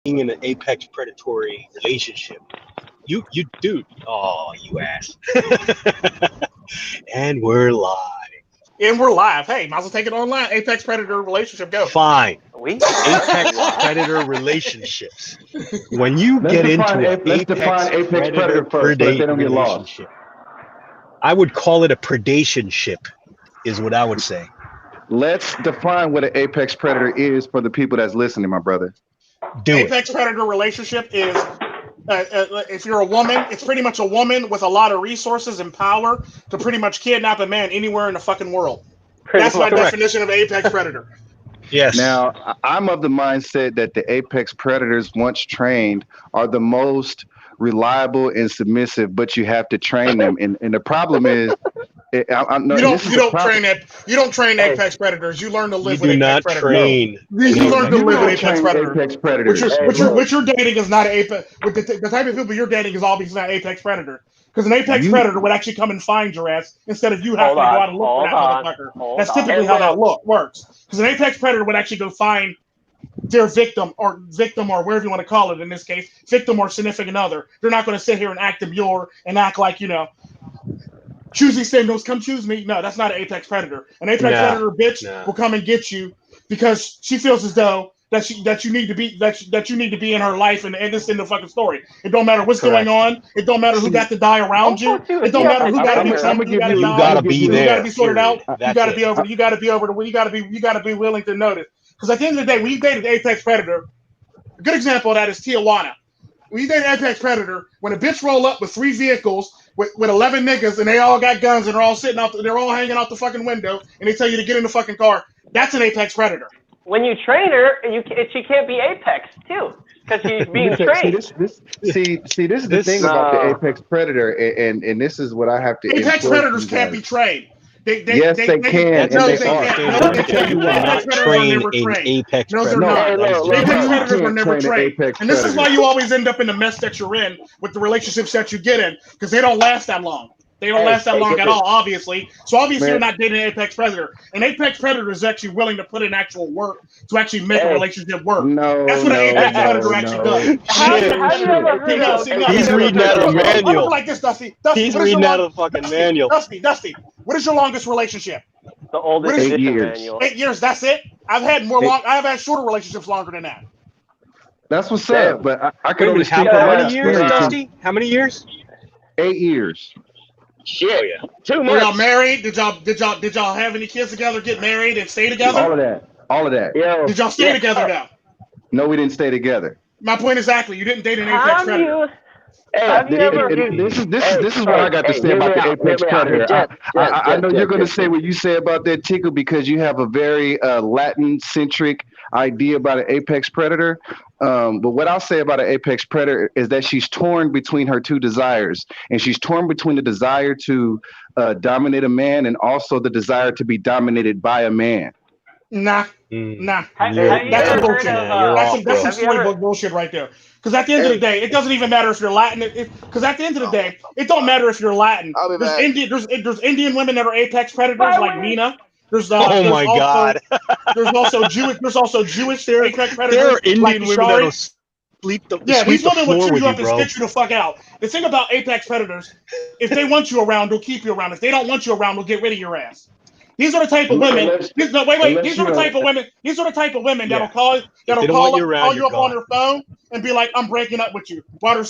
in an apex predatory relationship. You dude. Oh, you ass. And we're live. And we're live. Hey, might as well take it online. Apex Predator relationship, go. Fine. We Apex predator relationships. When you get into an apex predator first, so that they predate don't get lost. relationship, I would call it a predationship, is what I would say. Let's define what an apex predator is for the people that's listening, my brother. Do it. Apex Predator relationship is, if you're a woman, it's pretty much a woman with a lot of resources and power to pretty much kidnap a man anywhere in the fucking world. That's my Correct. definition of Apex Predator. Yes. Now, I'm of the mindset that the apex predators, once trained, are the most reliable and submissive, but you have to train them. And the problem is, You don't train apex predators. You learn to You live with do apex not predators. train. You learn to live with apex predators. Apex predators. What you're dating is not an apex. The type of people you're dating is obviously not apex predator. Because an apex predator would actually come and find your ass instead of you having to go out and look for that motherfucker. That's typically how that works. Because an apex predator would actually go find their victim or whatever you want to call it in this case, victim or significant other. They're not going to sit here and act demure and act like, choose these signals, come choose me. No, that's not an apex predator. An apex predator bitch will come and get you because she feels as though that you need to be in her life and this in the fucking story. It don't matter what's going on. It don't matter who got to die around you. It don't matter who got to be jumped, who got to die. You gotta be there. You got to be sorted out. That's You got to be over. You got to be over. You got to be willing to notice. Because at the end of the day, when you date an apex predator, a good example of that is Tijuana. When you date an apex predator, when a bitch roll up with 3 vehicles with 11 niggas and they all got guns and they're all they're all hanging out the fucking window and they tell you to get in the fucking car, that's an apex predator. When you train her, she can't be apex too because she's being trained. This is the thing about the apex predator, and this is what I have to. Apex predators can't be trained. They can. No, they are. can't. No, they can't. You will not train an apex No, they're predator. not. Apex predators were never trained. Apex And this is why you always end up in the mess that you're in with the relationships that you get in, because they don't last that long. They don't last that long at all, obviously. So obviously you're not dating an apex predator. An apex predator is actually willing to put in actual work to actually make a relationship work. That's what an apex predator actually does. Have you ever heard of He's reading out of a manual. Like this, Dusty. He's reading out of a fucking manual. Dusty, what is your longest relationship? the oldest 8 edition years. manual? 8 years, that's it? I've had shorter relationships longer than that. That's what's up. But I can only speak How from my many years, experience. Dusty? How many years? 8 years. Shit. Oh, yeah. 2 Were months. y'all married? Did y'all have any kids together, get married, and stay together? All of that. Yo, Did y'all stay together now? No, we didn't stay together. My point exactly. You didn't date an apex predator. Have you ever? This is what I got to say about the apex predator. I know you're going to say what you say about that, Tico, because you have a very Latin-centric idea about an apex predator. But what I'll say about an apex predator is that she's torn between her 2 desires, and she's torn between the desire to dominate a man and also the desire to be dominated by a man. Nah. Have you That's ever bullshit. heard That's some storybook bullshit right there. Because at the end of the day, it doesn't even matter if you're Latin. Because at the end of the day, it don't matter if you're Latin. There's Indian women that are apex predators like Nina. There's God. There's also Jewish. There's also Jewish apex predators. There are Indian like women that'll sleep the these women will floor chew with you you, up and bro. spit you the fuck out. The thing about apex predators, if they want you around, they'll keep you around. If they don't want you around, they'll get rid of your ass. These are the type of women. These are the type of women. These are the type of women that'll call you up on their phone and be like, "I'm breaking up with you," while they're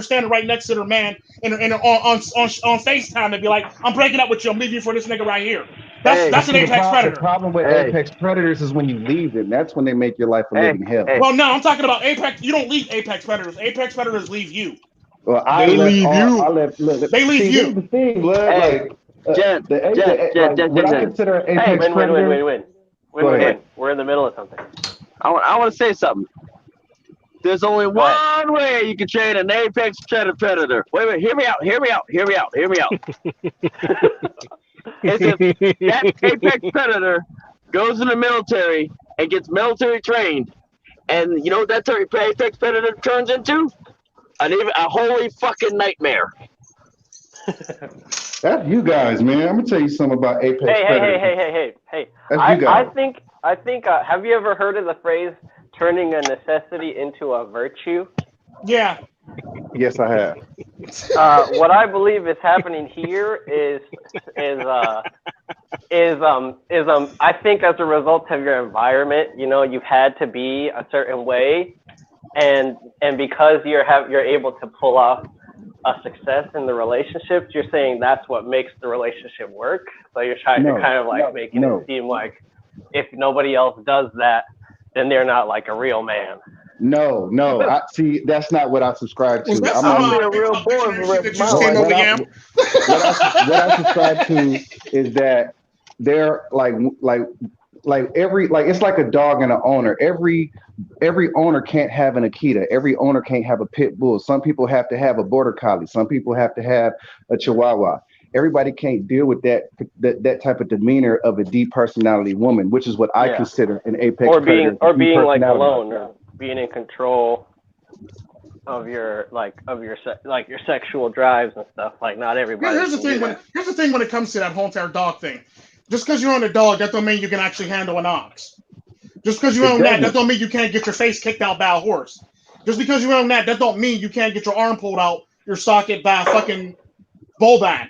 standing right next to their man and on FaceTime and be like, "I'm breaking up with you. I'm leaving you for this nigga right here." That's an apex predator. The problem with apex predators is when you leave them. That's when they make your life a living hell. Well, no, I'm talking about apex. You don't leave apex predators. Apex predators leave you. Well, They leave you. They leave you. The thing, blood, what I consider an apex predator. Win. We're in the middle of something. I want to say something. There's only one way you can train an apex predator. Wait, hear me out. Is if that apex predator goes in the military and gets military trained, and you know what that apex predator turns into? A holy fucking nightmare. That's you guys, man. I'm gonna tell you something about apex predators. Hey. That's you guys. I think. Have you ever heard of the phrase turning a necessity into a virtue? Yeah. Yes, I have. What I believe is happening here is I think as a result of your environment, you've had to be a certain way, and because you're able to pull off a success in the relationships, you're saying that's what makes the relationship work. So you're kind of like making it seem like if nobody else does that, then they're not like a real man. No. I see. That's not what I subscribe to. I'm be a real boy for the rest of my life. What I subscribe to is that they're like every it's like a dog and an owner. Every owner can't have an Akita. Every owner can't have a pit bull. Some people have to have a border collie. Some people have to have a chihuahua. Everybody can't deal with that type of demeanor of a deep personality woman, which is what I consider an apex predator. Or being like alone, or being in control of your sexual drives and stuff. Like not everybody. Here's the thing when it comes to that whole entire dog thing. Just because you own a dog, that don't mean you can actually handle an ox. Just because you own that don't mean you can't get your face kicked out by a horse. Just because you own that don't mean you can't get your arm pulled out your socket by a fucking bovine.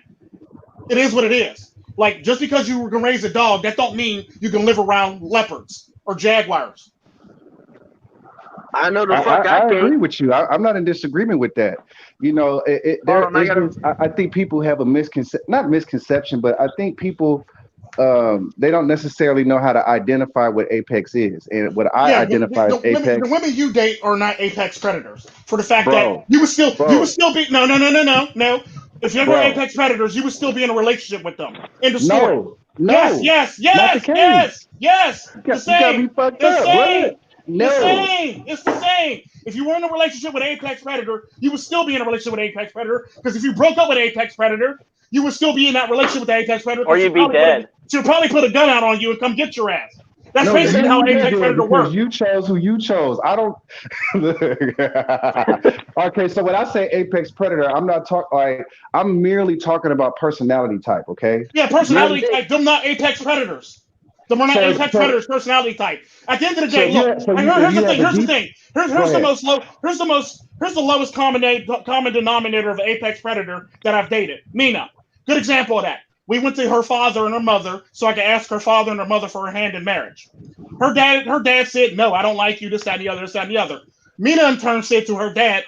It is what it is. Like, just because you can raise a dog, that don't mean you can live around leopards or jaguars. I know the fuck I agree with you. I'm not in disagreement with that. I think people have a misconception, but I think people they don't necessarily know how to identify what apex is, and what I identify as apex. The women you date are not apex predators for the fact that you would still be no. If you're not apex predators, you would still be in a relationship with them. End of story. No. Yes. The same. It's the same. If you were in a relationship with an apex predator, you would still be in a relationship with an apex predator. Because if you broke up with an apex predator, you would still be in that relationship with the apex predator. Or you'd be dead. She'll probably put a gun out on you and come get your ass. That's basically how an apex predator works. You chose who you chose. I don't. Okay, so when I say apex predator, I'm not talking I'm merely talking about personality type. Okay. Yeah, personality type. Them not apex predators. Them are not apex predators. Personality type. At the end of the day, here's the thing. Here's the lowest common denominator of an apex predator that I've dated. Mina. Good example of that. We went to her father and her mother so I could ask her father and her mother for her hand in marriage. Her dad said, no, I don't like you, this, that, and the other, this, that, and the other. Mina, in turn, said to her dad,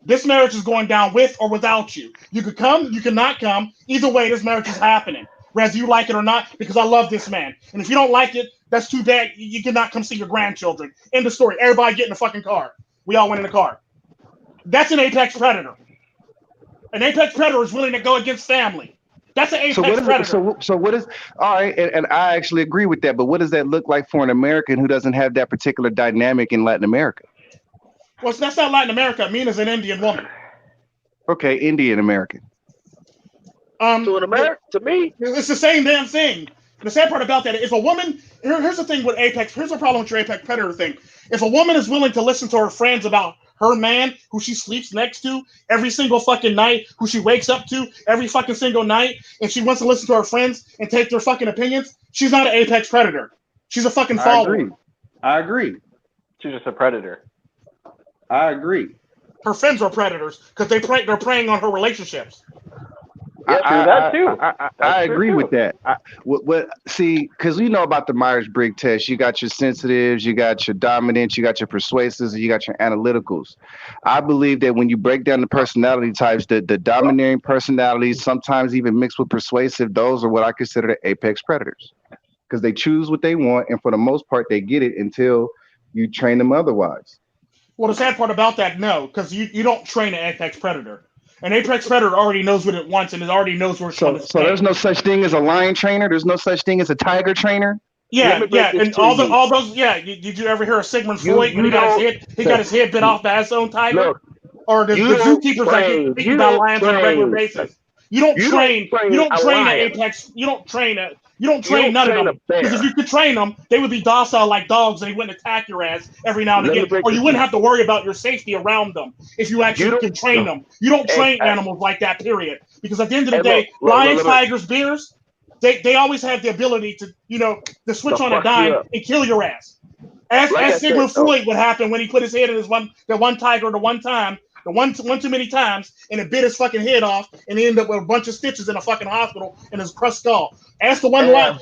this marriage is going down with or without you. You could come, you cannot come. Either way, this marriage is happening, whether you like it or not, because I love this man. And if you don't like it, that's too bad. You cannot come see your grandchildren. End of story. Everybody get in the fucking car. We all went in the car. That's an apex predator. An apex predator is willing to go against family. That's an apex predator. So what is all right? And I actually agree with that. But what does that look like for an American who doesn't have that particular dynamic in Latin America? Well, that's not Latin America. Mina's an Indian woman. Okay, Indian American. To me, it's the same damn thing. The sad part about that, if a woman, here's the thing with apex. Here's the problem with your apex predator thing. If a woman is willing to listen to her friends about her man, who she sleeps next to every single fucking night, who she wakes up to every fucking single night, and she wants to listen to her friends and take their fucking opinions, she's not an apex predator. She's a fucking follower. I agree. She's just a predator. I agree. Her friends are predators because they're preying on her relationships. I agree with that. See, because you know about the Myers-Briggs test, you got your sensitives, you got your dominants, you got your persuasives, and you got your analyticals. I believe that when you break down the personality types, the domineering personalities, sometimes even mixed with persuasive, those are what I consider the apex predators, because they choose what they want, and for the most part, they get it until you train them otherwise. Well, the sad part about that, no, because you don't train an apex predator. An apex predator already knows what it wants, and it already knows where it's going to stay. So there's no such thing as a lion trainer. There's no such thing as a tiger trainer. Yeah, and all those. Yeah, did you ever hear of Sigmund Freud when he got his head bit off by his own tiger? Look, or the zookeepers that get beaten by lions on a regular basis? You don't train an apex. You don't train none of them. Because if you could train them, they would be docile like dogs, and they wouldn't attack your ass every now and again. Or you wouldn't have to worry about your safety around them if you actually can train them. You don't train animals like that, period. Because at the end of the day, lions, tigers, bears, they always have the ability to, to switch on a dime and kill your ass. Ask Sigmund Freud what happened when he put his head in the one tiger the one too many times, and it bit his fucking head off, and he ended up with a bunch of stitches in a fucking hospital in his crushed skull. Ask the one zookeeper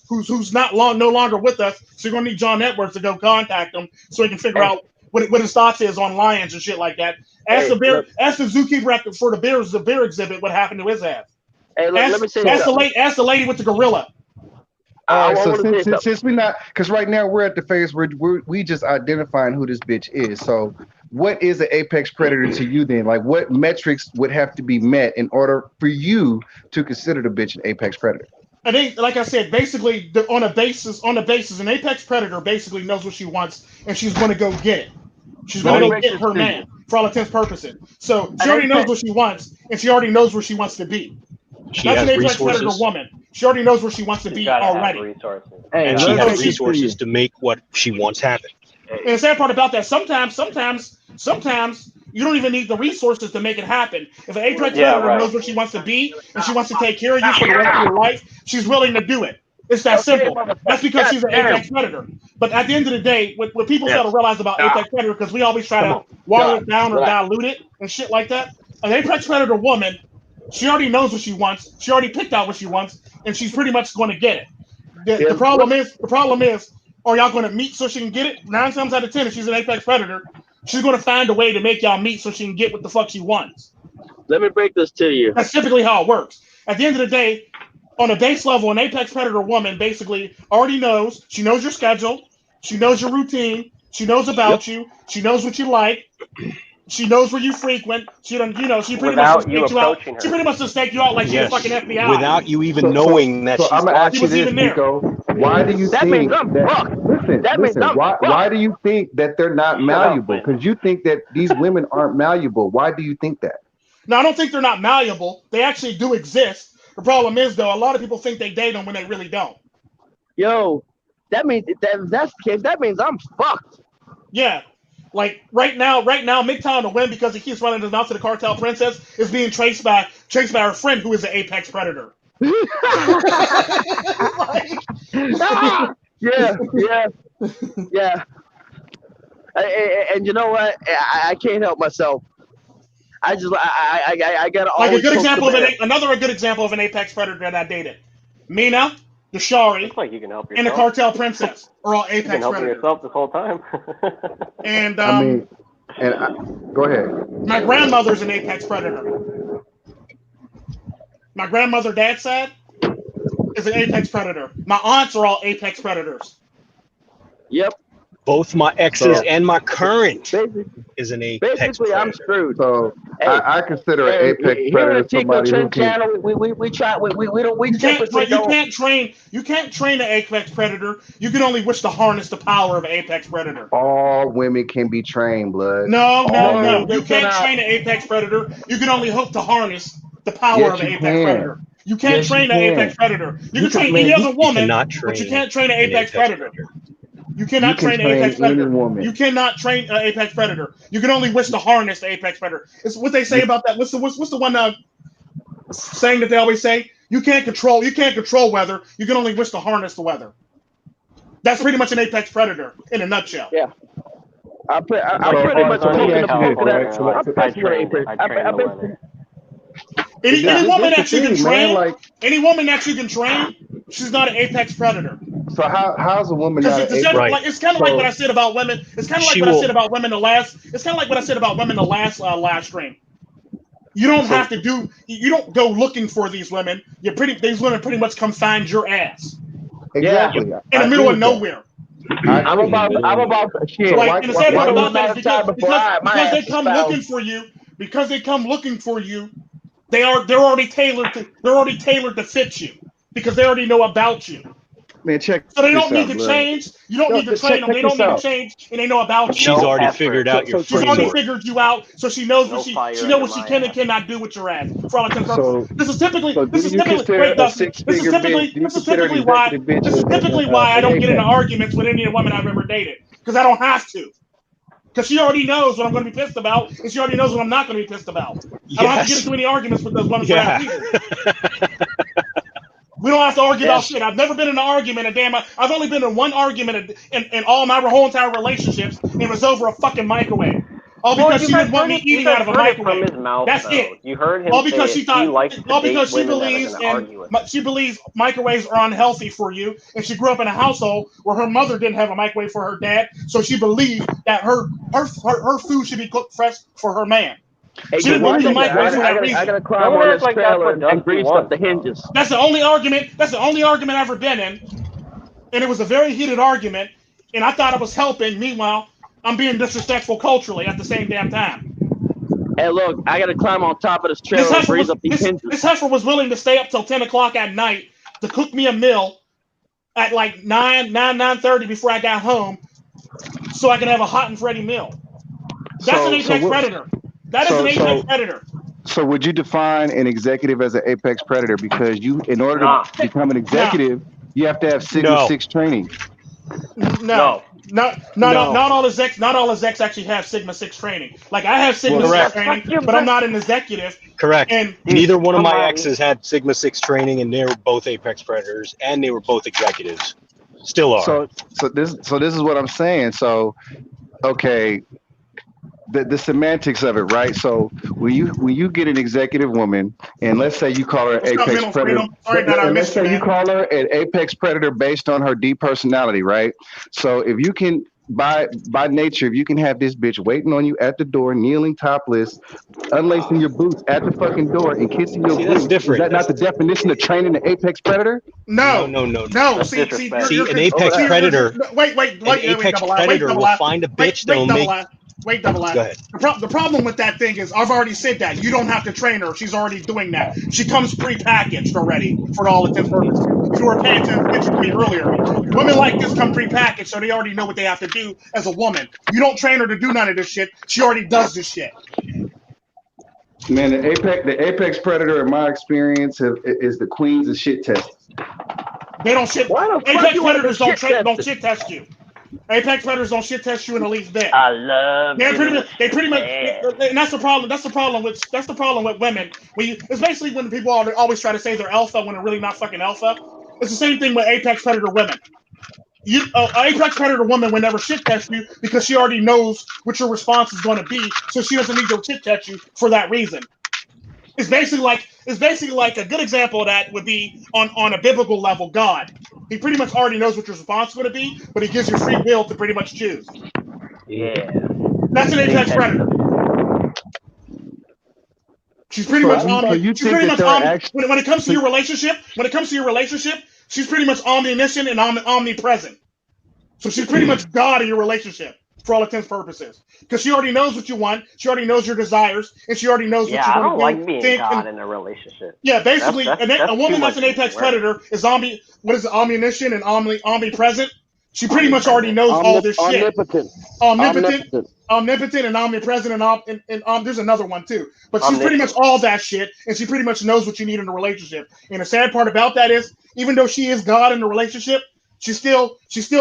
who's no longer with us. So you're gonna need John Edwards to go contact him so he can figure out what his thoughts is on lions and shit like that. Ask the zookeeper for the bear exhibit what happened to his ass. Hey, let me say ask the lady with the gorilla. All right, so since we not, because right now we're at the phase where we just identifying who this bitch is. So what is an apex predator to you then? Like what metrics would have to be met in order for you to consider the bitch an apex predator? I think, like I said, basically on a basis, an apex predator basically knows what she wants and she's going to go get it. She's going to go get her man for all intents and purposes. So she already knows what she wants and she already knows where she wants to be. That's an apex predator woman. She already knows where she wants to be already. And she has resources to make what she wants happen. And the sad part about that, sometimes you don't even need the resources to make it happen. If an apex predator knows where she wants to be and she wants to take care of you for the rest of your life, she's willing to do it. It's that simple. That's because she's an apex predator. But at the end of the day, what people fail to realize about apex predator, because we always try to water it down or dilute it and shit like that, an apex predator woman, she already knows what she wants. She already picked out what she wants, and she's pretty much going to get it. The problem is, are y'all going to meet so she can get it? 9 times out of 10, if she's an apex predator, she's going to find a way to make y'all meet so she can get what the fuck she wants. Let me break this to you. That's typically how it works. At the end of the day, on a base level, an apex predator woman basically already knows. She knows your schedule. She knows your routine. She knows about you. She knows what you like. She knows where you frequent. She pretty much just staked you out. She pretty much just staked you out like she's a fucking FBI. Without you even knowing that she's I'm gonna ask you this, Tico. Why do you think why do you think that they're not malleable? Because you think that these women aren't malleable. Why do you think that? No, I don't think they're not malleable. They actually do exist. The problem is, though, a lot of people think they date them when they really don't. Yo, that means if that's the case, that means I'm fucked. Yeah. Like right now, MiGTOW to win because he keeps running his mouth to the cartel princess is being traced by her friend who is an apex predator. Yeah. And you know what? I can't help myself. I got like a good example of another good example of an apex predator that I dated. Mina, the Shari, like you can help and the cartel princess are all apex predators. You've been helping yourself this whole time. And go ahead. My grandmother's an apex predator. My grandmother, dad's side, is an apex predator. My aunts are all apex predators. Yep. Both my exes and my current is an apex basically predator. I'm screwed. So I consider an apex predator somebody who can. You can't train an apex predator. You can only wish to harness the power of an apex predator. All women can be trained, blood. No. You can't train an apex predator. You can only hope to harness the power of an apex predator. You can't train an apex predator. You can train any other woman, but you can't train an apex predator. You cannot train an apex predator. You cannot train an apex predator. You can only wish to harness the apex predator. It's what they say about that. What's the one saying that they always say? You can't control weather. You can only wish to harness the weather. That's pretty much an apex predator in a nutshell. Yeah. I pretty much any woman that you can train, any woman that you can train, she's not an apex predator. So how's a woman not an apex? It's kind of like what I said about women. It's kind of like what I said about women the last. It's kind of like what I said about women the last live stream. You don't have to do. You don't go looking for these women. These women pretty much come find your ass. Exactly. In the middle of nowhere. I'm about shit. Like, and the sad part about that is because they come looking for you. Because they come looking for you, they're already tailored to fit you because they already know about you. Man, so they don't need to change. You don't need to train them. They don't need to change, and they know about you. She's already figured out your framework. She's already figured you out, so she knows what she can and cannot do with your ass. This is typically why I don't get into arguments with any woman I've ever dated because I don't have to. Because she already knows what I'm going to be pissed about, and she already knows what I'm not going to be pissed about. I don't have to get into any arguments with those women for that reason. We don't have to argue about shit. I've never been in an argument. I've only been in one argument in all my whole entire relationships, and it was over a fucking microwave. All because she didn't want me eating out of a microwave. From his mouth, That's though. it. You heard him all because say she thought, he likes to all because date she women believes that are gonna argue with. she believes microwaves are unhealthy for you, and she grew up in a household where her mother didn't have a microwave for her dad, so she believed that her food should be cooked fresh for her man. Hey, she didn't believe in microwaves for that reason. I gotta climb on this trailer and grease up the hinges. That's the only argument. That's the only argument I've ever been in, and it was a very heated argument. And I thought I was helping. Meanwhile, I'm being disrespectful culturally at the same damn time. Hey, look, I gotta climb on top of this trailer and grease up these hinges. This heifer was willing to stay up till 10 o'clock at night to cook me a meal at like 9:30 before I got home, so I could have a hot and ready meal. That's an apex predator. That is an apex predator. So would you define an executive as an apex predator? Because in order to become an executive, you have to have Sigma 6 training. No. Not all execs actually have Sigma 6 training. Like I have Sigma 6 training, but I'm not an executive. Correct. And neither one of my exes had Sigma 6 training, and they were both apex predators, and they were both executives. Still are. So this is what I'm saying. So, okay, the semantics of it, right? So when you get an executive woman, and let's say you call her an apex predator, let's say you call her an apex predator based on her D personality, right? So if you can, by nature, if you can have this bitch waiting on you at the door, kneeling topless, unlacing your boots at the fucking door, and kissing your boots, is that not the definition of training an apex predator? No. See, an apex predator. Wait. An apex predator will find a bitch that will make. Wait, double Go ahead. The problem with that thing is I've already said that. You don't have to train her. She's already doing that. She comes pre-packaged already for all intents and purposes. If you were paying attention to me earlier, women like this come pre-packaged, so they already know what they have to do as a woman. You don't train her to do none of this shit. She already does this shit. Man, the apex predator, in my experience, is the queens of shit testers. They don't shit. Apex predators don't shit test you. Apex predators don't shit test you in the least bit. I love. They pretty much, and that's the problem. That's the problem with women. It's basically when people always try to say they're alpha when they're really not fucking alpha. It's the same thing with apex predator women. Apex predator woman would never shit test you because she already knows what your response is going to be, so she doesn't need to shit test you for that reason. It's basically like a good example of that would be on a biblical level, God. He pretty much already knows what your response is going to be, but he gives you free will to pretty much choose. Yeah. That's an apex predator. She's pretty much when it comes to your relationship, she's pretty much omniscient and omnipresent. So she's pretty much God in your relationship for all intents and purposes. Because she already knows what you want, she already knows your desires, and she already knows what you want to do. Yeah, I don't like being God in a relationship. Yeah, basically, a woman that's an apex predator is omniscient and omnipresent. She pretty much already knows all this shit. Omnipotent and omnipresent and there's another one too. But she's pretty much all that shit, and she pretty much knows what you need in a relationship. And the sad part about that is, even though she is God in the relationship, she still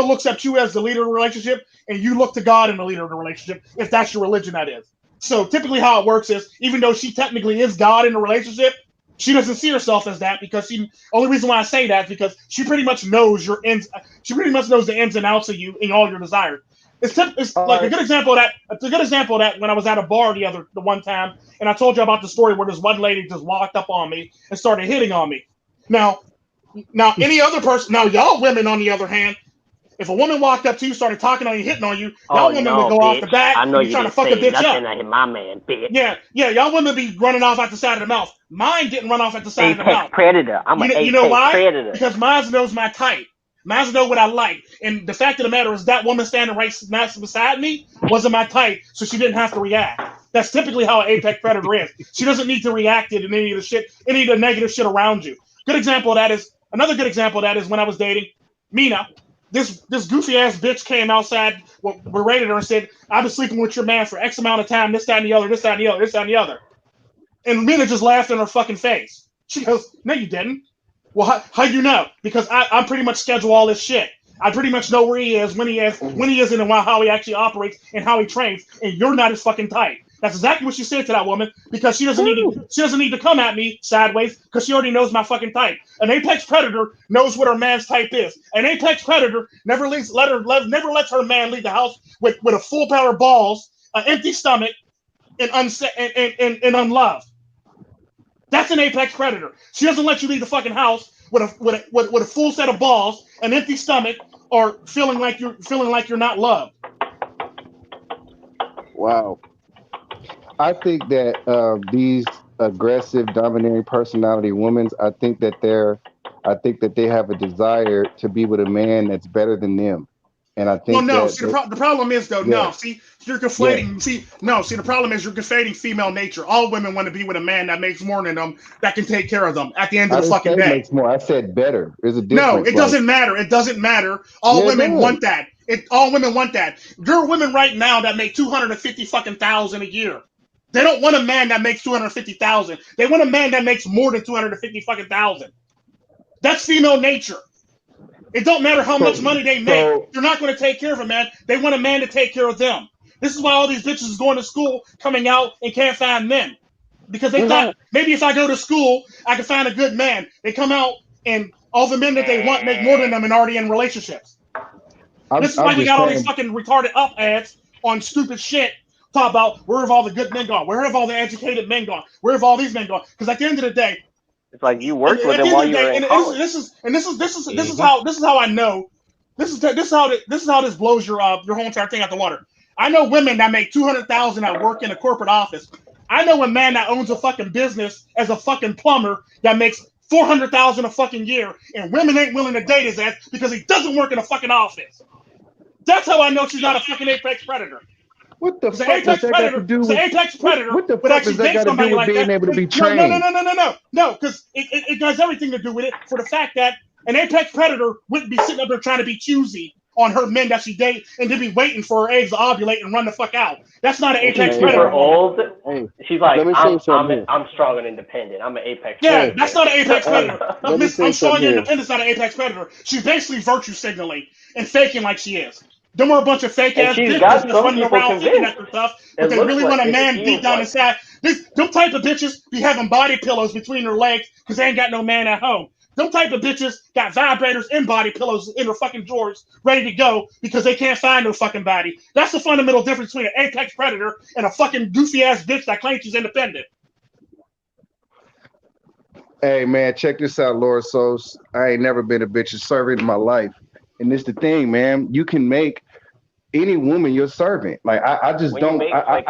looks at you as the leader of the relationship, and you look to God in the leader of the relationship, if that's your religion, that is. So typically how it works is, even though she technically is God in the relationship, she doesn't see herself as that because only reason why I say that is because she pretty much knows your ends. She pretty much knows the ins and outs of you and all your desires. It's like a good example of that. It's a good example of that when I was at a bar the one time, and I told you about the story where this one lady just walked up on me and started hitting on me. Now any other person, y'all women on the other hand, if a woman walked up to you, started talking on you, hitting on you, y'all women would go off the back. I know you trying to fuck a bitch up. My man, bitch. Yeah, y'all women be running off at the side of the mouth. Mine didn't run off at the side of the mouth. Predator. I'm an apex You know why? Predator. Because mine knows my type. Mine know what I like. And the fact of the matter is that woman standing right beside me wasn't my type, so she didn't have to react. That's typically how an apex predator is. She doesn't need to react to any of the negative shit around you. Another good example of that is when I was dating Mina. This goofy ass bitch came outside, berated her and said, "I've been sleeping with your man for X amount of time, this, that, and the other, this, that, and the other, this, that, and the other." And Mina just laughed in her fucking face. She goes, "No, you didn't." Well, how you know? Because I pretty much schedule all this shit. I pretty much know where he is, when he isn't, and how he actually operates and how he trains. And you're not his fucking type. That's exactly what she said to that woman because she doesn't need to come at me sideways because she already knows my fucking type. An apex predator knows what her man's type is. An apex predator never lets her man leave the house with a full pair of balls, an empty stomach, and unloved. That's an apex predator. She doesn't let you leave the fucking house with a full set of balls, an empty stomach, or feeling like you're not loved. Wow. I think that these aggressive, domineering personality women, I think that they have a desire to be with a man that's better than them. And I think the problem is though, you're conflating. The problem is you're conflating female nature. All women want to be with a man that makes more than them, that can take care of them at the end of the fucking day. Makes more. I said better. There's a difference. No, it doesn't matter. It doesn't matter. All women want that. All women want that. There are women right now that make $250,000 a year. They don't want a man that makes $250,000. They want a man that makes more than $250,000. That's female nature. It don't matter how much money they make. They're not going to take care of a man. They want a man to take care of them. This is why all these bitches is going to school, coming out, and can't find men. Because they thought, maybe if I go to school, I can find a good man. They come out, and all the men that they want make more than them and already in relationships. This is why we got all these fucking retarded up ads on stupid shit. Talk about where have all the good men gone? Where have all the educated men gone? Where have all these men gone? Because at the end of the day, it's like you worked with them while you were in college. This is how I know. This is how this blows your whole entire thing out the water. I know women that make $200,000 that work in a corporate office. I know a man that owns a fucking business as a fucking plumber that makes $400,000 a fucking year, and women ain't willing to date his ass because he doesn't work in a fucking office. That's how I know she's not a fucking apex predator. What the fuck does that got to do with? Apex predator. What the fuck does that got to do with being able to be trained? No, because it has everything to do with it. For the fact that an apex predator wouldn't be sitting up there trying to be choosy on her men that she dates and then be waiting for her eggs to ovulate and run the fuck out. That's not an apex predator. Super old. She's like, I'm strong and independent. I'm an apex predator. Yeah, that's not an apex predator. I'm strong and independent. It's not an apex predator. She's basically virtue signaling and faking like she is. Them are a bunch of fake ass bitches that's running around thinking that they're tough, but they really want a man deep down inside. Them type of bitches be having body pillows between their legs because they ain't got no man at home. Them type of bitches got vibrators and body pillows in their fucking drawers ready to go because they can't find no fucking body. That's the fundamental difference between an apex predator and a fucking goofy ass bitch that claims she's independent. Hey man, check this out, Laura Sos. I ain't never been a bitch's servant in my life. And this the thing, man. You can make any woman your servant. Like I just don't believe that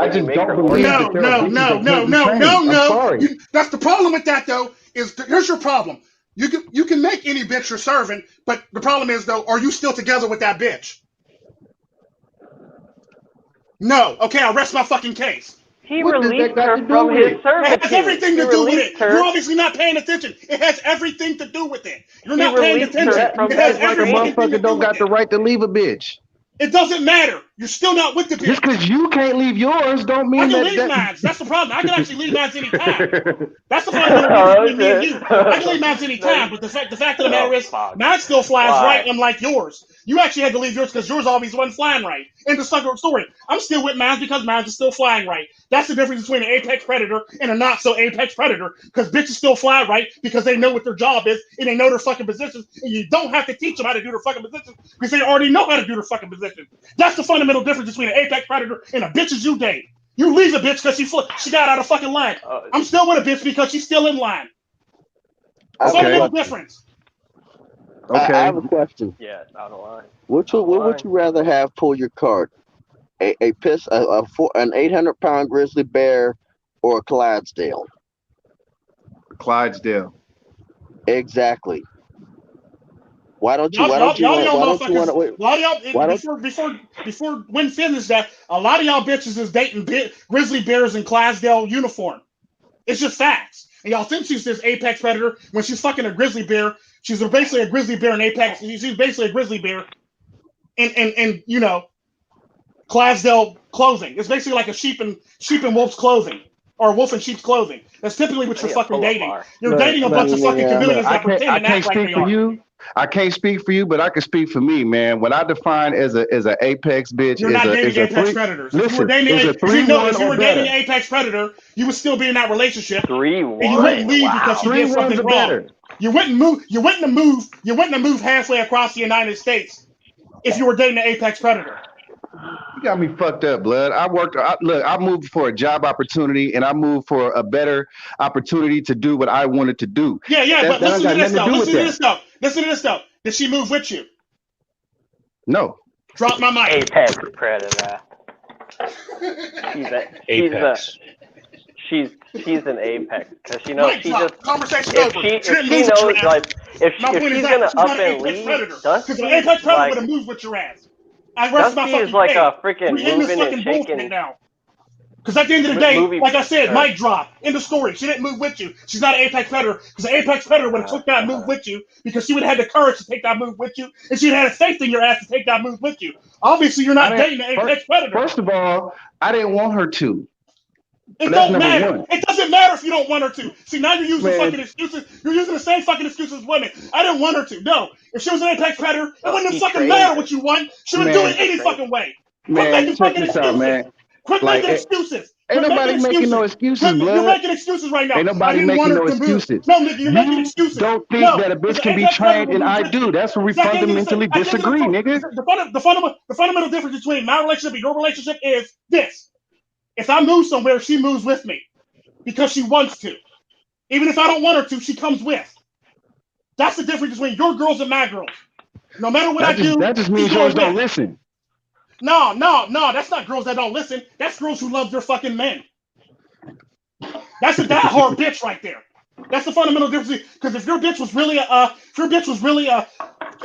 No. Sorry. That's the problem with that though. Here's your problem. You can make any bitch your servant, but the problem is though, are you still together with that bitch? No. Okay, I'll rest my fucking case. He released her from his servitude. It has everything to do with it. You're obviously not paying attention. It has everything to do with it. You're not paying attention. It has everything to do with it. Don't got the right to leave a bitch. It doesn't matter. You're still not with the bitch. Just because you can't leave yours don't mean I can leave mine. That's the problem. I can actually leave mine anytime. That's the problem between me and you. I can leave mine anytime, but the fact of the matter is, mine still flies right, unlike yours. You actually had to leave yours because yours always wasn't flying right. End of story. I'm still with mine because mine is still flying right. That's the difference between an apex predator and a not so apex predator. Because bitches still fly right because they know what their job is and they know their fucking positions. And you don't have to teach them how to do their fucking positions because they already know how to do their fucking positions. That's the fundamental difference between an apex predator and a bitch you date. You leave a bitch because she got out of fucking line. I'm still with a bitch because she's still in line. Fundamental difference. Okay. I have a question. Yeah, it's out of line. What would you rather have pull your card? An 800-pound grizzly bear or a Clydesdale? Clydesdale. Exactly. Why don't you? Before Win finishes that, a lot of y'all bitches is dating grizzly bears in Clydesdale uniform. It's just facts. And y'all think she's this apex predator when she's fucking a grizzly bear. She's basically a grizzly bear in apex. She's basically a grizzly bear in Clydesdale clothing. It's basically like a sheep and wolf's clothing. Or wolf and sheep's clothing. That's typically what you're fucking dating. You're dating a bunch of fucking chameleons that pretend and act like they are. I can't speak for you, but I can speak for me, man. What I define as an apex bitch You're is not a dating is a apex three. predators. Listen, If is a 3-1 if you or were better. dating an apex predator, you would still be in that relationship. 3-1. And you wouldn't leave because she did 3-1's something wrong. better. You wouldn't move halfway across the United States if you were dating an apex predator. You got me fucked up, blood. I moved for a job opportunity, and I moved for a better opportunity to do what I wanted to do. Yeah, but listen to this though. Did she move with you? No. Drop my mic. Apex predator. She's an apex because she knows she just if she knows like if she's gonna up and leave, Dusty an apex predator would have moved with your ass. Dusty is like a freaking moving and shaking now. Because at the end of the day, like I said, mic drop. End of story. She didn't move with you. She's not an apex predator. Because an apex predator would have took that move with you because she would have had the courage to take that move with you, and she'd had a faith in your ass to take that move with you. Obviously, you're not dating an apex predator. First of all, I didn't want her to. It don't matter. It doesn't matter if you don't want her to. See, now you're using fucking excuses. You're using the same fucking excuses as women. I didn't want her to. No. If she was an apex predator, it wouldn't even fucking matter what you want. She would do it any fucking way. Quit making fucking excuses. Quit making excuses. Ain't nobody making no excuses, blood. You're making excuses right now. Ain't nobody making no excuses. No, nigga, you're making excuses. Don't think that a bitch can be trained, and I do. That's where we fundamentally disagree, nigga. The fundamental difference between my relationship and your relationship is this. If I move somewhere, she moves with me because she wants to. Even if I don't want her to, she comes with. That's the difference between your girls and my girls. No matter what I do, that just means yours don't listen. No, that's not girls that don't listen. That's girls who love their fucking men. That's that hard bitch right there. That's the fundamental difference. Because if your bitch was really a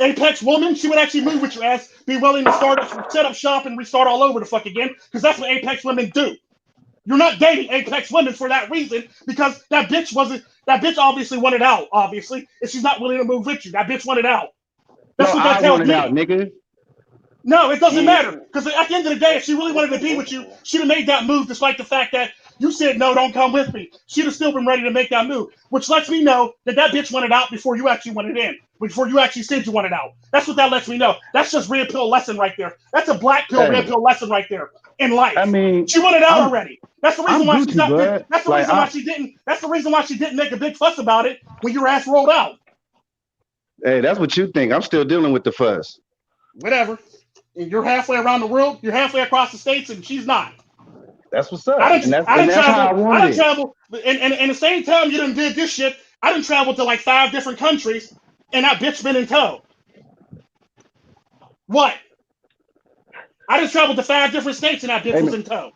apex woman, she would actually move with your ass, be willing to set up shop and restart all over the fuck again. Because that's what apex women do. You're not dating apex women for that reason because that bitch obviously wanted out. Obviously, if she's not willing to move with you, that bitch wanted out. That's what that tells me. Out, nigga. No, it doesn't matter. Because at the end of the day, if she really wanted to be with you, she'd have made that move despite the fact that you said, no, don't come with me. She'd have still been ready to make that move, which lets me know that bitch wanted out before you actually wanted in, before you actually said you wanted out. That's what that lets me know. That's just red pill lesson right there. That's a black pill, red pill lesson right there in life. I mean, she wanted out already. That's the reason why she's not. That's the reason why she didn't. That's the reason why she didn't make a big fuss about it when your ass rolled out. Hey, that's what you think. I'm still dealing with the fuss. Whatever. And you're halfway around the world. You're halfway across the states, and she's not. That's what's up. I didn't travel. And the same time you done did this shit, I done traveled to like 5 different countries, and that bitch been in tow. What? I done traveled to 5 different states, and that bitch was in tow.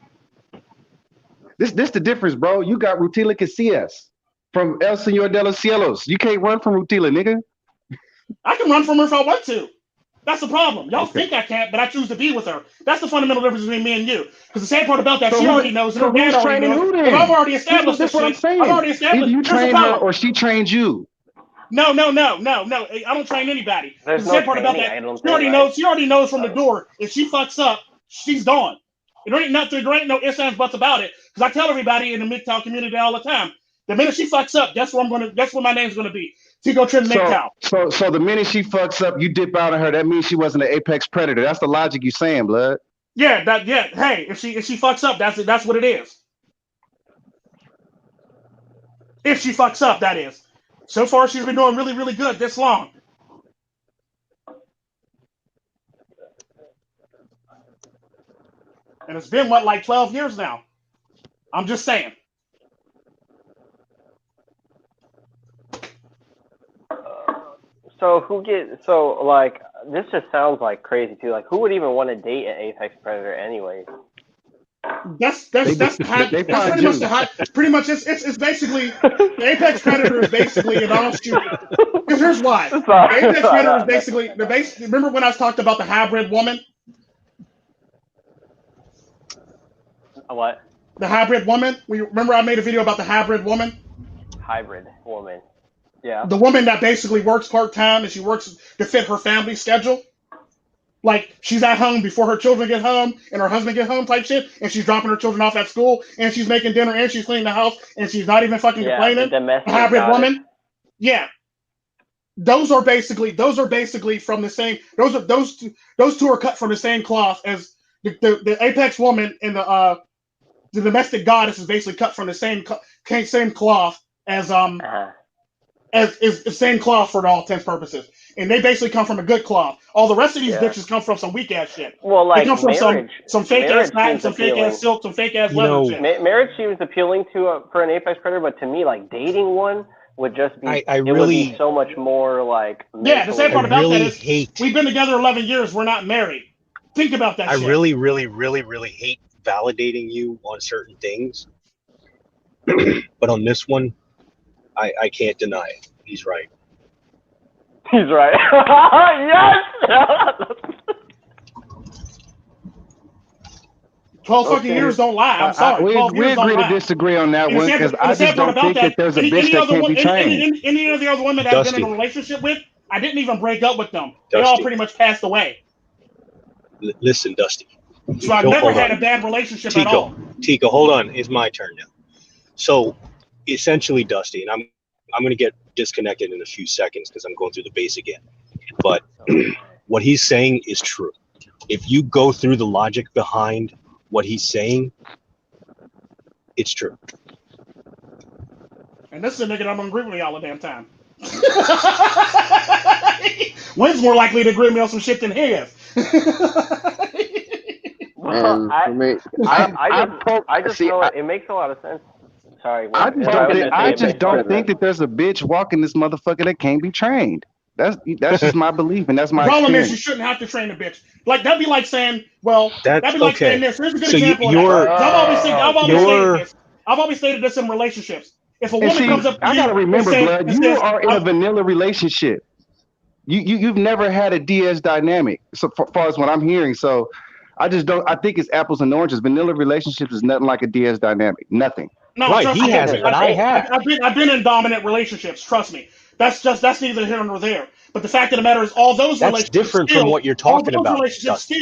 This the difference, bro. You got Rutila Casillas from El Señor de los Cielos. You can't run from Rutila, nigga. I can run from her if I want to. That's the problem. Y'all think I can't, but I choose to be with her. That's the fundamental difference between me and you. Because the sad part about that, she already knows, and her dad already knows. And I've already established this shit. I've already established. Either you train her or she trains you. No. I don't train anybody. The sad part about that, she already knows from the door. If she fucks up, she's gone. There ain't no ifs, ands, buts about it. Because I tell everybody in the MiGTOW community all the time, the minute she fucks up, that's where my name's gonna be. Tico, Tren, MiGTOW. So the minute she fucks up, you dip out on her. That means she wasn't an apex predator. That's the logic you saying, blood. Yeah. Hey, if she fucks up, that's what it is. If she fucks up, that is. So far, she's been doing really, really good this long. And it's been like 12 years now. I'm just saying. So like this just sounds like crazy too. Like who would even want to date an apex predator anyways? That's pretty much the high. Pretty much it's basically the apex predator is basically an offshoot. Because here's why. The apex predator is basically remember when I was talking about the hybrid woman? What? The hybrid woman? Remember I made a video about the hybrid woman? Hybrid woman. Yeah. The woman that basically works part-time and she works to fit her family schedule. Like, she's at home before her children get home and her husband get home type shit, and she's dropping her children off at school, and she's making dinner, and she's cleaning the house, and she's not even fucking complaining. The hybrid woman. Yeah. those are basically from the same. Those two are cut from the same cloth as the apex woman and the domestic goddess is basically cut from the same cloth as is the same cloth for all intents and purposes, and they basically come from a good cloth. All the rest of these bitches come from some weak ass shit. Well, like they come from marriage, some fake ass satin, some fake ass silk, some fake ass leather shit. Marriage seems appealing to for an apex predator, but to me, like dating one would just be would be so much more like. Yeah, the sad part about that is we've been together 11 years. We're not married. Think about that. I really hate validating you on certain things, but on this one, I can't deny it. He's right. He's right. Yes. 12 fucking years don't lie. I'm sorry. We agree to disagree on that one because I just don't think that there's a bitch that can't be trained. Any of the other women that I've been in a relationship with, I didn't even break up with them. They all pretty much passed away. Listen, Dusty. So I've never had a bad relationship at all. Tico, hold on. It's my turn now. So essentially, Dusty, and I'm going to get disconnected in a few seconds because I'm going through the base again. But what he's saying is true. If you go through the logic behind what he's saying, it's true. And this is a nigga that I'm gonna agree with me all the damn time. Wynn's more likely to agree with me on some shit than he is. Well, I just know it makes a lot of sense. Sorry. I just don't think that there's a bitch walking this motherfucker that can't be trained. That's just my belief, and that's my problem experience. is you shouldn't have to train a bitch. Like that'd be like saying, well, that'd be like saying this. Here's a good example. I've always stated this in relationships. If a woman comes up to you, I gotta remember, blood, you are in a vanilla relationship. You've never had a DS dynamic, so far as what I'm hearing. So I just don't. I think it's apples and oranges. Vanilla relationships is nothing like a DS dynamic. Nothing. No, right? He hasn't, but I have. I've been in dominant relationships. Trust me. That's neither here nor there. But the fact of the matter is, all those relationships different from what you're talking about. Relationships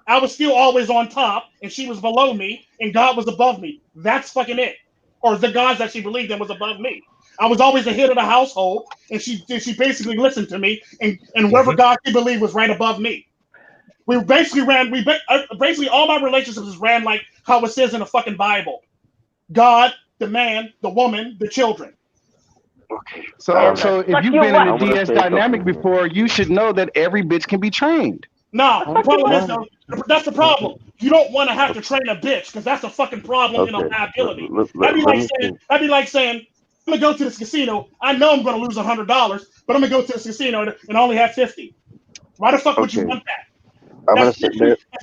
I was still always on top, and she was below me, and God was above me. That's fucking it. Or the gods that she believed in was above me. I was always the head of the household, and she basically listened to me, and whoever God she believed was right above me. We basically all my relationships ran like how it says in the fucking Bible: God, the man, the woman, the children. Okay. So if you've been in a DS dynamic before, you should know that every bitch can be trained. No, the problem is though, that's the problem. You don't want to have to train a bitch because that's a fucking problem and a liability. That'd be like saying, I'm gonna go to this casino. I know I'm gonna lose $100, but I'm gonna go to this casino and only have 50. Why the fuck would you want that? That's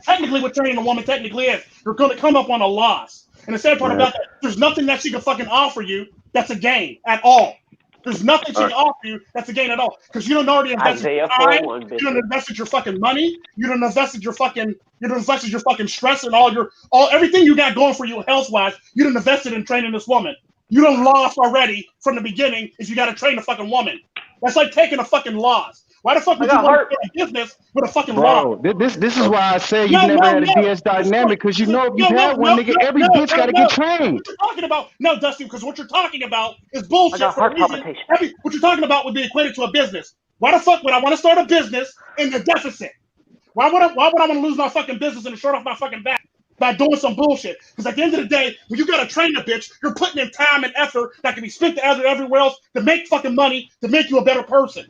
technically what training a woman technically is. You're gonna come up on a loss. And the sad part about that, there's nothing that she can fucking offer you that's a gain at all. There's nothing she can offer you that's a gain at all. Because you don't already invest your time, you don't invest your fucking money, you don't invest your fucking stress and everything you got going for you health-wise, you done invested in training this woman. You done lost already from the beginning if you gotta train a fucking woman. That's like taking a fucking loss. Why the fuck would you want to start a business with a fucking law? This is why I say you've never had a DS dynamic, because you know if you have one, nigga, every bitch gotta get trained. What you're talking about, no, Dusty, because what you're talking about is bullshit. For a reason. What you're talking about would be equated to a business. Why the fuck would I want to start a business in the deficit? Why would I want to lose my fucking business and short off my fucking back by doing some bullshit? Because at the end of the day, when you gotta train a bitch, you're putting in time and effort that can be spent everywhere else to make fucking money to make you a better person.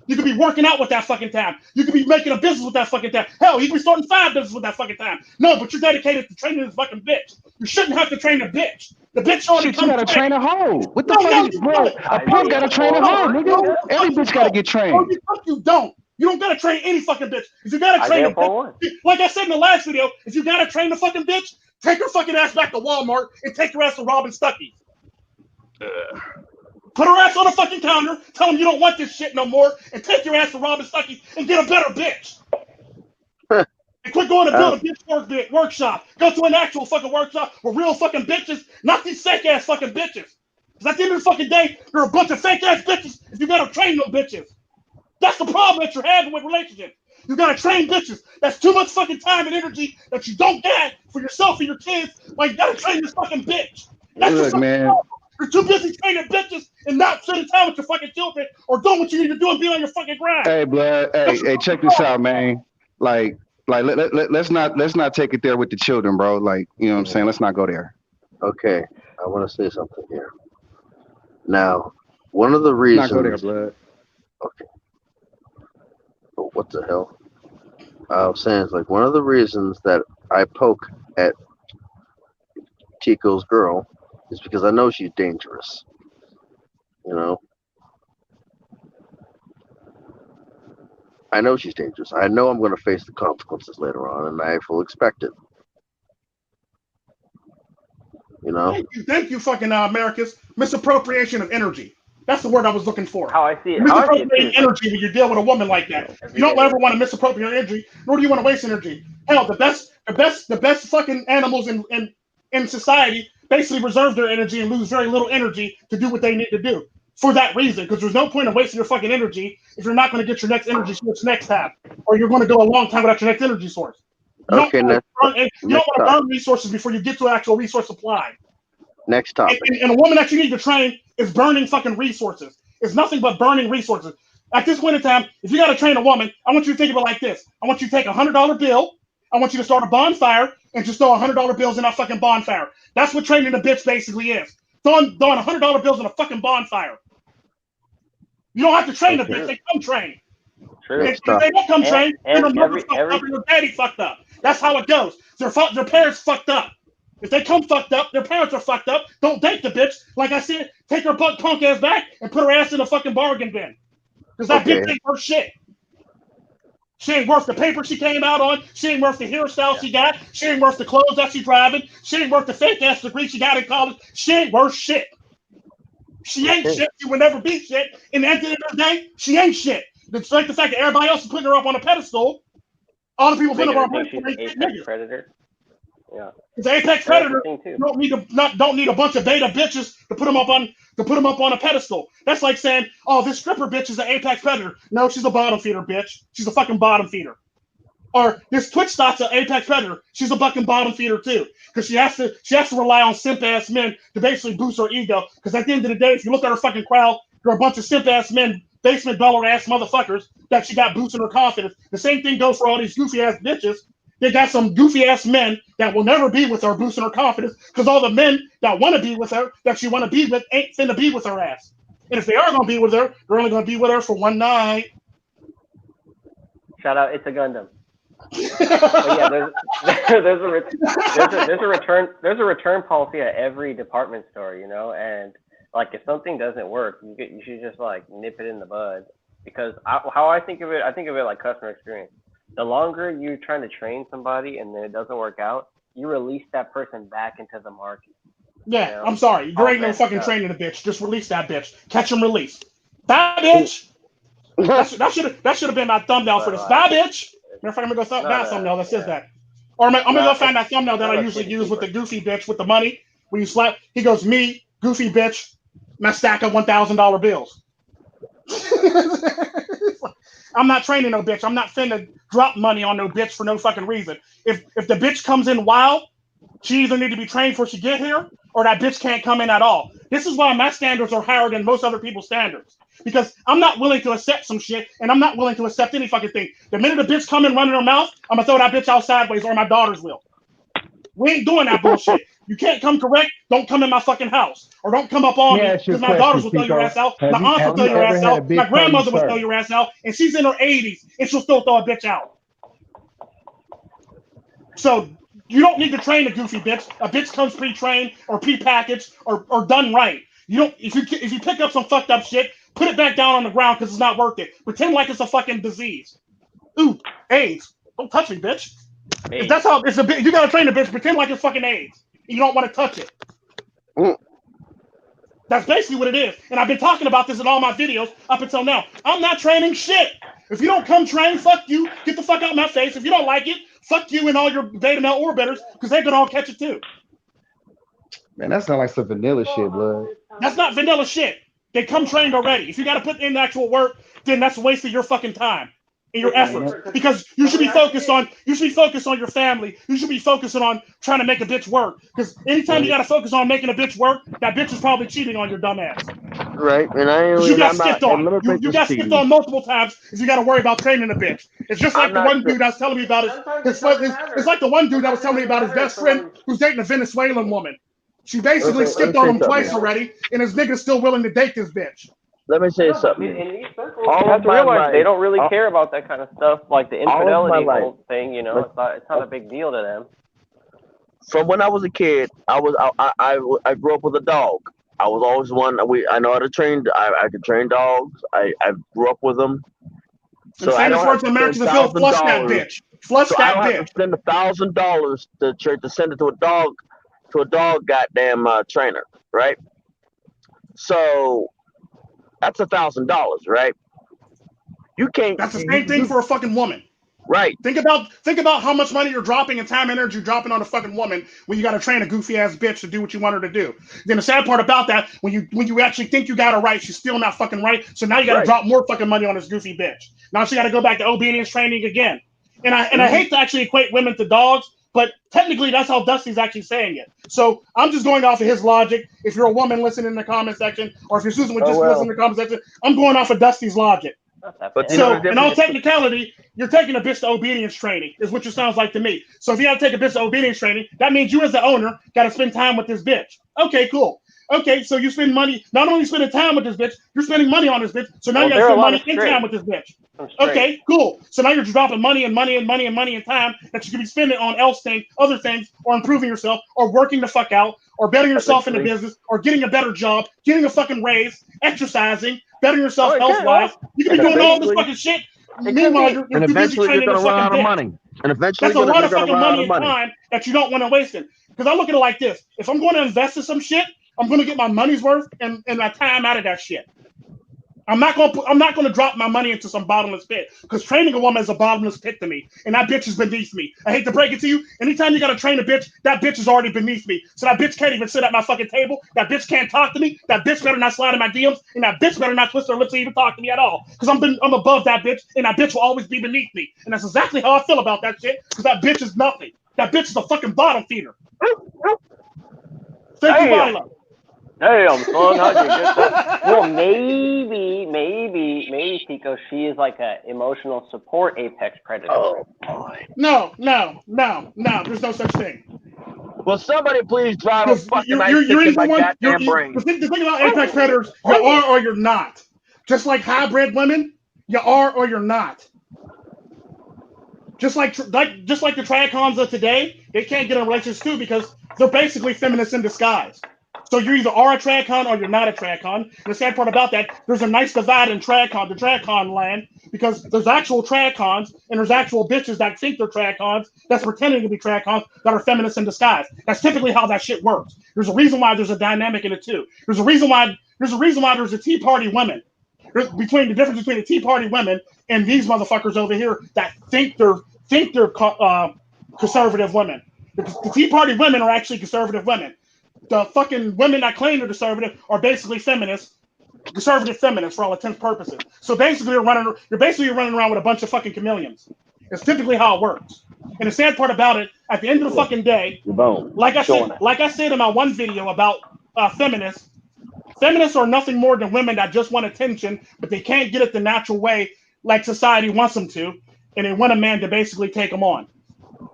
You could be working out with that fucking time. You could be making a business with that fucking time. Hell, you could be starting 5 businesses with that fucking time. No, but you're dedicated to training this fucking bitch. You shouldn't have to train a bitch. The bitch already comes. You gotta train a hoe. What the fuck is, bro? A pimp gotta train a hoe, nigga. Every bitch gotta get trained. You don't. You don't gotta train any fucking bitch. If you gotta train a bitch, like I said in the last video, if you gotta train a fucking bitch, take her fucking ass back to Walmart and take her ass to Robin Stuckey. Put her ass on the fucking counter, tell them you don't want this shit no more, and take your ass to Robin Stuckey and get a better bitch. And quit going to build a bitch workshop. Go to an actual fucking workshop with real fucking bitches, not these fake ass fucking bitches. Because at the end of the fucking day, there are a bunch of fake ass bitches if you gotta train them bitches. That's the problem that you're having with relationships. You gotta train bitches. That's too much fucking time and energy that you don't get for yourself and your kids. Like, you gotta train this fucking bitch. That's look, man. You're too busy training bitches and not spending time with your fucking children or doing what you need to do and be on your fucking grind. Hey, blood. Hey, check this out, man. Let's not take it there with the children, bro. Like, you know what I'm saying? Let's not go there. Okay, I want to say something here. Now, one of the reasons. Not go there, blood. Okay. But what the hell? I was saying it's like one of the reasons that I poke at Tico's girl is because I know she's dangerous. You know? I know she's dangerous. I know I'm going to face the consequences later on, and I fully expect it. You know? Thank you, fucking Americans. Misappropriation of energy. That's the word I was looking for. How I see it. Misappropriating energy when you deal with a woman like that. You don't ever want to misappropriate energy, nor do you want to waste energy. Hell, the best fucking animals in society basically reserve their energy and lose very little energy to do what they need to do. For that reason, because there's no point in wasting your fucking energy if you're not going to get your next energy source next time, or you're going to go a long time without your next energy source. You don't want to burn resources before you get to an actual resource supply. Next topic. And a woman that you need to train is burning fucking resources. It's nothing but burning resources. At this point in time, if you got to train a woman, I want you to think of it like this. I want you to take a $100 bill. I want you to start a bonfire and just throw $100 bills in that fucking bonfire. That's what training a bitch basically is. Throwing $100 bills in a fucking bonfire. You don't have to train a bitch. They come train. True. If they don't come train, then their mother fucked up and your daddy fucked up. That's how it goes. Their parents fucked up. If they come fucked up, their parents are fucked up. Don't date the bitch. Like I said, take her punk ass back and put her ass in a fucking bargain bin. Because that bitch ain't worth shit. She ain't worth the paper she came out on. She ain't worth the hairstyle she got. She ain't worth the clothes that she's driving. She ain't worth the fake ass degree she got in college. She ain't worth shit. She ain't shit. She will never be shit. And at the end of the day, she ain't shit. It's like the fact that everybody else is putting her up on a pedestal. All the people putting her up on a pedestal. Predator. Yeah. It's an apex predator. You don't need a bunch of beta bitches to put them up on a pedestal. That's like saying, oh, this stripper bitch is an apex predator. No, she's a bottom feeder, bitch. She's a fucking bottom feeder. Or this Twitch stock's an apex predator. She's a fucking bottom feeder too, because she has to rely on simp ass men to basically boost her ego. Because at the end of the day, if you look at her fucking crowd, there are a bunch of simp ass men, basement dweller ass motherfuckers that she got boosting her confidence. The same thing goes for all these goofy ass bitches. They got some goofy ass men that will never be with her, boosting her confidence, because all the men that want to be with her, that she want to be with, ain't finna be with her ass. And if they are gonna be with her, they're only gonna be with her for one night. Shout out, it's a Gundam. But yeah, there's a return policy at every department store, you know, and like if something doesn't work, you should just like nip it in the bud. Because how I think of it like customer experience. The longer you're trying to train somebody and then it doesn't work out, you release that person back into the market. Yeah, you know? I'm sorry. There ain't no fucking training a bitch. Just release that bitch. Catch and release. Bye, bitch. that should have been my thumbnail for this. Bye, bitch. Matter of fact, I'm gonna go down thumbnail that says that. Or I'm gonna go find that thumbnail that I usually use with the goofy bitch with the money. When you slap, he goes, me, goofy bitch, my stack of $1,000 bills. I'm not training no bitch. I'm not finna drop money on no bitch for no fucking reason. If the bitch comes in wild, she either need to be trained before she get here, or that bitch can't come in at all. This is why my standards are higher than most other people's standards. Because I'm not willing to accept some shit, and I'm not willing to accept any fucking thing. The minute a bitch come in running her mouth, I'm gonna throw that bitch out sideways, or my daughters will. We ain't doing that bullshit. You can't come correct. Don't come in my fucking house. Or don't come up on me, because my daughters will throw your ass out. My aunts will throw your ass out. My grandmother will throw your ass out. And she's in her 80s, and she'll still throw a bitch out. So you don't need to train a goofy bitch. A bitch comes pre-trained or pre-packaged or done right. You don't. If you pick up some fucked up shit, put it back down on the ground because it's not worth it. Pretend like it's a fucking disease. Ooh, AIDS. Don't touch me, bitch. If that's how it's a bitch, you gotta train a bitch. Pretend like it's fucking AIDS. You don't want to touch it. That's basically what it is. And I've been talking about this in all my videos up until now. I'm not training shit. If you don't come train, fuck you. Get the fuck out of my face. If you don't like it, fuck you and all your beta male orbiters, because they could all catch it too. Man, that sounds like some vanilla shit, blood. That's not vanilla shit. They come trained already. If you got to put in the actual work, then that's a waste of your fucking time. in your efforts, because you should be focused on your family. You should be focusing on trying to make a bitch work. Because anytime you got to focus on making a bitch work, that bitch is probably cheating on your dumb ass. Right, and you got skipped on. You got skipped on multiple times if you got to worry about training a bitch. It's just like the one dude that was telling me about it's like the one dude that was telling me about his best friend who's dating a Venezuelan woman. She basically skipped on him twice already, and his nigga's still willing to date this bitch. Let me say something. In these circles, you have to realize they don't really care about that kind of stuff, like the infidelity whole thing. You know, it's not a big deal to them. From when I was a kid, I grew up with a dog. I was always one. I know how to train. I could train dogs. I grew up with them. So I don't have to Americans flush that bitch. Flush that bitch. I don't have to spend $1,000 to send it to a dog goddamn trainer, right? So that's $1,000, right? You can't. That's the same thing for a fucking woman. Right. Think about how much money you're dropping and time and energy you're dropping on a fucking woman when you got to train a goofy ass bitch to do what you want her to do. Then the sad part about that, when you actually think you got her right, she's still not fucking right. So now you got to drop more fucking money on this goofy bitch. Now she got to go back to obedience training again. And I hate to actually equate women to dogs, but technically that's how Dusty's actually saying it. So I'm just going off of his logic. If you're a woman listening in the comment section, or if you're Susan would just listen in the comment section, I'm going off of Dusty's logic. But so, in all technicality, you're taking a bitch to obedience training, is what it sounds like to me. So, if you got to take a bitch to obedience training, that means you as the owner got to spend time with this bitch. Okay, cool. Okay, so you spend money, not only spending time with this bitch, you're spending money on this bitch. So now you got to spend money and time with this bitch. Okay, cool. So now you're dropping money and time that you could be spending on other things, or improving yourself, or working the fuck out, or bettering yourself in the business, or getting a better job, getting a fucking raise, exercising, bettering yourself health-wise. You can be doing all this fucking shit. Meanwhile, you're too busy training this fucking bitch. And eventually, that's a lot of fucking money and time that you don't want to waste it. Because I look at it like this: if I'm going to invest in some shit, I'm going to get my money's worth and my time out of that shit. I'm not going to drop my money into some bottomless pit, because training a woman is a bottomless pit to me, and that bitch is beneath me. I hate to break it to you. Anytime you got to train a bitch, that bitch is already beneath me. So that bitch can't even sit at my fucking table. That bitch can't talk to me. That bitch better not slide in my DMs, and that bitch better not twist her lips to even talk to me at all. Because I'm above that bitch, and that bitch will always be beneath me. And that's exactly how I feel about that shit. Because that bitch is nothing. That bitch is a fucking bottom feeder. Thank you, Viola. Damn, son, how'd you get that? Well, maybe, Tico, she is like an emotional support apex predator. Oh, boy. No, there's no such thing. Well, somebody please drive a fucking you're in my goddamn brain. The thing about apex predators, you are or you're not. Just like hybrid women, you are or you're not. Just like the triacons of today, they can't get in relationships too, because they're basically feminists in disguise. So you either are a tracon or you're not a tracon. And the sad part about that, there's a nice divide in the tracon land, because there's actual tracons and there's actual bitches that think they're tracons, that's pretending to be tracons, that are feminists in disguise. That's typically how that shit works. There's a reason why there's a dynamic in it too. There's a reason why there's a Tea Party women. The difference between the Tea Party women and these motherfuckers over here that think they're conservative women. The Tea Party women are actually conservative women. The fucking women that claim they're conservative are basically conservative feminists for all intents and purposes. So basically, you're basically running around with a bunch of fucking chameleons. It's typically how it works. And the sad part about it, at the end of the fucking day, like I said in my one video about feminists are nothing more than women that just want attention, but they can't get it the natural way like society wants them to, and they want a man to basically take them on.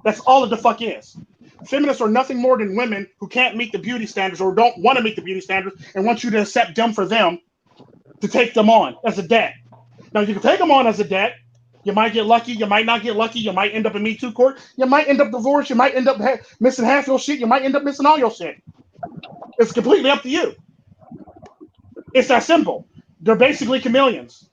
That's all it the fuck is. Feminists are nothing more than women who can't meet the beauty standards, or don't want to meet the beauty standards, and want you to accept them for them, to take them on as a debt. Now, you can take them on as a debt. You might get lucky. You might not get lucky. You might end up in Me Too court. You might end up divorced. You might end up missing half your shit. You might end up missing all your shit. It's completely up to you. It's that simple. They're basically chameleons.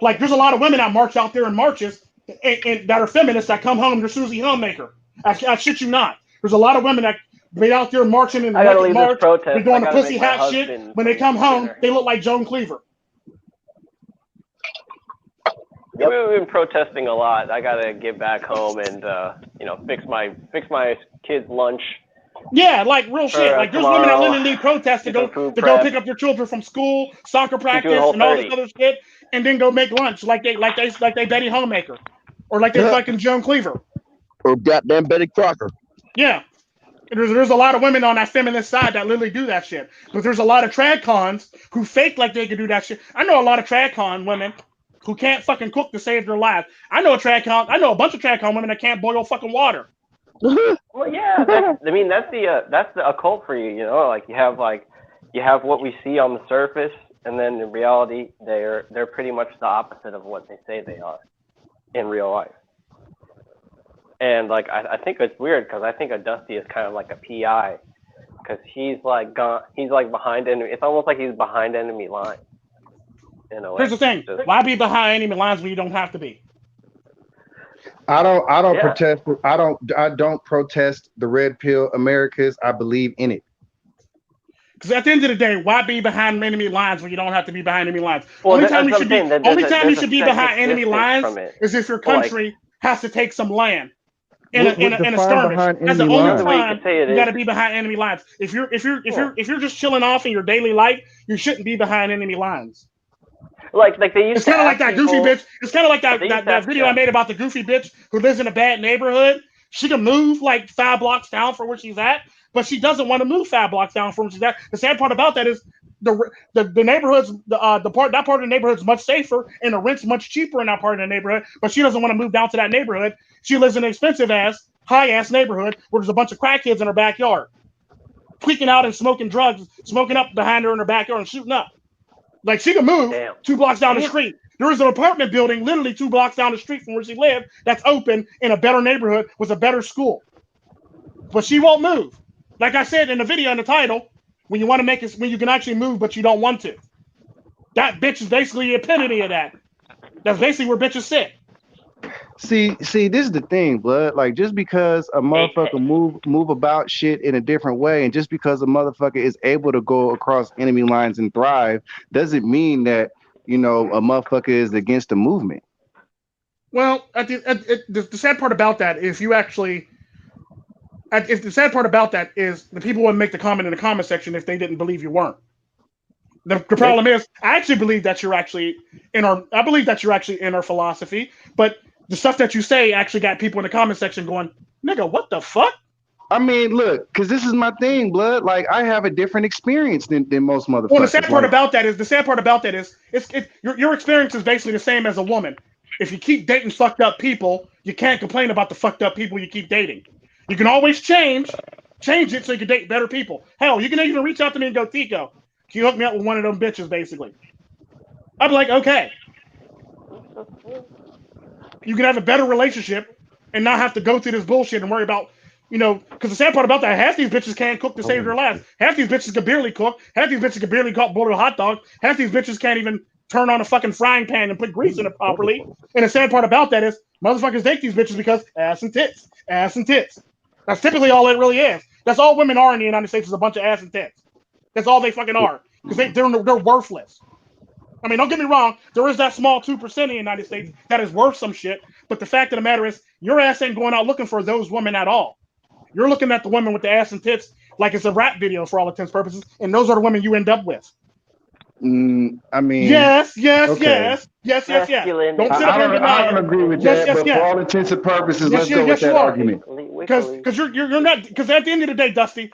Like, there's a lot of women that march out there in marches and that are feminists that come home to Susie Homemaker. I shit you not. There's a lot of women that be out there marching in the march. They're doing the pussy hat shit. When they come home, they look like Joan Cleaver. Yep. We've been protesting a lot. I gotta get back home and fix my kids' lunch Yeah, like real shit. Like there's women that literally protest to go pick up their children from school, soccer practice, and all this other shit, and then go make lunch like they Betty Homemaker, or like they fucking Joan Cleaver, or goddamn Betty Crocker. Yeah, there's a lot of women on that feminist side that literally do that shit, but there's a lot of trad cons who fake like they can do that shit. I know a lot of trad con women who can't fucking cook to save their lives. I know a bunch of trad con women that can't boil fucking water. Well, yeah, that's the occult for you, you know. Like you have what we see on the surface, and then in reality, they're pretty much the opposite of what they say they are in real life. And like I think it's weird because I think a Dusty is kind of like a PI, because he's like behind enemy. It's almost like he's behind enemy lines. In a way. Here's the thing: why be behind enemy lines when you don't have to be? I don't protest. I don't protest the red pill Americas. I believe in it. Because at the end of the day, why be behind enemy lines when you don't have to be behind enemy lines? Well, only time you should be behind enemy lines is if your country has to take some land in a skirmish. That's the only time you got to be behind enemy lines. If you're just chilling off in your daily life, you shouldn't be behind enemy lines. Like they used. It's kind of like that goofy bitch. It's kind of like that video I made about the goofy bitch who lives in a bad neighborhood. She can move like 5 blocks down from where she's at, but she doesn't want to move 5 blocks down from where she's at. The sad part about that is the neighborhoods, that part of the neighborhood is much safer and the rent's much cheaper in that part of the neighborhood. But she doesn't want to move down to that neighborhood. She lives in an expensive ass, high ass neighborhood where there's a bunch of crackheads in her backyard, tweaking out and smoking drugs, smoking up behind her in her backyard and shooting up. Like she can move 2 blocks down the street. There is an apartment building literally 2 blocks down the street from where she lived that's open in a better neighborhood with a better school. But she won't move. Like I said in the video in the title, when you want to make it, when you can actually move but you don't want to. That bitch is basically the epitome of that. That's basically where bitches sit. See, this is the thing, blood. Like, just because a motherfucker move about shit in a different way, and just because a motherfucker is able to go across enemy lines and thrive, doesn't mean that, you know, a motherfucker is against the movement. Well, the sad part about that is the sad part about that is the people wouldn't make the comment in the comment section if they didn't believe you weren't. The problem is, I actually believe that you're actually in our philosophy, but the stuff that you say actually got people in the comment section going, nigga, what the fuck? I mean, look, because this is my thing, blood. Like, I have a different experience than most motherfuckers. Well, the sad part about that is your experience is basically the same as a woman. If you keep dating fucked up people, you can't complain about the fucked up people you keep dating. You can always change it so you can date better people. Hell, you can even reach out to me and go, Tico, can you hook me up with one of them bitches, basically? I'd be like, okay. You can have a better relationship and not have to go through this bullshit and worry about, you know, because the sad part about that, half these bitches can't cook to save their lives. Half these bitches can barely cook. Half these bitches can barely boil a hot dog. Half these bitches can't even turn on a fucking frying pan and put grease in it properly. And the sad part about that is motherfuckers date these bitches because ass and tits. Ass and tits. That's typically all it really is. That's all women are in the United States is a bunch of ass and tits. That's all they fucking are. Because they're worthless. I mean, don't get me wrong. There is that small 2% in the United States that is worth some shit. But the fact of the matter is, your ass ain't going out looking for those women at all. You're looking at the women with the ass and tits like it's a rap video for all intents and purposes. And those are the women you end up with. I mean, yes. Masculine. Don't sit up and deny I don't agree with that, but for all intents and purposes, let's go with that argument. Because you're not, because at the end of the day, Dusty,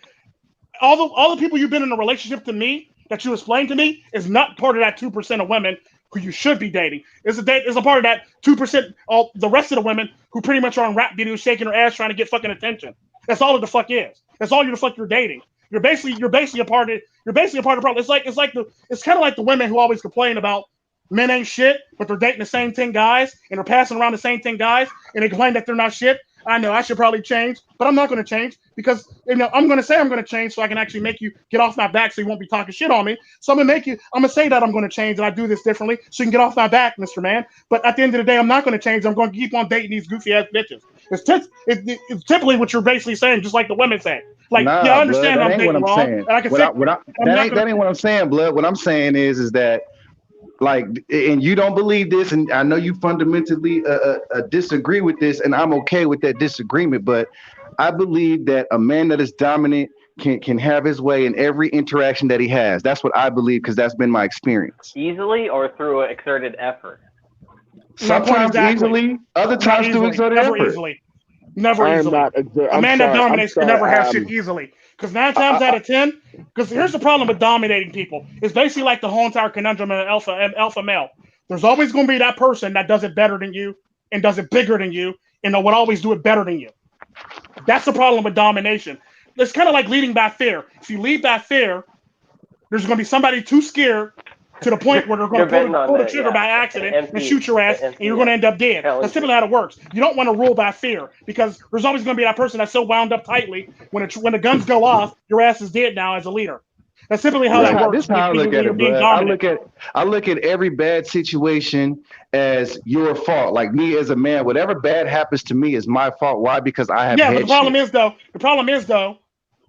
all the people you've been in a relationship to me that you explained to me is not part of that 2% of women who you should be dating. It's a part of that 2%. All the rest of the women who pretty much are on rap videos shaking their ass trying to get fucking attention. That's all it the fuck is. That's all the fuck you're dating. You're basically a part of the problem. It's kind of like the women who always complain about men ain't shit, but they're dating the same 10 guys and they're passing around the same 10 guys and they complain that they're not shit. I know I should probably change, but I'm not going to change because I'm going to say I'm going to change so I can actually make you get off my back so you won't be talking shit on me. So I'm going to say that I'm going to change and I do this differently so you can get off my back, Mr. Man. But at the end of the day, I'm not going to change. I'm going to keep on dating these goofy ass bitches. It's typically what you're basically saying, just like the women say. Like, I understand blood, I'm dating wrong. And I can that ain't what I'm saying, blood. What I'm saying is that, like, and you don't believe this, and I know you fundamentally disagree with this, and I'm okay with that disagreement, but I believe that a man that is dominant can have his way in every interaction that he has. That's what I believe because that's been my experience. Easily or through exerted effort? Sometimes easily, other times through exerted effort. Easily. Never easily. A man that dominates can never have shit easily. Because 9 times out of 10, because here's the problem with dominating people. It's basically like the whole entire conundrum of alpha male. There's always going to be that person that does it better than you and does it bigger than you and would always do it better than you. That's the problem with domination. It's kind of like leading by fear. If you lead by fear, there's going to be somebody too scared to the point where they're going to pull the trigger by accident and shoot your ass, and you're going to end up dead. That's typically how it works. You don't want to rule by fear because there's always going to be that person that's so wound up tightly when the guns go off, your ass is dead now as a leader. That's typically how that works. This is how I look at it, bud. I look at every bad situation as your fault. Like me as a man, whatever bad happens to me is my fault. Why? Because I have. Yeah, but the problem is though,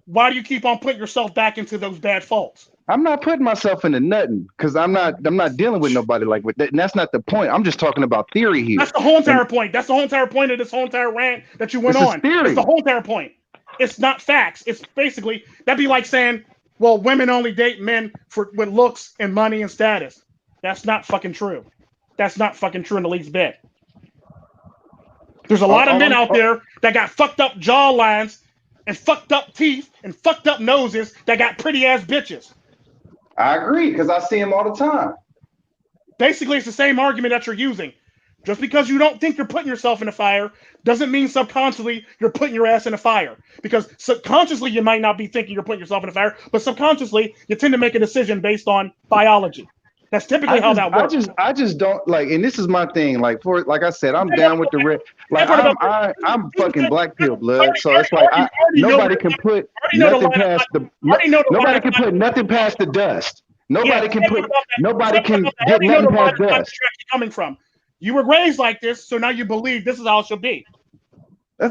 why do you keep on putting yourself back into those bad faults? I'm not putting myself into nothing because I'm not dealing with nobody like with that. And that's not the point. I'm just talking about theory here. That's the whole entire point. That's the whole entire point of this whole entire rant that you went on. Theory. It's the whole entire point. It's not facts. It's basically that'd be like saying, well, women only date men with looks and money and status. That's not fucking true. That's not fucking true in the least bit. There's a lot of men out there that got fucked up jaw lines and fucked up teeth and fucked up noses that got pretty ass bitches. I agree because I see them all the time. Basically, it's the same argument that you're using. Just because you don't think you're putting yourself in a fire doesn't mean subconsciously you're putting your ass in a fire. Because subconsciously you might not be thinking you're putting yourself in a fire, but subconsciously you tend to make a decision based on biology. That's typically how that works. I just don't like, and this is my thing. Like I said, I'm down with the red. Like I'm fucking black pill blood. So it's like nobody can put nothing past the dust. Nobody can get nothing past dust. Coming from. You were raised like this, so now you believe this is how it should be. I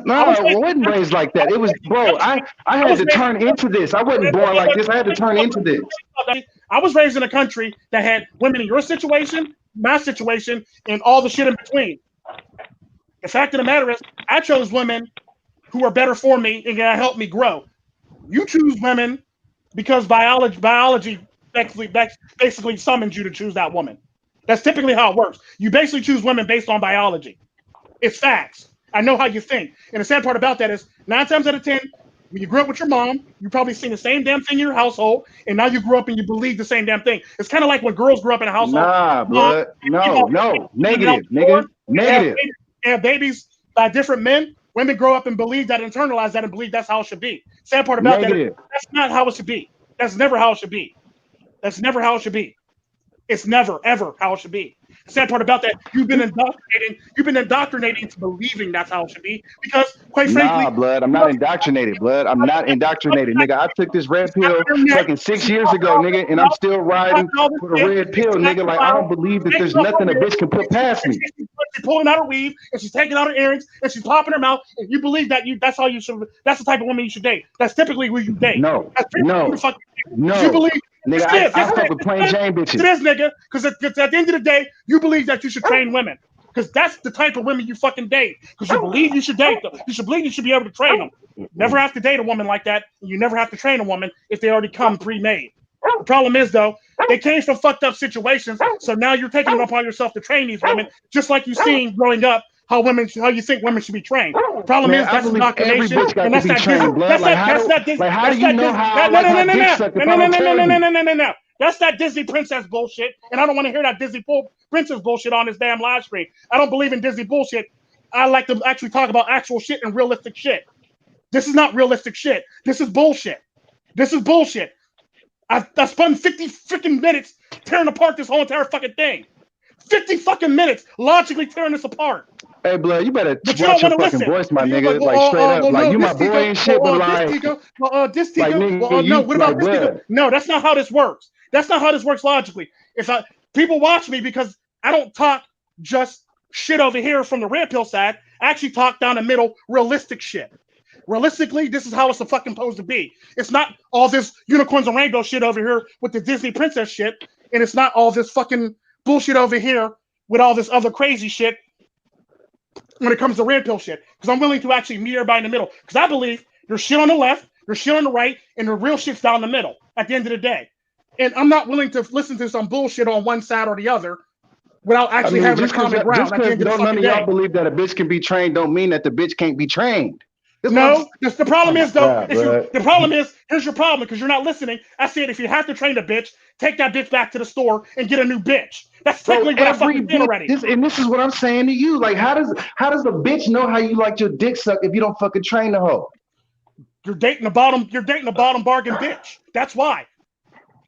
wasn't raised like that. It was, bro, I had to turn into this. I wasn't born like this. I had to turn into this. I was raised in a country that had women in your situation, my situation, and all the shit in between. The fact of the matter is, I chose women who are better for me and gonna help me grow. You choose women because biology basically summons you to choose that woman. That's typically how it works. You basically choose women based on biology. It's facts. I know how you think. And the sad part about that is 9 times out of 10, when you grew up with your mom, you probably seen the same damn thing in your household, and now you grew up and you believe the same damn thing. It's kind of like when girls grew up in a household. Nah, blood. No. Negative. They have babies by different men. Women grow up and believe that, internalize that, and believe that's how it should be. Sad part about that is that's not how it should be. That's never how it should be. That's never how it should be. It's never, ever how it should be. The sad part about that, you've been indoctrinating to believing that's how it should be. Because, quite frankly, blood, I'm not indoctrinated, blood. I'm not indoctrinated, nigga. I took this red pill fucking 6 years ago, nigga, and I'm still riding for the red pill, nigga. Like, I don't believe that there's nothing a bitch can put past me. She's pulling out her weave, and she's taking out her earrings, and she's popping her mouth, and you believe that that's how you should. That's the type of woman you should date. That's typically who you date. No. You believe. Nigga, I fuck with plain Jane bitches. It is, nigga, because at the end of the day, you believe that you should train women. Because that's the type of women you fucking date. Because you believe you should date them. You should believe you should be able to train them. Never have to date a woman like that. You never have to train a woman if they already come pre-made. The problem is, though, they came from fucked up situations, so now you're taking it upon yourself to train these women, just like you've seen growing up how you think women should be trained. The problem is that's indoctrination, and that's not Disney. How do you know how? No. That's that Disney princess bullshit, and I don't want to hear that Disney princess bullshit on this damn live stream. I don't believe in Disney bullshit. I like to actually talk about actual shit and realistic shit. This is not realistic shit. This is bullshit. I spent 50 freaking minutes tearing apart this whole entire fucking thing. 50 fucking minutes logically tearing this apart. Hey, blood, you better watch your fucking voice, my nigga. Like, straight up, like, you my boy and shit, but like... This Tico, no, what about this Tico? No, that's not how this works. That's not how this works logically. People watch me because I don't talk just shit over here from the red pill side. I actually talk down the middle, realistic shit. Realistically, this is how it's fucking supposed to be. It's not all this unicorns and rainbow shit over here with the Disney princess shit, and it's not all this fucking bullshit over here with all this other crazy shit. when it comes to red pill shit, because I'm willing to actually meet everybody in the middle. Because I believe there's shit on the left, there's shit on the right, and the real shit's down the middle at the end of the day. And I'm not willing to listen to some bullshit on one side or the other without actually having a common ground. Just because none of y'all believe that a bitch can be trained don't mean that the bitch can't be trained. No, the problem is though. The problem is, here's your problem because you're not listening. I said if you have to train a bitch, take that bitch back to the store and get a new bitch. That's technically what I fucking did already. And this is what I'm saying to you. Like, how does the bitch know how you like your dick sucked if you don't fucking train the hoe? You're dating a bottom bargain bitch. That's why.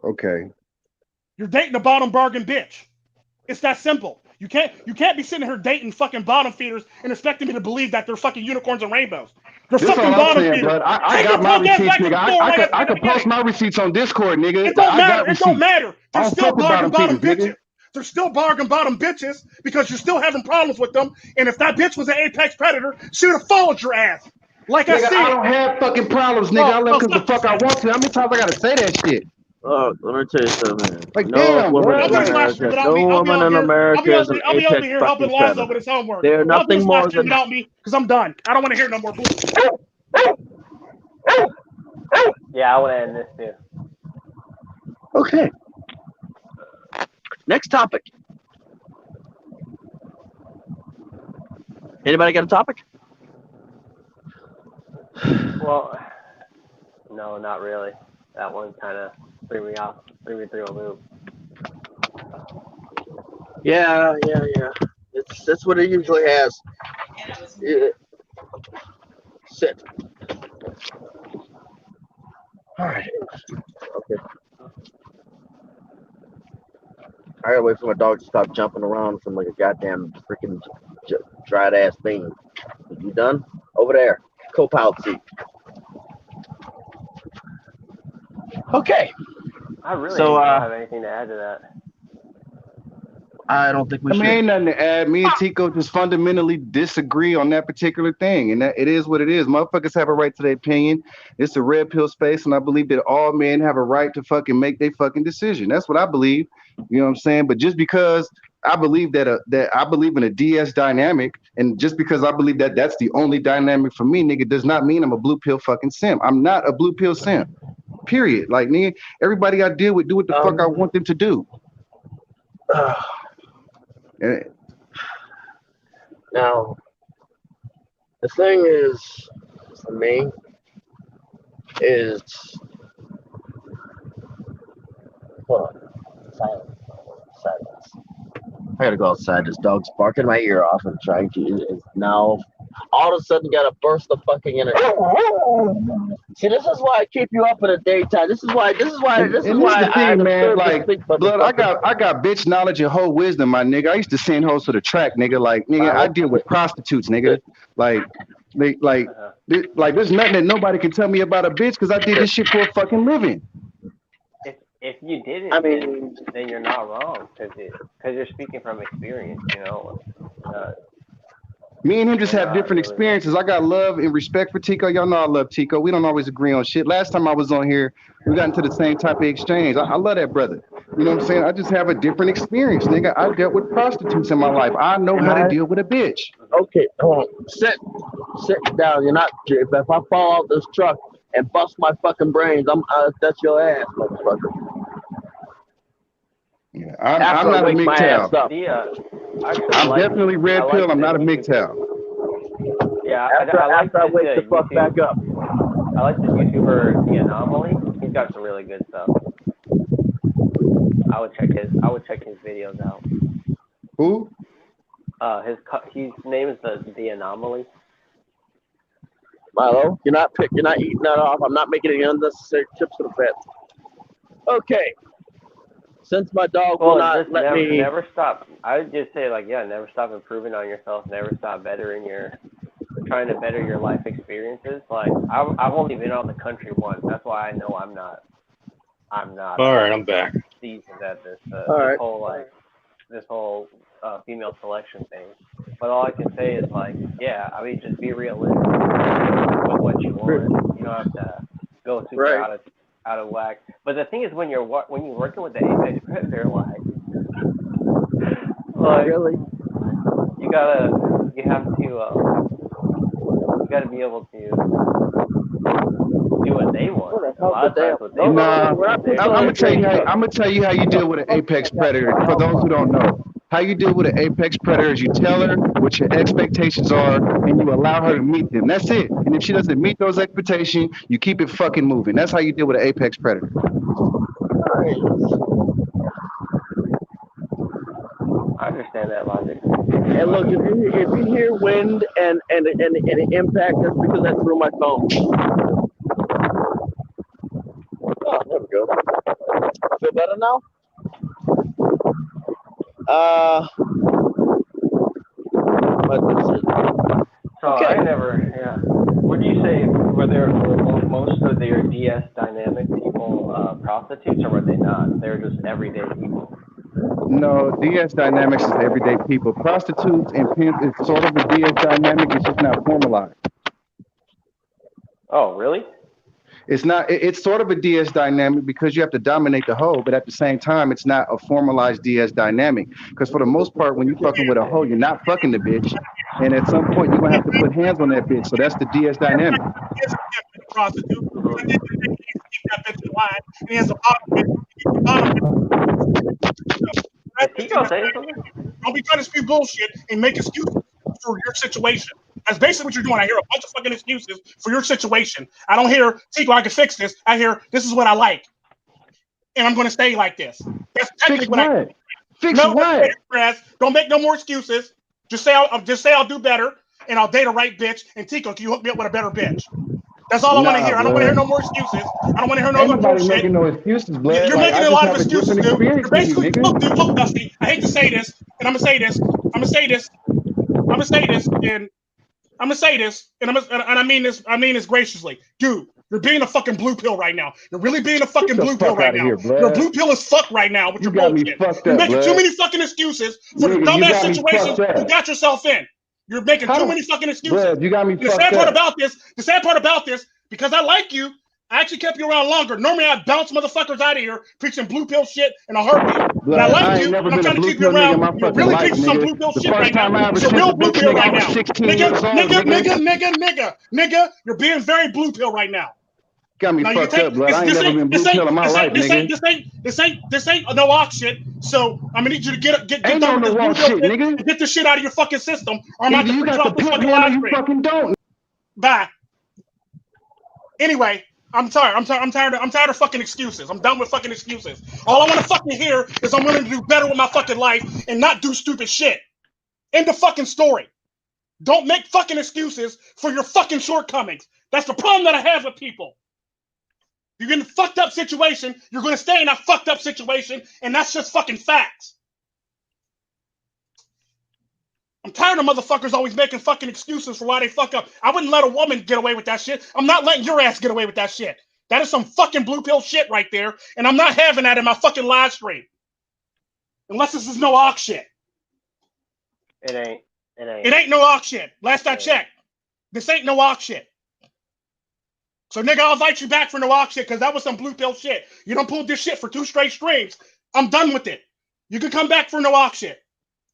Okay. You're dating a bottom bargain bitch. It's that simple. You can't be sitting here dating fucking bottom feeders and expecting me to believe that they're fucking unicorns and rainbows. They're fucking bottom feeders. I got my receipts, nigga. I can post my receipts on Discord, nigga. It don't matter. It don't matter. They're still bargain bottom bitches. They're still bargain bottom bitches because you're still having problems with them. And if that bitch was an apex predator, she would have followed your ass. Like I said, I don't have fucking problems, nigga. I left because the fuck I want to. How many times I gotta say that shit? Let me tell you something. Like, no damn, woman in America, is an I'll be over apex here helping fucking Lonzo with his homework. They're nothing more than without me because I'm done. I don't want to hear no more bullshit. Yeah, I want to end this too. Okay. Next topic. Anybody got a topic? Well, no, not really. That one kind of threw me through a loop. Yeah. That's what it usually has. Yeah. Sit. All right. Okay. I gotta wait for my dog to stop jumping around from like a goddamn freaking dried ass bean. You done? Over there. Co-pilot seat. Okay. I really don't have anything to add to that. I don't think we should. Ain't nothing to add. Me and Tico just fundamentally disagree on that particular thing, and that it is what it is. Motherfuckers have a right to their opinion. It's a red pill space, and I believe that all men have a right to fucking make their fucking decision. That's what I believe. You know what I'm saying? But just because I believe that I believe in a DS dynamic, and just because I believe that that's the only dynamic for me, nigga, does not mean I'm a blue pill fucking simp. I'm not a blue pill simp. Period. Like, nigga, everybody I deal with do what the fuck I want them to do. Now, the thing is, for me, is hold on, silence. I gotta go outside. This dog's barking my ear off and trying to. Is now all of a sudden got to burst the fucking internet. See, this is why I keep you up in the daytime. This is why. This is why the thing, man. Like, blood, I got bitch knowledge and whole wisdom, my nigga. I used to send hoes to the track, nigga. Like, nigga, I deal with prostitutes, nigga. Like, there's nothing that nobody can tell me about a bitch because I did this shit for a fucking living. If you did it, then you're not wrong because you're speaking from experience, you know. Me and him just have different experiences. I got love and respect for Tico. Y'all know I love Tico. We don't always agree on shit. Last time I was on here, we got into the same type of exchange. I love that brother. You know what I'm saying? I just have a different experience, nigga. I dealt with prostitutes in my life. I know how to deal with a bitch. Okay, hold on. Sit down. You're not. If I fall out this truck and bust my fucking brains, that's your ass, motherfucker. Yeah, I'm not a MiGTOW. I'm definitely red pill. I'm not a MiGTOW. Yeah, after I wake the fuck back up. I like this YouTuber, The Anomaly. He's got some really good stuff. I would check his videos out. Who? His name is the Anomaly. Milo, you're not eating that off. I'm not making any unnecessary tips for the pet. Okay. Since my dog will not let me... Never stop. I would just say, never stop improving on yourself. Never stop trying to better your life experiences. Like, I've only been out in the country once. That's why I know I'm not. All right, I'm back. Seasoned at this. This whole female selection thing. But all I can say is, just be realistic with what you want. You don't have to go super out of whack. But the thing is, when you're working with the apex predator, really, you gotta you have to you got to be able to do what they want. A lot of times, what they want. I'm gonna tell you how you deal with an apex predator. For those who don't know, how you deal with an apex predator is you tell her what your expectations are, and you allow her to meet them. That's it. And if she doesn't meet those expectations, you keep it fucking moving. That's how you deal with an apex predator. I understand that logic. And look, if you hear wind and an impact, that's because I threw my phone. Oh, there we go. Feel better now? So okay. I never, yeah. What do you say? Were most of their DS dynamic people prostitutes, or were they not? They were just everyday people. No, DS dynamics is everyday people. Prostitutes and pimps is sort of a DS dynamic. It's just not formalized. Oh, really? It's not. It's sort of a DS dynamic because you have to dominate the hoe, but at the same time, it's not a formalized DS dynamic. Because for the most part, when you're fucking with a hoe, you're not fucking the bitch, and at some point, you're gonna have to put hands on that bitch. So that's the DS dynamic. Prostitute. Keep that bitch in line, and he has a bottom. Don't be trying to spew bullshit and make excuses for your situation. That's basically what you're doing. I hear a bunch of fucking excuses for your situation. I don't hear, Tico, I can fix this. I hear, this is what I like. And I'm going to stay like this. That's technically what I fix what? Don't make no more excuses. Just say I'll do better, and I'll date a right bitch. And Tico, can you hook me up with a better bitch? That's all I want to hear. I don't want to hear no more excuses. I don't want to hear no other bullshit. Making no excuses, blood. You're making a lot of excuses, dude. You're basically, look, Dusty. I hate to say this, and I'm gonna say this, and I mean this graciously, dude. You're being a fucking blue pill right now. You're really being a fucking blue pill right now. You're blue pill as fuck right now with your bullshit. You're making too many fucking excuses for the dumbass situations you got yourself in. You're making too many fucking excuses. Bruh, you got me the sad part about this, because I like you, I actually kept you around longer. Normally I'd bounce motherfuckers out of here preaching blue pill shit in a heartbeat. But I like you, and I'm trying to keep you around. You're really preaching some blue pill shit right now. You're real blue pill right now. Nigga, you're being very blue pill right now. Got me fucked up, blood. I ain't never been blue pill in my life, nigga. This ain't no walk shit. So I'm gonna need you to get done with this blue pill shit, nigga. Get this shit out of your fucking system, or I'm not gonna drop this fucking live stream. You fucking don't. Bye. Anyway, I'm tired of fucking excuses. I'm done with fucking excuses. All I want to fucking hear is I'm willing to do better with my fucking life and not do stupid shit. End of fucking story. Don't make fucking excuses for your fucking shortcomings. That's the problem that I have with people. You're in a fucked up situation. You're going to stay in that fucked up situation, and that's just fucking facts. I'm tired of motherfuckers always making fucking excuses for why they fuck up. I wouldn't let a woman get away with that shit. I'm not letting your ass get away with that shit. That is some fucking blue pill shit right there, and I'm not having that in my fucking live stream. Unless this is no ox shit. It ain't. It ain't no ox shit. Last I checked. This ain't no ox shit. So, nigga, I'll invite you back for no ox shit because that was some blue pill shit. You don't pull this shit for 2 straight streams. I'm done with it. You can come back for no ox shit.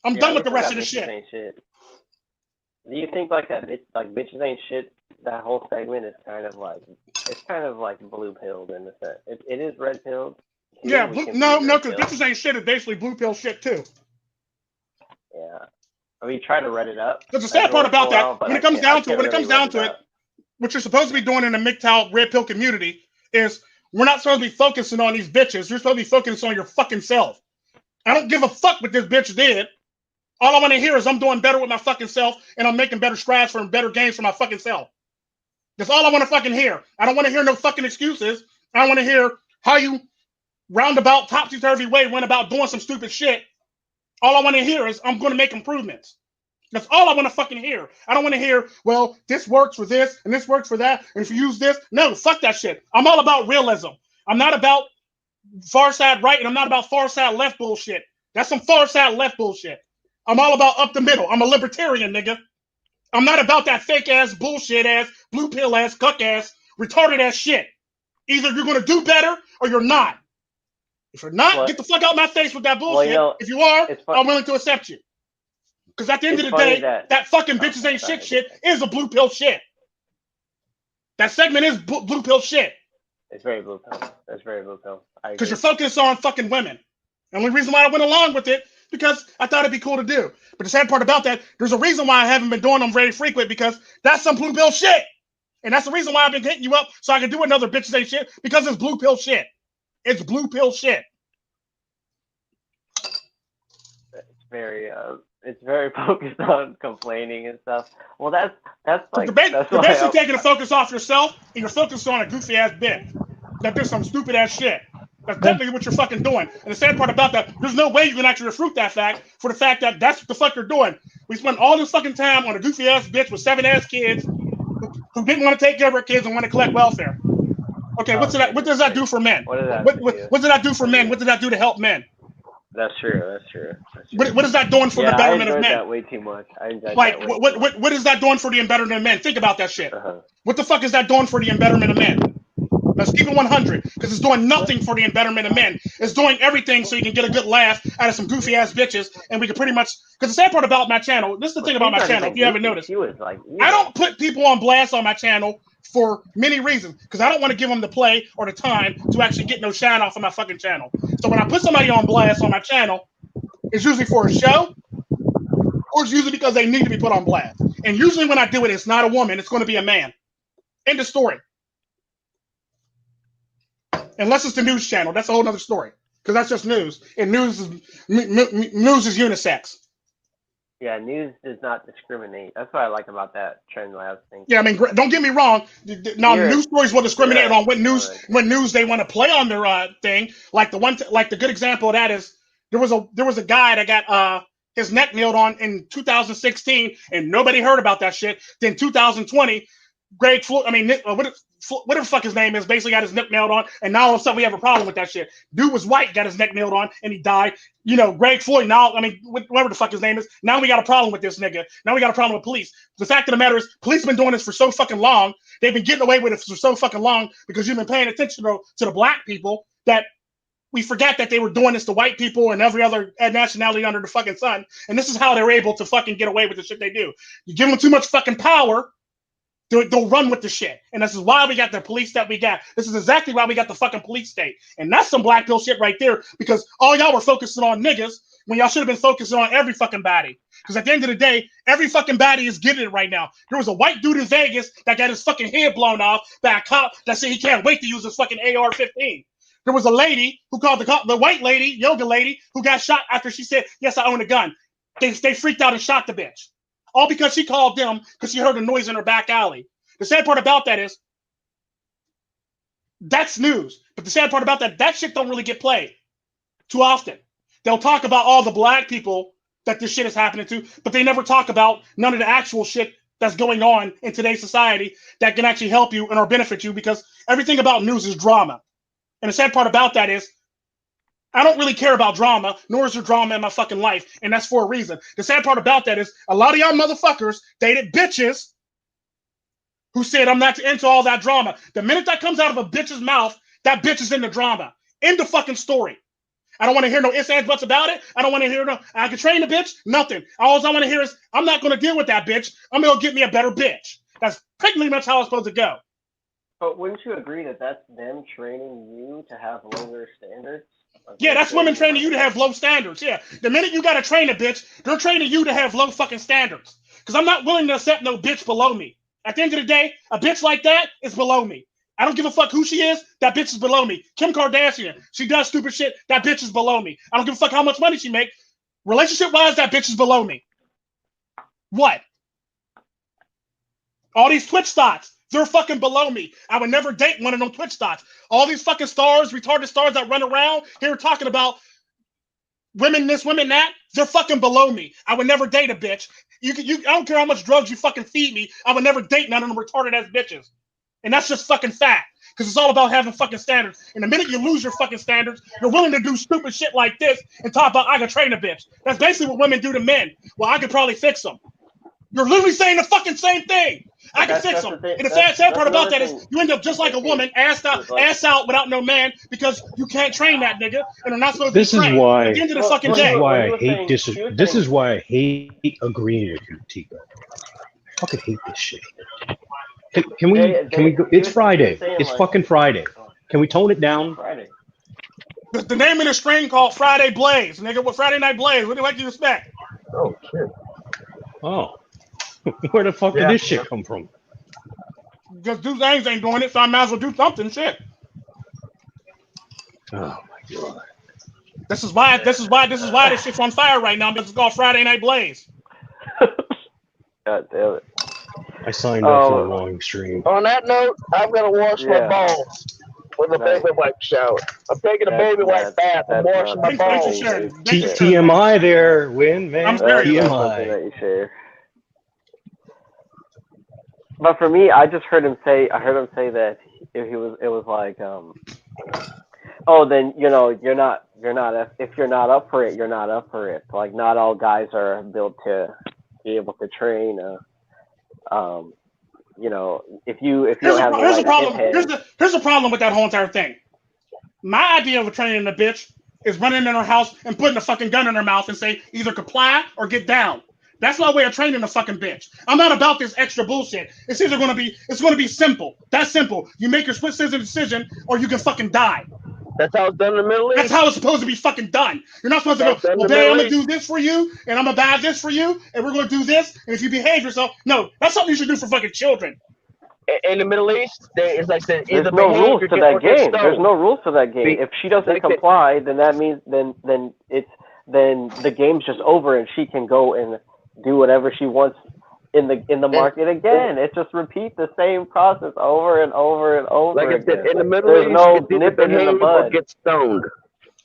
I'm done with the rest of the shit. Do you think like that? Like bitches ain't shit. That whole segment is kind of like blue pilled in the sense. It is red pilled. Yeah, no, because bitches ain't shit is basically blue pill shit too. Yeah, I mean, try to read it up. Because the sad part about that, when it comes down to it, what you're supposed to be doing in the MGTOW red pill community is we're not supposed to be focusing on these bitches. You're supposed to be focusing on your fucking self. I don't give a fuck what this bitch did. All I want to hear is I'm doing better with my fucking self and I'm making better strides for better gains for my fucking self. That's all I want to fucking hear. I don't want to hear no fucking excuses. I want to hear how you roundabout, topsy-turvy way went about doing some stupid shit. All I want to hear is I'm going to make improvements. That's all I want to fucking hear. I don't want to hear, well, this works for this and this works for that. And if you use this, no, fuck that shit. I'm all about realism. I'm not about far side right and I'm not about far side left bullshit. That's some far side left bullshit. I'm all about up the middle. I'm a libertarian, nigga. I'm not about that fake ass, bullshit ass, blue pill ass, cuck ass, retarded ass shit. Either you're going to do better or you're not. If you're not, get the fuck out of my face with that bullshit. If you are, I'm willing to accept you. Because at the end of the day, that fucking bitches ain't shit is a blue pill shit. That segment is blue pill shit. It's very blue pill. It's very blue pill. Because you're focused on fucking women. The only reason why I went along with it, because I thought it'd be cool to do. But the sad part about that, there's a reason why I haven't been doing them very frequent, because that's some blue pill shit. And that's the reason why I've been hitting you up, so I can do another bitches ain't shit, because it's blue pill shit. It's blue pill shit. It's very focused on complaining and stuff. Well, that's like you're basically taking the focus off yourself, and you're focused on a goofy ass bitch that did some stupid ass shit. That's technically what you're fucking doing. And the sad part about that, there's no way you can actually refute that fact for the fact that that's what the fuck you're doing. We spent all this fucking time on a goofy ass bitch with 7 ass kids who didn't want to take care of her kids and want to collect welfare. Okay, what does that do for men? What does that do for men? What does that do to help men? That's true. What is that doing for the betterment of men? That way too much. What is that doing for the betterment of men? Think about that shit. What the fuck is that doing for the betterment of men? Let's keep it 100, because it's doing nothing for the betterment of men. It's doing everything so you can get a good laugh out of some goofy ass bitches, and we can pretty much. Because the sad part about my channel, this is the thing about my channel. If you haven't noticed, I don't put people on blast on my channel for many reasons, because I don't want to give them the play or the time to actually get no shine off of my fucking channel. So when I put somebody on blast on my channel, it's usually for a show, or it's usually because they need to be put on blast. And usually when I do it, it's not a woman, it's going to be a man. End of story. Unless it's the news channel, that's a whole other story, because that's just news. And news is unisex. Yeah, news does not discriminate. That's what I like about that Tren Labs thing. Yeah, I mean, don't get me wrong. Now, news stories will discriminate on what news they want to play on their thing. Like the good example of that is there was a guy that got his neck nailed on in 2016, and nobody heard about that shit. Then 2020, Greg Floyd, whatever the fuck his name is, basically got his neck nailed on, and now all of a sudden we have a problem with that shit. Dude was white, got his neck nailed on, and he died. Greg Floyd, now, whatever the fuck his name is, now we got a problem with this nigga. Now we got a problem with police. The fact of the matter is, police have been doing this for so fucking long. They've been getting away with it for so fucking long because you've been paying attention to the black people that we forgot that they were doing this to white people and every other nationality under the fucking sun. And this is how they're able to fucking get away with the shit they do. You give them too much fucking power, they'll run with the shit. And this is why we got the police that we got. This is exactly why we got the fucking police state. And that's some black pill shit right there, because all y'all were focusing on niggas when y'all should have been focusing on every fucking baddie. Because at the end of the day, every fucking baddie is getting it right now. There was a white dude in Vegas that got his fucking head blown off by a cop that said he can't wait to use his fucking AR-15. There was a lady who called the white lady, yoga lady, who got shot after she said, yes, I own a gun. They freaked out and shot the bitch. All because she called them because she heard a noise in her back alley. The sad part about that is that's news. But the sad part about that shit don't really get played too often. They'll talk about all the black people that this shit is happening to, but they never talk about none of the actual shit that's going on in today's society that can actually help you and or benefit you, because everything about news is drama. And the sad part about that is I don't really care about drama, nor is there drama in my fucking life, and that's for a reason. The sad part about that is a lot of y'all motherfuckers dated bitches who said I'm not into all that drama. The minute that comes out of a bitch's mouth, that bitch is in the drama. End the fucking story. I don't want to hear no ifs, ands, buts about it. I don't want to hear no, I can train the bitch, nothing. All I want to hear is, I'm not going to deal with that bitch. I'm going to get me a better bitch. That's pretty much how it's supposed to go. But wouldn't you agree that that's them training you to have lower standards? Yeah, that's women training you to have low standards. Yeah. The minute you got to train a bitch, they're training you to have low fucking standards. Because I'm not willing to accept no bitch below me. At the end of the day, a bitch like that is below me. I don't give a fuck who she is. That bitch is below me. Kim Kardashian, she does stupid shit. That bitch is below me. I don't give a fuck how much money she make. Relationship-wise, that bitch is below me. What? All these Twitch thoughts, they're fucking below me. I would never date one of them Twitch thoughts. All these fucking stars, retarded stars that run around here talking about women this, women that, they're fucking below me. I would never date a bitch. I don't care how much drugs you fucking feed me. I would never date none of them retarded ass bitches. And that's just fucking fact. Because it's all about having fucking standards. And the minute you lose your fucking standards, you're willing to do stupid shit like this and talk about I can train a bitch. That's basically what women do to men. Well, I could probably fix them. You're literally saying the fucking same thing. I can fix them. And the sad part about that is you end up just like a woman, ass out without no man because you can't train that nigga and are not supposed to be trained. At the end of the fucking day. This is why I hate agreeing with you, Tico. I fucking hate this shit. Can we go? It's Friday. It's fucking Friday. Can we tone it down? Friday. The name of the string called Friday Blaze, nigga. What Friday Night Blaze? What do you expect? Oh shit. Oh, where the fuck did this shit come from? Because Deuce Ames ain't doing it, so I might as well do something. Shit. Oh my god. This is why this shit's on fire right now because it's called Friday Night Blaze. God damn it. I signed up for the wrong stream. On that note, I'm gonna wash my balls with a baby wipe shower. I'm taking a baby wipe bath and washing my balls. TMI there, Win, man. I'm very TMI. But for me, I just heard him say. I heard him say that it was like, oh, then you're not. If you're not up for it, you're not up for it. Like not all guys are built to be able to train. If you don't have here's the problem. Here's the problem with that whole entire thing. My idea of training a bitch is running in her house and putting a fucking gun in her mouth and say either comply or get down. That's my way of training a fucking bitch. I'm not about this extra bullshit. It's gonna be simple. That's simple. You make your split decision or you can fucking die. That's how it's done in the Middle East. That's how it's supposed to be fucking done. You're not supposed to go, well, babe, I'm going to do this for you, and I'm going to buy this for you, and we're going to do this, and if you behave yourself, no, that's something you should do for fucking children. In the Middle East, it's like there's no rules to that game. There's no rules to that game. If she doesn't comply, then that means then the game's just over, and she can go and do whatever she wants in the market again. It just repeat the same process over and over and over. Like I said, in the Middle East, there's no nipping in the bud. Or get stoned.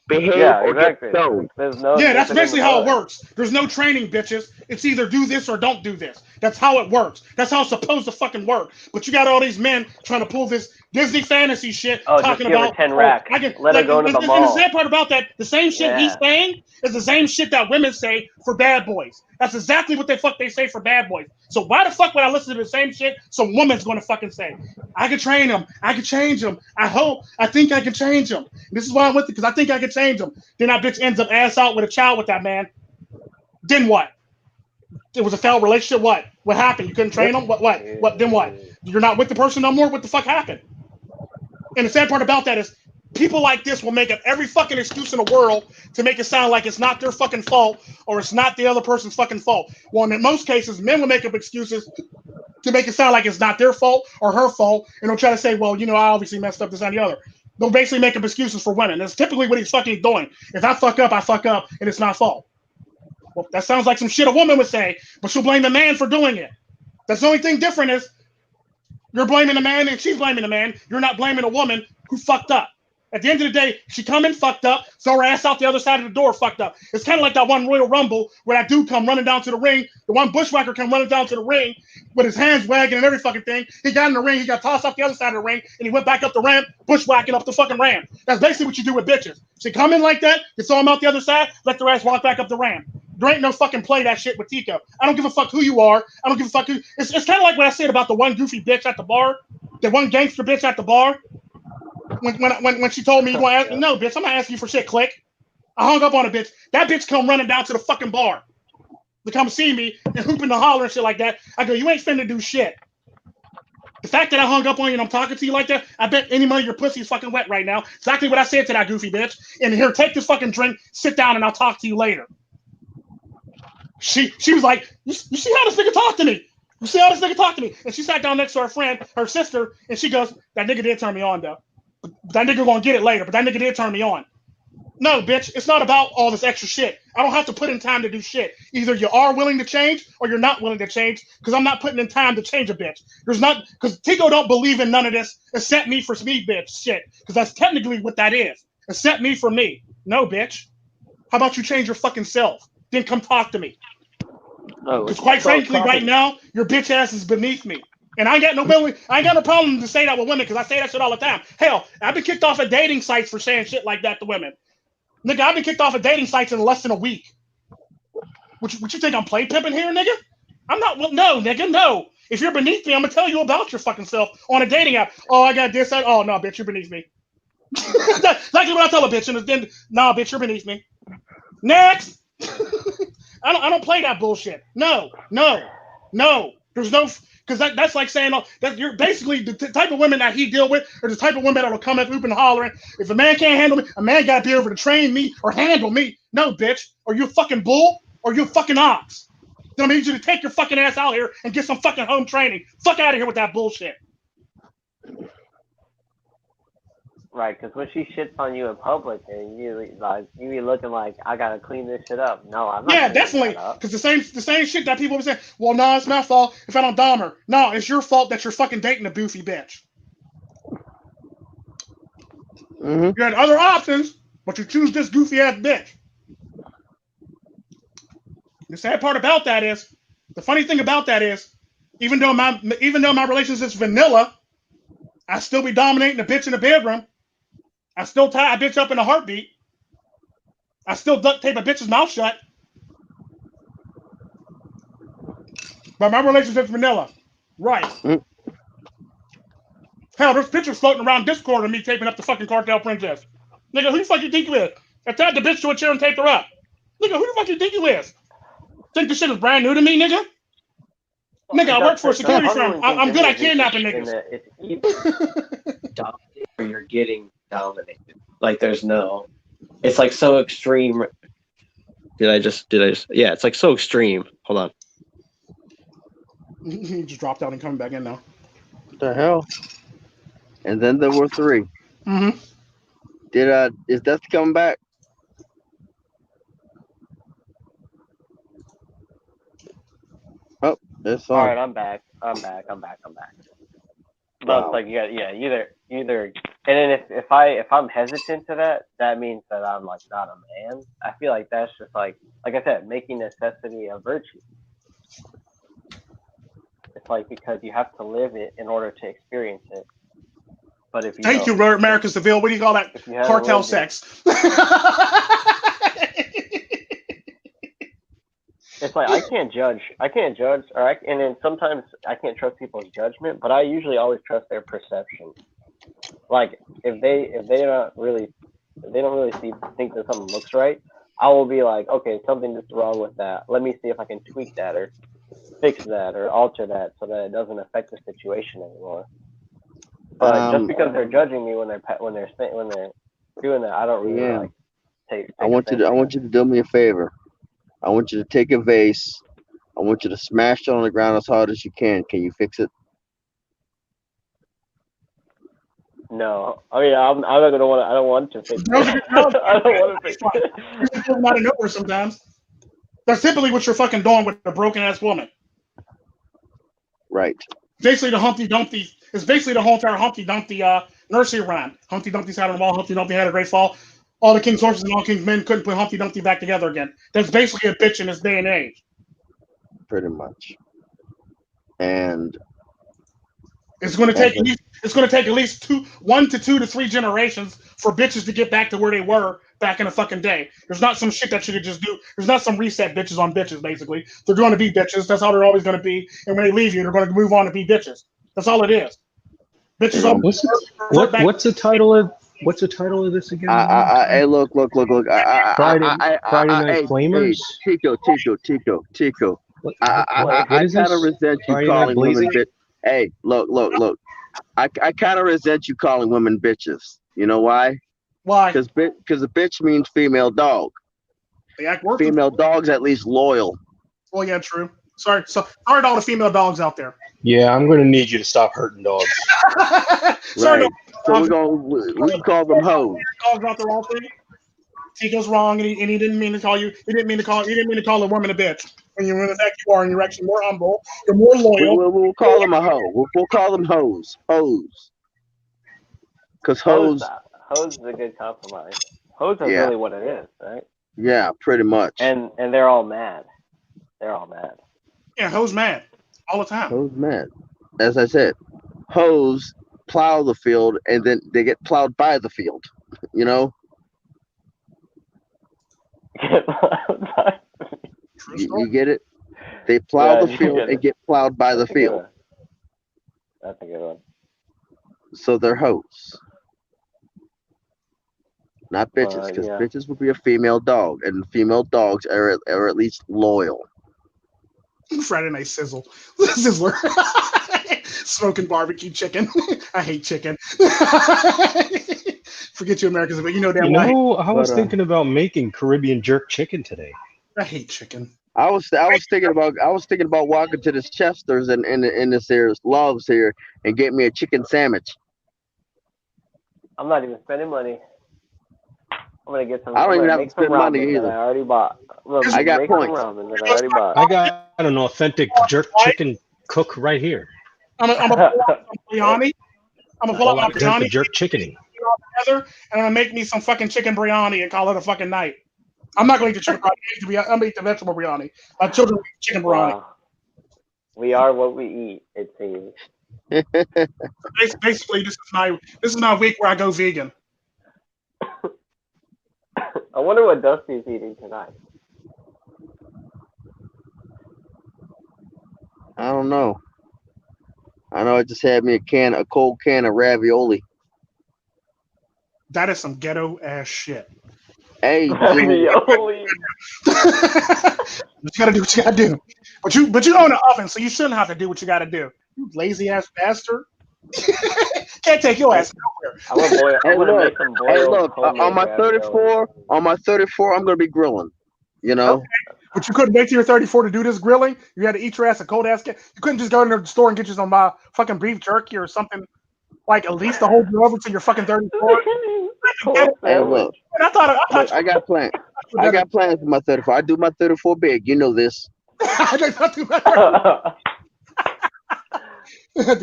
Behave or get stoned. That's basically how it works. There's no training, bitches. It's either do this or don't do this. That's how it works. That's how it's supposed to fucking work. But you got all these men trying to pull this Disney fantasy shit, talking about 10 racks. Let her go to the mall. And the sad part about that, the same shit he's saying is the same shit that women say for bad boys. That's exactly what they say for bad boys. So why the fuck would I listen to the same shit some woman's going to fucking say? I can train him. I can change him. I think I can change him. This is why I went because I think I can change him. Then that bitch ends up ass out with a child with that man. Then what? It was a failed relationship. What? What happened? You couldn't train him? What? Then what? You're not with the person no more? What the fuck happened? And the sad part about that is people like this will make up every fucking excuse in the world to make it sound like it's not their fucking fault or it's not the other person's fucking fault. Well, in most cases, men will make up excuses to make it sound like it's not their fault or her fault, and they'll try to say, well, I obviously messed up this and the other. They'll basically make up excuses for women. That's typically what he's fucking doing. If I fuck up, and it's my fault. Well, that sounds like some shit a woman would say, but she'll blame the man for doing it. That's the only thing different is you're blaming the man and she's blaming the man. You're not blaming a woman who fucked up. At the end of the day, she come in fucked up, throw her ass out the other side of the door fucked up. It's kind of like that one Royal Rumble where that dude come running down to the ring. The one bushwhacker come running down to the ring with his hands wagging and every fucking thing. He got in the ring, he got tossed off the other side of the ring, and he went back up the ramp, bushwhacking up the fucking ramp. That's basically what you do with bitches. She come in like that, you throw them out the other side, let their ass walk back up the ramp. There ain't no fucking play that shit with Tico. I don't give a fuck who you are. I don't give a fuck who. It's kind of like what I said about the one goofy bitch at the bar, the one gangster bitch at the bar. When she told me you want to ask me, no, bitch, I'm not asking you for shit, click. I hung up on a bitch. That bitch come running down to the fucking bar to come see me and hooping and holler and shit like that. I go, you ain't finna do shit. The fact that I hung up on you and I'm talking to you like that, I bet any money your pussy is fucking wet right now. Exactly what I said to that goofy bitch. And here, take this fucking drink, sit down, and I'll talk to you later. She was like, you see how this nigga talk to me? You see how this nigga talk to me? And she sat down next to her friend, her sister, and she goes, that nigga did turn me on, though. That nigga gonna get it later, but that nigga did turn me on. No, bitch, it's not about all this extra shit. I don't have to put in time to do shit. Either you are willing to change or you're not willing to change, because I'm not putting in time to change a bitch. Because Tico don't believe in none of this, except me for me, bitch, shit. Because that's technically what that is. Except me for me. No, bitch. How about you change your fucking self? Then come talk to me. Because quite frankly, right now, your bitch ass is beneath me. And I ain't got no problem to say that with women because I say that shit all the time. Hell, I've been kicked off of dating sites for saying shit like that to women. Nigga, I've been kicked off of dating sites in less than a week. What you think I'm play pimping here, nigga? I'm not. Well, no, nigga, no. If you're beneath me, I'm gonna tell you about your fucking self on a dating app. Oh, I got this. Oh no, bitch, you're beneath me. That's like what I tell a bitch, and then nah, bitch, you're beneath me. Next. I don't play that bullshit. No. There's no, because that's like saying that you're basically the type of women that he deal with, or the type of women that'll come up hooping and hollering. If a man can't handle me, a man got to be able to train me or handle me. No, bitch, or you fucking bull, or you fucking ox. Then I need you to take your fucking ass out here and get some fucking home training. Fuck out of here with that bullshit. Right, because when she shits on you in public, and you be looking like, I gotta clean this shit up. No, I'm not. Yeah, definitely. Because the same shit that people be saying. Well, no, it's my fault if I don't dom her. No, it's your fault that you're fucking dating a goofy bitch. Mm-hmm. You had other options, but you choose this goofy ass bitch. The sad part about that is, the funny thing about that is, even though my relationship's vanilla, I still be dominating a bitch in the bedroom. I still tie a bitch up in a heartbeat. I still duct tape a bitch's mouth shut. But my relationship's vanilla. Right. Mm. Hell, there's pictures floating around Discord of me taping up the fucking cartel princess. Nigga, who the fuck you think you is? I tied the bitch to a chair and taped her up. Nigga, who the fuck you think you is? Think this shit is brand new to me, nigga? Nigga, I work for a security firm. I'm good at kidnapping niggas. Or you're getting dominated. Like there's no. It's like so extreme. Did I just? Yeah, it's like so extreme. Hold on. He just dropped out and coming back in now. What the hell? And then there were 3. Mm-hmm. Is Death coming back? Oh, that's all. All right, I'm back. But it's like either, and then if I'm hesitant to that, that means that I'm like not a man. I feel like that's just like I said, making necessity a virtue. It's like because you have to live it in order to experience it. But if you thank you, America Seville. What do you call that? Cartel sex. It's like I can't judge, and then sometimes I can't trust people's judgment, but I usually always trust their perception. Like if they don't really think that something looks right, I will be like, okay, something is wrong with that. Let me see if I can tweak that or fix that or alter that so that it doesn't affect the situation anymore. But just because they're judging me when they're doing that, I don't really like take. I want you to do me a favor. I want you to take a vase. I want you to smash it on the ground as hard as you can. Can you fix it? No, I mean I'm not gonna want. I don't want to fix it. I don't want to fix it. It's out of nowhere sometimes. That's typically what you're fucking doing with a broken ass woman. Right. Basically, the Humpty Dumpty. It's basically the whole entire Humpty Dumpty nursery rhyme. Humpty Dumpty sat on the wall. Humpty Dumpty had a great fall. All the king's horses and all king's men couldn't put Humpty Dumpty back together again. That's basically a bitch in this day and age. Pretty much. And it's going to take at least 1 to 2 to 3 generations for bitches to get back to where they were back in the fucking day. There's not some shit that you could just do. There's not some reset bitches on bitches. Basically, they're going to be bitches. That's how they're always going to be. And when they leave you, they're going to move on to be bitches. That's all it is. Bitches. What's the title of? What's the title of this again? Hey, look. Friday Night Flamers. Hey, Tico. I kind of resent you calling women bitches. Hey, look. I kind of resent you calling women bitches. You know why? Why? Because a bitch means female dog. Female dogs at least loyal. Well, yeah, true. Sorry to all the female dogs out there. Yeah, I'm going to need you to stop hurting dogs. Sorry. Right. So we call them hoes. Dogs out there all three. Tico's wrong, and he didn't mean to call you. He didn't mean to call a woman a bitch. When you're in fact you are, and you're actually more humble. You're more loyal. We'll call them a hoe. We'll call them hoes. Because hoes is a good compromise. Hoes is really what it is, right? Yeah, pretty much. And they're all mad. Yeah, hoes mad all the time. Hoes mad. As I said, hoes plow the field and then they get plowed by the field. You know? You get it? They plow the field and get plowed by the field. That's a good one. So they're hoes, not bitches, because bitches would be a female dog, and female dogs are at least loyal. Friday night sizzler, smoking barbecue chicken. I hate chicken. Forget you Americans, but you know that. I was thinking about making Caribbean jerk chicken today. I hate chicken. I was thinking about walking to this Chester's and in this here Love's here and get me a chicken sandwich. I'm not even spending money. I'm gonna get some. I don't even have to spend money either. I already bought. I got points. I got an authentic jerk chicken cook right here. I'm gonna pull out some biryani. I'm gonna pull out my biryani. Jerk chickening. Together, and I'm gonna make me some fucking chicken biryani and call it a fucking night. I'm not going to eat the chicken biryani. I'm gonna eat the vegetable biryani. My children eat chicken biryani. Wow. We are what we eat. It seems. Basically, this is my week where I go vegan. I wonder what Dusty's eating tonight. I don't know. I know I just had me a cold can of ravioli. That is some ghetto ass shit. Hey, ravioli. You gotta do what you gotta do. But you own an oven, so you shouldn't have to do what you gotta do. You lazy ass bastard. Can't take your ass nowhere. Hey, look, on my 34, I'm gonna be grilling. You know. Okay. But you couldn't wait till you're 34 to do this grilling. You had to eat your ass a cold ass. You couldn't just go in the store and get you some fucking beef jerky or something. Like at least to hold you over till you're fucking 34. Hey, look. I thought I got plans. I got plans for my 34. I do my 34 big. You know this. I do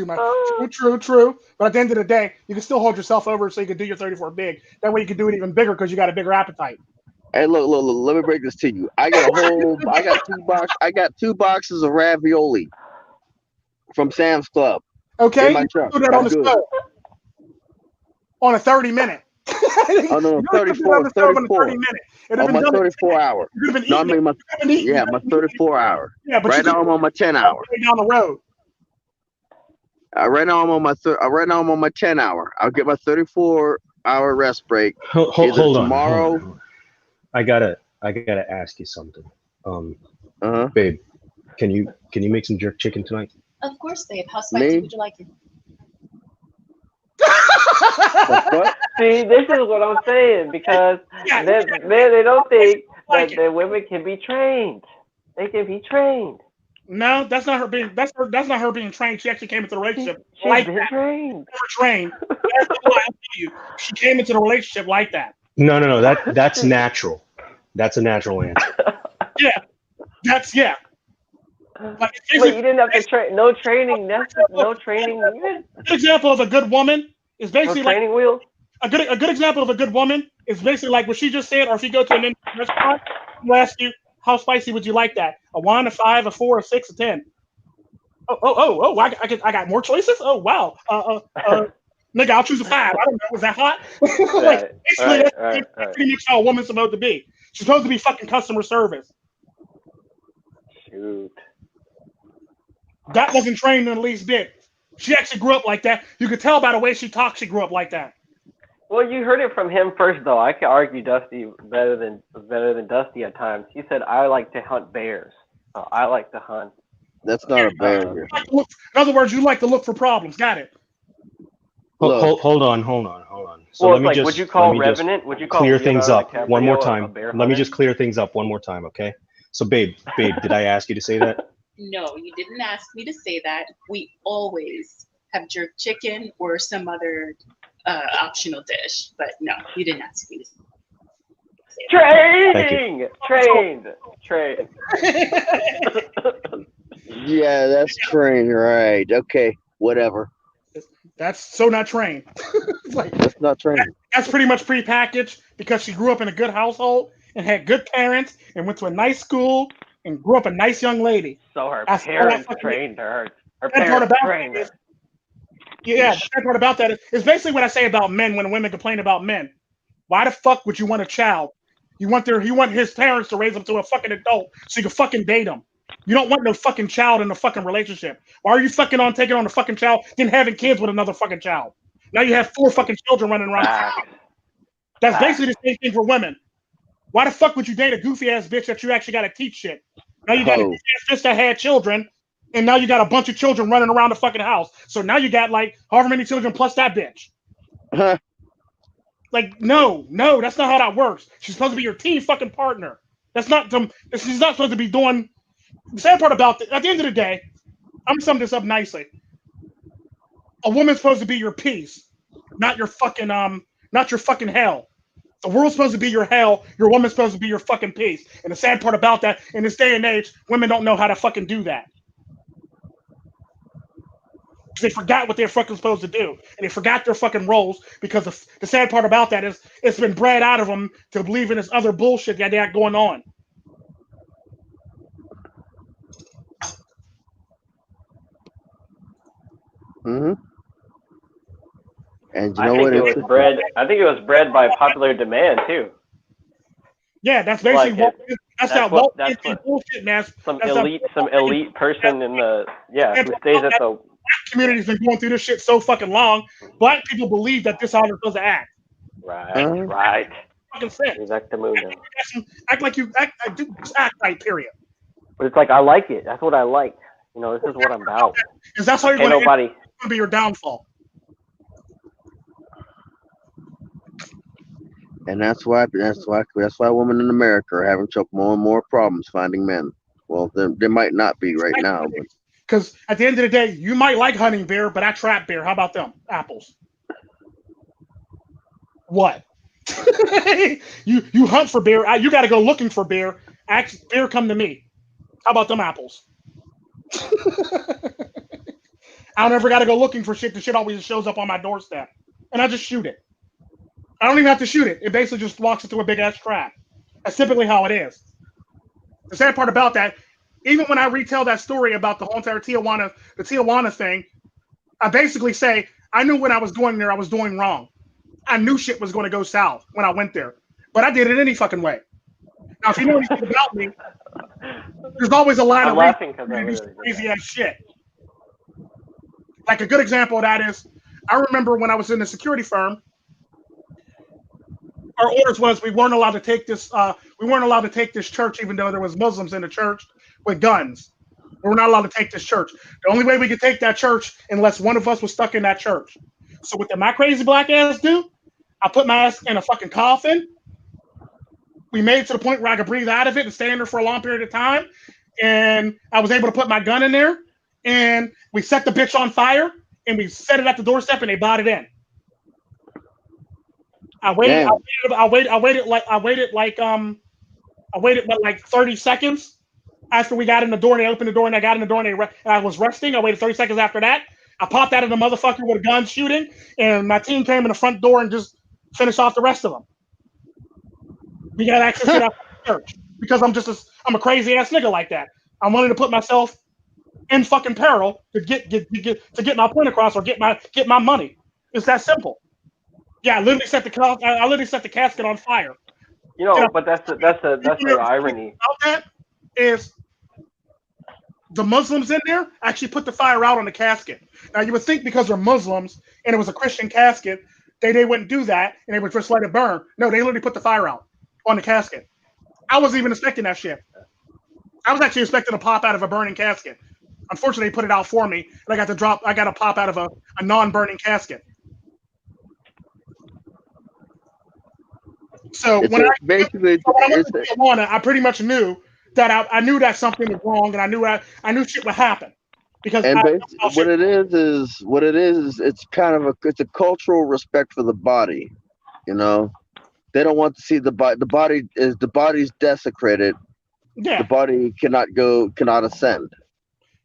my true. But at the end of the day, you can still hold yourself over so you can do your 34 big. That way you can do it even bigger because you got a bigger appetite. Hey, look. Let me break this to you. I got two boxes of ravioli from Sam's Club. Okay, in my truck. Do that on the stove. On a 30-minute. Oh no, 34. On 30 minutes. On my 34 hour. No, I mean my 34 hour. Yeah, but right now I'm on my 10 hour. Down the road. Right now I'm on my 10 hour. I'll get my 34-hour rest break. Hold on. Tomorrow. I gotta ask you something. Babe, can you make some jerk chicken tonight? Of course, babe. How spicy would you like it? See, this is what I'm saying because they don't think that women can be trained. They can be trained. No, that's not her being. That's not her being trained. She actually came into the relationship She's like been that. trained. Trained. She came into the relationship like that. No. That's natural. That's a natural answer. Yeah. Like, wait, you didn't have to train. No training necessary. No training needed. A good example of a good woman is basically no training wheels. A good example of a good woman is basically like what she just said. Or if you go to an Indian restaurant, you ask you how spicy would you like that? A 1, a 5, a 4, a 6, a 10. Oh! I got more choices. Oh wow. Nigga, I'll choose a 5. I don't know. Was that hot? Like basically, that's pretty much how a woman's supposed to be. She's supposed to be fucking customer service. Shoot. That wasn't trained in the least bit. She actually grew up like that. You could tell by the way she talks, she grew up like that. Well, you heard it from him first, though. I could argue Dusty better than Dusty at times. He said, "I like to hunt bears. I like to hunt." That's not a bear. In other words, you like to look for problems. Got it. Hold on. So well, let me would you call Revenant? Would you call clear things up one more time? Let me just clear things up one more time, okay? So, babe, did I ask you to say that? No, you didn't ask me to say that. We always have jerk chicken or some other optional dish, but no, you didn't ask me to say that. Trained. Yeah, that's trained, right? Okay, whatever. That's so not trained. That's not trained. That's pretty much prepackaged because she grew up in a good household and had good parents and went to a nice school and grew up a nice young lady. So her parents trained her. Her parents trained her. Yeah, the part about that is basically what I say about men when women complain about men. Why the fuck would you want a child? You want his parents to raise him to a fucking adult so you can fucking date him. You don't want no fucking child in a fucking relationship. Why are you fucking on taking on a fucking child, then having kids with another fucking child? Now you have 4 fucking children running around. That's basically the same thing for women. Why the fuck would you date a goofy ass bitch that you actually got to teach shit? Now you got a goofy ass bitch that had children, and now you got a bunch of children running around the fucking house. So now you got like however many children plus that bitch. Like, no, that's not how that works. She's supposed to be your team fucking partner. That's not them. She's not supposed to be doing. The sad part about it, at the end of the day, I'm gonna sum this up nicely. A woman's supposed to be your peace, not your fucking hell. The world's supposed to be your hell. Your woman's supposed to be your fucking peace. And the sad part about that, in this day and age, women don't know how to fucking do that. They forgot what they're fucking supposed to do, and they forgot their fucking roles. Because the sad part about that is it's been bred out of them to believe in this other bullshit that they got going on. And you know what? I think it was bred by popular demand too. Yeah, that's basically that's bullshit, man. Some elite person in the who stays at the community's been going through this shit so fucking long. Black people believe that this is how they're supposed to act. Right. Fucking sick. Act like you act. Just act right. Period. But it's like I like it. That's what I like. You know, this is what I'm about. Because that's how you're going to be your downfall. And that's why women in America are having more and more problems finding men. Well, there might not be right now, but because at the end of the day, you might like hunting bear, but I trap bear. How about them apples? What? you hunt for bear. You got to go looking for bear. Bear come to me. How about them apples? I don't ever got to go looking for shit. The shit always shows up on my doorstep, and I just shoot it. I don't even have to shoot it. It basically just walks into a big ass trap. That's typically how it is. The sad part about that, even when I retell that story about the whole entire Tijuana thing, I basically say I knew when I was going there, I was doing wrong. I knew shit was going to go south when I went there, but I did it any fucking way. Now, if you know anything about me, there's always a line of crazy ass shit. Like a good example of that is, I remember when I was in the security firm. Our orders was we weren't allowed to take this. We weren't allowed to take this church, even though there was Muslims in the church with guns. We were not allowed to take this church. The only way we could take that church, unless one of us was stuck in that church. So what did my crazy black ass do? I put my ass in a fucking coffin. We made it to the point where I could breathe out of it and stay in there for a long period of time. And I was able to put my gun in there. And we set the bitch on fire. And we set it at the doorstep, and they bought it in. I waited like 30 seconds after we got in the door, and they opened the door, and I got in the door, and I was resting. I waited 30 seconds after that. I popped out of the motherfucker with a gun shooting, and my team came in the front door and just finished off the rest of them. We got access to that church because I'm a crazy ass nigga like that. I wanted to put myself in fucking peril to get my point across or get my money. It's that simple. Yeah, I literally set the casket on fire. You know, but that's the irony. About that is the Muslims in there actually put the fire out on the casket. Now you would think because they're Muslims and it was a Christian casket, they wouldn't do that and they would just let it burn. No, they literally put the fire out on the casket. I wasn't even expecting that shit. I was actually expecting a pop out of a burning casket. Unfortunately, they put it out for me, and I got a pop out of a non-burning casket. So when I went to Tijuana, I pretty much knew that I knew that something was wrong, and I knew shit would happen because what it is it's kind of a cultural respect for the body. You know, they don't want to see the body's desecrated. Yeah, the body cannot ascend.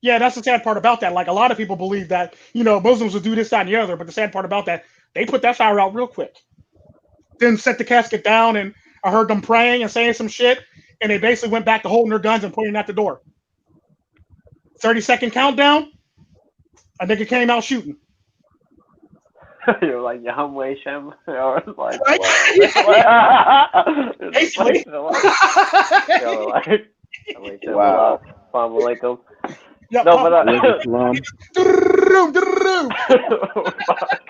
Yeah, that's the sad part about that. Like a lot of people believe that Muslims will do this, that, and the other, but the sad part about that, they put that fire out real quick. Then set the casket down, and I heard them praying and saying some shit, and they basically went back to holding their guns and pointing at the door. 30-second countdown, a nigga came out shooting. You're like Yahweh Shem. I was like, basically. Wow. Assalamu alaikum. Yeah, No, but fuck.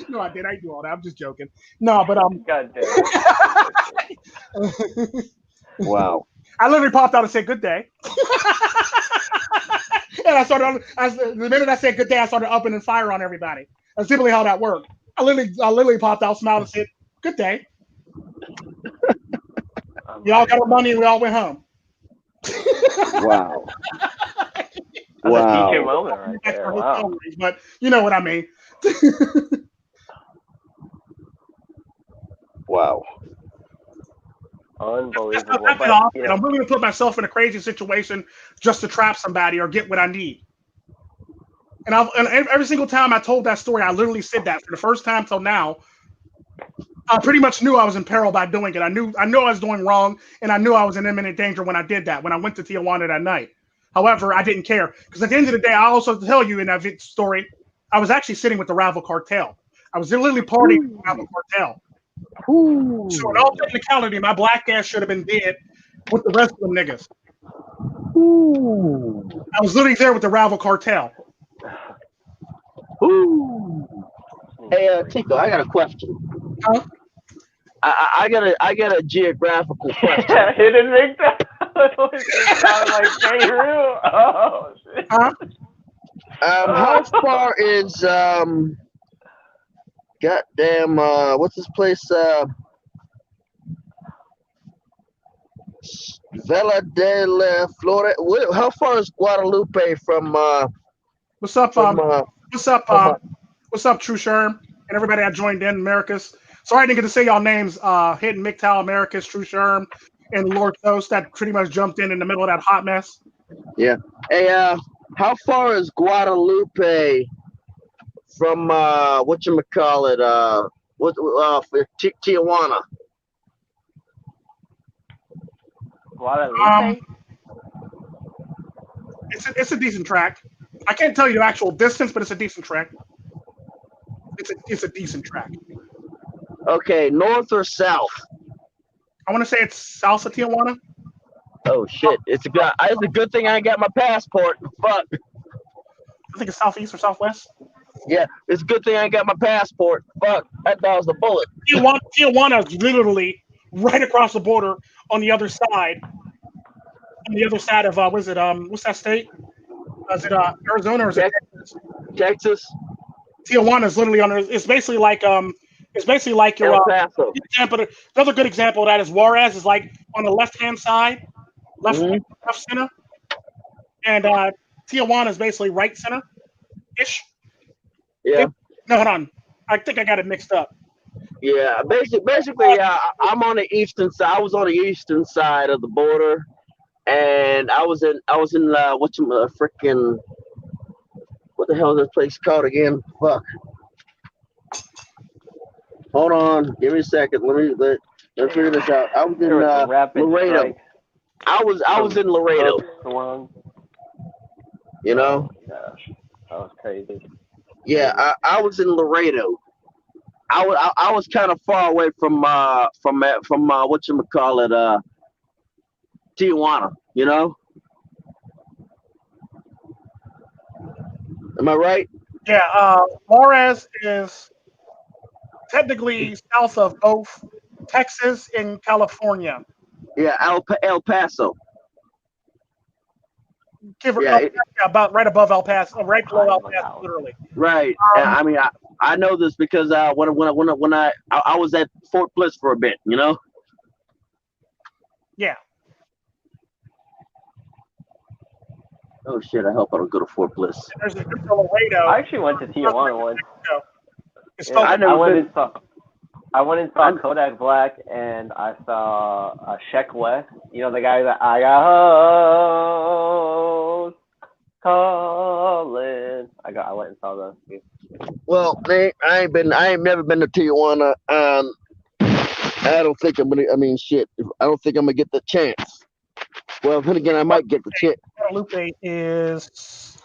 No, I did. I do all that. I'm just joking. No, but God damn. Wow. I literally popped out and said good day. And the minute I said good day, I started upping and fire on everybody. That's typically how that worked. I literally popped out, smiled, and said good day. We all got our money and we all went home. Wow. That's a teaching moment right there. Wow. But you know what I mean. Wow. Unbelievable. I'm willing to put myself in a crazy situation just to trap somebody or get what I need. And every single time I told that story, I literally said that for the first time till now. I pretty much knew I was in peril by doing it. I knew I was doing wrong, and I knew I was in imminent danger when I did that, when I went to Tijuana that night. However, I didn't care, because at the end of the day, I also tell you in that story, I was actually sitting with the rival cartel. I was literally partying with the rival cartel. Ooh. So in all technicality, my black ass should have been dead with the rest of them niggas. Ooh. I was literally there with the rival cartel. Ooh. Hey, Tico, I got a question. Huh? I got a geographical question. It didn't make that. It sounded like Beirut. Oh shit. Huh? How far is goddamn what's this place? Vela de la Florida. How far is Guadalupe from? What's up? What's up, True Sherm and everybody that joined in, Americas. Sorry I didn't get to say y'all names. Hidden MGTOW, Americas, True Sherm, and Lord Toast that pretty much jumped in the middle of that hot mess. Yeah. Hey, how far is Guadalupe from whatchamacallit, Tijuana? Guadalupe? It's a decent track. I can't tell you the actual distance, but it's a decent track. It's a decent track. Okay, north or south? I want to say it's south of Tijuana. Oh shit! It's a good thing I ain't got my passport. Fuck. I think it's southeast or southwest. Yeah, it's a good thing I ain't got my passport. Fuck, that dog's the bullet. Tijuana is literally right across the border on the other side. On the other side of what's that state? Is it Arizona or is it Texas? Texas. Tijuana is literally on. It's basically like your El Paso. example. Another good example of that is Juarez is like on the left hand side, left center, and Tijuana is basically right center ish. Yeah. No, hold on. I think I got it mixed up. Yeah, basically, I'm on the eastern side. I was on the eastern side of the border, and I was in what the hell is this place called again? Fuck. Hold on, give me a second. Let's figure this out. I was in Laredo. I was in Laredo. You know? Yeah, that was crazy. Yeah, I was in Laredo. I was kind of far away from whatchamacallit, Tijuana, you know? Am I right? Yeah, Juarez is technically south of both Texas and California. Yeah, El Paso. About right above El Paso, right below El Paso, literally. Right. I mean, I know this because when I was at Fort Bliss for a bit, you know. Yeah. Oh shit! I hope I don't go to Fort Bliss. There's a Laredo. I actually went to Tijuana once. Yeah, I went and saw Kodak Black, and I saw Sheck West. You know the guy that I got hoes calling. I went and saw those too. Well, I ain't never been to Tijuana. I don't think I'm gonna. I mean, shit. I don't think I'm gonna get the chance. Well, then again, I might get the chance. Guadalupe is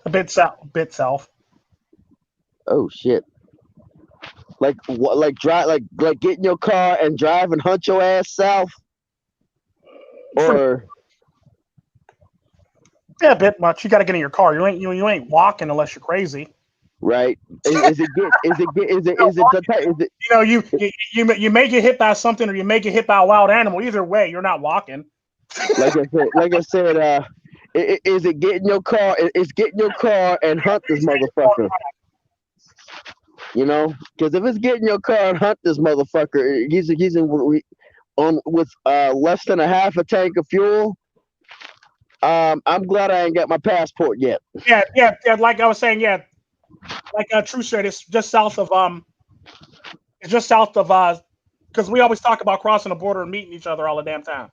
a bit south. Oh shit! Like what? Like drive? Like get in your car and drive and hunt your ass south? Or yeah, a bit much. You got to get in your car. You ain't walking unless you're crazy. right? Is it the type? Is it? You know, you may get hit by something, or you may get hit by a wild animal. Either way, you're not walking. Like I said, is it getting your car? It's getting your car and hunt this motherfucker. You know, because if it's getting your car and hunt this motherfucker, he's on with less than a half a tank of fuel. I'm glad I ain't got my passport yet. Yeah. Like I was saying, yeah. Like True said, it's just south of because we always talk about crossing the border and meeting each other all the damn time.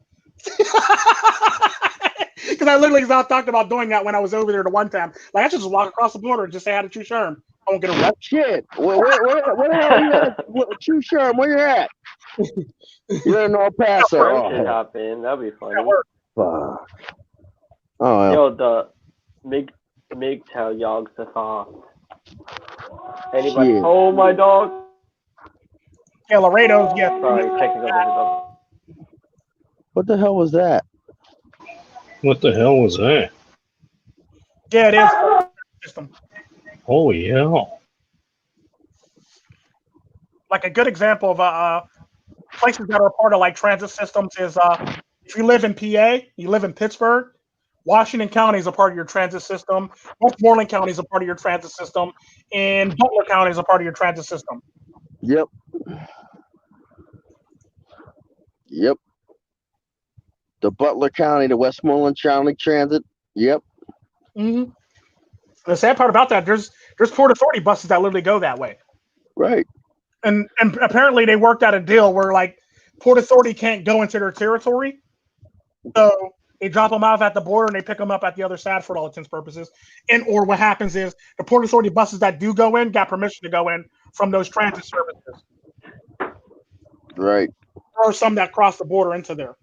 Because I literally was talking about doing that when I was over there the one time. Like I should just walk across the border and just say hi to True Sherm. I won't get arrested. Shit. Where the hell are you at? True Sherm, where you at? You're in El Paso. Should hop in. That'd be funny. Fuck. Oh, Yo, the MiGTOW yogs the off. Anybody? Shit. Oh, my dog. Yeah, Laredo's. Yeah. Sorry, technical difficulty. What the hell was that? What the hell was that? Yeah, it is. System. Holy hell. Like a good example of places that are part of like transit systems is if you live in PA, you live in Pittsburgh, Washington County is a part of your transit system, Westmoreland County is a part of your transit system, and Butler County is a part of your transit system. Yep. The Butler County, the Westmoreland County Transit. Yep. Mm-hmm. The sad part about that, there's Port Authority buses that literally go that way. Right. And apparently they worked out a deal where like Port Authority can't go into their territory, so they drop them off at the border and they pick them up at the other side for all intents and purposes. Or what happens is the Port Authority buses that do go in got permission to go in from those transit services. Right. Or some that cross the border into there.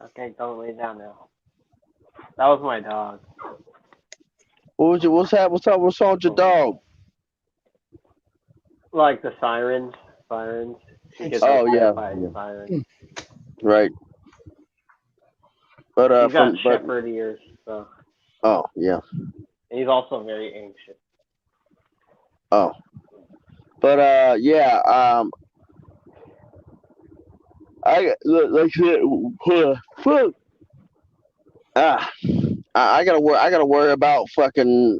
Okay, don't lay down now. That was my dog. What's wrong with your dog? Like the sirens. Oh yeah. Sirens. Right. But he's got shepherd ears, so. Oh yeah. And he's also very anxious. Oh. But yeah. I gotta worry about fucking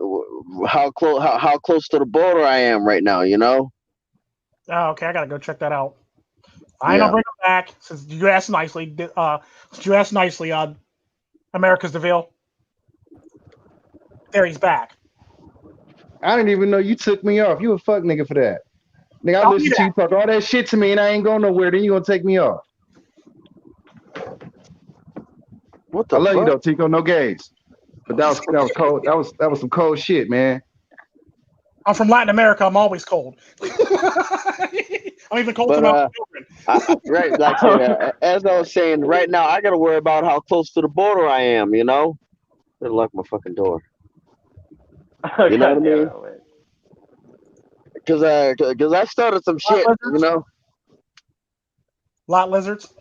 how close to the border I am right now. You know. Oh, okay. I gotta go check that out. I ain't gonna bring him back since you asked nicely. America's DeVille. There, he's back. I didn't even know you took me off. You a fuck nigga for that. Nigga, I listen to you talk all that shit to me and I ain't going nowhere. Then you gonna take me off. What the I love fuck? you though, Tico. No gays. But that was cold. That was some cold shit, man. I'm from Latin America. I'm always cold. I'm even cold to my children. Right, like as I was saying, right now I gotta worry about how close to the border I am. You know, better lock my fucking door. You know what I mean? Because I started some shit. You know. Lot lizards.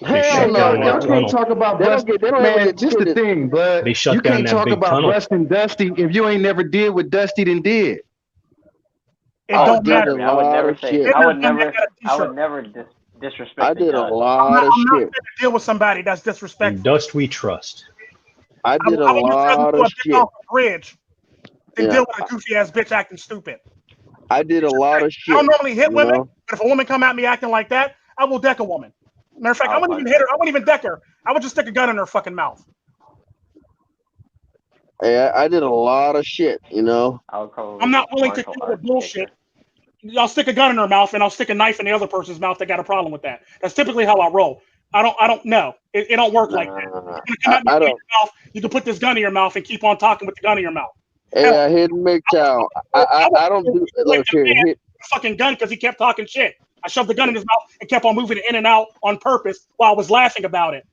Hell no, y'all can't talk about busting. Man, just the thing, but you can't talk about busting Dusty if you ain't never did what Dusty done did. It don't matter. I would never say. I would never disrespect. I did a lot of shit. I'm not going to deal with somebody that's disrespectful. In dust we trust. I did a lot of shit. Off the bridge to deal with a goofy ass bitch acting stupid. I did a lot of shit. I don't normally hit women, but if a woman come at me acting like that, I will deck a woman. Matter of fact, I wouldn't even hit her. I wouldn't even deck her. I would just stick a gun in her fucking mouth. Yeah, I did a lot of shit, you know. I'm not willing to deal with bullshit. I'll stick a gun in her mouth and I'll stick a knife in the other person's mouth that got a problem with that. That's typically how I roll. I don't know. It don't work like that. You can put this gun in your mouth and keep on talking with the gun in your mouth. Yeah, hidden MiGTOW. I don't do look here. Fucking gun because he kept talking shit. I shoved the gun in his mouth and kept on moving it in and out on purpose while I was laughing about it.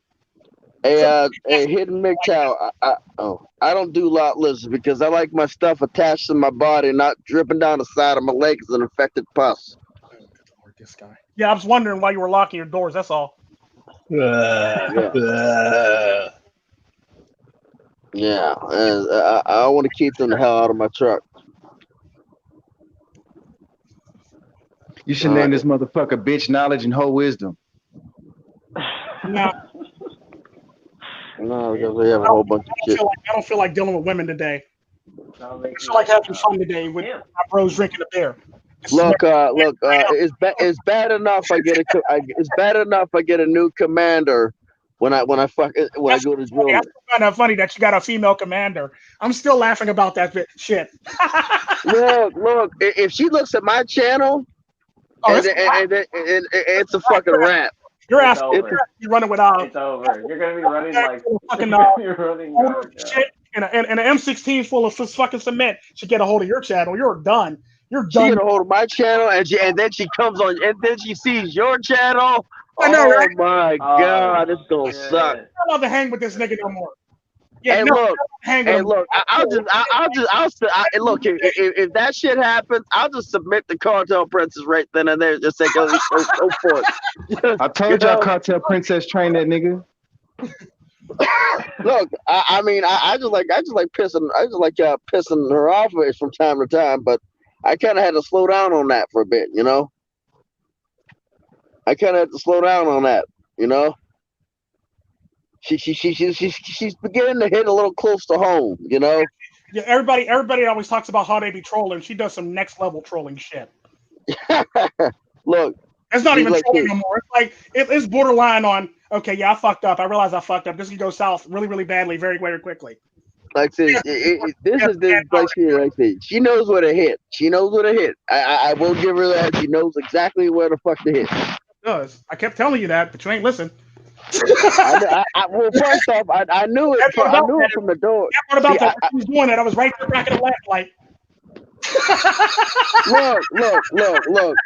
Hey, hidden MiGTOW. I don't do lot lizards because I like my stuff attached to my body, not dripping down the side of my legs as an infected pus. Yeah, I was wondering why you were locking your doors. That's all. Yeah, and I want to keep them the hell out of my truck. You should name this motherfucker bitch knowledge and whole wisdom. No. No, because we have a whole bunch of shit. I don't feel like dealing with women today. I feel like having fun today with my bros drinking a beer. Look, it's bad enough I get a new commander when I go to drill. I find that funny that you got a female commander. I'm still laughing about that shit. Look, if she looks at my channel, it's a fucking wrap. You're running with It's over. You're gonna be running like fucking you're running shit and an M16 full of fucking cement should get a hold of your channel. You're done. You're done. She get a hold of my channel and then she comes on and then she sees your channel. I know, right? My God, it's gonna suck. I'm not to hang with this nigga no more. Yeah, look, look. If that shit happens, I'll just submit the Cartel Princess right then and there. Just say go for it. I told y'all Cartel Princess trained that nigga. Look, I just like pissing her off from time to time, but I kind of had to slow down on that for a bit, you know. I kind of had to slow down on that, you know. She's beginning to hit a little close to home, you know. Yeah, everybody always talks about how they be trolling. She does some next level trolling shit. Look, it's not even trolling no more. It's like it's borderline on. Okay, yeah, I fucked up. I realize I fucked up. This can go south really, really badly, very, very quickly. Like I said, she knows where to hit. She knows where to hit. I won't give her that. She knows exactly where the fuck to hit. Does I kept telling you that, but you ain't listen. Well, first off, I knew it. I knew it from the door. What about that? She was doing that. I was right there back in the left, like.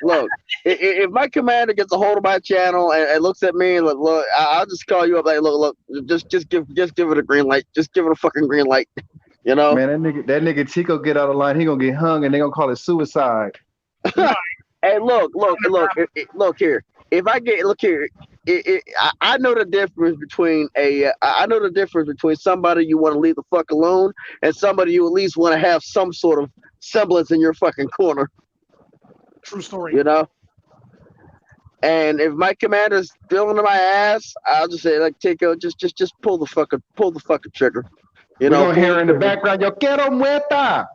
Look. If my commander gets a hold of my channel and looks at me and look, I'll just call you up. Like, look, just give it a green light. Just give it a fucking green light. You know, man, that nigga Tico get out of line. He gonna get hung, and they gonna call it suicide. Hey, look here. If I get I know the difference between somebody you want to leave the fuck alone and somebody you at least want to have some sort of semblance in your fucking corner. True story. You know. And if my commander's feeling to my ass, I'll just say like Tico, just pull the fucking trigger. You know, we're gonna hear in the background, yo, quiero muerta.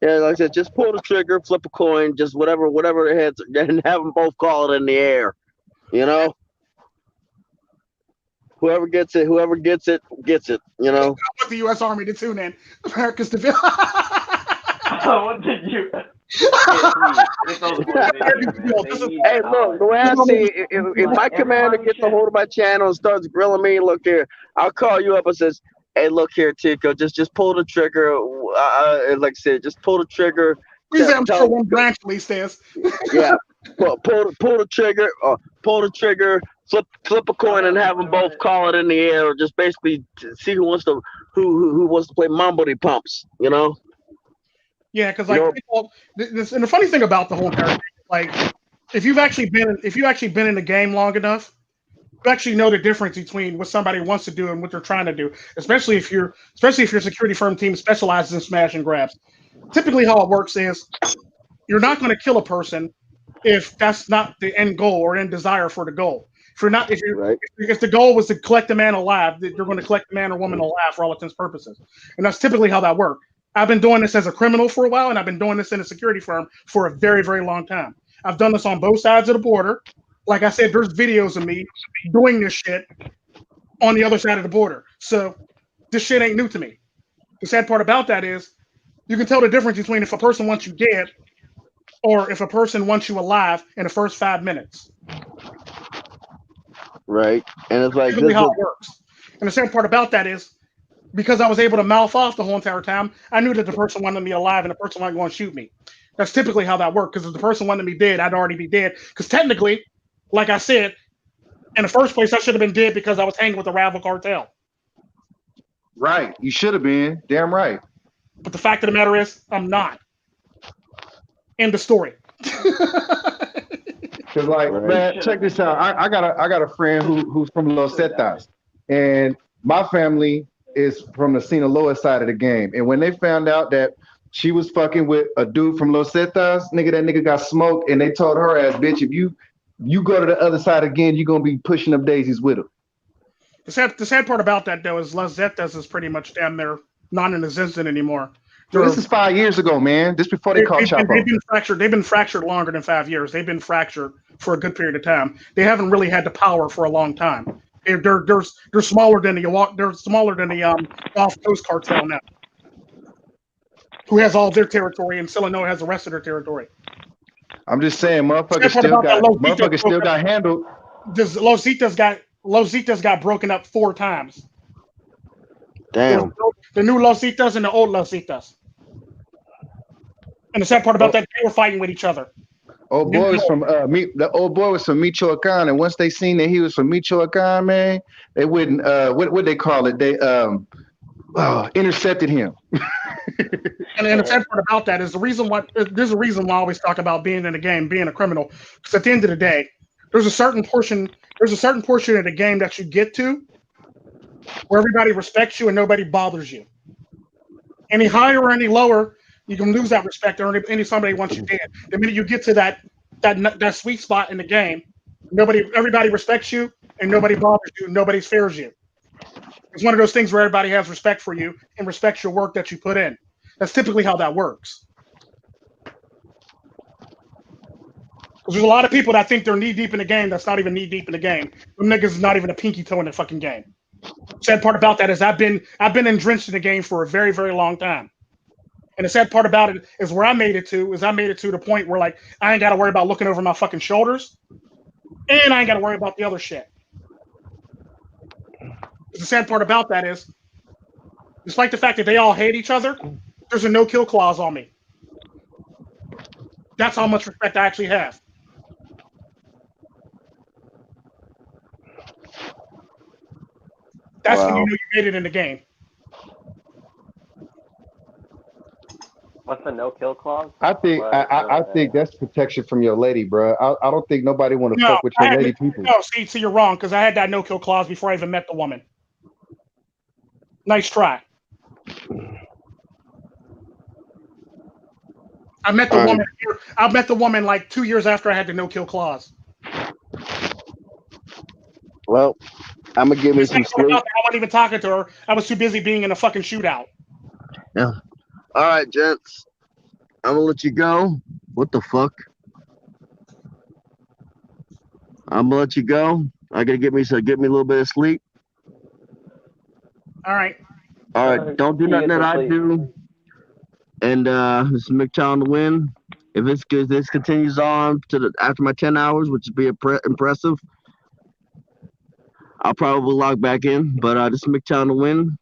Yeah, like I said, just pull the trigger, flip a coin, just whatever the heads, and have them both call it in the air. You know, whoever gets it, gets it. You know. I want the U.S. Army to tune in. America's to be. I want the U.S. Hey, look, the way I see it, if my commander gets a hold of my channel and starts grilling me, look here, I'll call you up and says, hey, look here, Tico, just pull the trigger. Like I said, just pull the trigger. Please, I'm sure one branch at least says. Yeah, pull the trigger, flip a coin, and have them both call it in the air, or just basically see who wants to play mambo de pumps. You know. Yeah, because like this, and the funny thing about the whole entire thing, like if you've actually been in the game long enough, you actually know the difference between what somebody wants to do and what they're trying to do. Especially if your security firm team specializes in smash and grabs. Typically, how it works is you're not going to kill a person if that's not the end goal or end desire for the goal. If the goal was to collect the man alive, you're going to collect the man or woman alive for all intents and purposes, and that's typically how that works. I've been doing this as a criminal for a while, and I've been doing this in a security firm for a very, very long time. I've done this on both sides of the border. Like I said, there's videos of me doing this shit on the other side of the border. So this shit ain't new to me. The sad part about that is you can tell the difference between if a person wants you dead or if a person wants you alive in the first 5 minutes. Right. And it's like this how it works. And the sad part about that is because I was able to mouth off the whole entire time, I knew that the person wanted me alive and the person wasn't going to shoot me. That's typically how that worked, because if the person wanted me dead, I'd already be dead. Because technically, like I said, in the first place, I should have been dead because I was hanging with the rival cartel. Right. You should have been. Damn right. But the fact of the matter is, I'm not. End of story. Cause like, man, check this out. I got a friend who's from Los Zetas, and my family is from the Sinaloa side of the game. And when they found out that she was fucking with a dude from Los Zetas, nigga, that nigga got smoked, and they told her ass, bitch, if you go to the other side again, you're gonna be pushing up daisies with him. The sad part about that though is Los Zetas is pretty much damn near non-existent anymore. So this is 5 years ago, man. This before they called Chapo. They've been fractured. They've been fractured longer than 5 years. They've been fractured for a good period of time. They haven't really had the power for a long time. They're smaller than the Gulf Coast cartel now, who has all their territory, and Illinois has the rest of their territory. I'm just saying, motherfuckers still got handled. Los Zetas got broken up 4 times. Damn. The new Los Zetas and the old Los Zetas. And the sad part about that, they were fighting with each other. The old boy was from Michoacan, and once they seen that he was from Michoacan, man, they wouldn't. What they call it? They intercepted him. And the sad part about that is there's a reason why I always talk about being in the game, being a criminal. Because at the end of the day, there's a certain portion of the game that you get to where everybody respects you and nobody bothers you. Any higher or any lower, you can lose that respect, or somebody wants you dead. The minute you get to that sweet spot in the game, everybody respects you and nobody bothers you, nobody fears you. It's one of those things where everybody has respect for you and respects your work that you put in. That's typically how that works. Because there's a lot of people that think they're knee deep in the game that's not even knee deep in the game. Them niggas is not even a pinky toe in the fucking game. Sad part about that is I've been entrenched in the game for a very, very long time. And the sad part about it is where I made it to the point where like I ain't got to worry about looking over my fucking shoulders, and I ain't got to worry about the other shit. The sad part about that is, despite the fact that they all hate each other, there's a no-kill clause on me. That's how much respect I actually have. That's when you know you made it in the game. What's the no-kill clause? I think that's protection from your lady, bro. I don't think nobody want to fuck with your lady people. No, see, you're wrong, because I had that no-kill clause before I even met the woman. Nice try. I met the woman like 2 years after I had the no-kill clause. Well, I'm gonna give me some sleep. I wasn't even talking to her. I was too busy being in a fucking shootout. Yeah. All right, gents. I'm gonna let you go. What the fuck? I'm gonna let you go. I gotta get me a little bit of sleep. All right. All right. Don't do nothing that I do. And this is MiGTOW on the win. If this continues on to after my 10 hours, which would be impressive, I'll probably log back in. But this is MiGTOW on the win.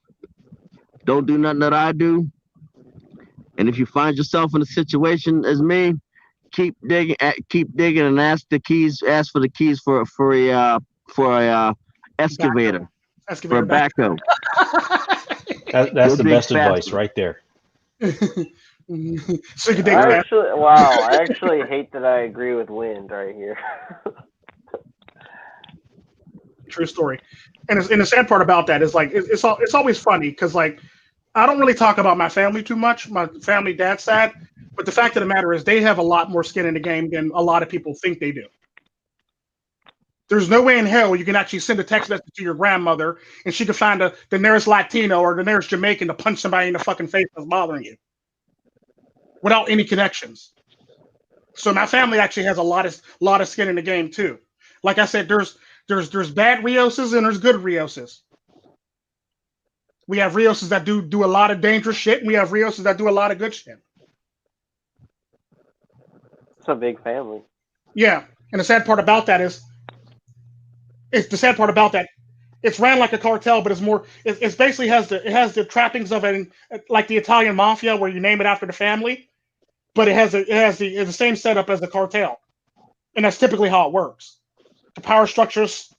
Don't do nothing that I do. And if you find yourself in a situation as me, keep digging, and ask for the keys for a excavator, for a backhoe. That's the best advice right there. I actually hate that I agree with Wind right here. True story. And the sad part about that is like it's always funny because like I don't really talk about my family too much, my family dad's side, but the fact of the matter is they have a lot more skin in the game than a lot of people think they do. There's no way in hell you can actually send a text message to your grandmother and she can find the nearest Latino or the nearest Jamaican to punch somebody in the fucking face that's bothering you without any connections. So my family actually has a lot of skin in the game too. Like I said, there's bad Rioses and there's good Rioses. We have Rioses that do a lot of dangerous shit, and we have Rioses that do a lot of good shit. It's a big family. Yeah, and the sad part about that is, it's ran like a cartel, but it's basically has the trappings of it, like the Italian mafia, where you name it after the family, but it has the same setup as the cartel, and that's typically how it works. The power structures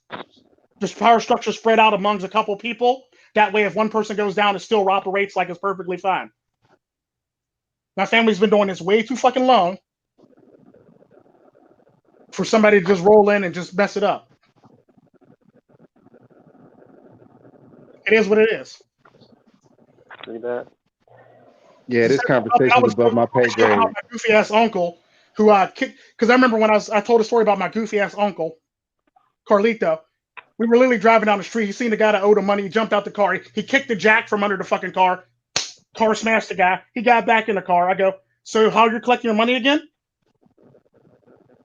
spread out amongst a couple people. That way, if one person goes down, it still operates like it's perfectly fine. My family's been doing this way too fucking long. for somebody to just roll in and just mess it up. It is what it is. See that? Yeah, this conversation is above my pay grade. My goofy ass uncle, who kicked, because I remember when I told a story about my goofy ass uncle, Carlito. We were literally driving down the street. He seen the guy that owed him money. He jumped out the car. He kicked the jack from under the fucking car. Car smashed the guy. He got back in the car. I go, so how you're collecting your money again?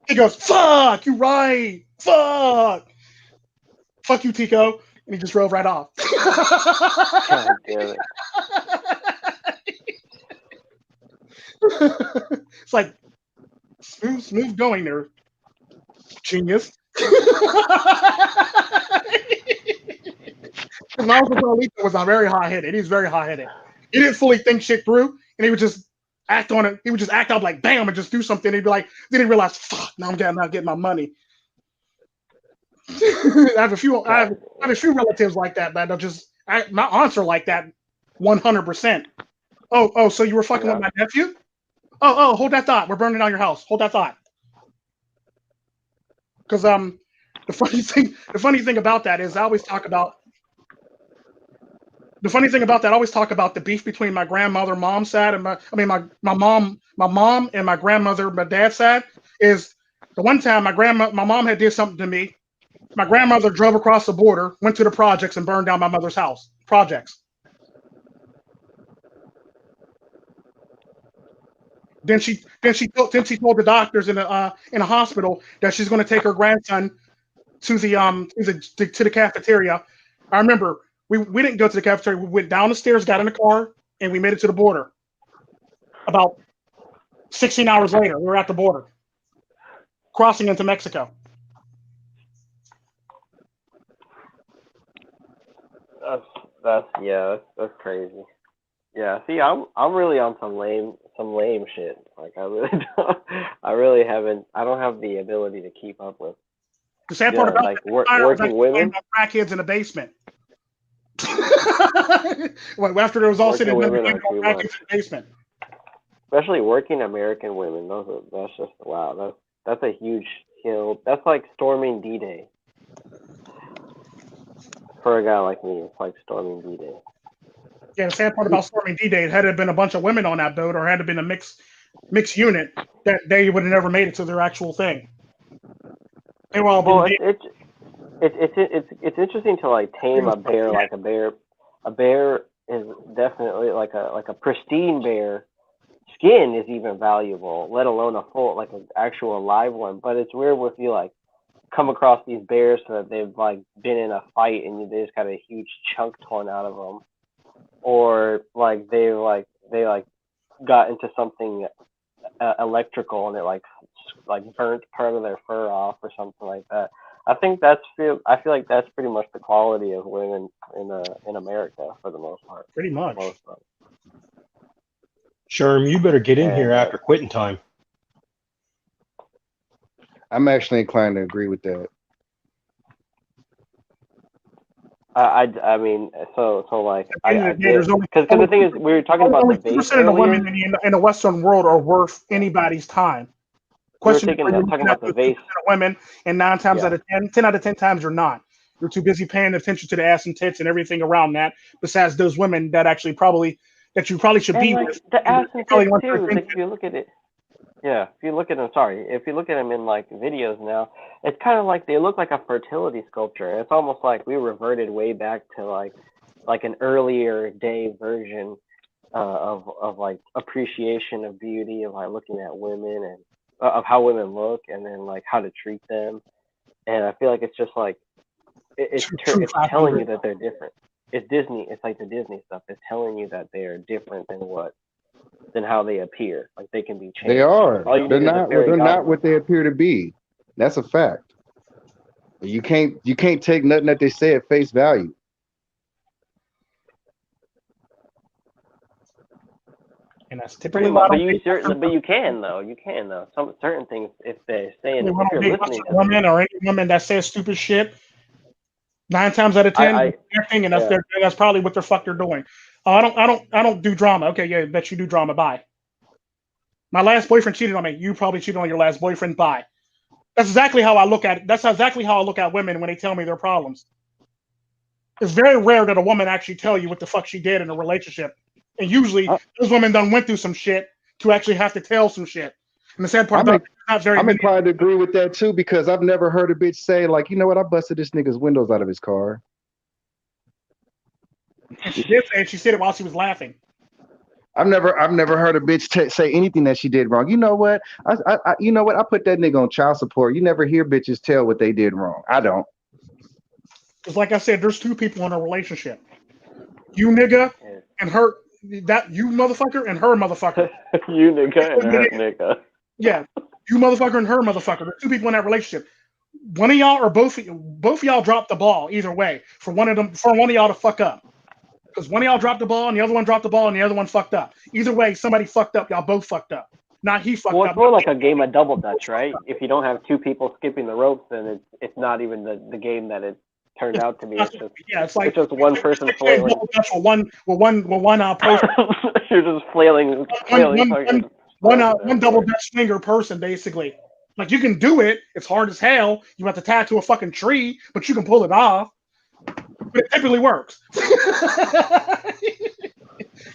He goes, fuck, you right. Fuck you, Tico. And he just drove right off. God damn it. It's like smooth going there, genius. My uncle Carlito was very hot-headed. He's very hot-headed. He didn't fully think shit through, and he would just act on it. He would just act out like bam and just do something. He'd be like, then he realized, fuck, now I'm not getting my money. I have a few relatives like that, man. My aunts are like that 100%. Oh, so you were fucking with my nephew? Oh, hold that thought. We're burning down your house. Hold that thought. Because the funny thing about that is I always talk about the beef between my grandmother, mom's side, and my mom and my grandmother, my dad's side. Is the one time my mom had did something to me. My grandmother drove across the border, went to the projects, and burned down my mother's house. Projects. Then she told the doctors in a hospital that she's going to take her grandson to the cafeteria. I remember we didn't go to the cafeteria. We went down the stairs, got in the car, and we made it to the border. About 16 hours later, we were at the border, crossing into Mexico. That's crazy. Yeah, see, I'm really on some lame shit. Like I don't have the ability to keep up with. The sad part about like working women, crackheads in the basement. Well, after there was all sitting in the basement. Especially working American women. That's just wow. That's a huge kill. That's like storming D-Day. For a guy like me, it's like storming D-Day. Yeah, the sad part about storming D-Day, it had to have been a bunch of women on that boat, or had to have been a mixed unit, that they would have never made it to their actual thing. They were all it's interesting to like tame a bear like a bear. A bear is definitely like a pristine bear. Skin is even valuable, let alone a full like an actual live one. But it's weird if you like come across these bears so that they've like been in a fight and they just got a huge chunk torn out of them, or like they got into something electrical and it like burnt part of their fur off or something like that. I feel like that's pretty much the quality of women in America for the most part. Pretty much. Sherm, you better get in here after quitting time. I'm actually inclined to agree with that. I mean, so like, because the thing is, we were talking about the base earlier. 2% of the women in the Western world are worth anybody's time. Question: talking about the base women, and 9 times out of 10 out of 10 times you're not. You're too busy paying attention to the ass and tits and everything around that. Besides those women that you probably should be like, with. The ass and tits too. Like, if you look at it. Yeah, if you look at them in like videos now, it's kind of like they look like a fertility sculpture. It's almost like we reverted way back to like an earlier day version of like appreciation of beauty, of like looking at women and of how women look, and then like how to treat them. And I feel like it's just like it's telling you that they're different. It's Disney. It's like the Disney stuff. It's telling you that they are different than how they appear. Like they can be changed. They are. They're not what they appear to be. That's a fact. You can't take nothing that they say at face value. And that's typically but you can though. Some certain things, if they're saying, if you're listening to women or any woman that says stupid shit, 9 times out of 10, and that's probably what the fuck they're doing. I don't do drama. Okay, yeah, bet you do drama. Bye. My last boyfriend cheated on me. You probably cheated on your last boyfriend. Bye. That's exactly how I look at it. That's exactly how I look at women when they tell me their problems. It's very rare that a woman actually tell you what the fuck she did in a relationship. And usually those women done went through some shit to actually have to tell some shit. And the sad part about it, not very I'm many. inclined to agree with that too, because I've never heard a bitch say, like, you know what, I busted this nigga's windows out of his car. And she did say it. She said it while she was laughing. I've never heard a bitch say anything that she did wrong. You know what? You know what? I put that nigga on child support. You never hear bitches tell what they did wrong. I don't. Because like I said, there's two people in a relationship. You nigga and her, that you motherfucker and her motherfucker. You nigga and her nigga. Yeah, you motherfucker and her motherfucker. There's two people in that relationship. One of y'all or both of y'all dropped the ball either way for one of y'all to fuck up. Because one of y'all dropped the ball and the other one dropped the ball and the other one fucked up. Either way, somebody fucked up. Y'all both fucked up. Not he fucked up. Well, it's more like a game of double dutch, right? If you don't have two people skipping the ropes, then it's not even the game that it turned out to be. It's just one person flailing. One person. You're just flailing. One double dutch finger person, basically. Like you can do it. It's hard as hell. You have to tie it to a fucking tree, but you can pull it off. But it typically works.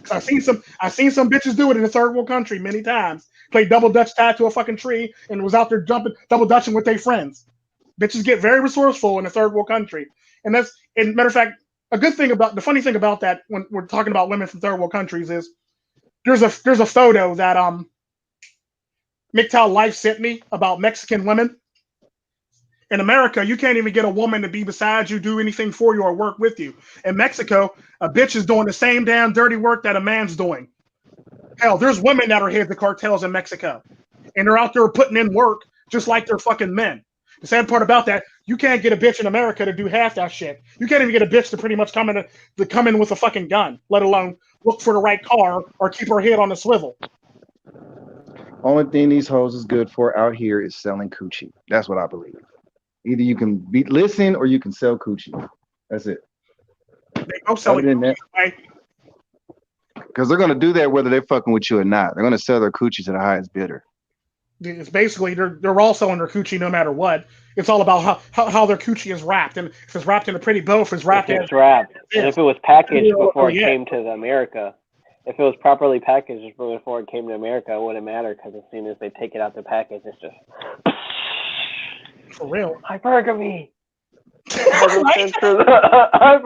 I've seen some bitches do it in a third world country many times. Play double dutch tied to a fucking tree and was out there jumping double dutching with their friends. Bitches get very resourceful in a third world country, and that's, and matter of fact, the funny thing about that when we're talking about women from third world countries is there's a photo that MGTOW Life sent me about Mexican women. In America, you can't even get a woman to be beside you, do anything for you, or work with you. In Mexico, a bitch is doing the same damn dirty work that a man's doing. Hell, there's women that are heads of cartels in Mexico, and they're out there putting in work just like they're fucking men. The sad part about that, you can't get a bitch in America to do half that shit. You can't even get a bitch to pretty much come in with a fucking gun, let alone look for the right car or keep her head on the swivel. Only thing these hoes is good for out here is selling coochie. That's what I believe. Either you can listen or you can sell coochie. That's it. They both sell it, right? Because they're gonna do that whether they're fucking with you or not. They're gonna sell their coochie to the highest bidder. It's basically they're all selling their coochie no matter what. It's all about how their coochie is wrapped, and if it's wrapped in a pretty bow, if it's wrapped, and if it was packaged before it came to America. If it was properly packaged before it came to America, it wouldn't matter because as soon as they take it out the package, it's just for real. Hypergamy. I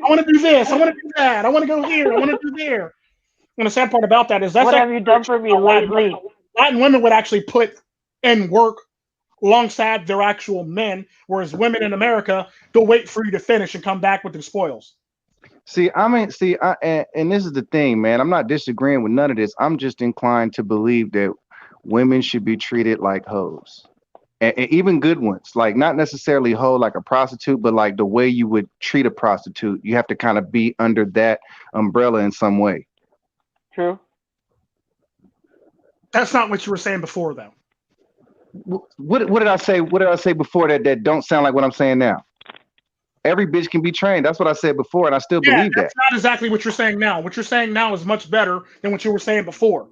want to do this. I want to do that. I want to go here. I want to do there. And the sad part about that is what have you done for me lately? Latin women would actually put in work alongside their actual men, whereas women in America, they'll wait for you to finish and come back with the spoils. And this is the thing, man. I'm not disagreeing with none of this. I'm just inclined to believe that women should be treated like hoes. And even good ones, like not necessarily hoe like a prostitute, but like the way you would treat a prostitute, you have to kind of be under that umbrella in some way. True. That's not what you were saying before, though. What did I say? What did I say before that don't sound like what I'm saying now? Every bitch can be trained. That's what I said before, and I still believe that. That's not exactly what you're saying now. What you're saying now is much better than what you were saying before.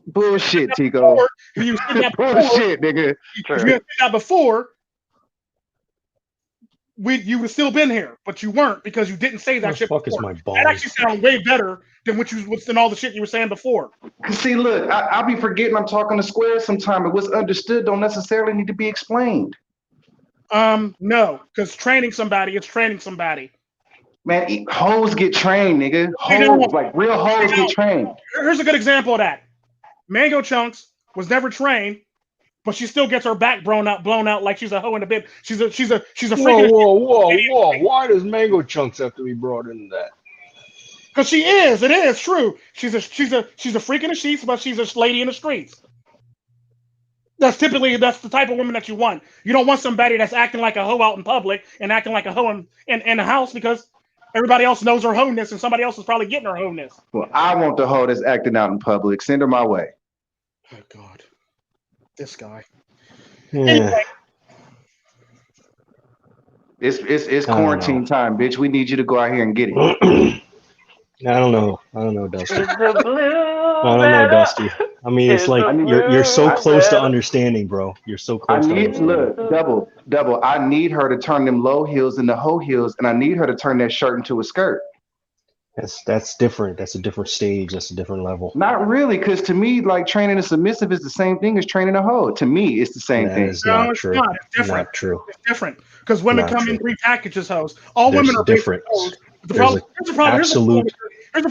Bullshit, Tico. Bullshit, nigga. If you had said that before, you would have still been here, but you weren't because you didn't say that shit before. Is my balls? That actually sounds way better than than all the shit you were saying before. See, look, I'll be forgetting I'm talking to squares sometime, and what's understood don't necessarily need to be explained. No, because training somebody is training somebody. Man, hoes get trained, nigga. Hoes, like real hoes get trained. Here's a good example of that. Mango Chunks was never trained, but she still gets her back blown out like she's a hoe in a bit. She's a freaking. Whoa! Why does Mango Chunks have to be brought into that? Because she is. It is true. She's a freak in the sheets, but she's a lady in the streets. That's the type of woman that you want. You don't want somebody that's acting like a hoe out in public and acting like a hoe in the house because everybody else knows her hoe-ness and somebody else is probably getting her hoe-ness. Well, I want the hoe that's acting out in public. Send her my way. Oh God, this guy. Yeah. Anyway. It's quarantine time, bitch. We need you to go out here and get it. I don't know, Dustin. It's the blue I don't know, Dusty. I mean, it's like you're so close to understanding, bro. You're so close. Look, double. I need her to turn them low heels into hoe heels, and I need her to turn that shirt into a skirt. That's different. That's a different stage. That's a different level. Not really, because to me, like training a submissive is the same thing as training a hoe. To me, it's the same thing. Is not it's true. not. It's different. Not true. It's different because women come in repackaged as hoes. All women are different. Hoes. There's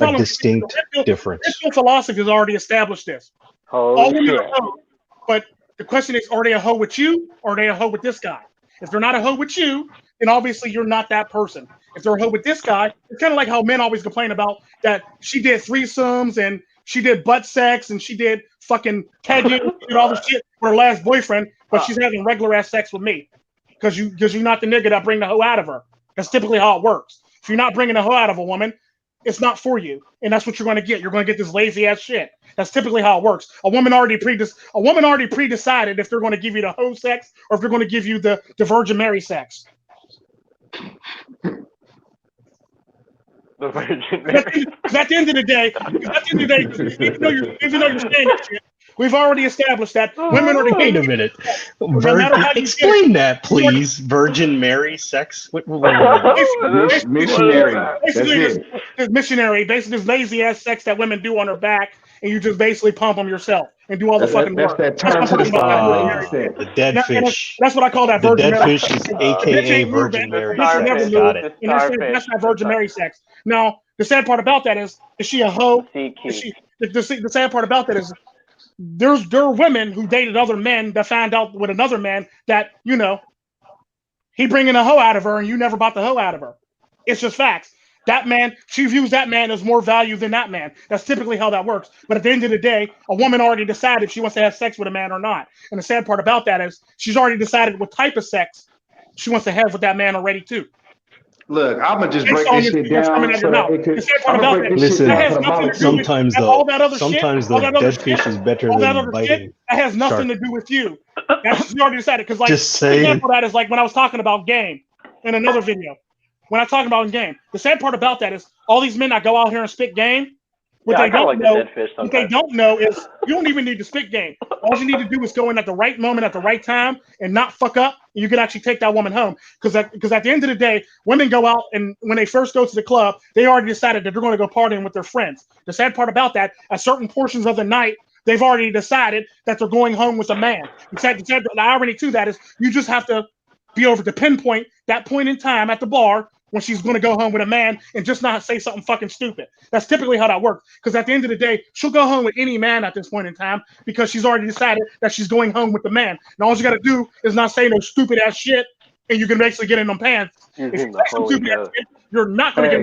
a distinct difference. Ritual philosophy has already established this. All women are hoes, but the question is, are they a hoe with you or are they a hoe with this guy? If they're not a hoe with you, then obviously you're not that person. If they're a hoe with this guy, it's kind of like how men always complain about that she did threesomes and she did butt sex and she did fucking pegging and all this shit with her last boyfriend, but she's having regular ass sex with me because you're not the nigga that bring the hoe out of her. That's typically how it works. If you're not bringing the hoe out of a woman, it's not for you, and that's what you're going to get. You're going to get this lazy ass shit. That's typically how it works. A woman already pre-decided if they're going to give you the hoe sex or if they're going to give you the Virgin Mary sex. The Virgin Mary. At the end of the day, even though you're saying that shit, we've already established that women are the Wait a minute. Explain that, please. Virgin Mary sex? Missionary. Basically, this missionary, basically this lazy ass sex that women do on their back, and you just basically pump them yourself and do all the fucking work. That's that turn to the spot. The dead fish. That's what I call that Virgin Mary. The dead fish is AKA Virgin Mary sex. Got it. And that's not Virgin Mary sex. Now, the sad part about that is she a hoe? The sad part about that is there are women who dated other men that found out with another man that, he bringing a hoe out of her and you never bought the hoe out of her. It's just facts. That man, she views that man as more value than that man. That's typically how that works. But at the end of the day, a woman already decided if she wants to have sex with a man or not. And the sad part about that is she's already decided what type of sex she wants to have with that man already too. Look, I'm gonna just break this shit down. Listen, sometimes the dead fish is better than biting. That has nothing to do with you. That's you already decided. Because the example of that is like when I was talking about game in another video. When I talk about game, the sad part about that is all these men that go out here and spit game. What they don't know is you don't even need to spit game. All you need to do is go in at the right moment, at the right time, and not fuck up. And you can actually take that woman home. Because at the end of the day, women go out and when they first go to the club, they already decided that they're going to go partying with their friends. The sad part about that, at certain portions of the night, they've already decided that they're going home with a man. The irony to that is you just have to be able to pinpoint that point in time at the bar when she's going to go home with a man and just not say something fucking stupid. That's typically how that works. Because at the end of the day, she'll go home with any man at this point in time because she's already decided that she's going home with the man. And all you got to do is not say no stupid ass shit, and you can basically get in them pants. If you say some stupid ass shit, you're not going to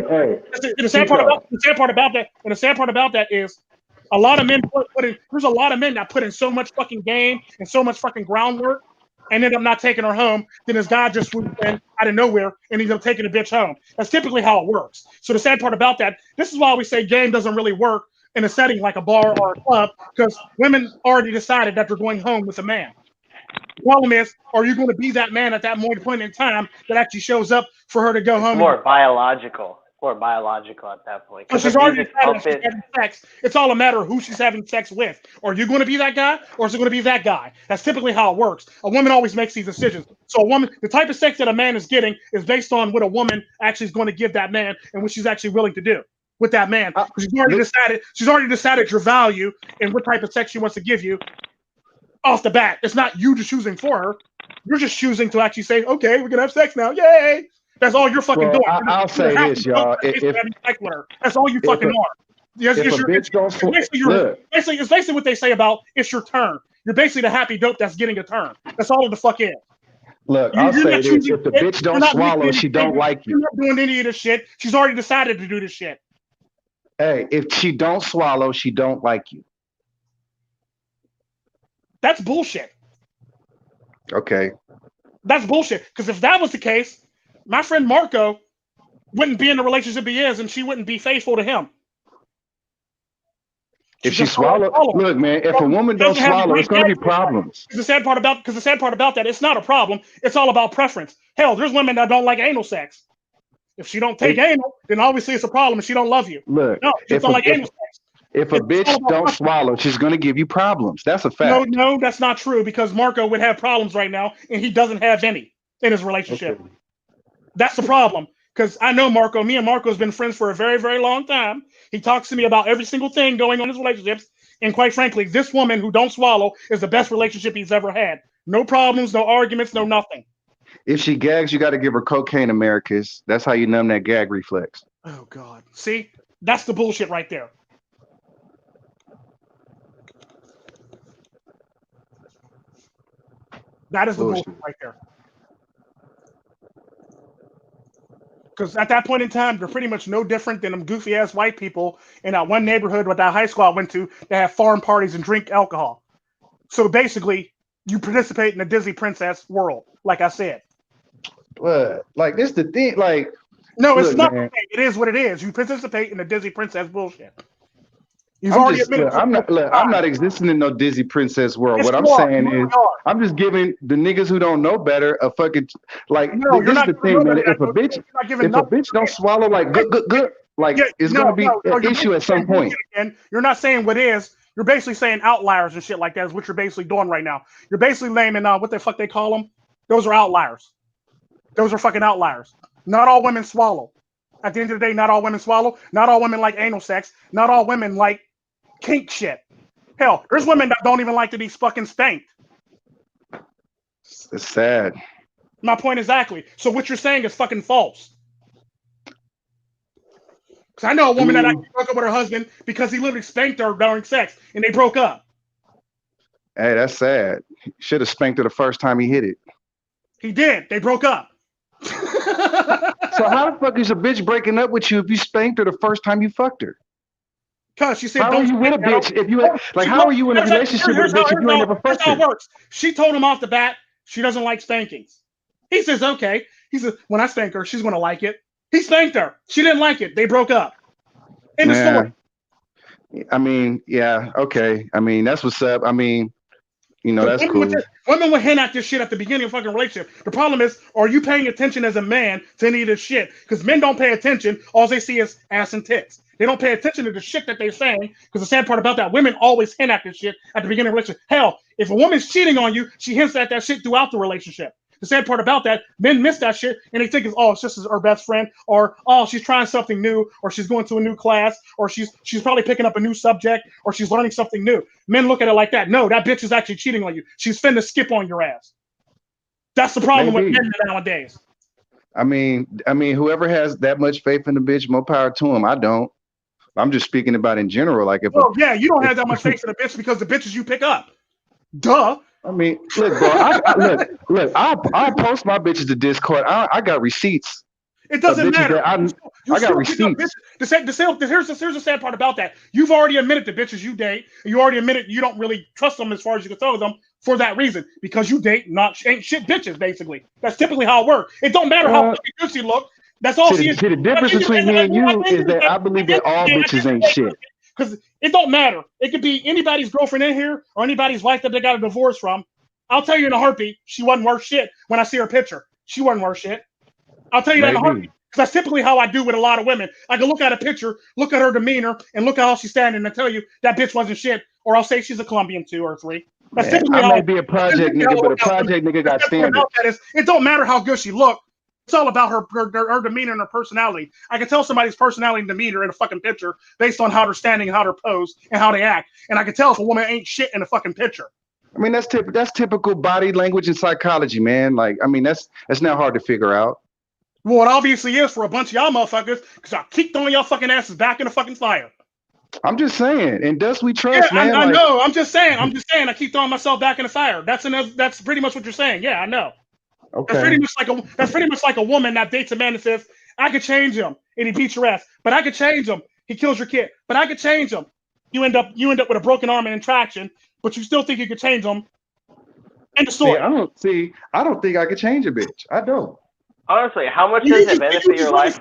get. The sad part about that is a lot of men there's a lot of men that put in so much fucking game and so much fucking groundwork and end up not taking her home, then this guy just swooped in out of nowhere and ends up taking the bitch home. That's typically how it works. So the sad part about that, this is why we say game doesn't really work in a setting like a bar or a club, because women already decided that they're going home with a man. The problem is, are you going to be that man at that point in time that actually shows up for her to go home? More biological at that point. Because she's already decided she's having sex. It's all a matter of who she's having sex with. Are you going to be that guy, or is it going to be that guy? That's typically how it works. A woman always makes these decisions. So the type of sex that a man is getting is based on what a woman actually is going to give that man and what she's actually willing to do with that man. Because she's already decided your value and what type of sex she wants to give you off the bat. It's not you just choosing for her. You're just choosing to actually say, okay, we're going to have sex now. Yay! That's all you're fucking doing. I'll say this, y'all. That's all you fucking are. It's basically what they say about it's your turn. You're basically the happy dope that's getting a turn. That's all it the fuck is. Look, I'll say this. If the bitch don't swallow, she don't like you. You're not doing any of this shit. She's already decided to do this shit. Hey, if she don't swallow, she don't like you. That's bullshit. Okay. That's bullshit. Because if that was the case, my friend Marco wouldn't be in the relationship he is, and she wouldn't be faithful to him. If she swallows, look, man. If a woman don't swallow, it's going to be problems. Because the sad part about that, it's not a problem. It's all about preference. Hell, there's women that don't like anal sex. If she don't take anal, then obviously it's a problem, and she don't love you. Look, no, she don't like anal sex. If a bitch don't swallow, she's gonna give you problems. That's a fact. No, that's not true because Marco would have problems right now, and he doesn't have any in his relationship. Okay. That's the problem. Because I know Marco. Me and Marco has been friends for a very, very long time. He talks to me about every single thing going on in his relationships. And quite frankly, this woman who don't swallow is the best relationship he's ever had. No problems, no arguments, no nothing. If she gags, you got to give her cocaine, Americas. That's how you numb that gag reflex. Oh, God. See? That's the bullshit right there. That is the bullshit right there. Because at that point in time, they're pretty much no different than them goofy ass white people in that one neighborhood with that high school I went to that have farm parties and drink alcohol. So basically, you participate in the Disney princess world, like I said. What? Like this the thing? Like no, it's not. Man. It is what it is. You participate in the Disney princess bullshit. You've already admitted. I'm not existing in no Disney princess world. What I'm saying is, I'm just giving the niggas who don't know better a fucking like. No, this is the thing, man. If a bitch don't swallow like good, like it's gonna be an issue at some point. And you're not saying what is. You're basically saying outliers and shit like that is what you're basically doing right now. You're basically naming what the fuck they call them. Those are outliers. Those are fucking outliers. Not all women swallow. At the end of the day, not all women swallow. Not all women like anal sex. Not all women like kink shit. Hell, there's women that don't even like to be fucking spanked. It's sad. My point exactly. So what you're saying is fucking false. Because I know a woman that actually broke up with her husband because he literally spanked her during sex and they broke up. Hey, that's sad. He should have spanked her the first time he hit it. He did. They broke up. So how the fuck is a bitch breaking up with you if you spanked her the first time you fucked her? Cause she said, "How are you with a bitch if you like? How are you in a relationship with a bitch if you ain't never fucked her?" Here's how it works. She told him off the bat she doesn't like spankings. He says, "Okay." He says, "When I spank her, she's gonna like it." He spanked her. She didn't like it. They broke up. End of story. I mean, yeah, okay. I mean, that's what's up. I mean, you know, that's cool. Women will hint at this shit at the beginning of a fucking relationship. The problem is, are you paying attention as a man to any of this shit? Because men don't pay attention. All they see is ass and tits. They don't pay attention to the shit that they're saying. Because the sad part about that, women always hint at this shit at the beginning of a relationship. Hell, if a woman's cheating on you, she hints at that shit throughout the relationship. The sad part about that, men miss that shit and they think it's just her best friend, or she's trying something new, or she's going to a new class, or she's probably picking up a new subject, or she's learning something new. Men look at it like that. No, that bitch is actually cheating on you. She's finna skip on your ass. That's the problem with men nowadays. I mean, whoever has that much faith in the bitch, more power to him. I don't. I'm just speaking about in general. Like if you don't have that much faith in the bitch because the bitches you pick up. Duh. I mean, look, bro. I'll post my bitches to Discord. I got receipts. It doesn't matter. I got receipts. Here's the sad part about that. You've already admitted the bitches you date. You already admitted you don't really trust them as far as you can throw them for that reason. Because you date ain't shit bitches, basically. That's typically how it works. It don't matter how good she look. That's all she is. The difference between me and you is that I believe that all bitches ain't shit. Because it don't matter. It could be anybody's girlfriend in here or anybody's wife that they got a divorce from. I'll tell you in a heartbeat, she wasn't worth shit when I see her picture. She wasn't worth shit. I'll tell you that in a heartbeat. Because that's typically how I do with a lot of women. I can look at a picture, look at her demeanor, and look at how she's standing and tell you that bitch wasn't shit. Or I'll say she's a Colombian 2 or 3. That's typically I may be a project nigga, but a project nigga got standards. It don't matter how good she looked. It's all about her demeanor and her personality. I can tell somebody's personality and demeanor in a fucking picture based on how they're standing, how they're posed, and how they act. And I can tell if a woman ain't shit in a fucking picture. I mean, that's typical body language and psychology, man. Like, I mean, that's not hard to figure out. Well, it obviously is for a bunch of y'all motherfuckers, because I keep throwing y'all fucking asses back in the fucking fire. I'm just saying, and thus we trust, man. I know. I'm just saying. I keep throwing myself back in the fire. That's pretty much what you're saying. Yeah, I know. Okay. That's pretty much like a woman that dates a man that says, I could change him and he beats your ass, but I could change him. He kills your kid, but I could change him. You end up with a broken arm and traction, but you still think you could change him. End of story. I don't think I could change a bitch. I don't. Honestly, how much does it benefit your life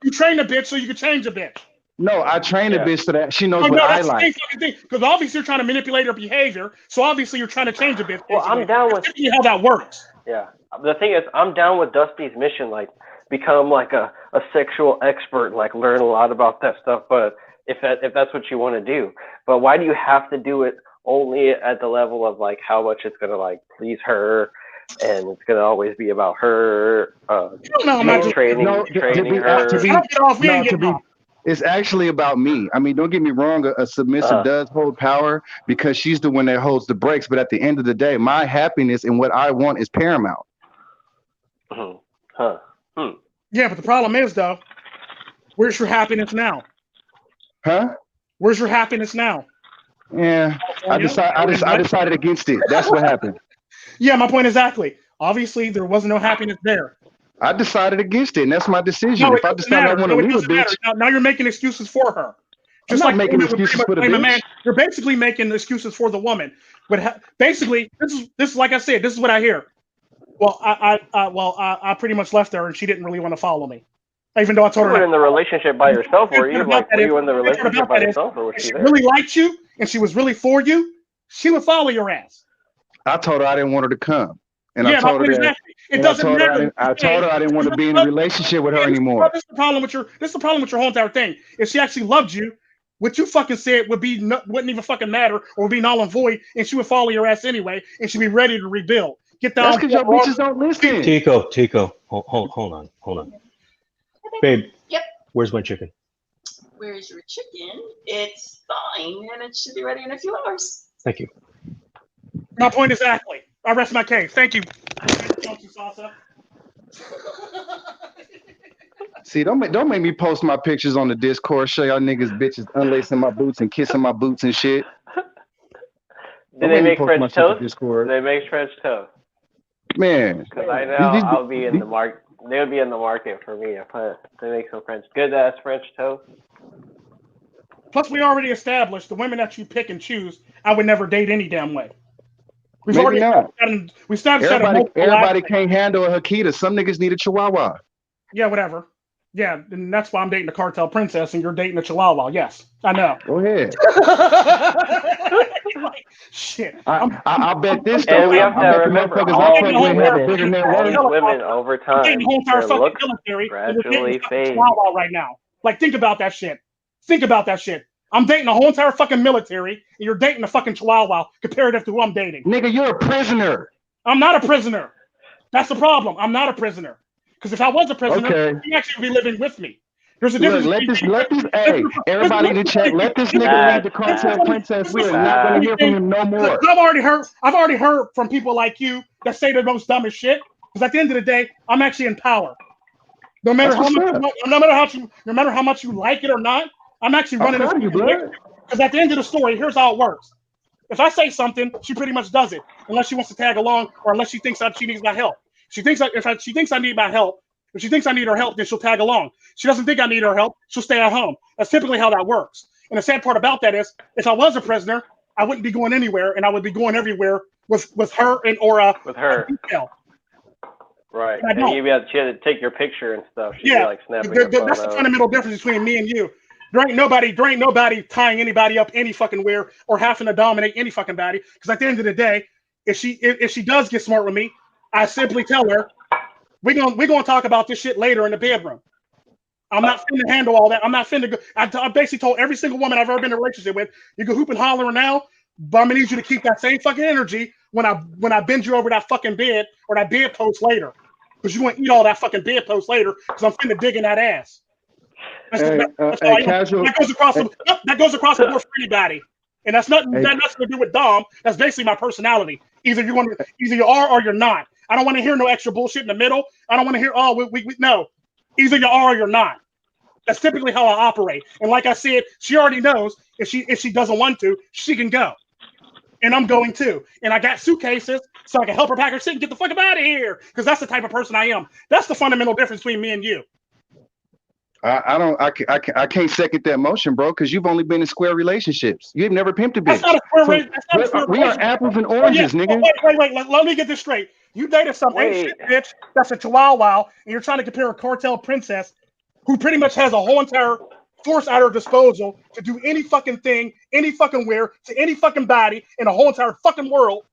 You train a bitch so you can change a bitch. No, I train a bitch so that she knows what I like. Because obviously you're trying to manipulate her behavior, so obviously you're trying to change a bitch. Well, I'm down with how that works. Yeah. The thing is, I'm down with Dusty's mission, like become like a sexual expert, like learn a lot about that stuff. But if that's what you want to do. But why do you have to do it only at the level of like how much it's gonna like please her, and it's gonna always be about her? Training her. It's actually about me. I mean, don't get me wrong. A submissive does hold power because she's the one that holds the brakes. But at the end of the day, my happiness and what I want is paramount. Yeah, but the problem is, though, where's your happiness now? Huh? Where's your happiness now? Yeah, I decided against it. That's what happened. Yeah, my point exactly. Obviously, there was no happiness there. I decided against it, and that's my decision. No, if I decide I want to leave a bitch, now you're making excuses for her. Just I'm not making excuses for the bitch. Man, you're basically making excuses for the woman. But basically, this is like I said. This is what I hear. Well, I pretty much left her, and she didn't really want to follow me. Even though I told her. You were in the relationship by yourself, were you? Like, were you in the relationship by yourself, or was she there? Really liked you, and she was really for you. She would follow your ass. I told her I didn't want her to come. And yeah, I told her that. It doesn't matter. I told her I didn't want to be in a relationship with her anymore. This is the problem with your whole entire thing. If she actually loved you, what you fucking said wouldn't even fucking matter, or would be null and void, and she would follow your ass anyway, and she'd be ready to rebuild. Get down. That's because your bitches don't listen. Tico, hold on. Babe. Yep. Where's my chicken? Where's your chicken? It's thawing, and it should be ready in a few hours. Thank you. My point exactly. I rest my case. Thank you. See, don't make me post my pictures on the Discord. Show y'all niggas bitches unlacing my boots and kissing my boots and shit. Do they make French toast? They make French toast. Man, because I know I'll be in the market. They'll be in the market for me if they make some good ass French toast. Plus, we already established the women that you pick and choose, I would never date any damn way. We established everybody can't handle a Hakita. Some niggas need a Chihuahua. Yeah, whatever. Yeah, and that's why I'm dating a cartel princess and you're dating a Chihuahua. Yes, I know. Go ahead. Shit. I bet this. And we have to remember, all women over time, their looks gradually fade. Right now, like think about that shit. I'm dating the whole entire fucking military, and you're dating a fucking Chihuahua comparative to who I'm dating. Nigga, you're a prisoner. I'm not a prisoner. That's the problem. I'm not a prisoner. Because if I was a prisoner, you'd actually be living with me. There's a difference. Hey, everybody in the chat, let this nigga lead the cartel princess. We're not going to hear from him no more. I've already heard from people like you that say the most dumbest shit. Because at the end of the day, I'm actually in power. No matter how much you like it or not, I'm actually running this. Because at the end of the story, here's how it works. If I say something, she pretty much does it, unless she wants to tag along or unless she thinks that she needs my help. She thinks I need my help. If she thinks I need her help, then she'll tag along. She doesn't think I need her help, she'll stay at home. That's typically how that works. And the sad part about that is, if I was a prisoner, I wouldn't be going anywhere, and I would be going everywhere with her and Aura. With her. Right. And she had to take your picture and stuff. She'd be like snapping that's the fundamental difference between me and you. There ain't nobody tying anybody up any fucking where or having to dominate any fucking body. Because at the end of the day, if she does get smart with me, I simply tell her, we're gonna talk about this shit later in the bedroom. I'm not finna handle all that. I'm not finna go. I basically told every single woman I've ever been in a relationship with, you can hoop and holler now, but I'm gonna need you to keep that same fucking energy when I bend you over that fucking bed or that bedpost later. Because you want to eat all that fucking bedpost later because I'm finna dig in that ass. That goes across the board for anybody. And that's nothing to do with Dom. That's basically my personality. Either you are or you're not. I don't want to hear no extra bullshit in the middle. I don't want to hear, no. Either you are or you're not. That's typically how I operate. And like I said, she already knows if she doesn't want to, she can go. And I'm going too. And I got suitcases so I can help her pack her shit and get the fuck out of here. Because that's the type of person I am. That's the fundamental difference between me and you. I can't second that motion, bro, because you've only been in square relationships. You've never pimped a bitch. That's not a square we are apples and oranges, nigga. Wait. Let me get this straight. You dated some shit bitch that's a Chihuahua, and you're trying to compare a cartel princess who pretty much has a whole entire force at her disposal to do any fucking thing, any fucking where, to any fucking body in the whole entire fucking world.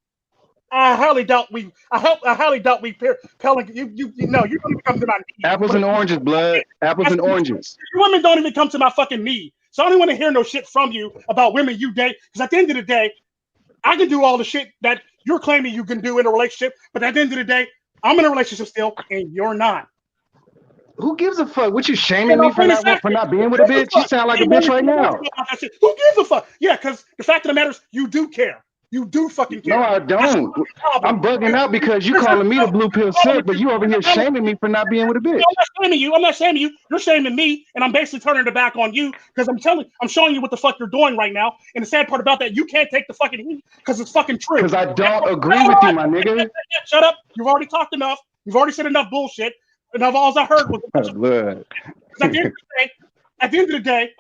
I highly doubt we. You don't even come to my knee. Apples and oranges, blood. Apples and oranges. Women don't even come to my fucking knee. So I don't want to hear no shit from you about women you date. Because at the end of the day, I can do all the shit that you're claiming you can do in a relationship. But at the end of the day, I'm in a relationship still, and you're not. Who gives a fuck? What, you shaming me for not being with a bitch? You sound like a bitch right now. Who gives a fuck? Yeah, because the fact of the matter is, you do care. You do fucking care. No, I don't. I'm bugging out because you calling me the blue pill simp, but you over here shaming me for not being with a bitch. I'm not shaming you. I'm not shaming you. You're shaming me, and I'm basically turning it back on you because I'm showing you what the fuck you're doing right now. And the sad part about that, you can't take the fucking heat because it's fucking true. Because I don't agree with you, my nigga. Shut up. You've already talked enough. You've already said enough bullshit. And all I heard was blood. At the end of the day,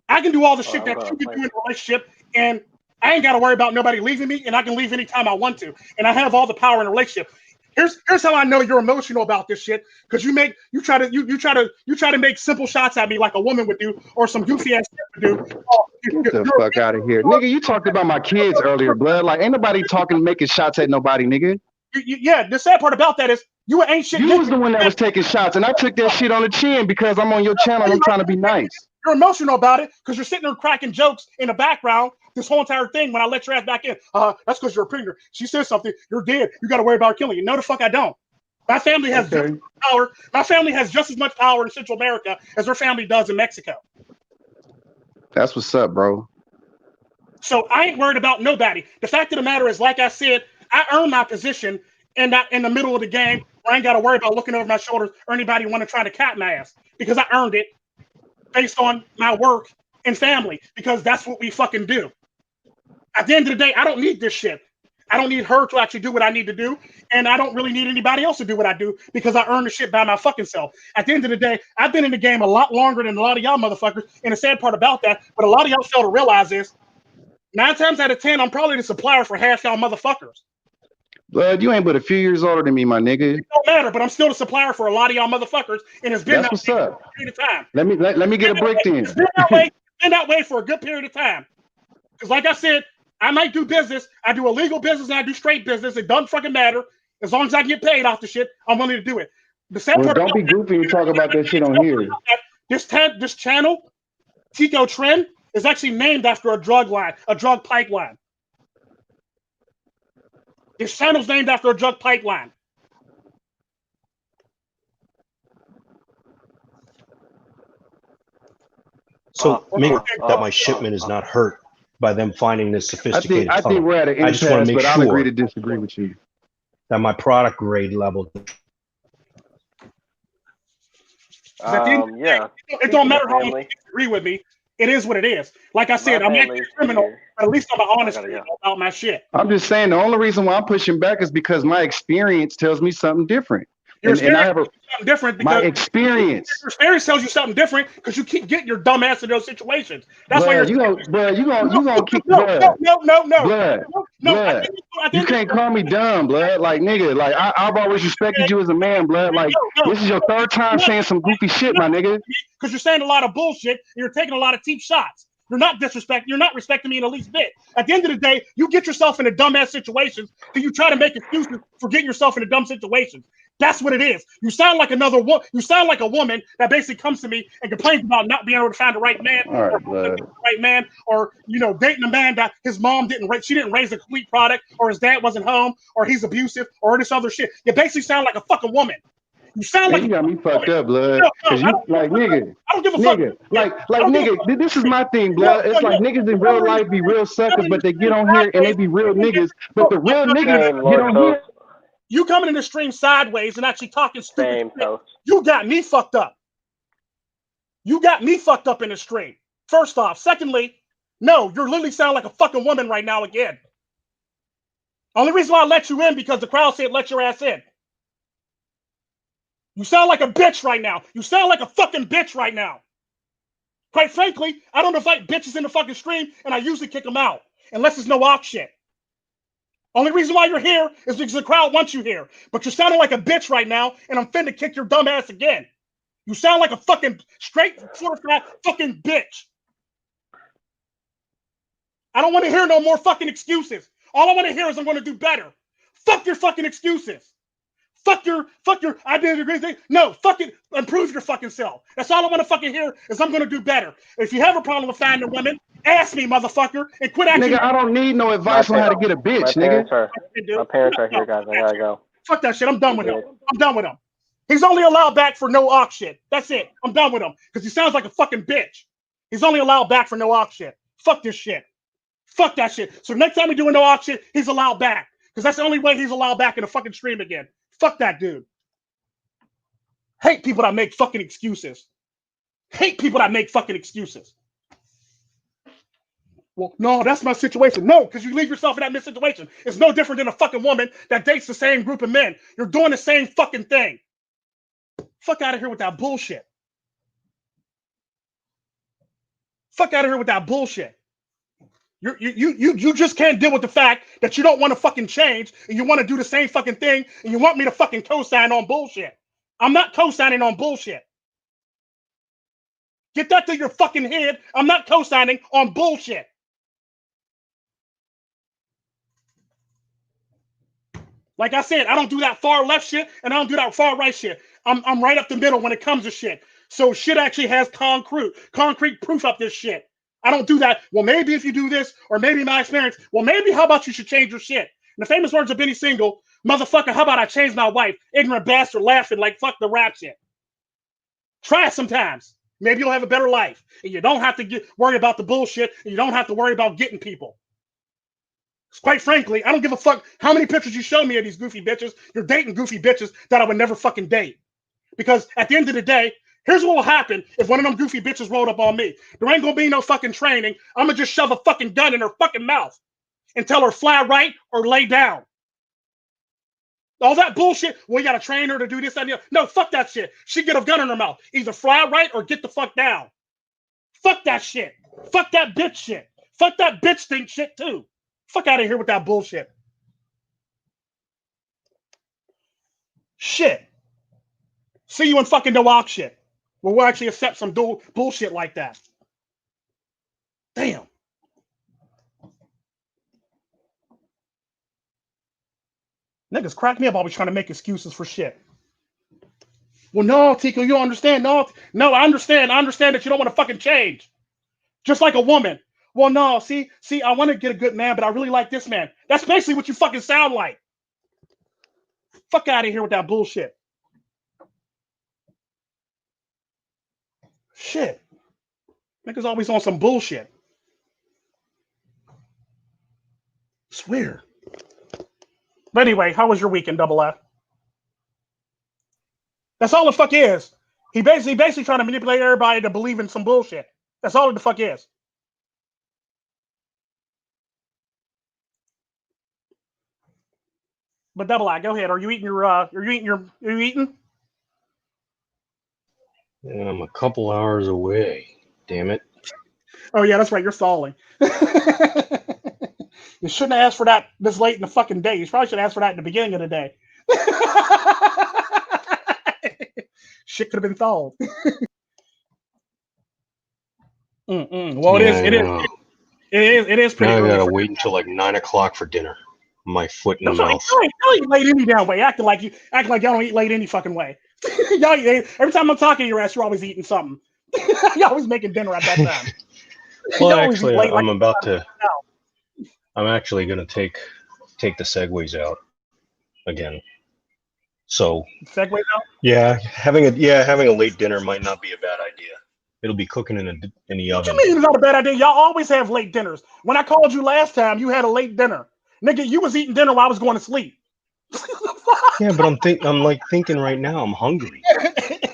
I can do all the shit that you can do in a relationship, and I ain't got to worry about nobody leaving me, and I can leave anytime I want to, and I have all the power in a relationship. Here's how I know you're emotional about this shit, because you try to make simple shots at me like a woman would do, or some goofy ass shit would do. Get the fuck out of here, nigga. You talked about my kids earlier, blood. Like, ain't nobody making shots at nobody, nigga. Yeah, the sad part about that is you ain't shit. You was the one that was taking shots, and I took that shit on the chin because I'm on your channel and I'm trying to be nice. You're emotional about it because you're sitting there cracking jokes in the background this whole entire thing when I let your ass back in. That's because you're a pringer. She says something, you're dead. You got to worry about killing you. No, the fuck I don't. My family has just as much power. My family has just as much power in Central America as her family does in Mexico. That's what's up, bro. So I ain't worried about nobody. The fact of the matter is, like I said, I earned my position in the middle of the game where I ain't got to worry about looking over my shoulders or anybody want to try to cat my ass because I earned it based on my work and family because that's what we fucking do. At the end of the day, I don't need this shit. I don't need her to actually do what I need to do, and I don't really need anybody else to do what I do because I earn the shit by my fucking self. At the end of the day, I've been in the game a lot longer than a lot of y'all motherfuckers, and the sad part about that, what a lot of y'all fail to realize is 9 times out of 10, I'm probably the supplier for half y'all motherfuckers. Blood, you ain't but a few years older than me, my nigga. It don't matter, but I'm still the supplier for a lot of y'all motherfuckers, and it's been That's what's up. For a period of time. Let me get a break then. It's been that way for a good period of time. Because like I said, I might do business. I do illegal business and I do straight business. It doesn't fucking matter. As long as I get paid off the shit, I'm willing to do it. The sad part don't be goofy and talk about that shit on here. This channel, Tico Tren, is actually named after a drug pipeline. This channel's named after a drug pipeline. So make that my shipment is not hurt by them finding this sophisticated I think we're at an impasse, but I'll agree to disagree with you. That my product grade level. Yeah. It don't matter how much you disagree with me. It is what it is. Like I said, I'm not a criminal, but at least I'm an honest about my shit. I'm just saying the only reason why I'm pushing back is because my experience tells me something different. And I have something different because my experience. Your experience tells you something different because you keep getting your dumb ass in those situations. That's why you gonna keep no. Blood. You can't call me dumb, blood. Like nigga, like I've always respected you as a man, blood. Like this is your third time saying some goofy shit, my nigga. Because you're saying a lot of bullshit and you're taking a lot of cheap shots. You're not respecting me in the least bit. At the end of the day, you get yourself into dumbass situations because you try to make excuses for getting yourself into dumb situations. That's what it is. You sound like you sound like a woman that basically comes to me and complains about not being able to find the right man, or dating a man that his mom didn't raise a complete product, or his dad wasn't home, or he's abusive, or this other shit. You basically sound like a fucking woman. You sound like you got me fucked up, blood. Cause you like nigga. I don't give a fuck. Like nigga, this is my thing, blood. It's like niggas in real life be real suckers, but they get on here and they be real niggas. But the real niggas get on here. You coming in the stream sideways and actually talking stupid shit. You got me fucked up. You got me fucked up in the stream. First off. Secondly, no, you're literally sounding like a fucking woman right now again. Only reason why I let you in because the crowd said let your ass in. You sound like a bitch right now. You sound like a fucking bitch right now. Quite frankly, I don't invite bitches in the fucking stream and I usually kick them out. Unless it's no off shit. Only reason why you're here is because the crowd wants you here. But you're sounding like a bitch right now, and I'm finna kick your dumb ass again. You sound like a fucking straight certified fucking bitch. I don't want to hear no more fucking excuses. All I want to hear is I'm going to do better. Fuck your fucking excuses. Fuck your I didn't agree thing. No, fucking improve your fucking self. That's all I want to fucking hear is I'm gonna do better. If you have a problem with finding women, ask me, motherfucker, and quit acting. Nigga, I don't need no advice on how to get a bitch, nigga. My parents are here, guys. I gotta go. Fuck that shit. I'm done with him. I'm done with him. He's only allowed back for no ox shit. That's it. I'm done with him because he sounds like a fucking bitch. He's only allowed back for no ox shit. Fuck this shit. Fuck that shit. So next time we do no ox shit, he's allowed back because that's the only way he's allowed back in the fucking stream again. Fuck that dude. Hate people that make fucking excuses. Hate people that make fucking excuses. Well, no, that's my situation. No, because you leave yourself in that situation. It's no different than a fucking woman that dates the same group of men. You're doing the same fucking thing. Fuck out of here with that bullshit. Fuck out of here with that bullshit. You just can't deal with the fact that you don't want to fucking change and you want to do the same fucking thing and you want me to fucking co-sign on bullshit. I'm not co-signing on bullshit. Get that through your fucking head. I'm not co-signing on bullshit. Like I said, I don't do that far left shit and I don't do that far right shit. I'm right up the middle when it comes to shit. So shit actually has concrete proof up this shit. I don't do that. Well, maybe if you do this, or maybe my experience, well, maybe how about you should change your shit? In the famous words of Benny Single, motherfucker, how about I change my wife? Ignorant bastard laughing like fuck the rap shit. Try it sometimes. Maybe you'll have a better life. And you don't have to worry about the bullshit, and you don't have to worry about getting people. Quite frankly, I don't give a fuck how many pictures you show me of these goofy bitches. You're dating goofy bitches that I would never fucking date. Because at the end of the day, here's what will happen if one of them goofy bitches rolled up on me. There ain't gonna be no fucking training. I'm gonna just shove a fucking gun in her fucking mouth and tell her fly right or lay down. All that bullshit, well, you gotta train her to do this and the other. No, fuck that shit. She get a gun in her mouth. Either fly right or get the fuck down. Fuck that shit. Fuck that bitch shit. Fuck that bitch think shit too. Fuck out of here with that bullshit. Shit. See you in fucking the walk shit. Well, we'll actually accept some bullshit like that. Damn. Niggas crack me up always trying to make excuses for shit. Well, no, Tico, you don't understand. No, I understand. I understand that you don't want to fucking change. Just like a woman. Well, no, see, I want to get a good man, but I really like this man. That's basically what you fucking sound like. Fuck out of here with that bullshit. Shit. Niggas always on some bullshit. It's weird. But anyway, how was your weekend, Double F? That's all the fuck is. He basically trying to manipulate everybody to believe in some bullshit. That's all the fuck is. But Double I, go ahead. Are you eating your? Are you eating? Yeah, I'm a couple hours away. Damn it. Oh yeah, that's right. You're stalling. You shouldn't have asked for that this late in the fucking day. You probably should have asked for that in the beginning of the day. Shit could have been thawed. Well, it is pretty. Now I gotta wait until like 9 o'clock for dinner. My foot in the mouth. Y'all eat late any damn way. Acting like y'all don't eat late any fucking way. Y'all eat, every time I'm talking to your ass, you're always eating something. You're always making dinner at that time. Well, actually, I'm actually gonna take the segways out again. So segways out? Yeah, having a late dinner might not be a bad idea. It'll be cooking in the oven. What you mean it's not a bad idea? Y'all always have late dinners. When I called you last time, you had a late dinner. Nigga, you was eating dinner while I was going to sleep. Yeah, but I'm thinking right now, I'm hungry.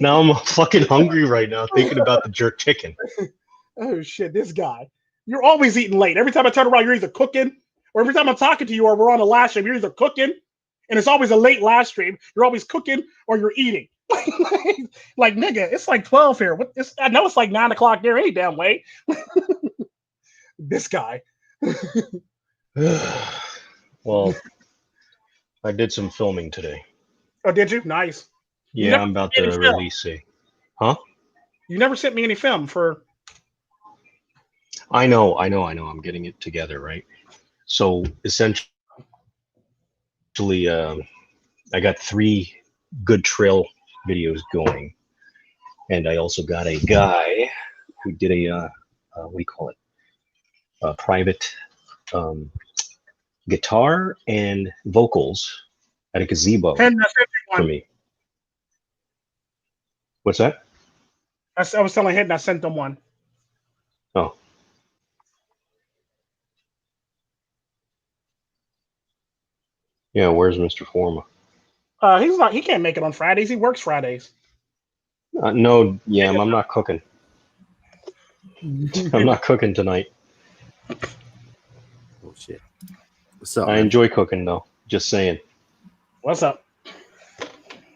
Now I'm fucking hungry right now, thinking about the jerk chicken. Oh shit, this guy. You're always eating late. Every time I turn around, you're either cooking, or every time I'm talking to you or we're on a live stream, you're either cooking, and it's always a late live stream. You're always cooking or you're eating. Like nigga, it's like 12 here. I know it's like 9 o'clock there any damn way. This guy. Well, I did some filming today. Oh, did you? Nice. Yeah, I'm about to release a. Huh? You never sent me any film for. I know. I'm getting it together, right? So essentially, I got three good trail videos going. And I also got a guy who did a what do you call it? A private guitar and vocals at a gazebo for me. What's that? I was telling Hidden I sent them one. Oh. Yeah, where's Mr. Forma? He can't make it on Fridays. He works Fridays. No, yeah, I'm not cooking. I'm not cooking tonight. Oh shit. What's up? I enjoy cooking though. Just saying. What's up?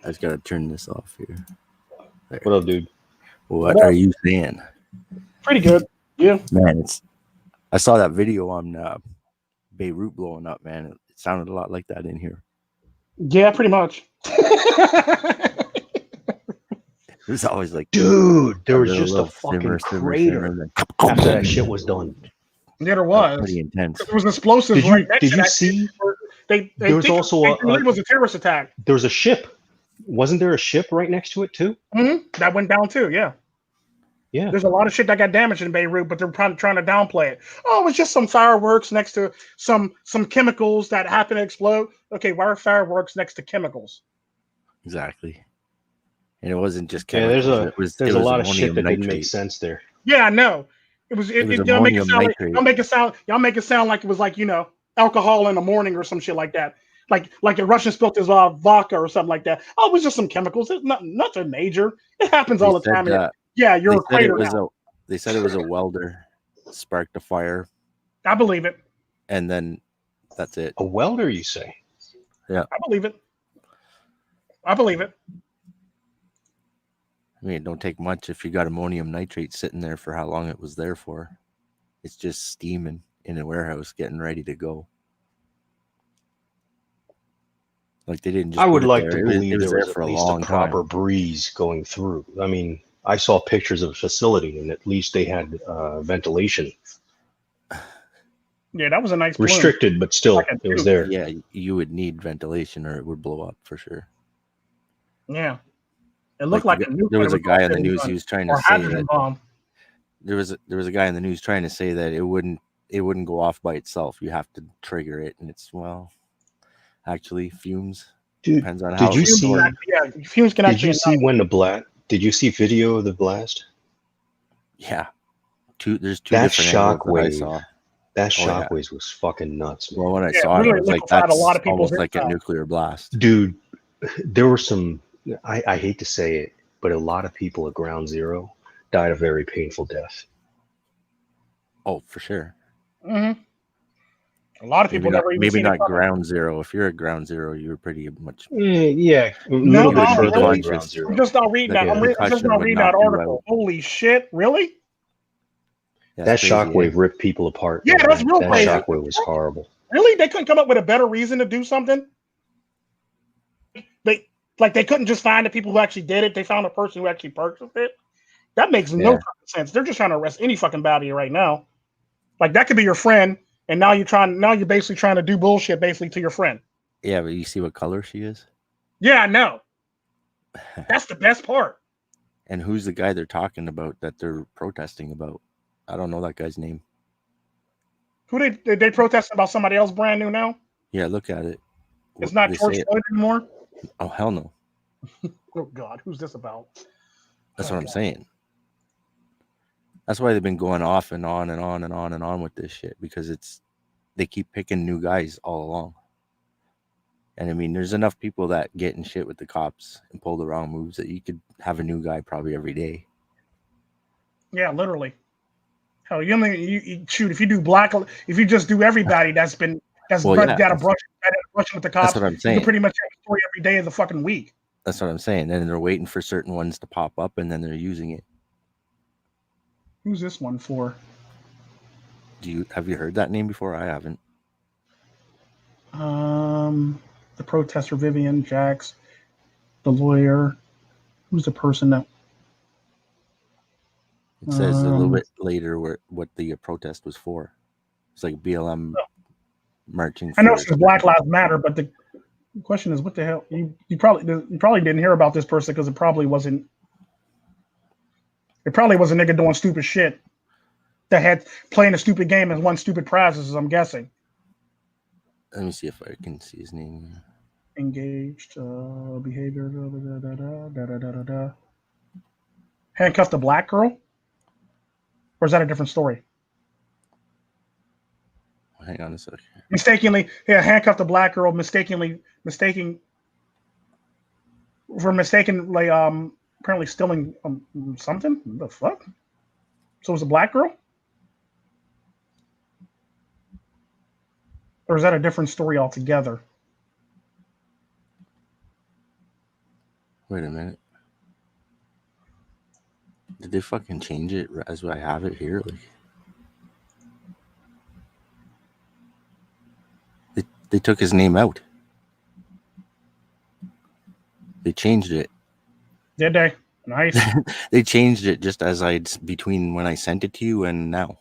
I just gotta turn this off here. There. What up, dude? What are you saying? Pretty good. Yeah. Man, I saw that video on Beirut blowing up, man. It sounded a lot like that in here. Yeah, pretty much. There's always like, dude, there was just a fucking crater after that shit was done. Yeah, there was. Pretty intense. There was explosives right next to that. Did you see? There was also it was a terrorist attack. There was a ship. Wasn't there a ship right next to it too? Mm-hmm. That went down too. Yeah. Yeah. There's a lot of shit that got damaged in Beirut, but they're trying to downplay it. Oh, it was just some fireworks next to some chemicals that happened to explode. Okay, why are fireworks next to chemicals? Exactly. And it wasn't just chemicals. Yeah, there's a lot of shit that nitrate. didn't make sense there. Yeah, I know. Y'all make it sound like it was like, alcohol in the morning or some shit like that. Like a Russian spilled his vodka or something like that. Oh, it was just some chemicals. It's nothing major. It happens all the time. Yeah, you're a crater now. They said it was a welder sparked a fire. I believe it. And then that's it. A welder, you say? Yeah. I believe it. I believe it. I mean, it don't take much if you got ammonium nitrate sitting there for how long it was there for. It's just steaming in a warehouse getting ready to go. Like they didn't just I would like there. to believe it was there was for at a least long a proper time. breeze going through. I mean, I saw pictures of a facility and at least they had ventilation. Yeah, that was a nice restricted, but still it was there. Yeah, you would need ventilation or it would blow up for sure. Yeah. It looked like there was a guy on the news he was trying to say that bomb. there was a guy in the news trying to say that it wouldn't go off by itself. You have to trigger it, and it's actually fumes. Depends on how. Did you see? Yeah, fumes can actually. Did you see when the blast? Did you see video of the blast? Yeah, there's two. That different shockwave. That I saw. That shockwave was fucking nuts, man. Well, when I saw it, I was like, that's almost like a nuclear blast, dude. There were some. I hate to say it, but a lot of people at Ground Zero died a very painful death. Oh, for sure. Mm-hmm. A lot of people maybe not Ground Zero. If you're at Ground Zero, you're pretty much a little bit further than Ground Zero. I'm just not reading that. I'm just not reading that article. Holy shit! Really? Yeah, that shockwave ripped people apart. Yeah, that's real crazy. That shockwave was horrible. Really? They couldn't come up with a better reason to do something? They couldn't just find the people who actually did it. They found a person who actually purchased it. That makes no sense. They're just trying to arrest any fucking body right now. Like that could be your friend, and now you're basically trying to do bullshit basically to your friend. Yeah, but you see what color she is? Yeah, I know. That's the best part. And who's the guy they're talking about that they're protesting about? I don't know that guy's name. Who they protesting about? Somebody else brand new now? Yeah, look at it. It's not George Floyd anymore. Oh hell no! Oh God, who's this about? That's what I'm saying. That's why they've been going off and on and on and on and on with this shit, because they keep picking new guys all along. And I mean, there's enough people that get in shit with the cops and pull the wrong moves that you could have a new guy probably every day. Yeah, literally. Hell, you shoot if you just do everybody got a brush with the cops. That's what I'm saying. You can pretty much have a story every day of the fucking week. That's what I'm saying. And they're waiting for certain ones to pop up, and then they're using it. Who's this one for? Have you heard that name before? I haven't. The protester Vivian Jacks, the lawyer. Who's the person that? It says a little bit later what the protest was for. It's like BLM marching. I know it says Black Lives Matter, but The question is, what the hell? You probably didn't hear about this person because it probably wasn't. It probably was a nigga doing stupid shit that had playing a stupid game and won stupid prizes. I'm guessing. Let me see if I can see his name. Engaged behavior. Handcuffed a black girl, or is that a different story? Hang on a second. Mistakenly, handcuffed a black girl. Mistakenly apparently stealing something. What the fuck? So it was a black girl, or is that a different story altogether? Wait a minute. Did they fucking change it as I have it here? Like, they took his name out. They changed it. Did they? Nice. They changed it just as between when I sent it to you and now.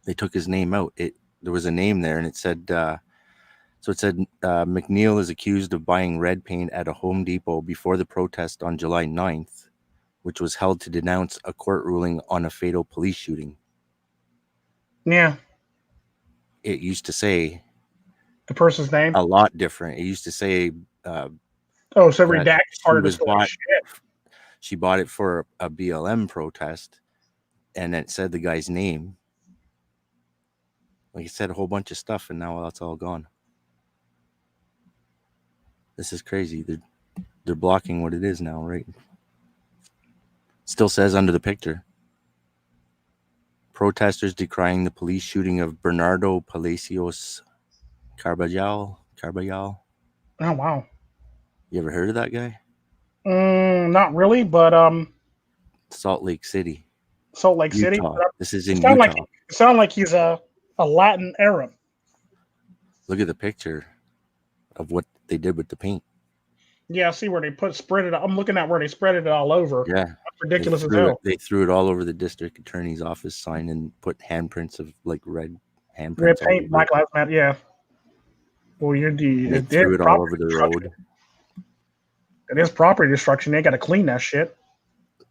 They took his name out. There was a name there, and it said. So it said McNeil is accused of buying red paint at a Home Depot before the protest on July 9th, which was held to denounce a court ruling on a fatal police shooting. Yeah. It used to say the person's name a lot different. It used to say. So redacted part of the story. She bought it for a BLM protest, and it said the guy's name. Like it said a whole bunch of stuff, and now that's all gone. This is crazy. They're blocking what it is now, right? Still says under the picture. Protesters decrying the police shooting of Bernardo Palacios Carbajal. Oh, wow. You ever heard of that guy? Not really, but Salt Lake City. City. This is in Utah. It sounds like he's a Latin Arab. Look at the picture of what they did with the paint. Yeah, I see where they spread it. I'm looking at where they spread it all over. Yeah, that's ridiculous as hell. They threw it all over the district attorney's office sign and put handprints of red handprints. Red paint, Black Lives Matter. Yeah. Well, they threw it all over the road. It is property destruction. They got to clean that shit.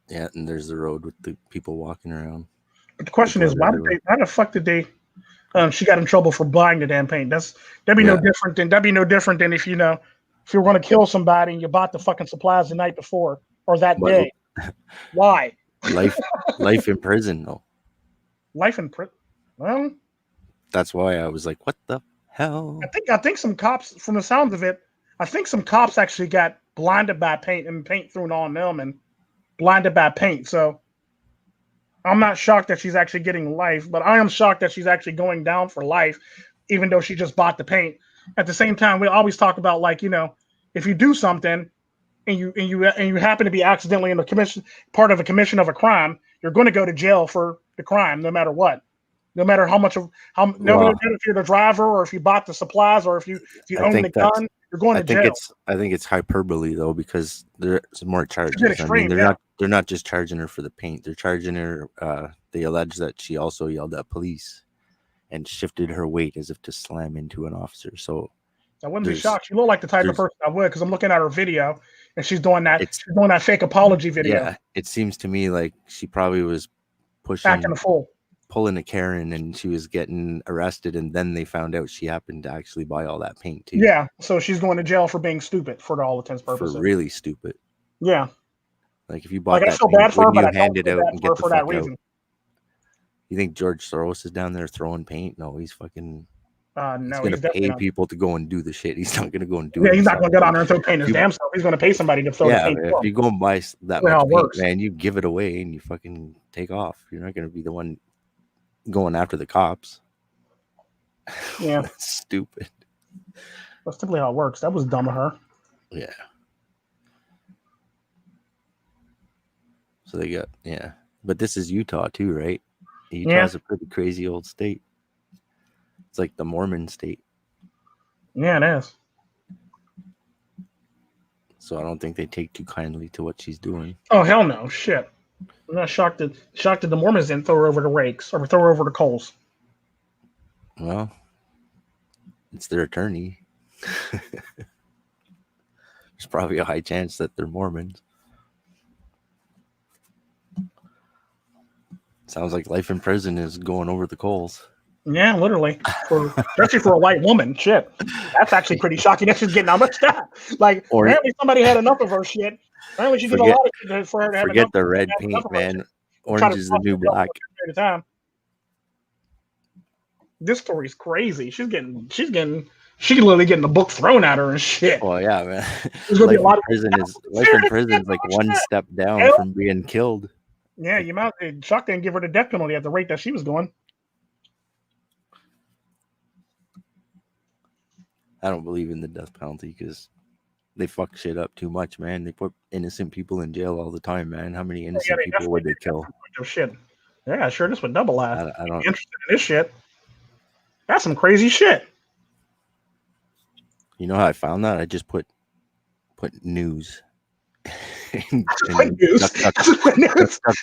Yeah, and there's the road with the people walking around. But the question is, how the fuck did they? She got in trouble for buying the damn paint. That'd be no different than if if you were going to kill somebody and you bought the fucking supplies the night before or that day. Why? Life in prison, though. Life in prison. Well, that's why I was like, what the hell? I think some cops, from the sounds of it, I think some cops actually got blinded by paint and paint thrown on them and blinded by paint. So I'm not shocked that she's actually getting life, but I am shocked that she's actually going down for life, even though she just bought the paint. At the same time, we always talk about if you do something and you happen to be accidentally in the part of a commission of a crime, you're going to go to jail for the crime, no matter what. No matter no matter if you're the driver or if you bought the supplies or if you own the gun, you're going to jail. I think it's hyperbole though, because there's more charges. Extreme, they're not just charging her for the paint. They're charging her. They allege that she also yelled at police and shifted her weight as if to slam into an officer. So I wouldn't be shocked. She looked like the type of person I would, because I'm looking at her video and she's doing that. She's doing that fake apology video. Yeah, it seems to me like she probably was pulling a Karen, and she was getting arrested, and then they found out she happened to actually buy all that paint too. Yeah, so she's going to jail for being stupid, for all intents and purposes. For really stupid. Yeah. Like if you bought that paint, wouldn't you hand it out and get the fuck out? You think George Soros is down there throwing paint? No, he's fucking. No, he's going to pay people to go and do the shit. He's not going to go and do it. Yeah, he's not going to get on there and throw paint his damn self. He's going to pay somebody to throw the paint. If you go and buy that much paint, man, you give it away and you fucking take off. You're not going to be the one going after the cops. Yeah. That's stupid. That's typically how it works. That was dumb of her. Yeah. So they got, but this is Utah too, right? Utah's a pretty crazy old state. It's like the Mormon state. Yeah, it is. So I don't think they take too kindly to what she's doing. Oh, hell no. Shit. I'm not shocked that the Mormons didn't throw her over the rakes or throw her over the coals. Well, it's their attorney. There's probably a high chance that they're Mormons. Sounds like life in prison is going over the coals. Yeah, literally. Especially for a white woman. Shit. That's actually pretty shocking that she's getting how much that. Like, apparently somebody had enough of her shit. Apparently she did a lot of shit for her to have enough. Forget the red paint, man. Orange is the new black. This story's crazy. She's literally getting the book thrown at her and shit. Well, yeah, man. Life in prison is like one step down from being killed. Yeah, you might. Chuck didn't give her the death penalty at the rate that she was going. I don't believe in the death penalty because they fuck shit up too much, man. They put innocent people in jail all the time, man. How many innocent people would they kill? Shit. Yeah, sure. This would double that. I don't interested in this shit. That's some crazy shit. You know how I found that? I just put news.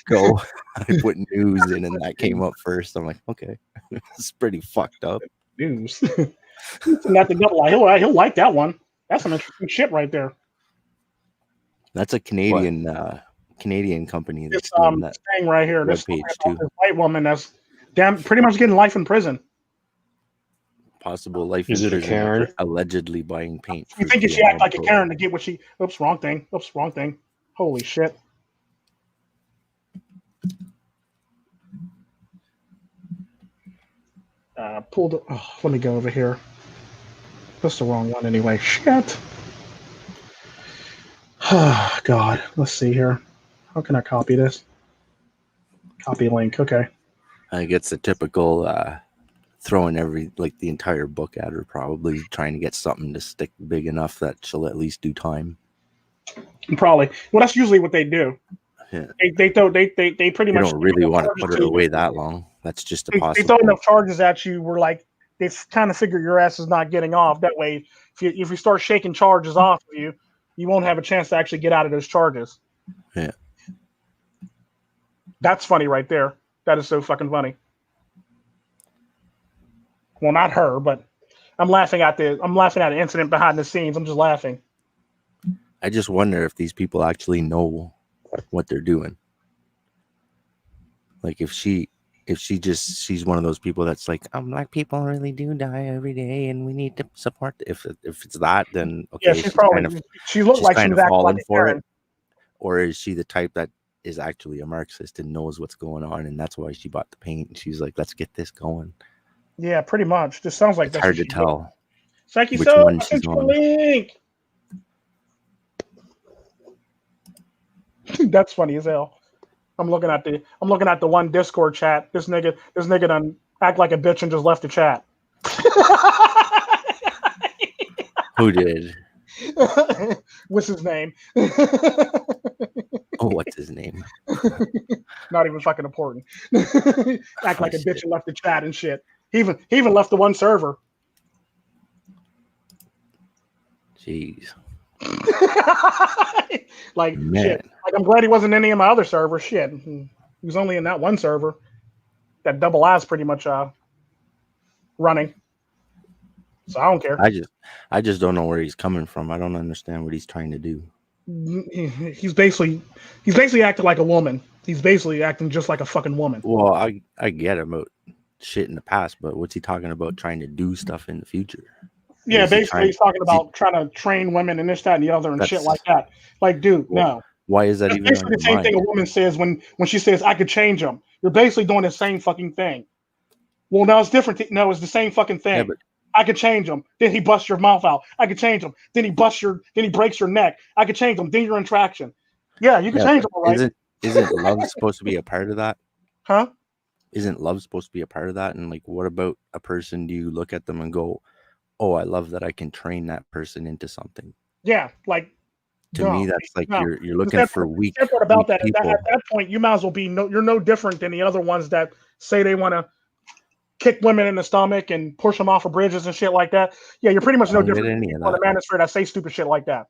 Go. I put news in, and that came up first. I'm like, okay, it's pretty fucked up. News. Not the double. He'll like that one. That's some interesting shit right there. That's a Canadian company that's doing that thing right here. This page too. This white woman that's pretty much getting life in prison. Possible life. Is it a Karen? Allegedly buying paint. You think she act like a Karen to get what she? Oops, wrong thing. Oops, wrong thing. Holy shit. Let me go over here. That's the wrong one anyway. Shit. Oh, God. Let's see here. How can I copy this? Copy link. Okay. I guess the typical throwing the entire book at her, probably trying to get something to stick big enough that she'll at least do time. Probably. Well, that's usually what they do. Yeah. They pretty much don't really want to put her away that long. That's just a possibility. They throw enough charges at you where like they kind of figure your ass is not getting off. That way, if you start shaking charges off of you, you won't have a chance to actually get out of those charges. Yeah. That's funny right there. That is so fucking funny. Well, not her, but I'm laughing at the incident behind the scenes. I'm just laughing. I just wonder if these people actually know what they're doing. Like if she's one of those people that's like, black people really do die every day, and we need to support. If it's that, then okay. Yeah, she looked like she was falling like for it. Or is she the type that is actually a Marxist and knows what's going on, and that's why she bought the paint? And she's like, let's get this going. Yeah, pretty much. Just sounds like it's hard to tell. Thank you, so much. Link. That's funny as hell. I'm looking at the one Discord chat. This nigga done act like a bitch and just left the chat. Who did? What's his name? Oh, what's his name? Not even fucking important. Act like a bitch and left the chat and shit. He even left the one server. Jeez. Like, man. shit. Like, I'm glad he wasn't in any of my other servers. Shit. He was only in that one server. That double I's pretty much running. So I don't care. I just don't know where he's coming from. I don't understand what he's trying to do. He's basically acting like a woman. He's basically acting just like a fucking woman. Well, I get about shit in the past, but what's he talking about trying to do stuff in the future? Yeah, basically he's talking about trying to train women and this, that, and the other and shit like that. Like, dude, no. Why is that That's even basically the same thing a woman says when she says, I could change them. You're basically doing the same fucking thing. Well, no, it's different. No, it's the same fucking thing. Yeah, I could change them. Then he busts your mouth out. I could change them. Then he breaks your neck. I could change them. Then you're in traction. Yeah, you can change them, all right? Isn't love supposed to be a part of that? Huh? Isn't love supposed to be a part of that? And like, what about a person? Do you look at them and go, oh, I love that I can train that person into something? Yeah, like to me, that's like you're looking for weak. About that, at that point, you might as well be you're no different than the other ones that say they want to kick women in the stomach and push them off of bridges and shit like that. Yeah, you're pretty much no different than the manosphere that say stupid shit like that.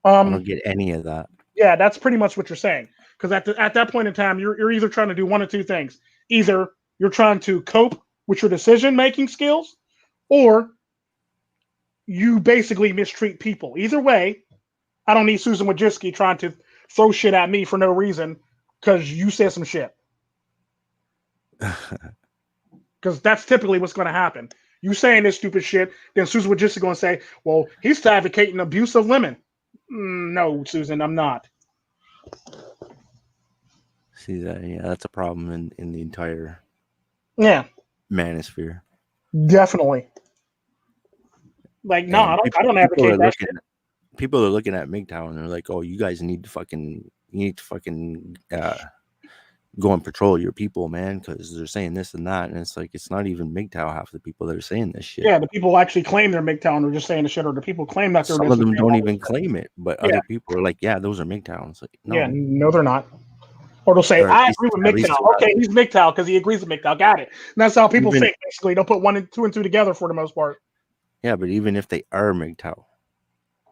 I don't get any of that. Yeah, that's pretty much what you're saying. Because at that point in time, you're either trying to do one of two things. Either you're trying to cope with your decision-making skills, or you basically mistreat people. Either way, I don't need Susan Wojcicki trying to throw shit at me for no reason because you said some shit. Because that's typically what's going to happen. You saying this stupid shit, then Susan Wojcicki going to say, well, he's advocating abuse of women. No, Susan, I'm not. See that? Yeah, that's a problem in the entire manosphere. Definitely. Like, no, I don't advocate that shit. People are looking at MGTOW and they're like, oh, you guys need to fucking go and patrol your people, man, because they're saying this and that. And it's like, it's not even MGTOW, half the people that are saying this shit. Yeah, the people actually claim they're MGTOW and they're just saying the shit, or the people claim that they're Some of them don't even claim it, but other people are like, yeah, those are MGTOW. It's like, no. Yeah, no, they're not. Or they'll say, I agree with MGTOW. Okay, he's MGTOW because he agrees with MGTOW. Got it. And that's how people think, basically. They'll put 1 and 2 and 2 together for the most part. Yeah, but even if they are MGTOW.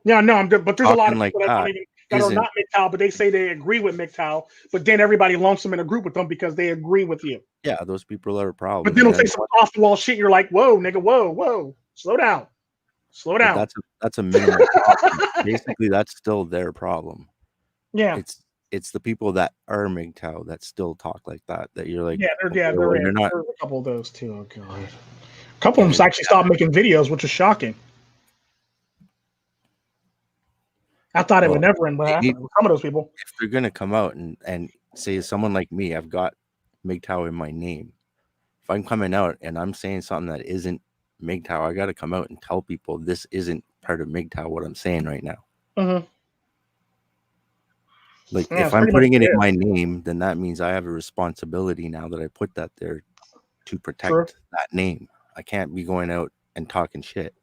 Yeah, no, but there's a lot of people that are not MGTOW, but they say they agree with MGTOW, but then everybody lumps them in a group with them because they agree with you. Yeah, those people are a problem. But then they'll say some off the wall shit. You're like, whoa, nigga, whoa, slow down. That's a minimal problem. Basically, that's still their problem. Yeah. It's the people that are MGTOW that still talk like that. That you're like, they're not. There's a couple of those too. Oh god, a couple of them actually stopped making videos, which is shocking. I thought it would never end, but happened with some of those people. If they're gonna come out and say someone like me, I've got MGTOW in my name. If I'm coming out and I'm saying something that isn't MGTOW, I got to come out and tell people this isn't part of MGTOW. What I'm saying right now. Mm-hmm. Like, if I'm putting it in my name, then that means I have a responsibility now that I put that there to protect that name. I can't be going out and talking shit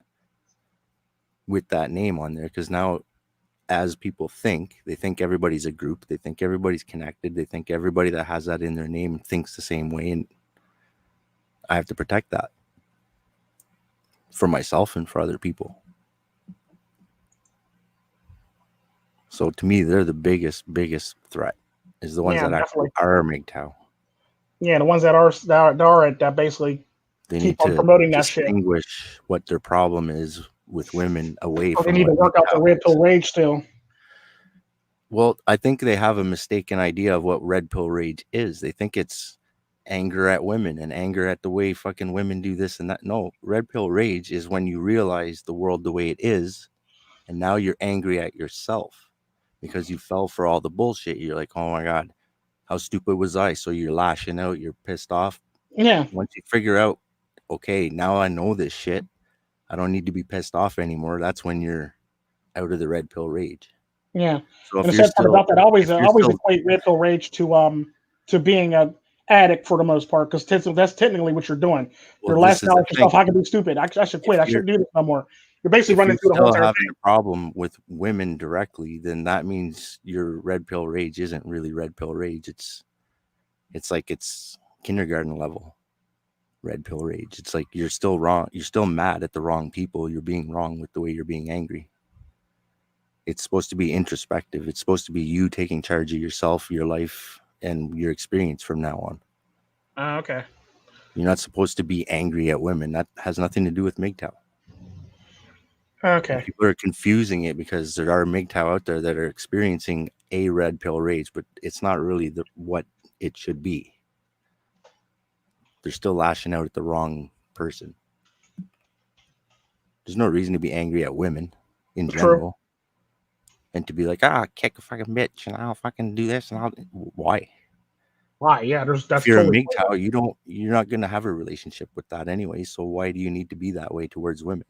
with that name on there, because now, as people think, they think everybody's a group. They think everybody's connected. They think everybody that has that in their name thinks the same way. And I have to protect that for myself and for other people. So to me, they're the biggest threat, is the ones that actually are MGTOW. Yeah, the ones that are that basically they keep need on to promoting that shit. Distinguish what their problem is with women away from. They need to work out the red pill rage still. Well, I think they have a mistaken idea of what red pill rage is. They think it's anger at women and anger at the way fucking women do this and that. No, red pill rage is when you realize the world the way it is, and now you're angry at yourself because you fell for all the bullshit. You're like, oh my God, how stupid was I? So you're lashing out, you're pissed off. Yeah. Once you figure out, okay, now I know this shit, I don't need to be pissed off anymore. That's when you're out of the red pill rage. Yeah. So and the sad part about that, I always equate red pill rage to being an addict for the most part, because that's technically what you're doing. You're lashing out at yourself. I can be stupid. I should quit. I shouldn't do this no more. You're basically running through the whole entire thing. Having a problem with women directly, then that means your red pill rage isn't really red pill rage. It's like it's kindergarten level red pill rage. It's like you're still wrong. You're still mad at the wrong people. You're being wrong with the way you're being angry. It's supposed to be introspective. It's supposed to be you taking charge of yourself, your life, and your experience from now on. Okay. You're not supposed to be angry at women. That has nothing to do with MGTOW. Okay. And people are confusing it because there are MGTOW out there that are experiencing a red pill rage, but it's not really what it should be. They're still lashing out at the wrong person. There's no reason to be angry at women in general. And to be like, kick a fucking bitch, and I'll fucking do this, and why? Why? Yeah, that's. If you're totally a MGTOW, you're not gonna have a relationship with that anyway. So why do you need to be that way towards women?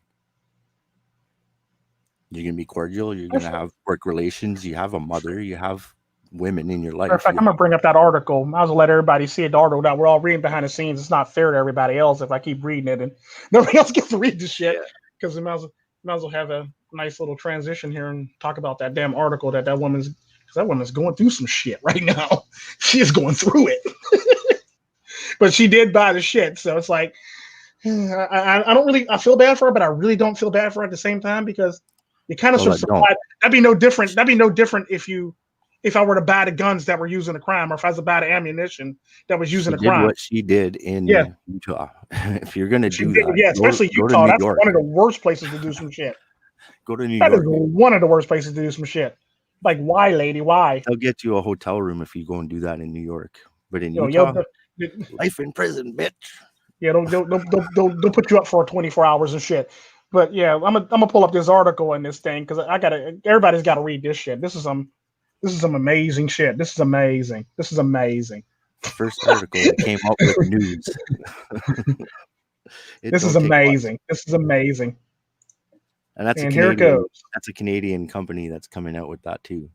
You're gonna be cordial. You're gonna have work relations. You have a mother. You have women in your life. In fact, I'm gonna bring up that article. I was gonna let everybody see the article that we're all reading behind the scenes. It's not fair to everybody else if I keep reading it and nobody else gets to read the shit, because we might as well have a nice little transition here and talk about that damn article that woman's, because that woman's going through some shit right now. She is going through it. But she did buy the shit, so it's like I don't really, I feel bad for her, but I really don't feel bad for her at the same time, because you kind of survive. That'd be no different. That'd be no different if I were to buy the guns that were used in the crime, or if I was to buy the ammunition that was used in the crime. What she did in Utah. If you're gonna do that, especially Utah. That's one of the worst places to do some shit. Go to New That is York. one of the worst places to do some shit. Like, why, lady? Why? They'll get you a hotel room if you go and do that in New York. But in Yo, Utah, life in prison, bitch. Yeah, they'll put you up for 24 hours and shit. But yeah, I'm gonna pull up this article in this thing because everybody's got to read this shit. This is some amazing shit. This is amazing. This is amazing. The first article that came up with news. This is amazing. This is amazing. And that's and here it goes. That's a Canadian company that's coming out with that too.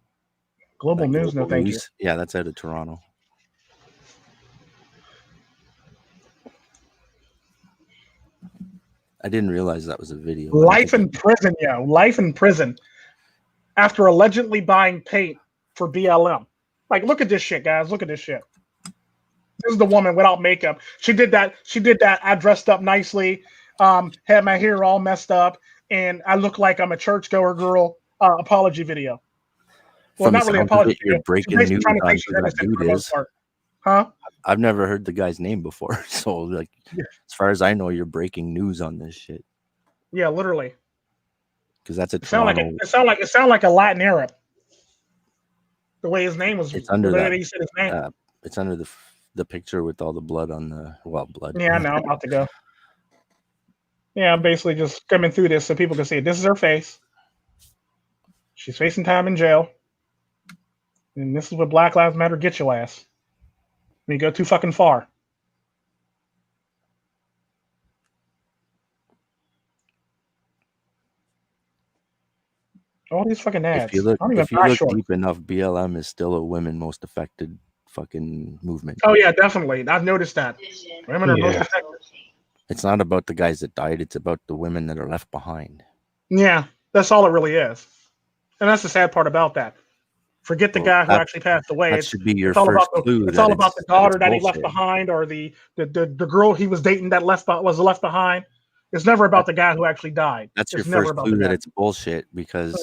Global News, no thank you. Yeah, that's out of Toronto. I didn't realize that was a video. Life in prison, yo. Life in prison. After allegedly buying paint for BLM. Like, look at this shit, guys. Look at this shit. This is the woman without makeup. She did that. I dressed up nicely, had my hair all messed up, and I look like I'm a churchgoer girl. Apology video. Well, not really apology video. You're breaking news on who that dude is. Huh? I've never heard the guy's name before. So, like, as far as I know, you're breaking news on this shit. Yeah, literally. Because that's a Toronto. It sound like a Latin Arab. The way his name was. It's under that. He said his name. It's under the picture with all the blood on the blood. Yeah, I know. I'm about to go. Yeah, I'm basically just skimming through this so people can see it. This is her face. She's facing time in jail. And this is what Black Lives Matter gets your ass. When you go too fucking far. All these fucking ads. If you look deep enough, BLM is still a women most affected fucking movement. Oh yeah, definitely. I've noticed that. Women are most affected. It's not about the guys that died, it's about the women that are left behind. Yeah, that's all it really is. And that's the sad part about that. Forget the guy who actually passed away. That should be your first clue. It's all about the daughter that he left behind, or the girl he was dating that was left behind. It's never about the guy who actually died. That's your first clue that it's bullshit, because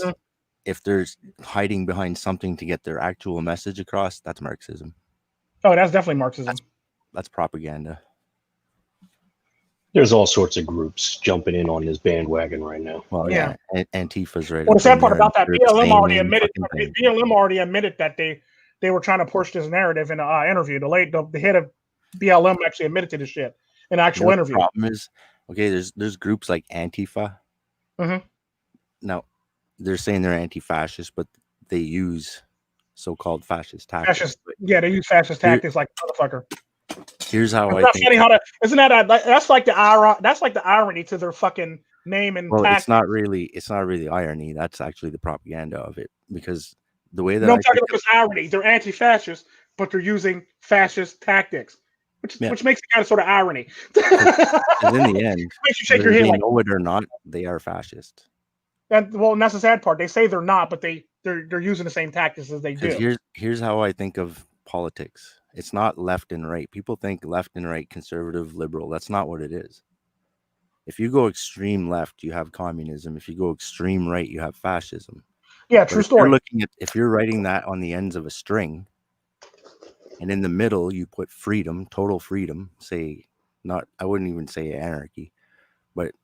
if they're hiding behind something to get their actual message across, that's Marxism. Oh, that's definitely Marxism. That's propaganda. There's all sorts of groups jumping in on this bandwagon right now. Well, yeah. Antifa's right. Well, the sad part about that, BLM already admitted that they were trying to push this narrative in an interview. The head of BLM actually admitted to this shit in an actual interview. The problem is, okay, there's groups like Antifa. Mm-hmm. Now, they're saying they're anti-fascist, but they use so-called fascist tactics. They use fascist tactics like motherfucker. Here's how I think. Funny how that's like the irony to their fucking name and. Well, it's not really irony. That's actually the propaganda of it, because the way that I'm talking about is irony. They're anti-fascist, but they're using fascist tactics, which makes it kind of sort of irony. Because in the end, makes you shake your head. They know it or not, they are fascist. And that's the sad part. They say they're not, but they're using the same tactics as they do. Here's how I think of politics. It's not left and right. People think left and right, conservative, liberal. That's not what it is. If you go extreme left, you have communism. If you go extreme right, you have fascism. Yeah, true story. If you're writing that on the ends of a string, and in the middle you put freedom, total freedom, I wouldn't even say anarchy, but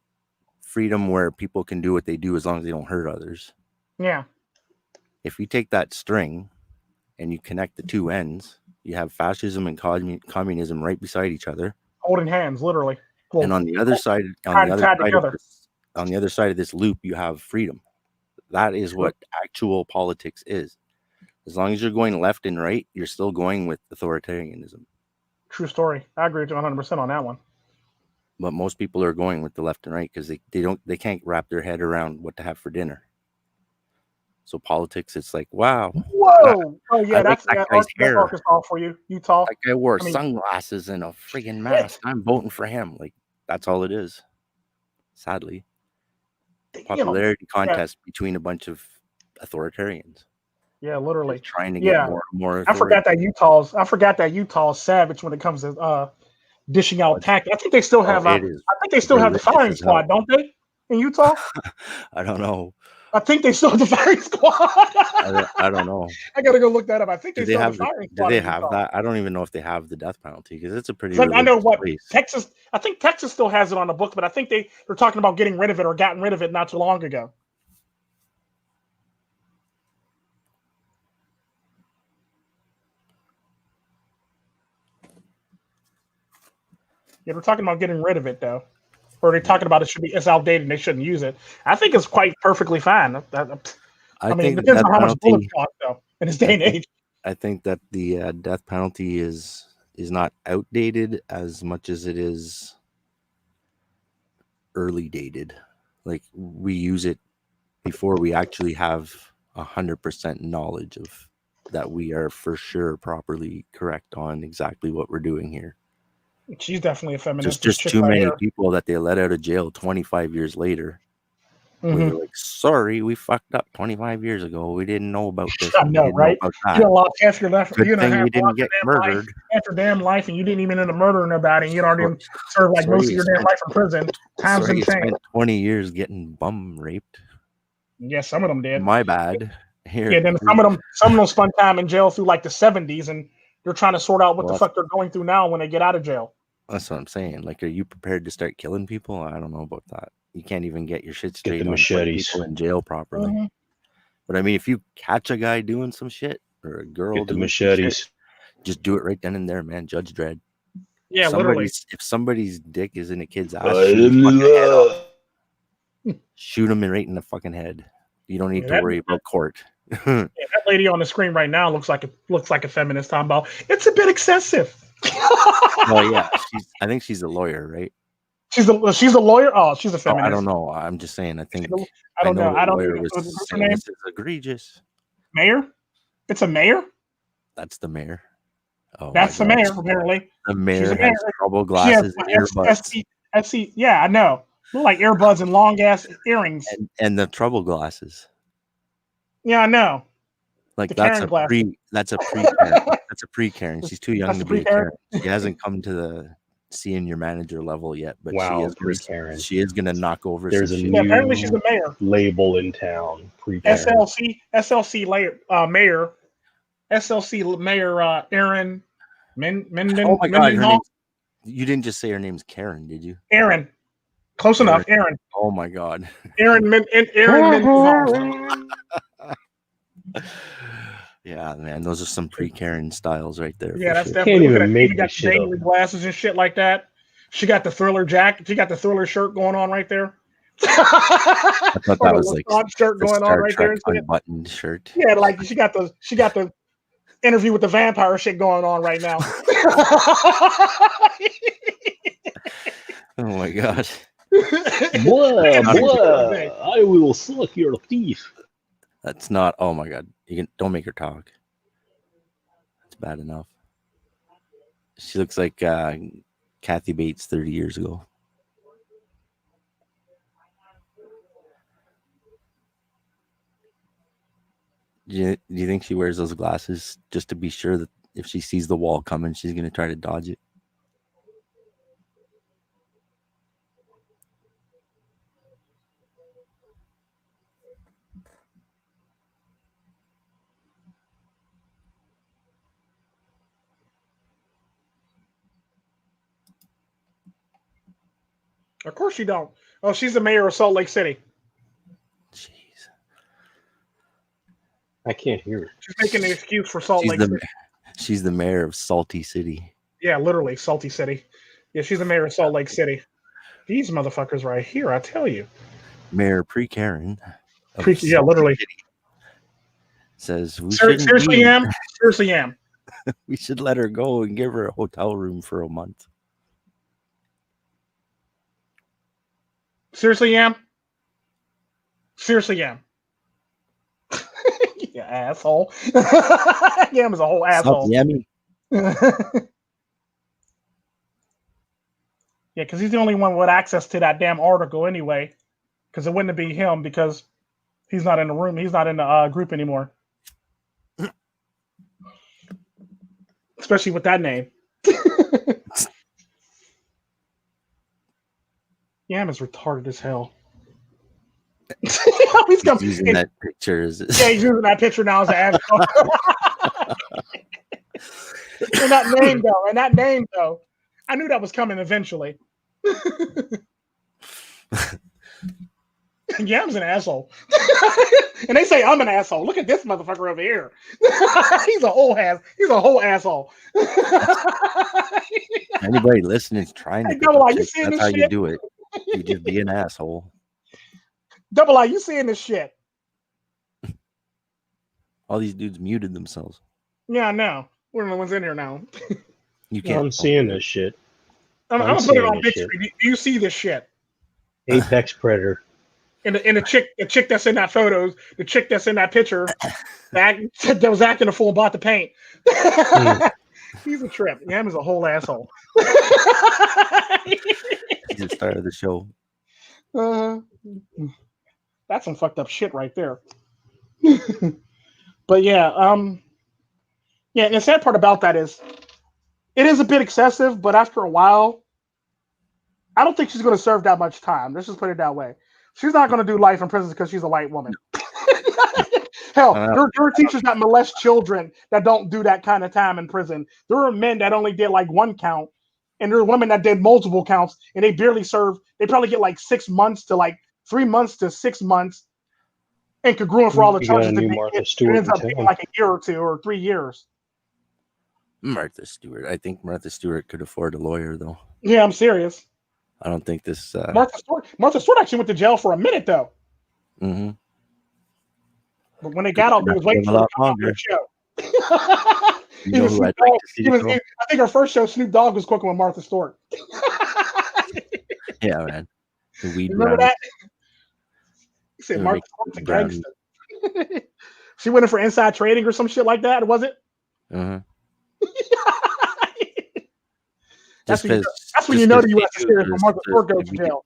freedom where people can do what they do as long as they don't hurt others. Yeah. If you take that string and you connect the two ends, you have fascism and communism right beside each other, holding hands, literally. Well, and on the other side, on the other side of this loop, you have freedom. That is what actual politics is. As long as you're going left and right, you're still going with authoritarianism. True story. I agree with you 100% on that one. But most people are going with the left and right because they can't wrap their head around what to have for dinner. So politics, it's like, wow. Whoa! Oh yeah, that's hair. Arkansas for you, Utah. That guy wore sunglasses and a friggin' mask. I'm voting for him. Like, that's all it is. Sadly, popularity contest between a bunch of authoritarians. Yeah, literally just trying to get more and more. I forgot that Utah's savage when it comes to dishing out tactics. I think they still have. I think they still have the firing squad, don't they? In Utah? I don't know. I think they still have the firing squad. I don't know. I gotta go look that up. I think they still have the firing squad. Do they have that? I don't even know if they have the death penalty because it's a pretty. I know what Texas. I think Texas still has it on the book, but I think they're talking about getting rid of it or gotten rid of it not too long ago. Yeah, they're talking about getting rid of it though, or they're talking about it's outdated and they shouldn't use it. I think it's quite perfectly fine. I mean, it depends on how much bullets cost though in this day and age. I think that the death penalty is not outdated as much as it is early dated. Like we use it before we actually have 100% knowledge of that we are for sure properly correct on exactly what we're doing here. She's definitely a feminist. Just too many people that they let out of jail 25 years later. Where they're like, sorry, we fucked up 25 years ago. We didn't know about this. I know, right? You lost half your life. Good thing we didn't get murdered. Half your damn life, and you didn't even end up murdering nobody. And you don't even serve like most of your damn life in prison. Time's insane. Spent 20 years getting bum raped. Yeah, some of them did. My bad. Here. Yeah, then some of them spent time in jail through like the 70s, and they're trying to sort out what the fuck they're going through now when they get out of jail. That's what I'm saying. Like, are you prepared to start killing people? I don't know about that. You can't even get your shit straight on people in jail properly. Mm-hmm. But I mean, if you catch a guy doing some shit or a girl get the machetes, shit, just do it right then and there, man. Judge Dredd. Yeah, literally. If somebody's dick is in a kid's ass, shoot him right in the fucking head. You don't need to worry about court. Yeah, that lady on the screen right now looks like a feminist. Talking about it's a bit excessive. Well, yeah, I think she's a lawyer, right? She's a lawyer. Oh, she's a feminist. I don't know. I'm just saying. I think I don't know. I don't know. What's her name? This is egregious. Mayor? It's a mayor. That's the mayor. Oh, that's the mayor. Apparently, the mayor has trouble glasses and earbuds. SC, yeah, I know. Look like earbuds and long ass earrings. And the trouble glasses. Yeah, I know. Like that's a pre-Karen. That's a pre-Karen. She's too young to be a Karen. She hasn't come to the seeing your manager level yet, but she is gonna knock over. There's a new apparently she's a mayor label in town. SLC mayor. SLC mayor Aaron Minden. Oh my God, you didn't just say her name's Karen, did you? Aaron. Close enough, Aaron. Oh my God. Aaron Minden. Yeah, man, those are some pre-Karen styles right there. Yeah, that's definitely. Can't even make got dangly glasses and shit like that. She got the Thriller jacket. She got the Thriller shirt going on right there. I thought that was like shirt going on right there. Unbuttoned shirt. Yeah, like she got the interview with the vampire shit going on right now. Oh my God. Boy, I will suck your teeth. That's not. Oh my God! Don't make her talk. That's bad enough. She looks like Kathy Bates 30 years ago. Do you think she wears those glasses just to be sure that if she sees the wall coming, she's going to try to dodge it? Of course you don't. Oh, she's the mayor of Salt Lake City. Jeez. I can't hear her. She's making an excuse for Salt Lake City. She's the mayor of Salty City. Yeah, literally, Salty City. Yeah, she's the mayor of Salt Lake City. These motherfuckers right here, I tell you. Mayor pre-Karen. Yeah, literally. Says, seriously am. We should let her go and give her a hotel room for a month. Seriously am. Yeah, asshole. Yam is a whole asshole. Stop yamming. Yeah, because he's the only one with access to that damn article anyway. Because it wouldn't be him because he's not in the room. He's not in the group anymore. Especially with that name. Yam is retarded as hell. He's using that picture. Yeah, he's using that picture now as an asshole. And that name though. I knew that was coming eventually. Yam's an asshole. And they say I'm an asshole. Look at this motherfucker over here. He's a whole asshole. Anybody listening is trying to Hey, Double I, you that's seeing this how shit? you do it. You just be an asshole. Double I, you seeing this shit? All these dudes muted themselves. Yeah, I know. We're the ones in here now. You can't. I'm seeing this shit. I'm gonna put it on big screen. Do you see this shit? Apex predator. And the chick that's in that photo, the chick that's in that picture, that was acting a fool, bought the paint. He's a trip. Yam is a whole asshole. He just started the show. That's some fucked up shit right there. But yeah, and the sad part about that is, it is a bit excessive. But after a while, I don't think she's going to serve that much time. Let's just put it that way. She's not going to do life in prison because she's a white woman. Hell, there are teachers that molest children that don't do that kind of time in prison. There are men that only did like one count, and there are women that did multiple counts, and they barely serve. They probably get like 6 months to like 3 months to 6 months, and congruent for all the charges that they get. It ends up being like a year or 2 or 3 years. Martha Stewart. I think Martha Stewart could afford a lawyer, though. Yeah, I'm serious. I don't think this. Martha Stewart actually went to jail for a minute, though. Mm-hmm. But when they got out, they was waiting for her to come on their show. I think our first show, Snoop Dogg was cooking with Martha Stewart. Yeah, man. The weed. Remember that? He said Martha Stewart's a gangster. She went in for inside trading or some shit like that, was it? Uh-huh. That's when you know the U.S. is serious when Martha Stewart goes to jail.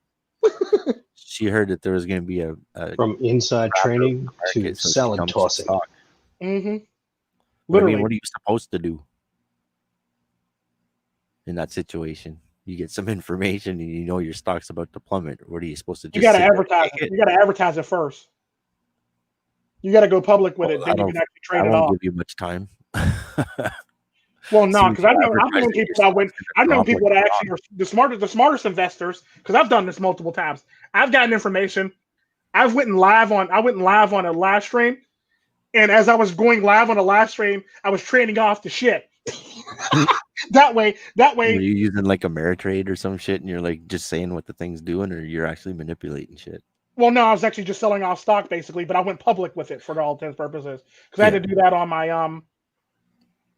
She heard that there was going to be a from inside training to salad tossing. Mm-hmm. Literally, what are you supposed to do in that situation? You get some information and you know your stock's about to plummet. What are you supposed to do? You got to advertise it. You got to advertise it first. You got to go public with it. Then you can actually trade it off. I won't give you much time. Well, no, because I've known people that actually are the smartest investors. Because I've done this multiple times. I've gotten information. I went live on a live stream, and as I was going live on a live stream, I was trading off the shit. that way. Are you using like Ameritrade or some shit, and you're like just saying what the thing's doing, or you're actually manipulating shit? Well, no, I was actually just selling off stock basically, but I went public with it for all intents and purposes because I had to do that on my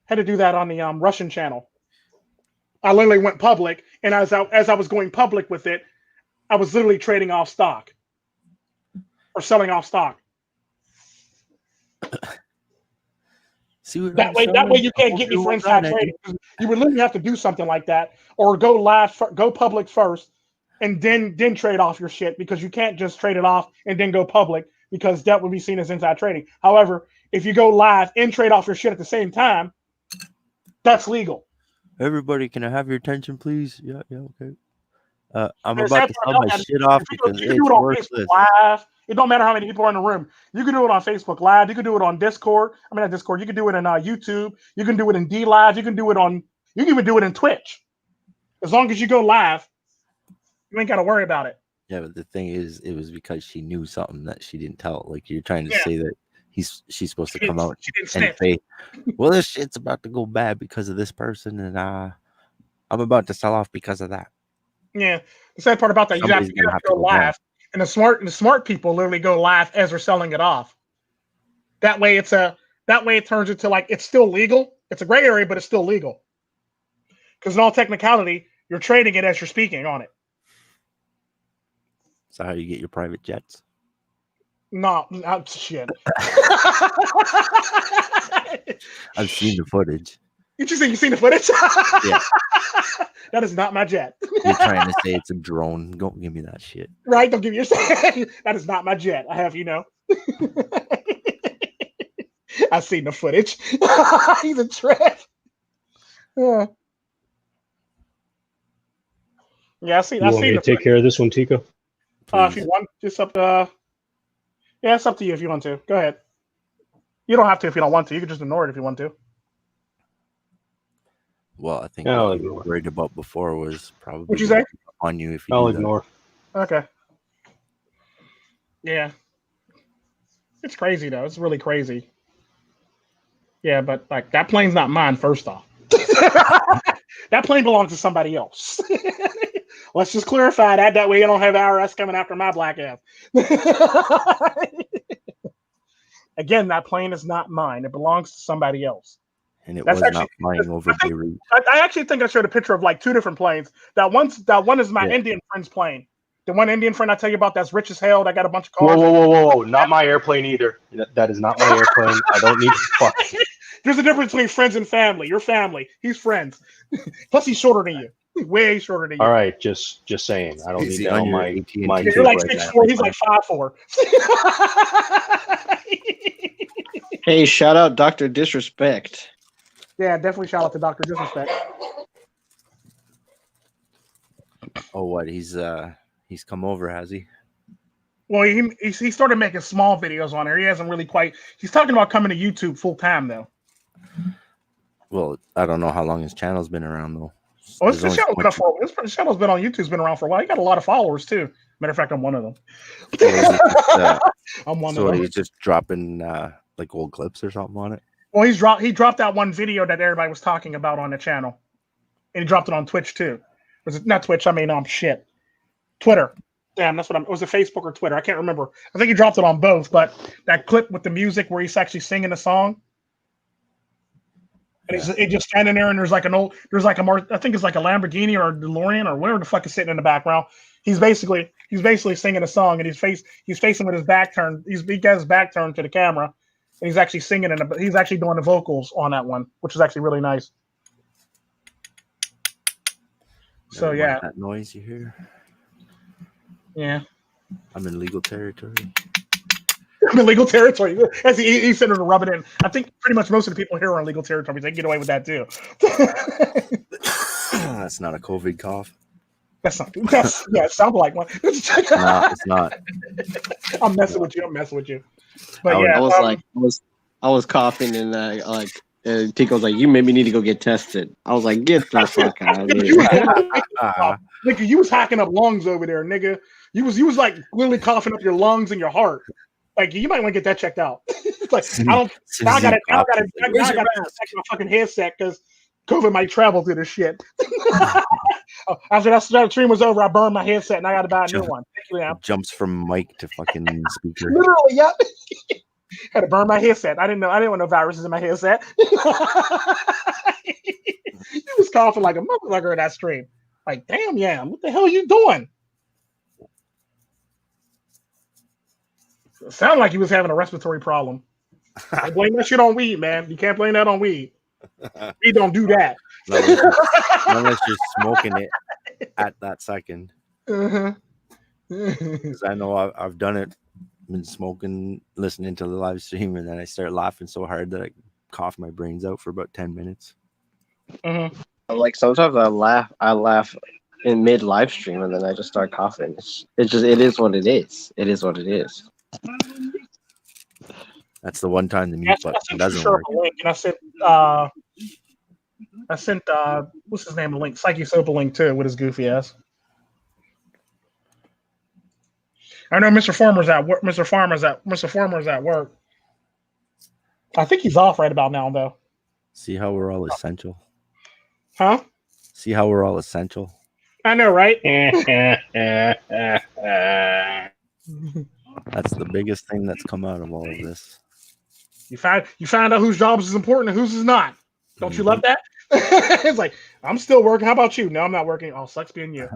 the Russian channel. I literally went public, and as I was going public with it, I was literally trading off stock or selling off stock. That way you can't get me for inside trading. You would literally have to do something like that, or go public first, and then trade off your shit, because you can't just trade it off and then go public, because that would be seen as inside trading. However, if you go live and trade off your shit at the same time, that's legal. Everybody, can I have your attention, please? Yeah, okay. I'm about to sell my shit off because it's worthless. Live. It don't matter how many people are in the room. You can do it on Facebook Live. You can do it on Discord. I mean, not Discord. You can do it in YouTube. You can do it in D Live. You can even do it in Twitch. As long as you go live, you ain't got to worry about it. Yeah, but the thing is, it was because she knew something that she didn't tell. Like, you're trying to say that she's supposed to come out and say, well, this shit's about to go bad because of this person, and I'm about to sell off because of that. Yeah, the sad part about that, you have to go live, and the smart people literally go live as they're selling it off. That way, it turns into like it's still legal. It's a gray area, but it's still legal. Because in all technicality, you're trading it as you're speaking on it. So how you get your private jets? No, not shit. I've seen the footage. You seen the footage? Yeah. That is not my jet. You're trying to say it's a drone. Don't give me that shit. Right? Don't give me that is not my jet. I have, I've seen the footage. He's a trip. Yeah, I see. You want me to take care of this one, Tico? If you want, just up. Yeah, it's up to you if you want to. Go ahead. You don't have to if you don't want to. You can just ignore it if you want to. Well, I think what you were worried about before was probably What'd you say? On you if you I'll ignore. Okay. Yeah. It's crazy though. It's really crazy. Yeah, but like that plane's not mine, first off. That plane belongs to somebody else. Let's just clarify that. That way you don't have IRS coming after my black ass. Again, that plane is not mine. It belongs to somebody else. And it was not flying over Beirut. I actually think I showed a picture of like two different planes. That one is my Indian friend's plane. The one Indian friend I tell you about that's rich as hell. That got a bunch of cars. Whoa! Not my airplane either. That is not my airplane. I don't need to fuck. There's a difference between friends and family. You're family. He's friends. Plus, he's shorter than you. Way shorter than you. All right, just saying. I don't need that on my. You're like 6'4". He's like 5'4". Hey, shout out Dr. Disrespect. Yeah, definitely shout out to Dr. Disrespect. Oh, what? He's come over, has he? Well, he started making small videos on there. He hasn't really quite. He's talking about coming to YouTube full time though. Well, I don't know how long his channel's been around though. Oh, the channel's been on YouTube's been around for a while. He got a lot of followers too. Matter of fact, I'm one of them. I'm one of them. So he's just dropping like old clips or something on it. Well, he dropped that one video that everybody was talking about on the channel, and he dropped it on Twitch too. Was it not Twitch? I mean, Twitter. Damn, that's what was it Facebook or Twitter? I can't remember. I think he dropped it on both, but that clip with the music where he's actually singing a song. And he's just standing there, and I think it's like a Lamborghini or a DeLorean or whatever the fuck is sitting in the background. He's basically singing a song, and he's facing with his back turned. He got his back turned to the camera, and he's actually singing he's actually doing the vocals on that one, which is actually really nice. So yeah, that noise you hear. Yeah, I'm in legal territory. I'm in legal territory. As he's sitting to rub it in. I think pretty much most of the people here are in legal territory. They can get away with that too. That's not a COVID cough. That's not. It sounded like one. No, it's not. I'm messing with you. But I was coughing and Tico's like, you maybe need to go get tested. I was like, get the fuck out of here. Nigga, you was hacking up lungs over there, nigga. You was like literally coughing up your lungs and your heart. Like you might want to get that checked out. It's like I gotta check my fucking headset because COVID might travel through this shit. After that stream was over, I burned my headset and I gotta buy a new one. Jumps from mic to fucking speaker. Literally, yep. Had to burn my headset. I didn't want no viruses in my headset. He was coughing like a motherfucker in that stream. Like, damn, yeah, what the hell are you doing? It sounded like he was having a respiratory problem. I blame that shit on weed, man. You can't blame that on weed. We don't do that. Unless you're smoking it at that second. Because I know I've done it. Been smoking, listening to the live stream, and then I start laughing so hard that I cough my brains out for about 10 minutes. Like sometimes I laugh in mid live stream, and then I just start coughing. It is what it is. It is what it is. That's the one time the mute button doesn't work. And I sent what's his name a link, Psyche Soap a link too with his goofy ass. I know Mr. Farmer's at work. Mr. Farmer's at work. I think he's off right about now, though. See how we're all essential? Huh? See how we're all essential? I know, right? That's the biggest thing that's come out of all of this. You find out whose jobs is important and whose is not. Don't you love that? It's like, I'm still working. How about you? No, I'm not working. Oh, sucks being you.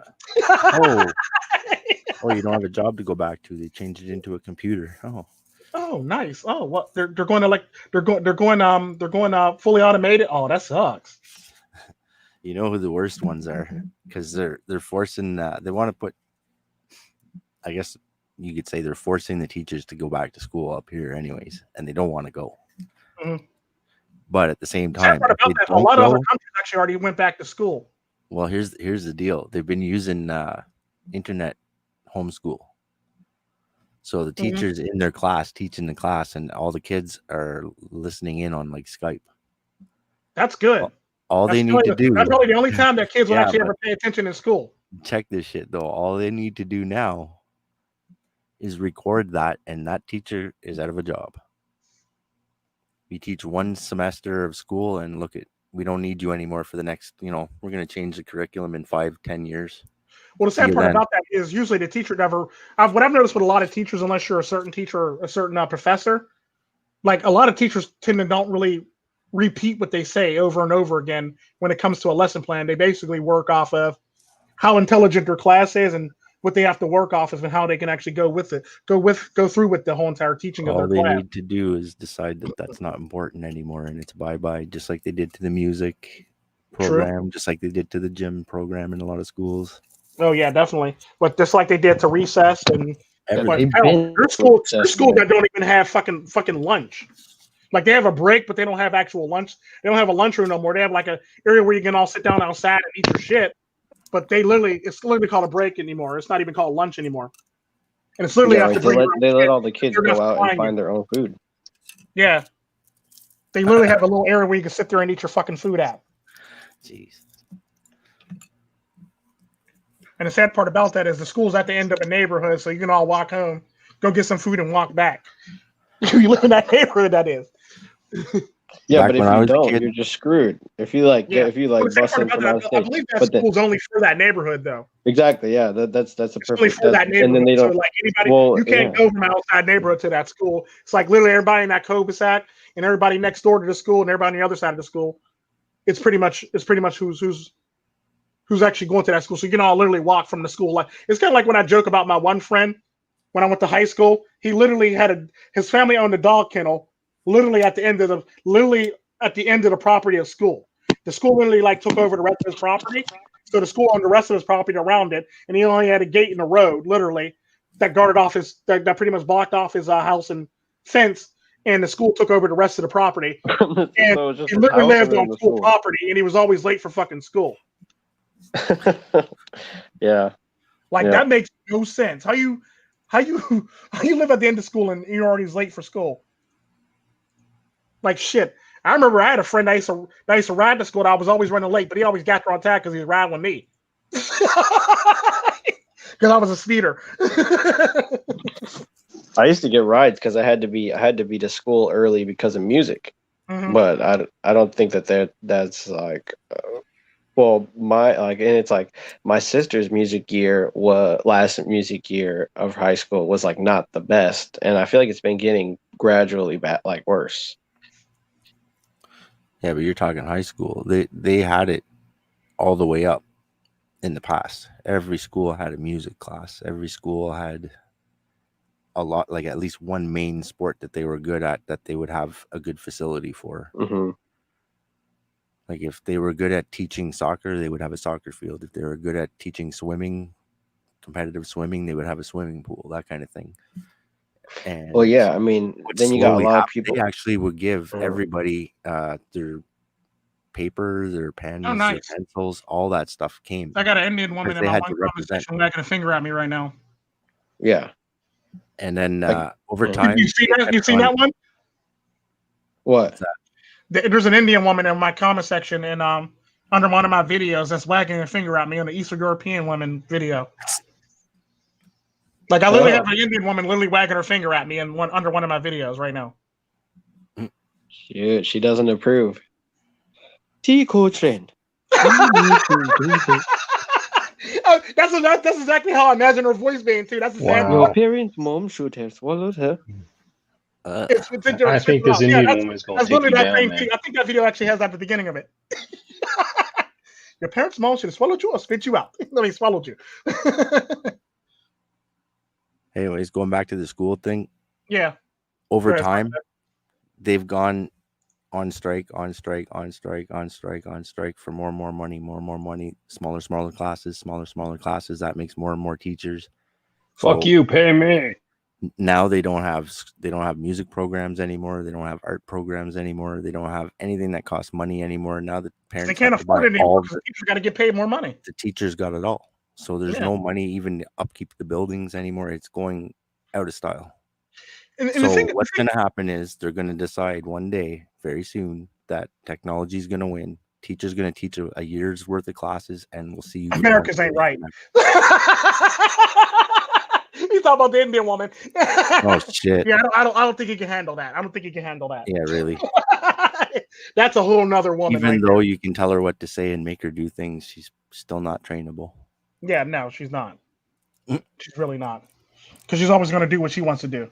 Oh, you don't have a job to go back to. They changed it into a computer. Oh, nice. Oh, what they're going fully automated. Oh, that sucks. You know who the worst ones are because they're forcing. They want to put. I guess you could say they're forcing the teachers to go back to school up here, anyways, and they don't want to go. Mm-hmm. But at the same time, a lot of other countries actually already went back to school. Well, here's the deal. They've been using internet homeschool. So the teachers in their class teaching the class, and all the kids are listening in on like Skype. That's good. That's probably the only time that kids will actually ever pay attention in school. Check this shit though. All they need to do now is record that, and that teacher is out of a job. You teach one semester of school, and look at, we don't need you anymore for the next, we're going to change the curriculum in 5-10 years. Well, the sad part about that is usually the teacher never. What I've noticed with a lot of teachers, unless you're a certain teacher or a certain professor, like a lot of teachers tend to don't really repeat what they say over and over again when it comes to a lesson plan. They basically work off of how intelligent their class is and what they have to work off of and how they can actually go through with the whole entire teaching of their class. All they need to do is decide that that's not important anymore, and it's bye-bye, just like they did to the music program. True. Just like they did to the gym program in a lot of schools. Oh yeah, definitely. But just like they did to recess and there's schools that don't even have fucking lunch. Like they have a break, but they don't have actual lunch. They don't have a lunchroom no more. They have like a area where you can all sit down outside and eat your shit. But it's literally called a break anymore. It's not even called lunch anymore. And it's literally they let all the kids go out and find their own food. Yeah. They literally have a little area where you can sit there and eat your fucking food at. Jeez. And the sad part about that is the school's at the end of a neighborhood, so you can all walk home, go get some food, and walk back. You live in that neighborhood, that is. Yeah, but if you don't, you're just screwed. If you bust in from out of state. I believe that school's only for that neighborhood, though. Exactly. Yeah, that's a perfect. Only for that neighborhood. And then they don't. So like anybody, you can't go from outside neighborhood to that school. It's like literally everybody in that cul-de-sac and everybody next door to the school and everybody on the other side of the school. It's pretty much who's actually going to that school. So you can all literally walk from the school. Like it's kind of like when I joke about my one friend when I went to high school. He literally had his family owned a dog kennel. Literally at the end of the property of school. The school literally like took over the rest of his property. So the school owned the rest of his property around it, and he only had a gate in the road, literally, that guarded off that pretty much blocked off his house and fence. And the school took over the rest of the property. And so he literally lived on school property, and he was always late for fucking school. Yeah. That makes no sense. How you live at the end of school and you're already late for school? Like shit. I remember I had a friend that used to ride to school. I was always running late, but he always got there on time because he was riding with me. Because I was a speeder. I used to get rides because I had to be to school early because of music. Mm-hmm. But I don't think that's like and it's like my sister's last music year of high school was like not the best, and I feel like it's been getting gradually worse. Yeah, but you're talking high school. They had it all the way up in the past. Every school had a music class. Every school had a lot, like at least one main sport that they were good at that they would have a good facility for. Mm-hmm. Like if they were good at teaching soccer, they would have a soccer field. If they were good at teaching swimming, competitive swimming, they would have a swimming pool, that kind of thing. And I mean, then you got a lot of people. They actually would give everybody their paper, their pens, their pencils, all that stuff came. I got an Indian woman in my comment section wagging a finger at me right now. Yeah. And then over time, you seen that one? What? There's an Indian woman in my comment section and under one of my videos that's wagging a finger at me on the Eastern European woman video. Like I literally have an Indian woman literally wagging her finger at me under one of my videos right now. Shit, she doesn't approve. Tico Tren. That's exactly how I imagine her voice being too. That's the sad Your parents' mom should have swallowed her. It's I think this Indian woman is going to take you down, man. I think that video actually has at the beginning of it. Your parents' mom should have swallowed you or spit you out. No, they swallowed you. Anyways, going back to the school thing. Yeah. Over time, they've gone on strike for more and more money, smaller classes. That makes more and more teachers. Fuck you, pay me. Now they don't have music programs anymore. They don't have art programs anymore. They don't have anything that costs money anymore. Now the parents can't afford it anymore because the teachers got to get paid more money. The teachers got it all. So there's no money even to upkeep the buildings anymore. It's going out of style. And what's going to happen is they're going to decide one day, very soon, that technology is going to win. Teachers going to teach a year's worth of classes, and we'll see. America's ain't right. He's talking about the Indian woman. Oh shit. Yeah, I don't think he can handle that. I don't think he can handle that. Yeah, really. That's a whole nother woman. Even right though there. you can tell her what to say and make her do things, she's still not trainable. Yeah, no, she's not. She's really not. Because she's always going to do what she wants to do.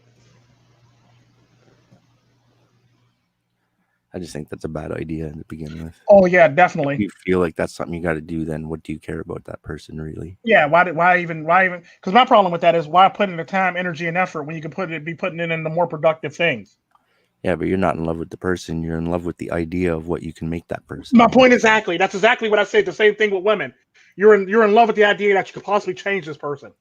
I just think that's a bad idea to begin with. Oh yeah, definitely. If you feel like that's something you got to do, then what do you care about that person really? Yeah, why even? Because my problem with that is why put in the time, energy, and effort when you can be putting it into more productive things. Yeah, but you're not in love with the person. You're in love with the idea of what you can make that person. My point exactly. That's exactly what I said. The same thing with women. You're in love with the idea that you could possibly change this person.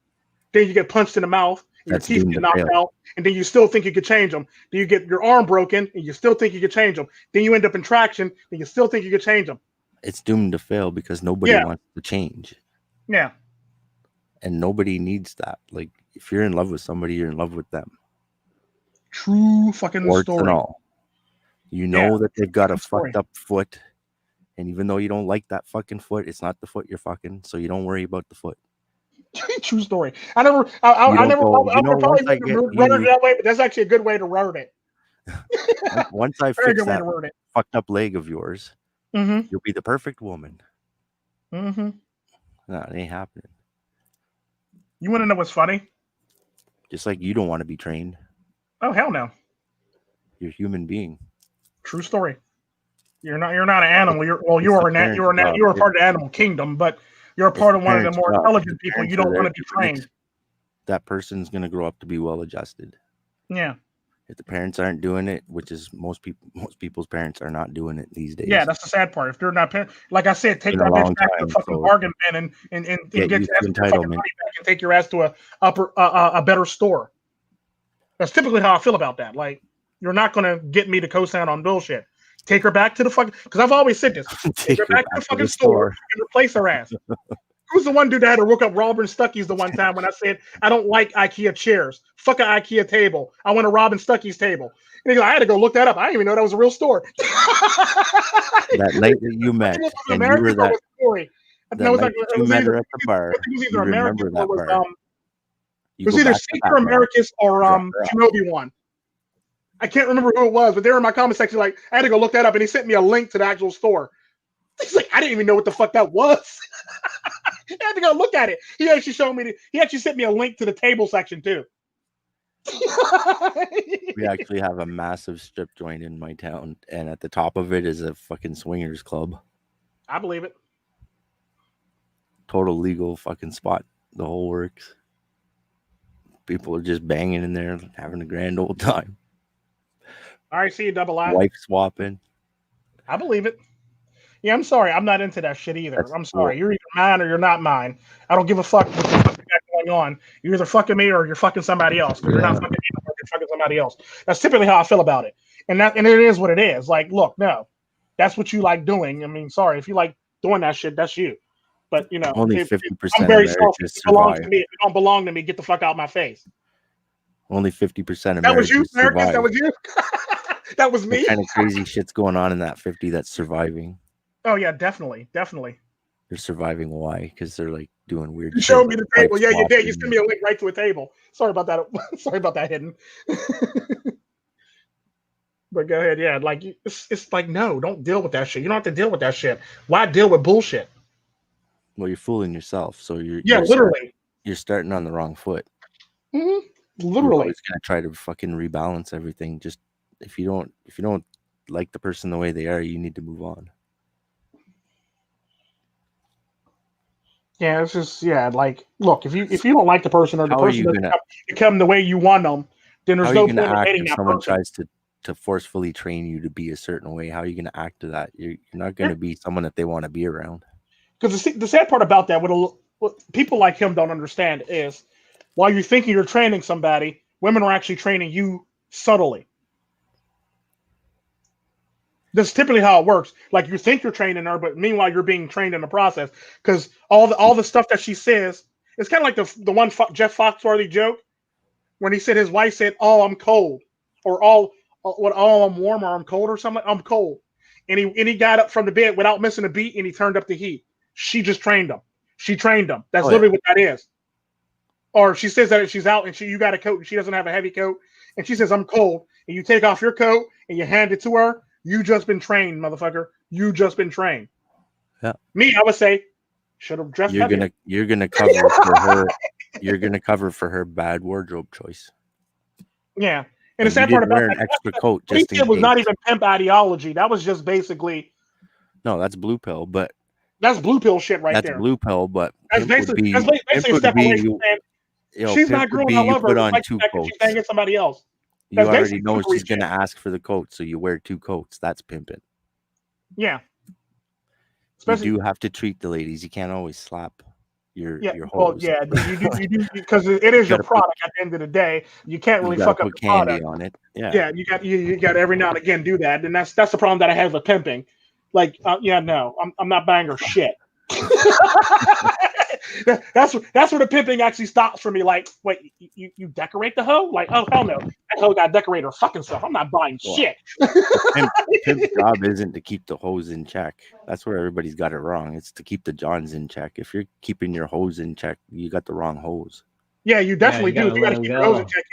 Then you get punched in the mouth, and your teeth get knocked out, and then you still think you could change them. Then you get your arm broken, and you still think you could change them. Then you end up in traction, and you still think you could change them. It's doomed to fail because nobody wants to change. Yeah. And nobody needs that. Like, if you're in love with somebody, you're in love with them. True fucking Warts story. and all. You know that they've got a fucked up foot, and even though you don't like that fucking foot, it's not the foot you're fucking, so you don't worry about the foot. True story. I never probably wrote it that way, but that's actually a good way to word it. Once I fix that fucked up leg of yours, you'll be the perfect woman. Mm-hmm. No, it ain't happening. You want to know what's funny? Just like you don't want to be trained. Oh hell no. You're a human being. True story. You're not an animal. You are a part of the animal kingdom, but you're a part of one of the more intelligent people. You don't want to be trained. That person's gonna grow up to be well adjusted. Yeah. If the parents aren't doing it, which is most people's parents are not doing it these days. Yeah, that's the sad part. If they're not, like I said, take that bitch back to the fucking bargain bin and get your fucking money back and take your ass to a better store. That's typically how I feel about that. Like, you're not gonna get me to co-sign on bullshit. Take her back to the fucking, because I've always said this. Take her back to the fucking store and replace her ass. Who's the one dude that had to look up Robin Stuckey's the one time when I said, I don't like IKEA chairs. Fuck an IKEA table. I want a Robin Stuckey's table. And he goes, I had to go look that up. I didn't even know that was a real store. That night that you met, and you were that story. That night you met her at the bar. You remember that bar. It was either Secret Americas or Shinobi one. I can't remember who it was, but they were in my comment section. Like, I had to go look that up, and he sent me a link to the actual store. He's like, I didn't even know what the fuck that was. I had to go look at it. He actually showed me. He actually sent me a link to the table section too. We actually have a massive strip joint in my town, and at the top of it is a fucking swingers club. I believe it. Total legal fucking spot. The whole works. People are just banging in there, having a grand old time. All right, see you, double I. Wife swapping. I believe it. Yeah, I'm sorry. I'm not into that shit either. I'm sorry. Cool. You're either mine or you're not mine. I don't give a fuck what the fuck you got going on. You're either fucking me or you're fucking somebody else. You're not fucking me or you're fucking somebody else. That's typically how I feel about it. And it is what it is. Like, look, no. That's what you like doing. I mean, sorry. If you like doing that shit, that's you. But, you know. Only 50% I'm very selfish. It belongs to me. If it don't belong to me, get the fuck out of my face. Only 50% of that was you, Americans? That was you? That was me? What kind of crazy shit's going on in that 50 that's surviving? Oh, yeah, definitely. Definitely. They're surviving. Why? Because they're like doing weird shit. You showed me the table. Yeah, you did. You sent me a link right to a table. Sorry about that. Sorry about that, Hidden. But go ahead. Yeah, like, it's like, no, don't deal with that shit. You don't have to deal with that shit. Why deal with bullshit? Well, you're fooling yourself. So you're literally. You're starting on the wrong foot. Mm-hmm. Literally. You're always gonna try to fucking rebalance everything. Just if you don't like the person the way they are, you need to move on. Yeah, it's just like, look, if you don't like the person or the person doesn't become the way you want them, then there's no point in hating that someone person. Tries to forcefully train you to be a certain way. How are you going to act to that? You're not going to be someone that they want to be around. Because the sad part about that, what people like him don't understand is, while you're thinking you're training somebody, women are actually training you subtly. That's typically how it works. Like, you think you're training her, but meanwhile you're being trained in the process. Because all the stuff that she says, it's kind of like the one Jeff Foxworthy joke when he said his wife said, "Oh, I'm cold," or "Oh, I'm warm," or "I'm cold," or something. I'm cold, and he got up from the bed without missing a beat, and he turned up the heat. She just trained him. She trained him. That's literally what that is. or she says that she's out and you got a coat and she doesn't have a heavy coat, and she says, I'm cold, and you take off your coat and you hand it to her, you just been trained, motherfucker. You just been trained. Yeah. Me, I would say, should have dressed heavier. You're gonna cover for her. You're gonna cover for her bad wardrobe choice. Yeah. And the sad part about an extra coat what he did was not even pimp ideology. That was just basically. No, that's blue pill, but that's blue pill shit right there. That's blue pill, but that's basically a step away from saying, she's not girl, I love her. Put on two coats. She's banging somebody else. You already know she's gonna ask for the coat, so you wear two coats. That's pimping. Yeah. Especially, you do have to treat the ladies. You can't always slap your hose. Well, yeah, you do because it is your product at the end of the day. You can't really fuck up the candy product on it. Yeah, you got every now and again do that, and that's the problem that I have with pimping. Like, no, I'm not buying her shit. That's where the pimping actually stops for me. Like, wait, you decorate the hoe? Like, oh hell no, that hoe got to decorate her fucking stuff. I'm not buying shit. Pimp's job isn't to keep the hose in check. That's where everybody's got it wrong. It's to keep the Johns in check. If you're keeping your hose in check, you got the wrong hose. Yeah, you definitely do. You got to keep your hose in check.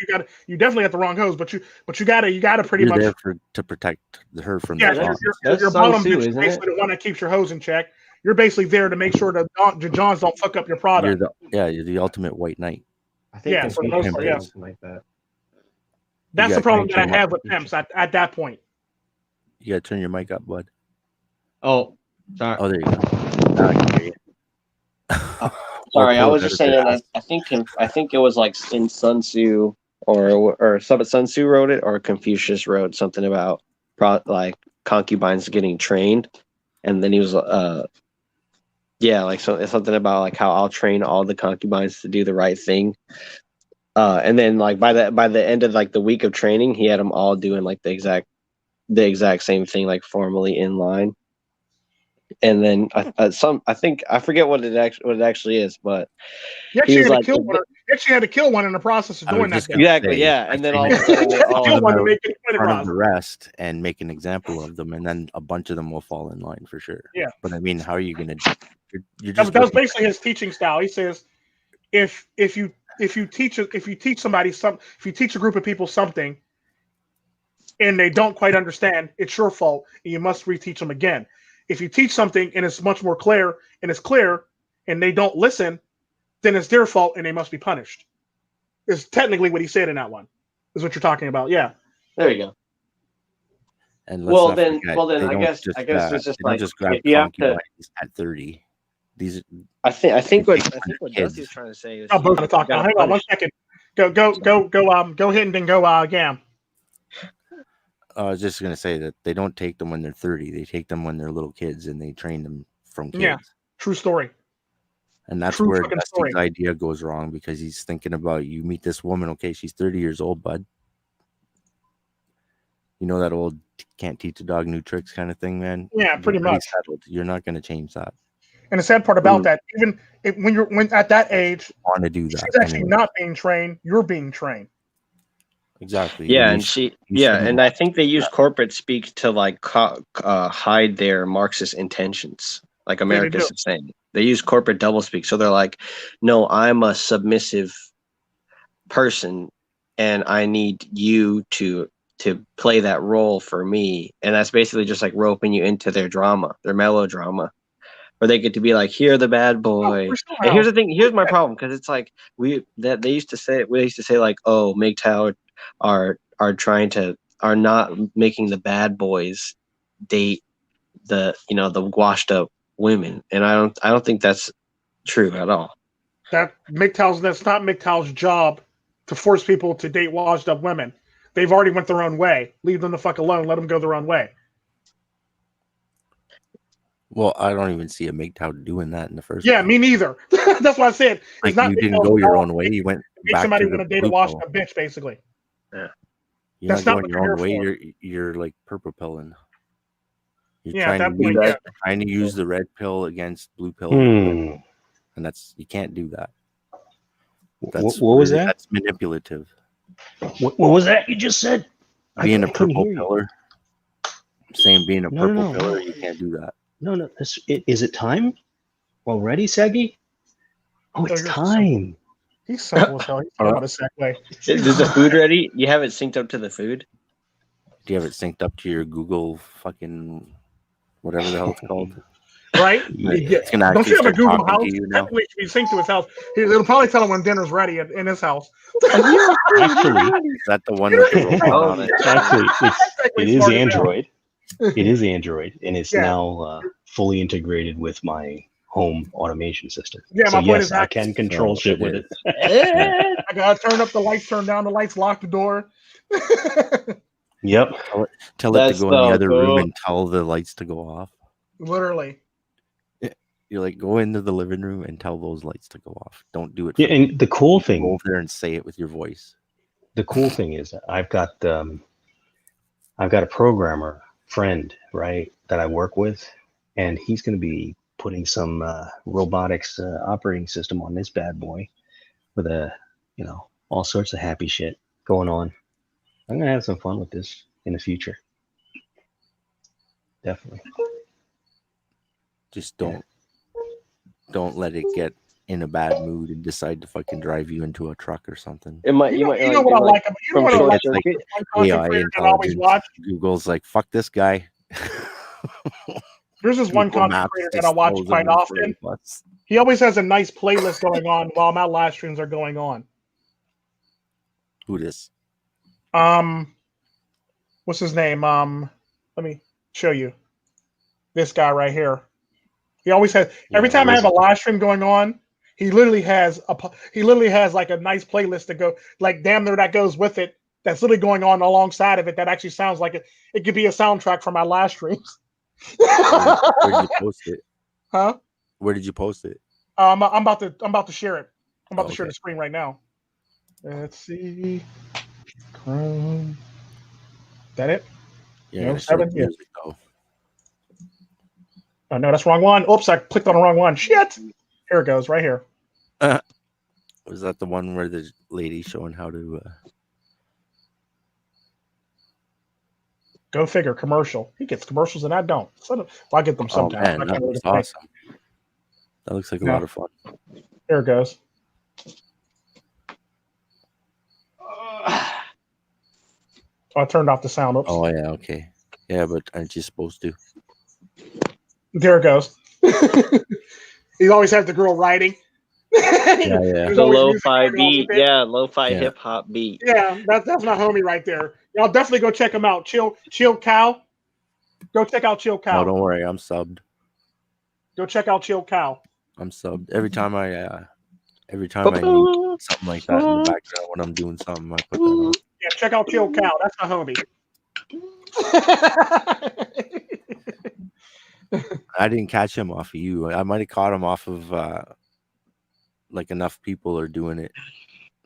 You definitely got the wrong hose, but you gotta pretty much there to protect her from the Johns. Your bottom bitch is basically the one that keeps your hose in check. You're basically there to make sure that the Johns don't fuck up your product. You're the ultimate white knight. I think for the most part, something like that. That's the problem that I have with pimps at that point. You gotta turn your mic up, bud. Oh, sorry. Oh, there you go. Now I can hear you. Sorry, I was just saying. I think it was like in Sun Tzu or Sun Tzu wrote it, or Confucius wrote something about like concubines getting trained, and then he was something about like how I'll train all the concubines to do the right thing, and then like by the end of like the week of training, he had them all doing like the exact same thing, like formally in line. And then I forget what it actually is, but he actually had to kill one in the process of doing that. Exactly, yeah. And then all of a sudden, part of the rest and make an example of them, and then a bunch of them will fall in line for sure. Yeah, but I mean, how are you going to? That was basically his teaching style. He says, if you teach a group of people something, and they don't quite understand, it's your fault, and you must reteach them again. If you teach something and it's much more clear, and they don't listen, then it's their fault and they must be punished. Is technically what he said in that one. Is what you're talking about? Yeah. There you go. And then I guess it's just like just grab you have to at 30. I think what Dusty's trying to say is. I'm going to talk now. Hang on 1 second. Go ahead and then go Gam. I was just gonna say that they don't take them when they're 30. They take them when they're little kids, and they train them from kids. Yeah, true story. And that's where Dusty's idea goes wrong, because he's thinking about, you meet this woman, okay, she's 30 years old, bud. You know that old can't teach a dog new tricks kind of thing, man? Yeah, pretty much. Settled. You're not going to change that. And the sad part about that, even when at that age, want to do that, she's actually not being trained. You're being trained. Exactly. Yeah, and I think they use corporate speak to like hide their Marxist intentions, like America's saying. They use corporate doublespeak, so they're like, "No, I'm a submissive person, and I need you to play that role for me." And that's basically just like roping you into their drama, their melodrama, where they get to be like, "Here, the bad boy." And here's the thing. Here's my problem, because it's like we used to say like, "Oh, MGTOW are not making the bad boys date the washed up women," and I don't think that's true at all. That's not MGTOW's job to force people to date washed up women. They've already went their own way. Leave them the fuck alone. Let them go their own way. Well, I don't even see a MGTOW doing that in the first. Yeah, me neither. That's what I said. Like, you didn't go your own way. You went make back somebody to want to date a washed up bitch, basically. Yeah. You're not going your own way. You're like purple pilling. You're trying to use the red pill against blue pill, and you can't do that. What was that? That's manipulative. What was that you just said? Being a purple pillar. I'm saying being a purple pillar, you can't do that. No. Is it time already, Saggy? Oh, it's time. He's simple as hell. He's talking about a segue. Is the food ready? You have it synced up to the food? Do you have it synced up to your Google fucking whatever the hell it's called? Right? It's gonna Don't you have a start Google talking House? to you now. Technically, it should be synced to his house. It'll probably tell him when dinner's ready in his house. Actually, Is that the one with the robot on it? actually, it is Smart as hell. Android. It is Android, and it's Yeah. now fully integrated with my home automation system. Yeah, so my point yes, is I can control shit with it. I gotta turn up the lights, turn down the lights, lock the door. Yep. Tell it to That's go in the so other room cool. and tell the lights to go off. Literally. You're like, go into the living room and tell those lights to go off. Don't do it. Yeah, For and the cool go thing, over there and say it with your voice. the cool thing is, I've got a programmer friend, right, that I work with, and he's going to be putting some robotics operating system on this bad boy with all sorts of happy shit going on. I'm gonna have some fun with this in the future. Definitely. Just don't let it get in a bad mood and decide to fucking drive you into a truck or something. It might. You know what I like about you know what I from like short about circuit. one content AI creator that I always intelligence. watch. Google's like, fuck this guy. There's this one Google content Maps creator that just I watch throws quite them in often. front of us. He always has a nice playlist going on while my live streams are going on. Who this? What's his name? Let me show you. This guy right here. He always has. Every time I have a live stream going on, he literally has like a nice playlist to go, like damn near that goes with it. That's literally going on alongside of it. That actually sounds like it. It could be a soundtrack for my live streams. Where did you post it? Huh? Where did you post it? I'm about to share it. I'm about to share okay. the screen right now. Let's see. Chrome. That it? Yeah, No, gotta show 7? the Yeah. music, though. Oh no, that's the wrong one. Oops, I clicked on the wrong one. Shit. Here it goes, right here. Was that the one where the lady showing how to? Go figure. Commercial. He gets commercials and I don't. Well, I get them Oh sometimes. man, I that can't looks really awesome. That looks like a Yeah. lot of fun. Here it goes. Oh, I turned off the sound. Oops. Oh yeah, okay. Yeah, but aren't you supposed to? There it goes. He always has the girl writing. Yeah. There's The always music lo-fi going on beat, with it. yeah, lo-fi Yeah. hip hop beat. Yeah, that's my homie right there. Y'all definitely go check him out. Chill Cow. Go check out Chill Cow. No, don't worry. I'm subbed. Go check out Chill Cow. I'm subbed every time I need something like that in the background when I'm doing something. I put that on. Yeah, check out Chill Cow. That's my homie. I didn't catch him off of you. I might have caught him off of like enough people are doing it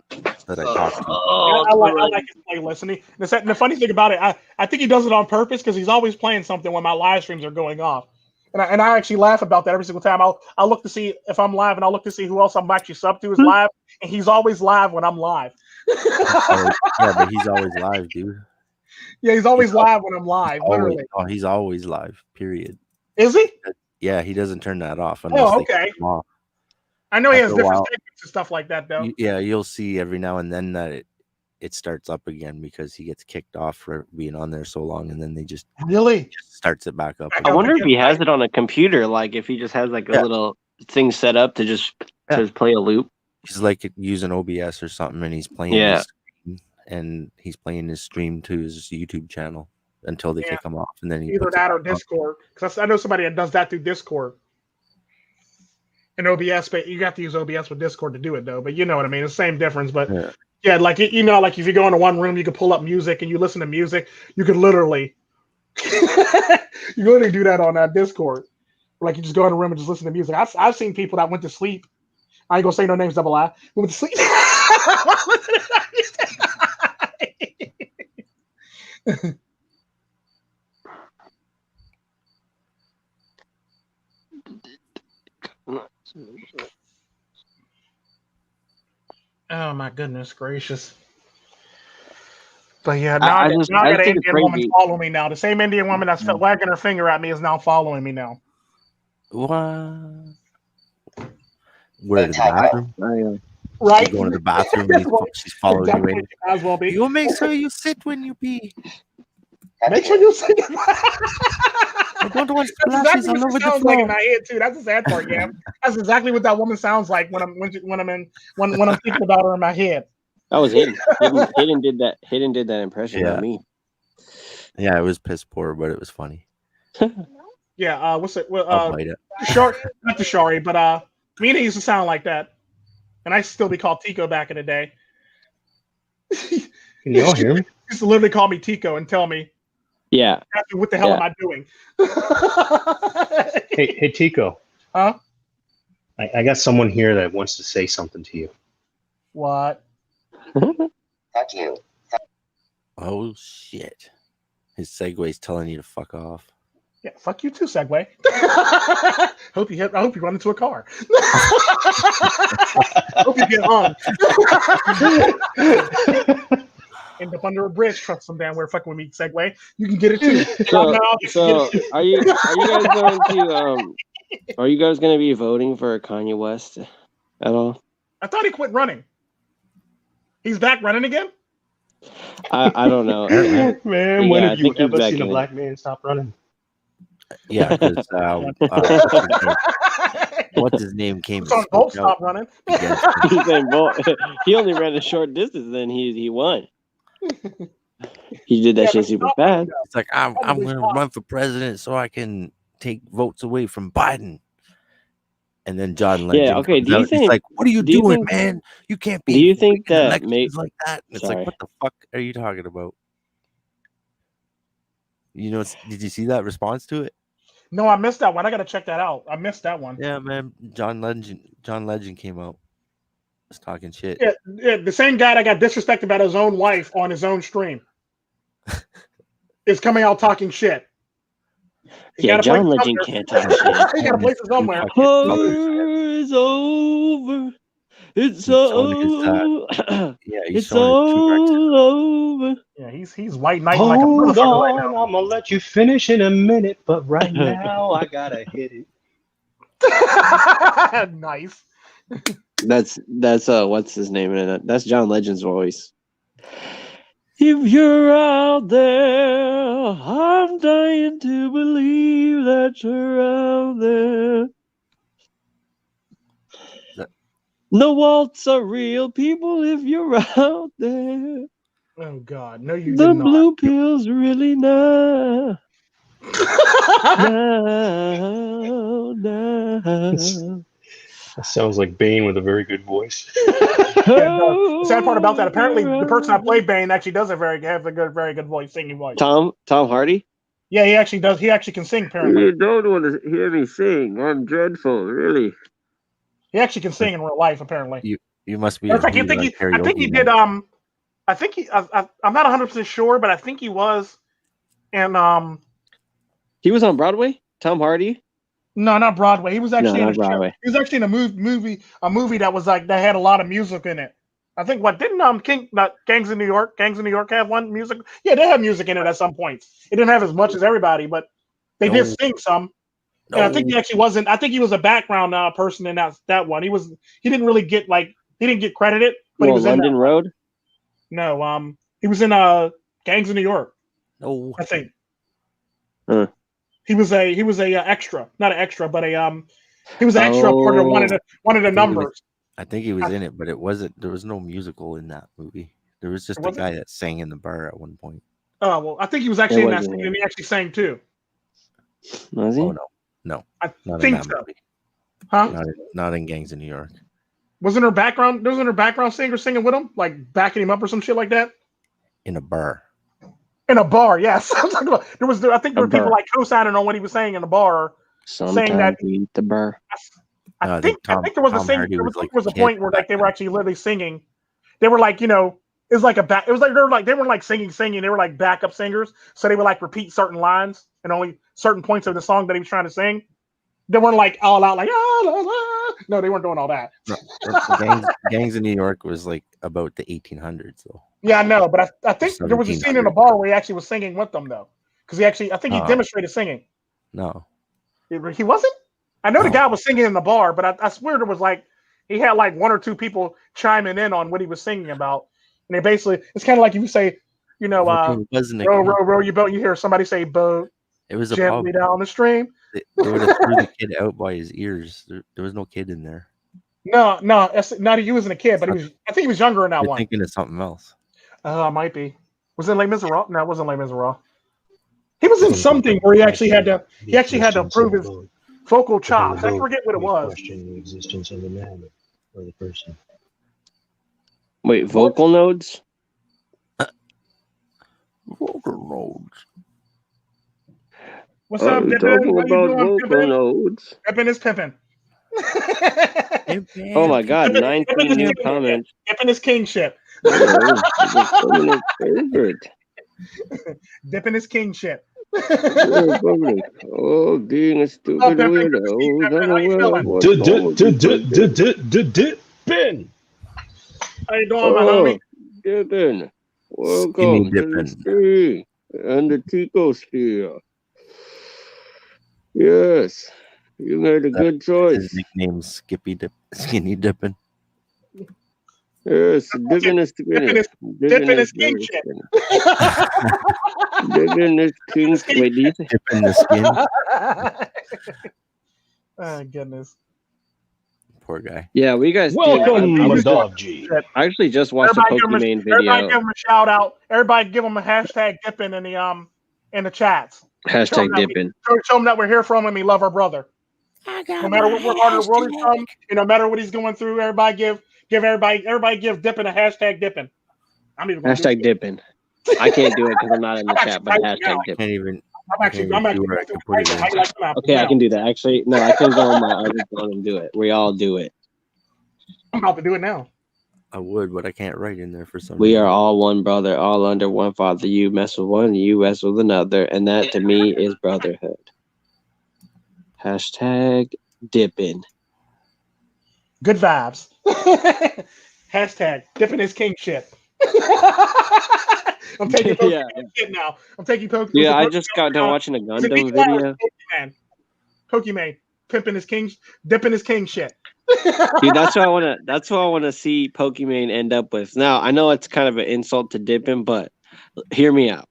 that I talked to. I like his playlist. And the funny thing about it, I think he does it on purpose because he's always playing something when my live streams are going off. And I actually laugh about that every single time. I'll look to see if I'm live, and I'll look to see who else I'm actually subbed to is live, and he's always live when I'm live. Yeah, but he's always live, dude. Yeah, he's always live when I'm live. Literally, he's always live. Period. Is he? Yeah, he doesn't turn that off unless they okay. cut him off. I know he has After a different while, segments and stuff like that, though. Yeah, you'll see every now and then that it starts up again because he gets kicked off for being on there so long, and then they just starts it back up. I wonder if he has it on a computer, like if he just has like a little thing set up to just play a loop. He's like using OBS or something, and he's playing. Yeah. His stream, and he's playing his stream to his YouTube channel until they kick him off, and then he Either puts that it or back up. Discord, because I know somebody that does that through Discord. And OBS, but you got to use OBS with Discord to do it, though. But you know what I mean? It's the same difference. But yeah, like like if you go into one room, you can pull up music and you listen to music. You could literally, do that on Discord. Like you just go in a room and just listen to music. I've seen people that went to sleep. I ain't gonna say no names, double I. Went to sleep. Oh my goodness gracious! But yeah, now I got an Indian woman follow me now. The same Indian woman that's wagging her finger at me is now following me now. What? Where the bathroom? Right. You go to the bathroom and she's following you in. As well be. You make sure you sit when you pee. Make sure you sit. I don't want That's splashes exactly all what over she the sounds like in floor. my head too. That's the sad part, yeah. That's exactly what that woman sounds like when I'm thinking about her in my head. That was Hidden. Hidden did that. Hidden did that impression, not me. Yeah, it was piss poor, but it was funny. Yeah. What's it? Well, I'll bite it. Not the Shari, but Mina used to sound like that, and I used to still be called Tico back in the day. Can you all hear me? Used to literally call me Tico and tell me, Yeah. what the hell am I doing? Hey, Tico. Huh? I got someone here that wants to say something to you. What? Fuck you. Oh shit! His Segway's telling you to fuck off. Yeah, fuck you too, Segway. Hope you run into a car. Hope you get hung. End up under a bridge, truck some damn where fucking with me, Segway. You can get it too. So are you guys going to are you guys gonna be voting for Kanye West at all? I thought he quit running. He's back running again? I don't know. Man, when have you ever seen a black man stop running? Yeah, because what's his name came. Bolt stopped running. He only ran a short distance, then he won. He did that shit super fast. It's like I'm going to run for president so I can take votes away from Biden. And then John Legend. Yeah, okay. Do you think? He's like, what are you doing, man? You can't be. Do you think that like that? And it's like, what the fuck are you talking about? You know, did you see that response to it? No, I missed that one. I gotta check that out. I missed that one. Yeah, man. John Legend came out. Was talking shit. Yeah, the same guy that got disrespected about his own wife on his own stream is coming out talking shit. Yeah, John Legend can't talk shit. He got a place somewhere. It's over. It's over. Yeah, it's all over. Yeah, he's white knight like a motherfucker right now. I'm gonna let you finish in a minute, but right now I gotta hit it. Nice. That's what's his name in it? That's John Legend's voice. If you're out there, I'm dying to believe that you're out there. No waltz are real people if you're out there. Oh God, no, you the did not. blue pill's really now. now. That sounds like Bane with a very good voice. The sad part about that, apparently, the person that played Bane actually does very good voice, singing voice. Tom Hardy. Yeah, he actually does. He actually can sing. Apparently, you don't want to hear me sing. I'm dreadful, really. He actually can sing in real life. Apparently, you must be. I think he did. I think he. I'm not 100% sure, but I think he was. And he was on Broadway. Tom Hardy. No, not Broadway. He was actually in a Broadway. Show. He was actually in a movie that was like that had a lot of music in it. I think Gangs of New York have one music? Yeah, they have music in it at some point. It didn't have as much as everybody, but they did sing some. And I think he actually wasn't. I think he was a background person in that one. He didn't really get he didn't get credited, but he was London in that Road. No, he was in Gangs of New York. No, I think. Huh. He was a extra, not an extra, but he was an extra part of one of the numbers. I think he was in it, but it wasn't. There was no musical in that movie. There was just a guy that sang in the bar at one point. Oh well, I think he was actually in that scene, and he actually sang too. Was he? Oh no, I not think in that so. movie. Huh? Not in Gangs of New York. Wasn't her background singer singing with him, like backing him up or some shit like that? In a bar. In a bar, yes. I'm talking about I think there were people like co-signing on what he was saying in the bar. Sometimes saying that we eat the bar. I think there was a point where they were actually literally singing. They were like, it was like they weren't like singing. They were like backup singers, so they would like repeat certain lines and only certain points of the song that he was trying to sing. They weren't like all out like la, la. No, they weren't doing all that. Gangs of New York was like about the 1800s though. Yeah, I know, but I think there was a scene in the bar where he actually was singing with them though, because I think he demonstrated singing. No, he wasn't. I know the guy was singing in the bar, but I swear there was like he had like one or two people chiming in on what he was singing about, and they basically it's kind of like if you say, you know, row your boat. You hear somebody say boat. It was a gently pub. down the stream. They would have threw the kid out by his ears. There was no kid in there. No, not he wasn't a kid, but I think he was younger in that You're one. thinking of something else. Might be. Was it Les Miserables? No, it wasn't Les Miserables. He was in something where he actually had to prove his vocal chops. I forget what it was. Question the existence of the man or the person. Wait, vocal nodes? Vocal nodes. What's up, Dippin'? What you doing, vocal nodes. Dippin' is pimpin'. Oh my God, 19 new comments. Dippin' is kingship. Dippin' is kingship. Oh, being a stupid weirdo. Dippin'. How you doing, my homie? Dippin'. Welcome to the stream and the Tico sphere. Yes, you made a good choice. His nickname's Skinny Dippin'. Yes, Dippin' is Dippin' is kingship. Dippin' is king. Wait, do you say Dippin' the skin? Oh, goodness. Poor guy. Yeah, we guys. Welcome, Dog G. I actually just watched the Pokemon video. Everybody give him a shout out. Everybody give him a hashtag Dippin' in the chats. Hashtag Dippin'. Show him that we're here from him. We love our brother. No matter what part of the world he's from, no matter what he's going through, everybody give Dippin' a hashtag Dippin'. I'm even hashtag Dippin'. I can't do it because I'm not in the chat, but hashtag Dippin'. Can't even. I'm actually Okay, I can do that. Actually, no, I can go on my other phone and do it. We all do it. I'm about to do it now. I would, but I can't write in there for some We reason. are all one brother, all under one father. You mess with one, you mess with another, and that to me is brotherhood. Hashtag Dippin'. Good vibes. Hashtag Dippin' is kingship. I'm taking shit now. I'm taking Pokemon. Yeah, I just got done watching a Gundam video. Pokemon, pimping his king, dipping his king shit. Dude, that's what I want to. That's what I want to see Pokemon end up with. Now, I know it's kind of an insult to Dippin', but hear me out.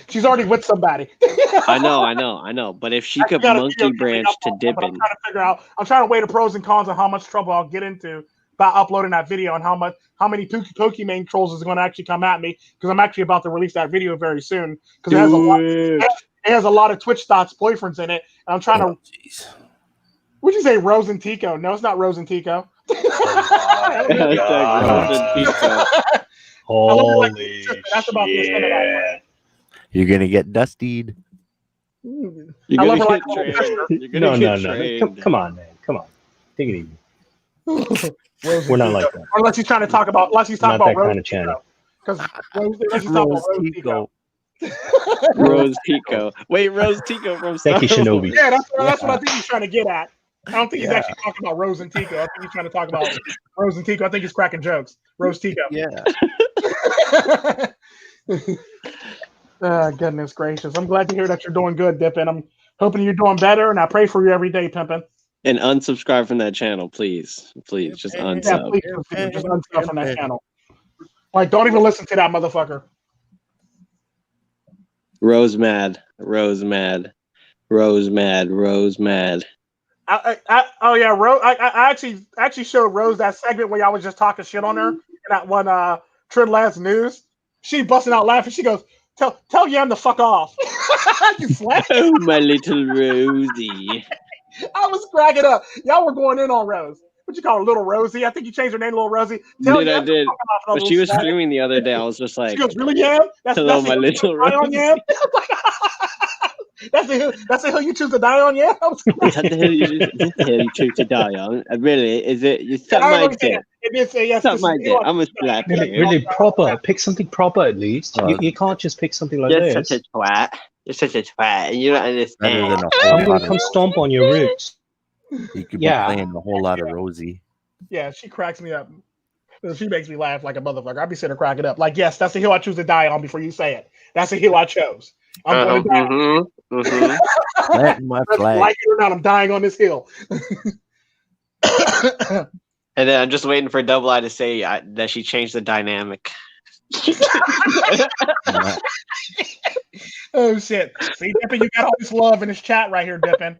She's already with somebody. I know. But if she could monkey branch to Dippin', I'm trying to figure out. I'm trying to weigh the pros and cons of how much trouble I'll get into by uploading that video and how many Pokemon trolls is going to actually come at me, because I'm actually about to release that video very soon, because it has a lot of Twitch Thoughts boyfriends in it, and I'm trying to. Would you say Rose and Tico? No, it's not Rose and Tico. Holy shit. You're gonna get dustied. You're gonna get trained. No. Come on, man. Come on. Take it easy. We're not like that. Unless he's trying to talk about. Unless he's talking about that kind of channel. Because Rose Tico. Rose Tico. Wait, Rose Tico from Star Thank you, Shinobi. Yeah, that's what I think he's trying to get at. I don't think he's actually talking about Rose and Tico. I think he's trying to talk about Rose and Tico. I think he's cracking jokes. Rose Tico. Yeah. Goodness gracious. I'm glad to hear that you're doing good, Dippin'. I'm hoping you're doing better, and I pray for you every day, Pimpin'. And unsubscribe from that channel, please. Please, just unsub. Please, just unsub from that channel. Like, don't even listen to that motherfucker. Rose mad. Oh yeah, Rose. I actually showed Rose that segment where y'all was just talking shit on her in that one Tren last news. She busting out laughing. She goes, "Tell Yam to fuck off." You slapped. Oh, my little Rosie. I was cracking up. Y'all were going in on Rose. What you call her, Little Rosie? I think you changed her name to Little Rosie. Dude, I did. But she was streaming the other day. I was just like, she goes, "Really, Yam? Hello, my little Rosie." That's the hill you choose to die on, yeah? Is that the hill you choose to die on? Really? Is it? You suck my dick. Suck my dick. I'm a slap you. Really proper. Pick something proper at least. You can't just pick something like You're this. such a twat. You're such a twat. You don't understand. I'm going to come stomp on your roots. You could be playing a whole lot of Rosie. Yeah, she cracks me up. She makes me laugh like a motherfucker. I'll be sitting there cracking up. Like, yes, that's the hill I choose to die on before you say it. That's the hill I chose. I'm going to die. Mm-hmm. Planting my flag. Like it or not, I'm dying on this hill. And then I'm just waiting for Double I to say that she changed the dynamic. Oh shit! See, Dippin, you got all this love in this chat right here, Dippin.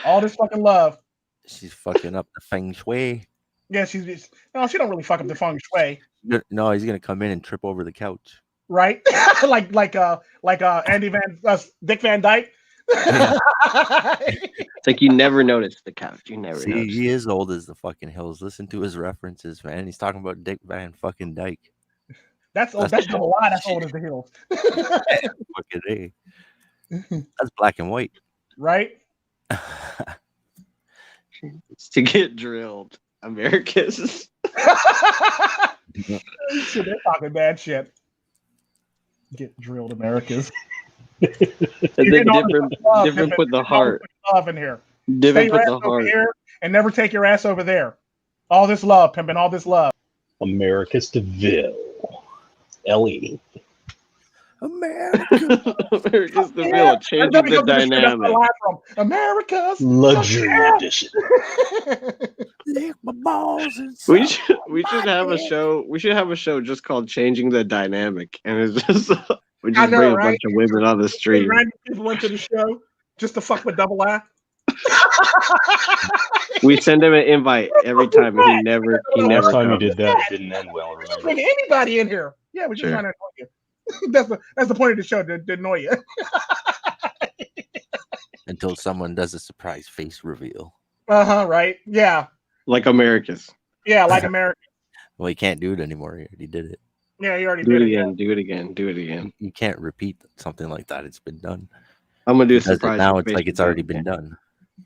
All this fucking love. She's fucking up the feng shui. Yeah, she don't really fuck up the feng shui. No, he's gonna come in and trip over the couch. Right? like Andy Dick Van Dyke. It's like you never noticed the couch. You never See, noticed. he is old as the fucking hills. Listen to his references, man. He's talking about Dick Van fucking Dyke. That's old. That's a lot. That's old as the hills. Fucking A. That's black and white. Right? To get drilled. Americans. Shit, they're talking bad shit. Get drilled, Americans. Different with the heart. Love in here. Different Stay with your the ass over heart. here and never take your ass over there. All this love, pimping. All this love. America's DeVille. Ellie. America. America's DeVille. Changing the dynamic. America's Luxury edition. Lick my balls and We should have a show. We should have a show just called "Changing the Dynamic," and it's just we just bring a bunch of women on the street. Random people went to the show just to fuck with Double I. We send him an invite every time, and he never. Last time you comes. did that, it didn't end well. We just bring anybody in here. Yeah, we're just trying to annoy you. That's the point of the show, to annoy you. Until someone does a surprise face reveal. Right. Yeah. Like Americans. Yeah, like America. Well, he can't do it anymore. He already did it. Yeah, you already Do did it it. again. Do it again. Do it again. You can't repeat something like that. It's been done. I'm gonna do a Because surprise. now it's like it's already been done.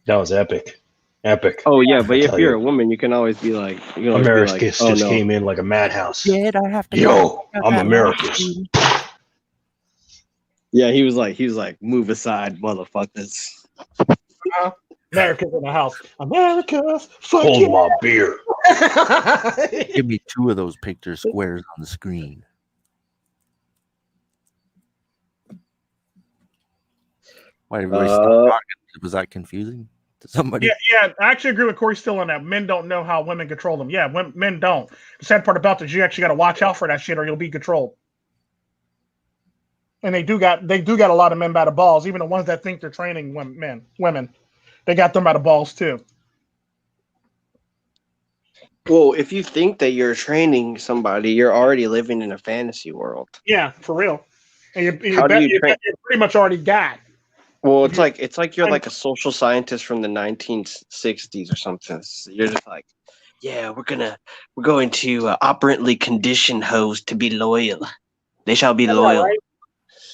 That was epic. Epic. Oh yeah, but I if tell you're you. a woman, you can always be like, Americus oh, just no. came in like a madhouse. Shit, I have to Yo, I'm Americus. Yeah, he was like, move aside, motherfuckers. America's in the house. America's fuck Hold yeah. my beer. Give me 2 of those picture squares on the screen. Why did everybody stop talking? Was that confusing to somebody? Yeah, I actually agree with Corey still on that. Men don't know how women control them. Yeah, men don't. The sad part about this, you actually got to watch out for that shit, or you'll be controlled. And they do got a lot of men by the balls, even the ones that think they're training women. They got them by the balls too. Well, if you think that you're training somebody, you're already living in a fantasy world. Yeah, for real. And you're pretty much already got. Well, it's like you're like a social scientist from the 1960s or something. You're just like, yeah, we're going to operantly condition hoes to be loyal. They shall be loyal. Right?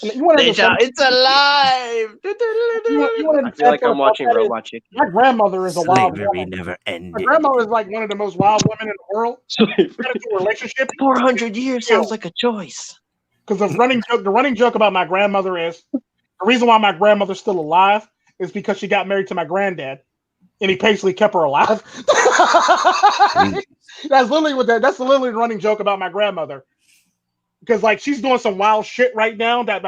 It's alive. I feel like I'm watching Robot Chicken. My grandmother is a wild Slavery woman. never ended. My grandmother is like one of the most wild women in the world. Relationship. 400 years sounds like a choice. Because the running joke about my grandmother is the reason why my grandmother's still alive is because she got married to my granddad, and he basically kept her alive. That's literally the running joke about my grandmother. Because like she's doing some wild shit right now that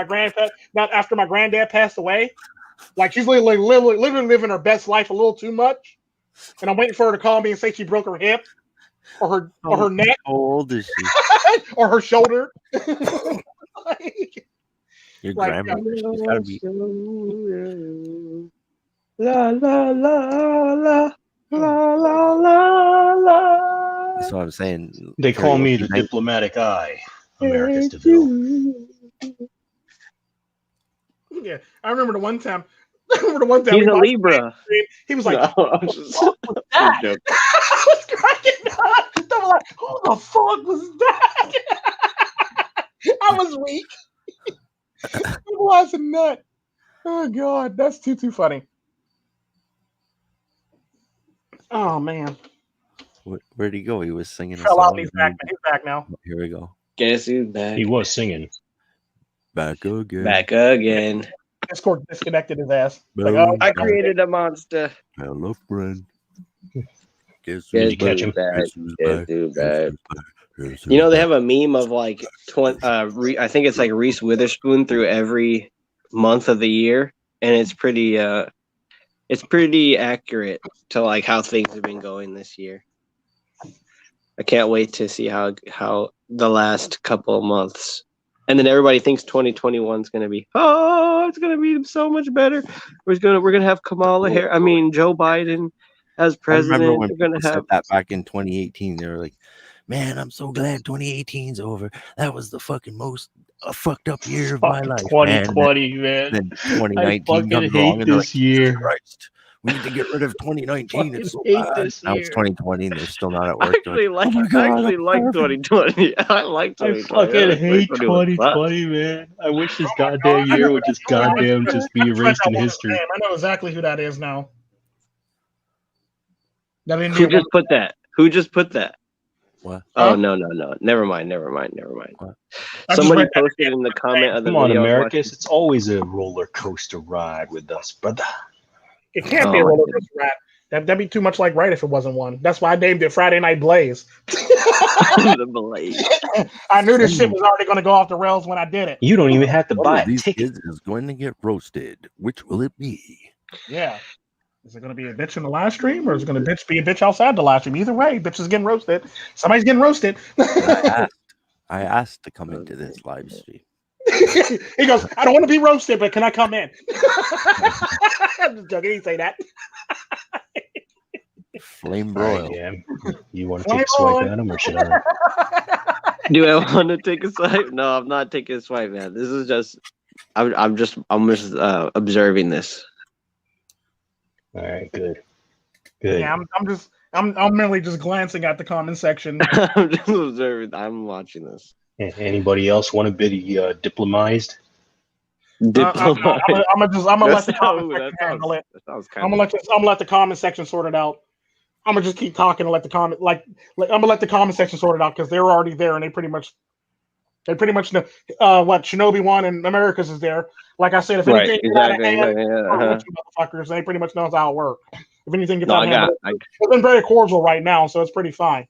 after my granddad passed away, like she's literally living her best life a little too much, and I'm waiting for her to call me and say she broke her hip, or her neck. How old is she? Or her shoulder. Your Like, grandmother. She's gotta be. La la la la la la la la. That's what I'm saying. They call me the diplomatic eye. America's DeVille. Yeah, I remember the one time. He's a Libra. He was like, No, "What was that?" I was cracking up. I was like, "Who the fuck was that?" I was weak. It was a nut. Oh god, that's too funny. Oh man. Where'd he go? He was singing. Fell out. He's back. He's back now. Here we go. Guess who's back? He was singing. Back again. Back again. Discord disconnected his ass. Like, oh, I created a monster. Hello, friend. Guess Guess you catch him? who's back? Guess who's back? Guess You know, who's they have a meme of like, I think it's like Reese Witherspoon through every month of the year. and it's pretty accurate to like how things have been going this year. I can't wait to see how the last couple of months, and then everybody thinks 2021 is going to be it's going to be so much better. We're gonna have Kamala Harris. I mean Joe Biden as president. I remember when we're gonna people have said that back in 2018. They were like, "Man, I'm so glad 2018's over. That was the fucking most fucked up year of my life, 2020, man. Then I 2019 fucking comes along hate and they're like, this year. Christ, we need to get rid of 2019. It's so hate bad. this Now it's year. 2020 and they're still not at I work. actually They're like, like "Oh my God, 2020. I like I 2020. fucking hate 2020 was 2020, man. I wish this goddamn year would just goddamn just be erased in history. I know exactly who that is now. That Who just put that? Who just put that? What? Oh, no. Never mind. Somebody posted in the comment of the Come on, video. Americus. It's always a roller coaster ride with us, brother. It can't be a roller coaster ride. That'd be too much like right if it wasn't one. That's why I named it Friday Night Blaze. The Blaze. I knew this shit was already going to go off the rails when I did it. You don't even have to buy a these ticket. kids is going to get roasted. Which will it be? Yeah. Is it going to be a bitch in the live stream, or is it going to be a bitch outside the live stream? Either way, bitch is getting roasted. Somebody's getting roasted. I asked to come into this live stream. He goes, I don't want to be roasted, but can I come in? I'm just joking. He didn't say that. Flame broil. Yeah. You want to take a swipe at him, or should I? Do I want to take a swipe? No, I'm not taking a swipe, man. This is just, I'm just observing this. All right, good. Yeah, I'm merely just glancing at the comment section. I'm just observing. I'm watching this. Anybody else want to be diplomized? I'm gonna let the comment section handle it. I'm gonna let the comment section sort it out. I'm gonna just keep talking and let the comment I'm gonna let the comment section sort it out because they're already there and they pretty much know what Shinobi One and America's is there. Like I said, if anything gets out of hand, motherfuckers, they pretty much know how it works. If anything gets out of hand, it's been very cordial right now, so it's pretty fine.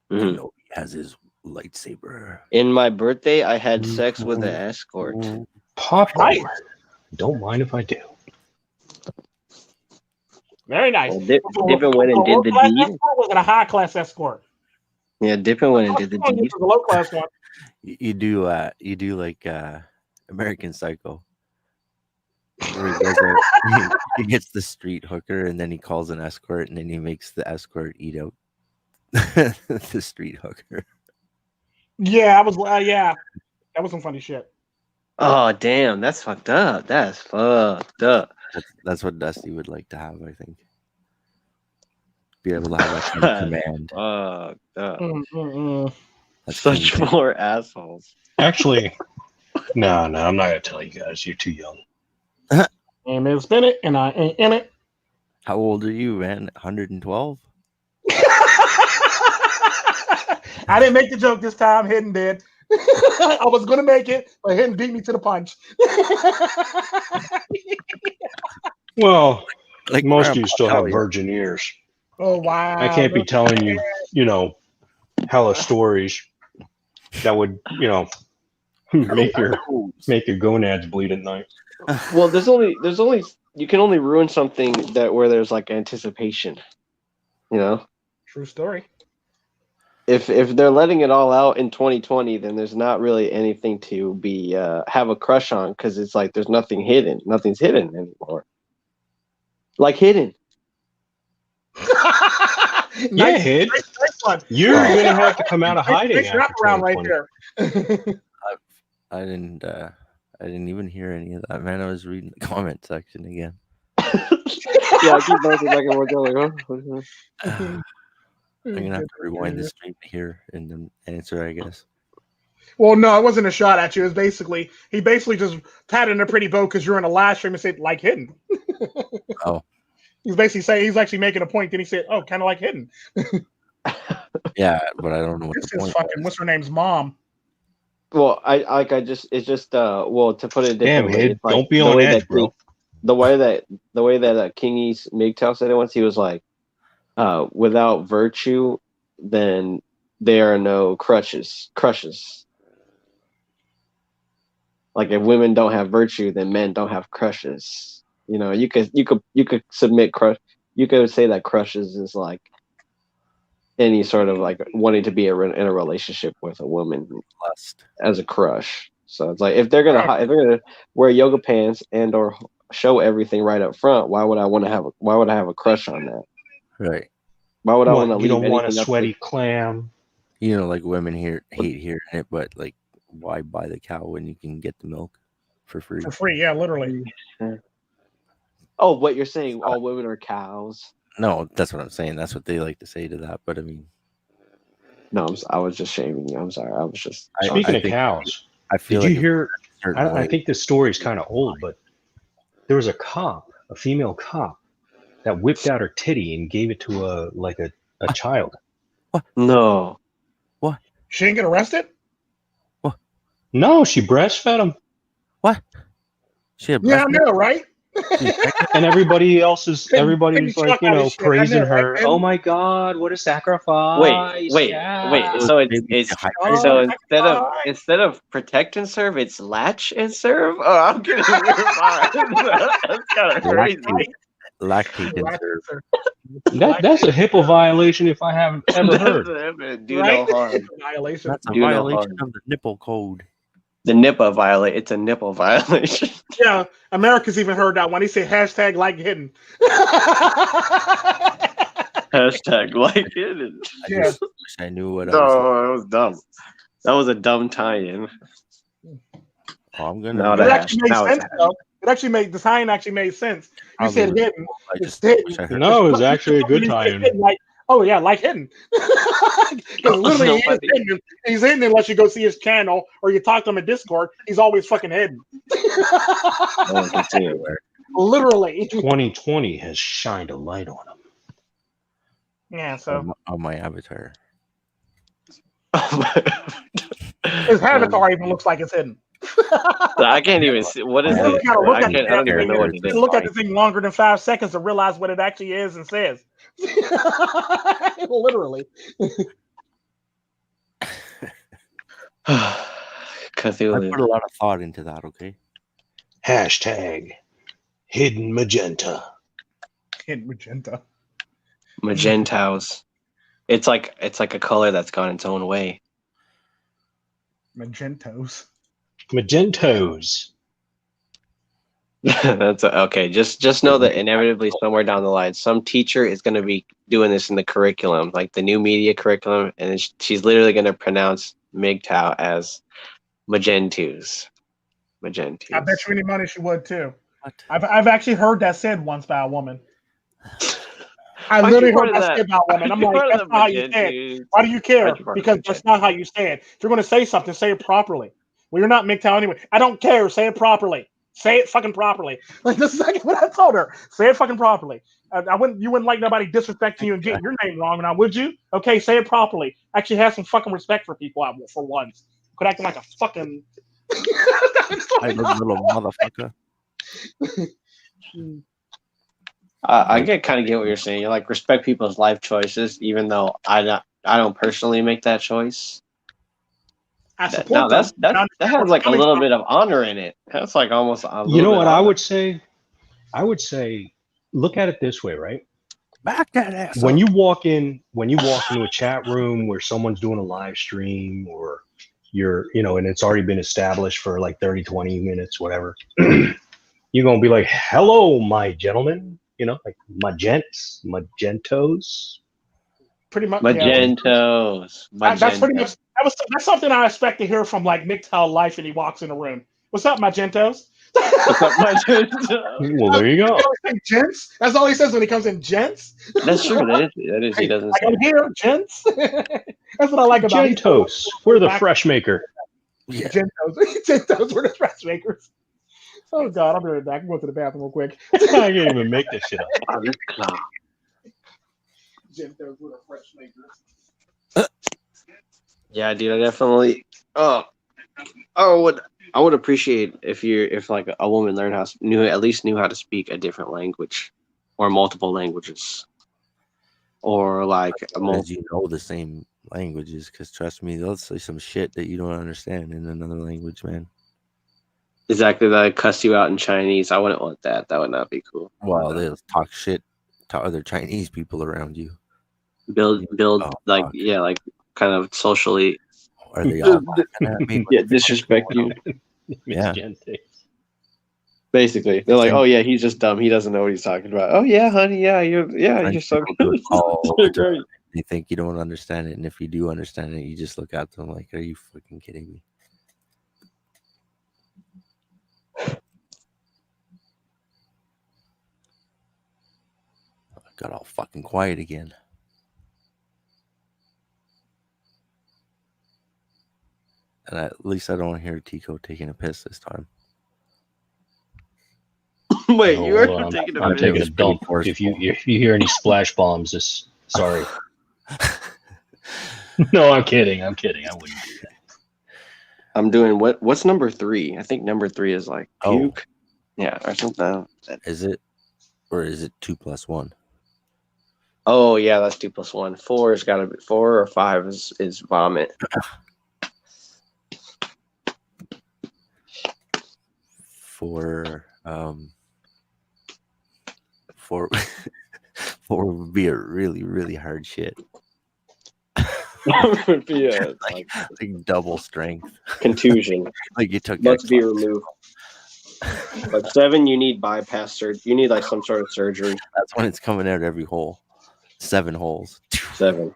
He has his lightsaber. In my birthday, I had sex with an escort. Popcorn. Don't mind if I do. Very nice. Well, Dippin went and did the deed. Was it a high class escort? Yeah, Dippin went and did the deed. The low class one. You do like American Psycho. Where he gets the street hooker and then he calls an escort and then he makes the escort eat out the street hooker. Yeah, that was some funny shit. Oh damn, that's fucked up. That's fucked up. That's what Dusty would like to have, I think. Be able to have that kind of command. Fucked up. That's such poor assholes. Actually, no, I'm not gonna tell you guys. You're too young. And it's been it, and I ain't in it. How old are you, man? 112? I didn't make the joke this time. Hidden did. I was going to make it, but Hidden beat me to the punch. Well, like most of you Grandpa, still have virgin ears. Oh, wow. I can't be telling you, hella stories that would, make your gonads bleed at night. Well, there's only you can only ruin something where there's like anticipation. True story. If they're letting it all out in 2020, then there's not really anything to be have a crush on because it's like there's nothing hidden. Nothing's hidden anymore. Like Hidden. Yeah, Hid. You're gonna have to come out of hiding after around right there. I didn't even hear any of that, man. I was reading the comment section again. Yeah, I keep bouncing back and forth. I'm gonna have to rewind the stream to hear and then answer, I guess. Well, no, it wasn't a shot at you. It was he basically just patted in a pretty bow because you're in a live stream and said like Hidden. Oh. He's basically saying he's actually making a point. Then he said, "Oh, kind of like Hidden." Yeah, but I don't know what this the is point fucking. What's her name's mom? Well, it's just to put it damn, differently, Hid, don't be on edge, bro. The way that Kingy's MiGTOW said it once, he was like, without virtue, then there are no crushes. like if women don't have virtue, then men don't have crushes. You know, you could submit crush. You could say that crushes is like any sort of like wanting to be in a relationship with a woman as a crush. So it's like if they're gonna wear yoga pants and or show everything right up front, why would I have a crush on that? Right. Why would I want to leave You don't want a anything up sweaty to- clam. You know, like women hate hearing it, but like, why buy the cow when you can get the milk for free? For free, yeah, literally. Oh, what you're saying? All women are cows? No, that's what I'm saying. That's what they like to say to that. But I mean, no, I was just shaming you. I'm sorry. I was just Speaking of cows. I feel did like you hear? certain I way- think this story is kind of old, but there was a cop, a female cop, that whipped out her titty and gave it to a child. No. What? She didn't get arrested? No, she breastfed him. What? She had Yeah, I breast know, right? And everybody's like, shock out of shit. I praising know, right, her. man? Oh my God, what a sacrifice! Wait. Yeah. So it's so instead of protect and serve, it's latch and serve. Oh, I'm getting that's kind of crazy. Lactate and serve. That's a HIPAA violation if I haven't ever heard. Do no harm. Violation. That's a Do no violation harm. of the nipple code. The NIPA violate. It's a nipple violation. Yeah, America's even heard that one. He said hashtag like hidden. Hashtag like it. Yeah. Wish I knew what I was. No, it was dumb. That was a dumb tie-in. I'm gonna. No, It that actually made sense, though. It actually made the tie-in actually made sense. You said hidden. It's hidden. No, it was actually a good tie-in. Like, oh yeah, like hidden. Because literally he's hidden unless you go see his channel or you talk to him in Discord. He's always fucking hidden. Literally. 2020 has shined a light on him. Yeah, so on my avatar. his avatar even looks like it's hidden. I can't even see what is it. I don't even know what it is. Look at the thing longer than 5 seconds to realize what it actually is and says. Literally. Cthulhu. I put a lot of thought into that. Okay. Hashtag hidden magenta. Hidden magenta. MiGTOWs. It's like a color that's gone its own way. Magentos. Magentos. That's okay. Just know that inevitably somewhere down the line, some teacher is going to be doing this in the curriculum, like the new media curriculum, and she's literally going to pronounce MGTOW as Magentos. Magentos. I bet you any money she would too. I've actually heard that said once by a woman. I literally heard that said by a woman. I'm like, that's not how you say it. Why do you care? Because that's not how you say it. If you're going to say something, say it properly. Well, you're not MGTOW anyway. I don't care. Say it properly. Say it fucking properly. Like this is like what I told her. Say it fucking properly. You wouldn't like nobody disrespecting you and getting your name wrong now, would you? Okay, say it properly. Actually have some fucking respect for people for once. Quit acting like a fucking little motherfucker. I kind of get what you're saying. You like respect people's life choices, even though I don't personally make that choice. I support that has like a little bit of honor in it. That's like almost a You know what I would say? I would say, look at it this way, right? Back that ass. When you walk into a chat room where someone's doing a live stream or and it's already been established for like 30, 20 minutes, whatever, you're going to be like, hello, my gentlemen, like magentos. Pretty much. Magentos. Yeah. That's pretty much, that's something I expect to hear from like MiGTOW Life and he walks in the room. What's up, Magentos? What's up, Magentos? Well, there you go. Gents? That's all he says when he comes in, gents? That's true. That is he doesn't say. I'm here, gents. That's what I like about Gentos. We're the fresh maker. Yeah. Gentos, we're the fresh makers. Oh, God, I'll be right back. I'm going to the bathroom real quick. I can't even make this shit up. Gentos, we're the fresh makers. Yeah, dude, I definitely. I would appreciate if like a woman at least knew how to speak a different language, or multiple languages, or like you know the same languages. Because trust me, they'll say some shit that you don't understand in another language, man. Exactly, that I cuss you out in Chinese. I wouldn't want that. That would not be cool. Well, they'll talk shit to other Chinese people around you. Build like fuck. yeah, like kind of socially. Are they all laughing at me? Yeah, disrespect you. Yeah. Basically, they're like, "Oh yeah, he's just dumb. He doesn't know what he's talking about." Oh yeah, honey, you're so good. All the time. They think you don't understand it, and if you do understand it, you just look at them like, "Are you fucking kidding me?" I got all fucking quiet again. And at least I don't hear Tico taking a piss this time. Wait, No, you are I'm taking I'm a taking a piss? dump. If you hear any splash bombs, just sorry. No, I'm kidding. I wouldn't do that. I'm doing what's number 3? I think number 3 is like puke. Oh. Yeah, or something. Is it? Or is it 2 + 1? Oh yeah, that's 2 + 1. 4 has got to be 4 or 5 is vomit. Four would be a really, really hard shit. Would be a like double strength contusion. Like you took must be removed. But 7, you need bypass surgery. You need like some sort of surgery. That's when it's coming out every hole. 7 holes. 7.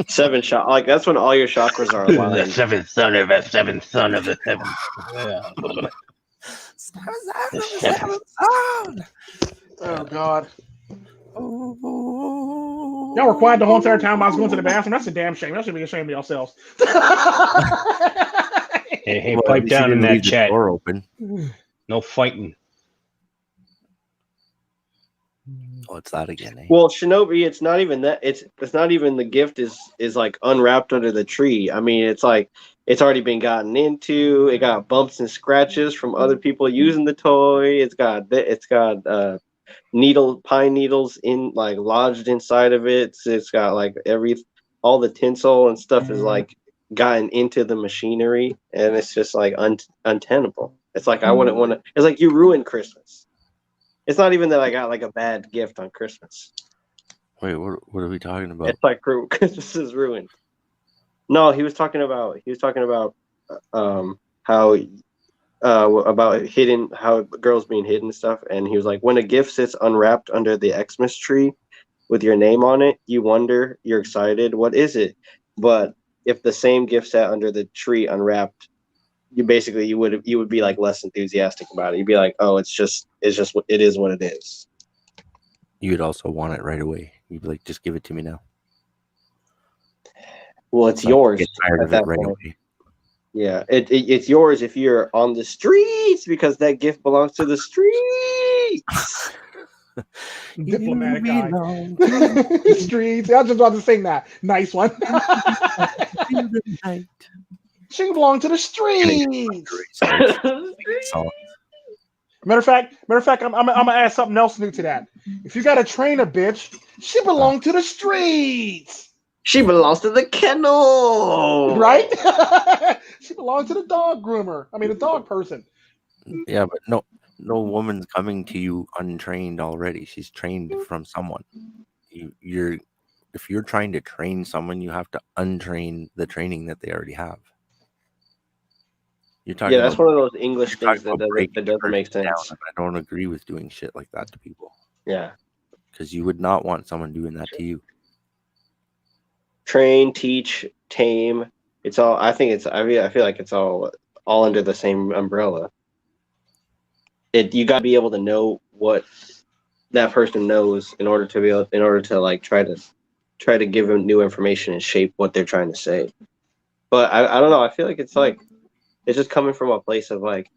7 shot. Like that's when all your chakras are aligned. The seventh son of a seventh son of a seventh. Oh God. Y'all were quiet the whole entire time I was going to the bathroom. That's a damn shame. Y'all should be ashamed of yourselves. Hey, pipe down in that chat. Door open. No fighting. Oh, it's that again. Eh? Well, Shinobi, it's not even that. It's not even the gift is like unwrapped under the tree. I mean, it's like it's already been gotten into. It got bumps and scratches from other people using the toy. It's got pine needles in like lodged inside of it. It's got like all the tinsel and stuff is like gotten into the machinery, and it's just like untenable. It's like I wouldn't want to. It's like you ruined Christmas. It's not even that I got like a bad gift on Christmas. Wait, what are we talking about? It's like Christmas is ruined. No, he was talking about how girls being hidden and stuff, and he was like, when a gift sits unwrapped under the Xmas tree with your name on it, you wonder, you're excited, what is it? But if the same gift sat under the tree unwrapped, you would be like less enthusiastic about it. You'd be like, oh, it is what it is. You'd also want it right away. You'd be like, just give it to me now. Well, it's yours. Get tired of it right away. Yeah, it's yours if you're on the streets because that gift belongs to the streets. Diplomatic guy. The streets. I was just about to sing that. Nice one. She belongs to the streets. Matter of fact, I'm gonna add something else new to that. If you got to train a bitch, she belongs to the streets. She belongs to the kennel, right? She belongs to the dog groomer. I mean, the dog person. Yeah, but no woman's coming to you untrained already. She's trained from someone. If you're trying to train someone, you have to untrain the training that they already have. You're talking that's one of those English things that doesn't make sense. I don't agree with doing shit like that to people. Yeah, because you would not want someone doing that to you. Train, teach, tame. It's all. I feel like it's all under the same umbrella. You got to be able to know what that person knows in order to like try to give them new information and shape what they're trying to say. But I don't know. I feel like it's just coming from a place of like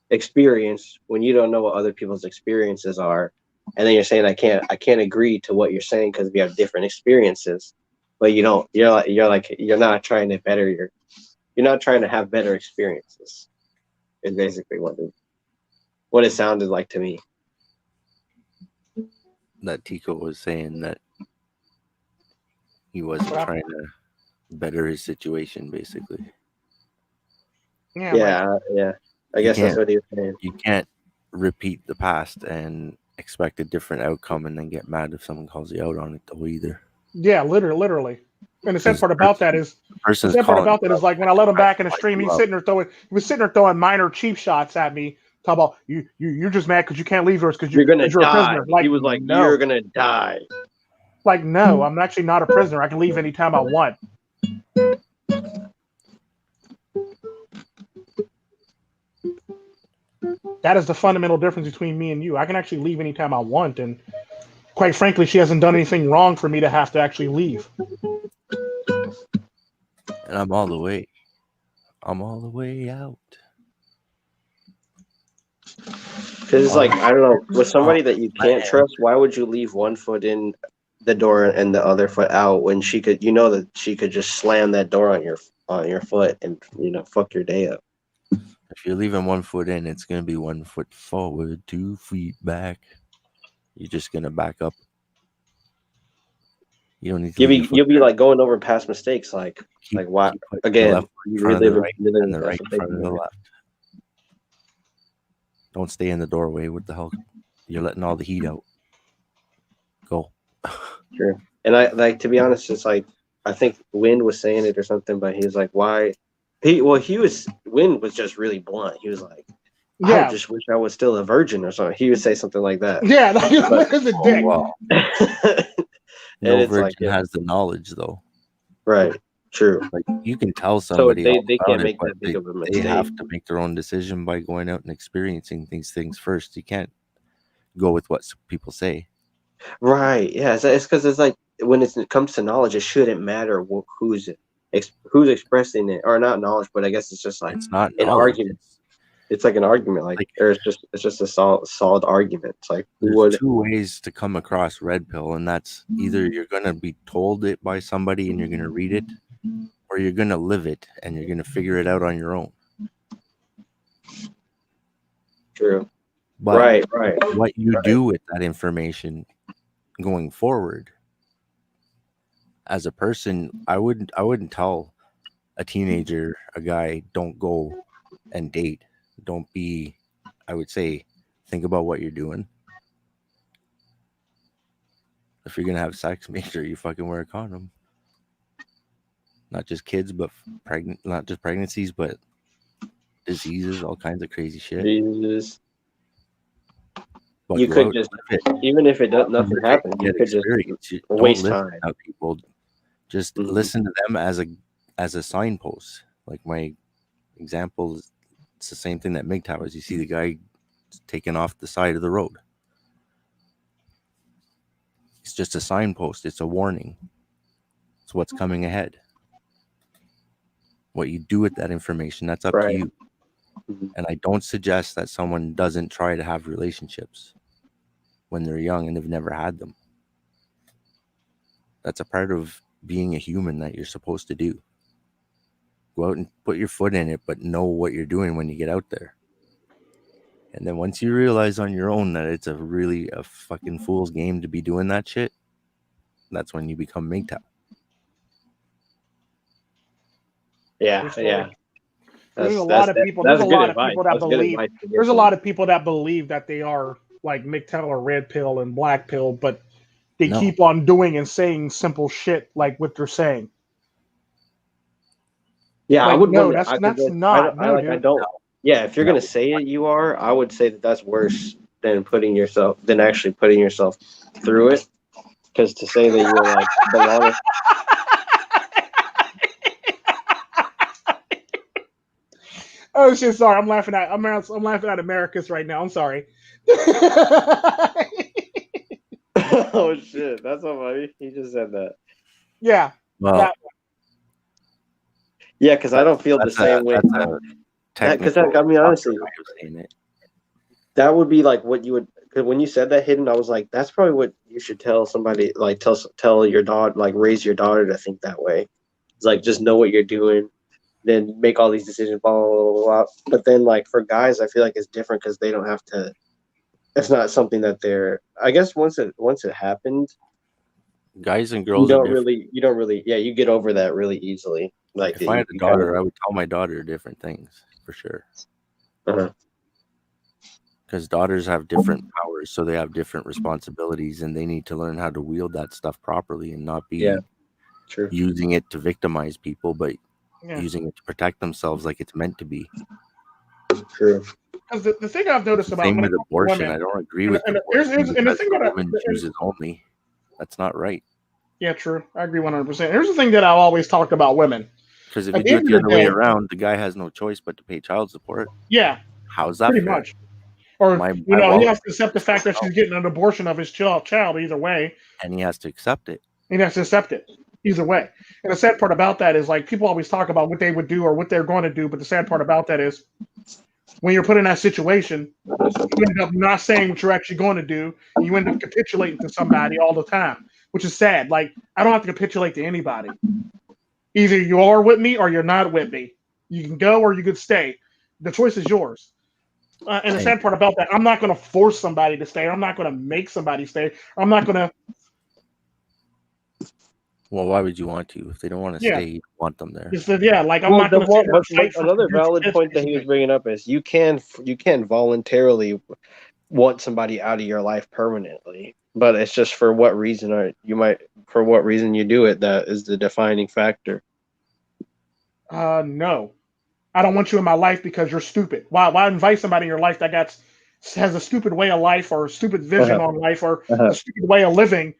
experience when you don't know what other people's experiences are, and then you're saying I can't agree to what you're saying because we have different experiences. But you don't. You're not trying to better you're not trying to have better experiences. Is basically what it sounded like to me. That Tico was saying that he wasn't trying to better his situation, basically. Yeah. I guess that's what he was saying. You can't repeat the past and expect a different outcome and then get mad if someone calls you out on it though either. Yeah, literally. And the sad part about that is like when I let him back in the stream, he was sitting there throwing minor cheap shots at me. Talk about you're just mad because you can't leave yours because you're gonna die. A prisoner. Like, he was like, no. You're gonna die. Like, no, I'm actually not a prisoner. I can leave anytime I want. That is the fundamental difference between me and you. I can actually leave anytime I want, and quite frankly, she hasn't done anything wrong for me to have to actually leave. And I'm all the way out. Because it's like, I don't know, with somebody that you can't trust, why would you leave one foot in the door and the other foot out when she could, that she could just slam that door on your foot and, fuck your day up. If you're leaving 1 foot in, it's going to be 1 foot forward, 2 feet back. You're just going to back up. You don't need to. You'll be like going over past mistakes, like why again? You really live in the right in front of the left. Don't stay in the doorway. What the hell? You're letting all the heat out. Go. Sure. And I to be honest, it's like I think Wind was saying it or something, but he was like, why? Wind was just really blunt. He was like, I just wish I was still a virgin or something. He would say something like that. Yeah, like a dick. Wow. No virgin has the knowledge, though. Right. True. Like you can tell somebody, so they can't make that big of a mistake. They have to make their own decision by going out and experiencing these things first. You can't go with what people say. Right. Yeah. It's because it's like when it comes to knowledge, it shouldn't matter who's expressing it or not knowledge, but I guess it's just like it's not an argument. It's like an argument, or it's just a solid argument. It's like there's two ways to come across red pill, and that's either you're gonna be told it by somebody and you're gonna read it, or you're gonna live it and you're gonna figure it out on your own. True. But right. What you do with that information going forward, as a person, I wouldn't tell a teenager, a guy, don't go and date. Don't be, I would say, think about what you're doing. If you're going to have sex, make sure you fucking wear a condom. Not just kids, but not just pregnancies, but diseases, all kinds of crazy shit. Jesus. You could just, even if it does nothing happen, you could just waste time. People just listen to them as a signpost. Like my example is, it's the same thing that MiGTOW is. You see the guy taking off the side of the road. It's just a signpost. It's a warning. It's what's coming ahead. What you do with that information, that's up to you. And I don't suggest that someone doesn't try to have relationships when they're young and they've never had them. That's a part of being a human that you're supposed to do. Go out and put your foot in it, but know what you're doing when you get out there. And then once you realize on your own that it's a fucking fool's game to be doing that shit, that's when you become MGTOW. Yeah. There's a lot of people that believe that they are like MiGTOW or red pill and black pill, but they keep on doing and saying simple shit like what they're saying. Yeah, like, I would. No, that's not. I don't. Yeah, if you're gonna say it, you are. I would say that's worse than actually putting yourself through it. Because to say that you're like belong. Oh shit! Sorry, I'm laughing at Americus right now. I'm sorry. Oh shit! That's so funny. He just said that. Yeah. Well, yeah, because I don't feel the same way. Because I mean, honestly, that would be like what you would. Because when you said that, Hidden, I was like, that's probably what you should tell somebody. Like tell your daughter, like raise your daughter to think that way. It's like just know what you're doing, then make all these decisions. Blah blah blah blah. But then, like for guys, I feel like it's different because they don't have to. It's not something that they're. I guess once it happened, guys and girls, you don't really. Yeah, you get over that really easily. Like if I had a daughter, I would tell my daughter different things for sure. Because daughters have different powers, so they have different responsibilities, and they need to learn how to wield that stuff properly and not be using it to victimize people, but using it to protect themselves like it's meant to be. True. Because the thing I've noticed about same with abortion, women, I don't agree with abortion and the thing that woman chooses only. That's not right. Yeah, true. I agree 100%. Here's the thing that I've always talked about women. Because if you do it the other way around, the guy has no choice but to pay child support. Yeah. How's that pretty fair? much. Or, he has to accept the fact that she's getting an abortion of his child either way. And he has to accept it. He has to accept it either way. And the sad part about that is, like, people always talk about what they would do or what they're going to do, but the sad part about that is when you're put in that situation, you end up not saying what you're actually going to do, and you end up capitulating to somebody all the time, which is sad. Like, I don't have to capitulate to anybody. Either you are with me or you're not with me. You can go or you can stay. The choice is yours. And the sad part about that, I'm not going to force somebody to stay. I'm not going to make somebody stay. I'm not going to. Well, why would you want to? If they don't want to stay, you want them there. Like I'm not going to. Another valid point that he was bringing up is you can voluntarily want somebody out of your life permanently, but it's just for what reason you do it that is the defining factor. No. I don't want you in my life because you're stupid. Why invite somebody in your life that has a stupid way of life or a stupid vision on life or a stupid way of living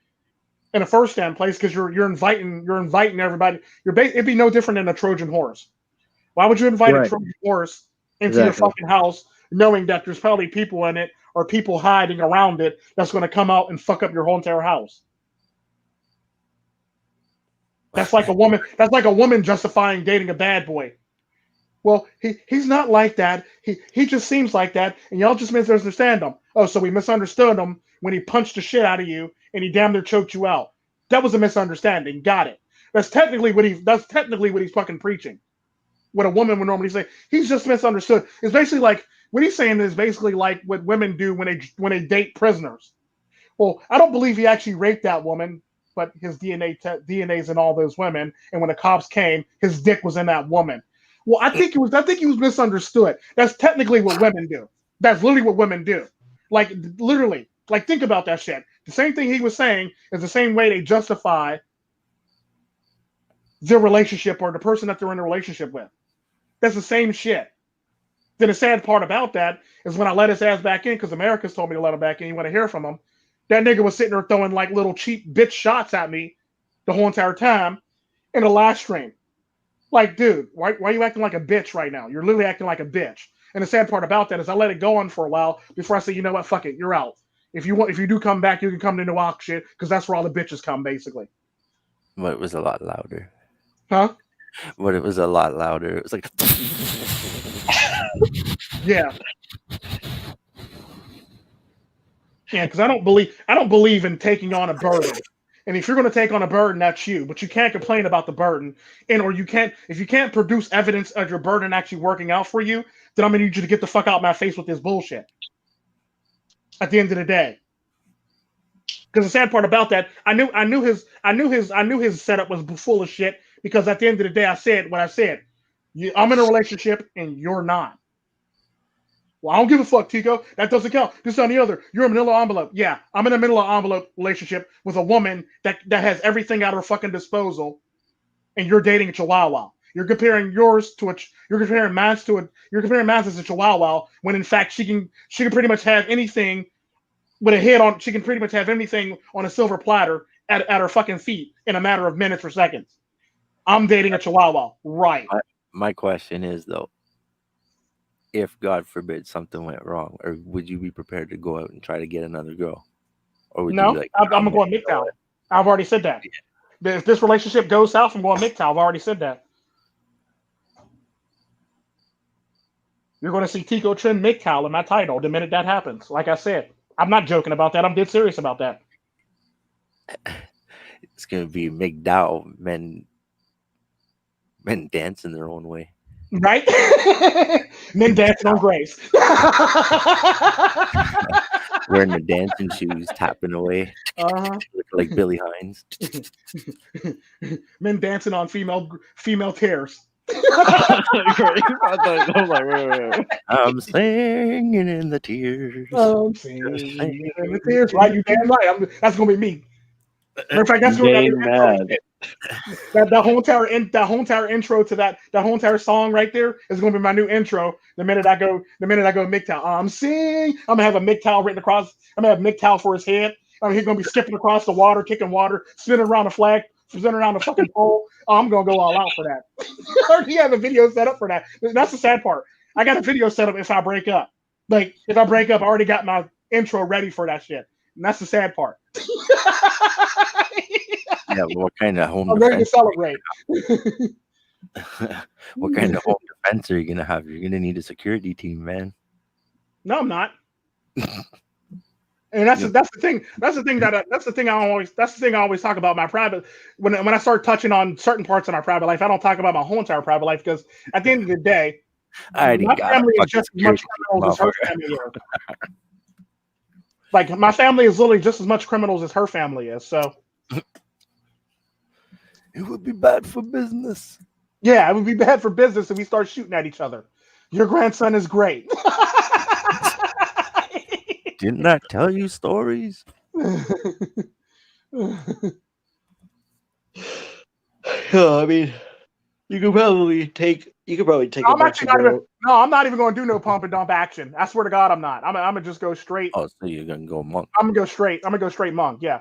in the first place? Because you're inviting everybody. It'd be no different than a Trojan horse. Why would you invite a Trojan horse into your fucking house knowing that there's probably people in it or people hiding around it that's going to come out and fuck up your whole entire house? That's like a woman. That's like a woman justifying dating a bad boy. Well, he's not like that. He just seems like that, and y'all just misunderstand him. Oh, so we misunderstood him when he punched the shit out of you and he damn near choked you out. That was a misunderstanding. Got it. That's technically what he's fucking preaching. What a woman would normally say. He's just misunderstood. It's basically like what he's saying is basically like what women do when they date prisoners. Well, I don't believe he actually raped that woman, but his DNA's in all those women, and when the cops came, his dick was in that woman. Well, I think he was misunderstood. That's technically what women do. That's literally what women do. Like, literally. Like, think about that shit. The same thing he was saying is the same way they justify their relationship or the person that they're in a relationship with. That's the same shit. Then the sad part about that is when I let his ass back in, because America's told me to let him back in, you want to hear from him, that nigga was sitting there throwing, like, little cheap bitch shots at me the whole entire time in the last stream. Like, dude, why are you acting like a bitch right now? You're literally acting like a bitch. And the sad part about that is I let it go on for a while before I say, you know what, fuck it, you're out. If you do come back, you can come to New York shit, because that's where all the bitches come, basically. But it was a lot louder. Huh? But it was a lot louder. It was like Yeah. Yeah, because I don't believe in taking on a burden. And if you're going to take on a burden, that's you. But you can't complain about the burden, if you can't produce evidence of your burden actually working out for you, then I'm going to need you to get the fuck out of my face with this bullshit. At the end of the day, because the sad part about that, I knew his setup was full of shit. Because at the end of the day, I said what I said. I'm in a relationship and you're not. Well, I don't give a fuck, Tico. That doesn't count. This on the other. You're a manila envelope. Yeah, I'm in a manila envelope relationship with a woman that has everything at her fucking disposal, and you're dating a chihuahua. You're comparing Maz as a chihuahua when in fact she can pretty much have anything with a head on. She can pretty much have anything on a silver platter at her fucking feet in a matter of minutes or seconds. I'm dating a chihuahua, right? My question is though, if God forbid something went wrong, or would you be prepared to go out and try to get another girl? Or would you be like, I'm going MGTOW. I've already said that. If this relationship goes south, I'm going MGTOW. I've already said that. You're going to see Tico, Tren, MiGTOW in my title the minute that happens. Like I said, I'm not joking about that. I'm dead serious about that. It's going to be MiGTOW, men dancing their own way. Right? Men dancing on graves. Wearing the dancing shoes, tapping away. Like Billy Hines. Men dancing on female tears. I'm singing in the tears. I'm singing in the tears. Right, you damn right. That's gonna be me. Matter of fact, that's gonna be that whole entire intro to that whole entire song right there is gonna be my new intro. The minute I go MGTOW, I'm gonna have a MGTOW written across. I'm gonna have MGTOW for his head. He's gonna be skipping across the water, kicking water, spinning around the flag, spinning around the fucking pole. I'm gonna go all out for that. I already have a video set up for that. That's the sad part. I got a video set up if I break up. Like if I break up, I already got my intro ready for that shit. And that's the sad part. Yeah, but what kind of home I'm ready to defense? celebrate. What kind of home defense are you gonna have? You're gonna need a security team, man. No, I'm not. And that's the thing. That's the thing I always talk about my private. When I start touching on certain parts of my private life, I don't talk about my whole entire private life because at the end of the day, my family is just as much criminals as her family is. Like my family is literally just as much criminals as her family is. So it would be bad for business. Yeah, it would be bad for business if we start shooting at each other. Your grandson is great. Didn't I tell you stories? I mean, you could probably take. I'm not even going to do no pump and dump action. I swear to God, I'm not. I'm gonna just go straight. Oh, so you're gonna go monk? I'm gonna go straight monk. Yeah.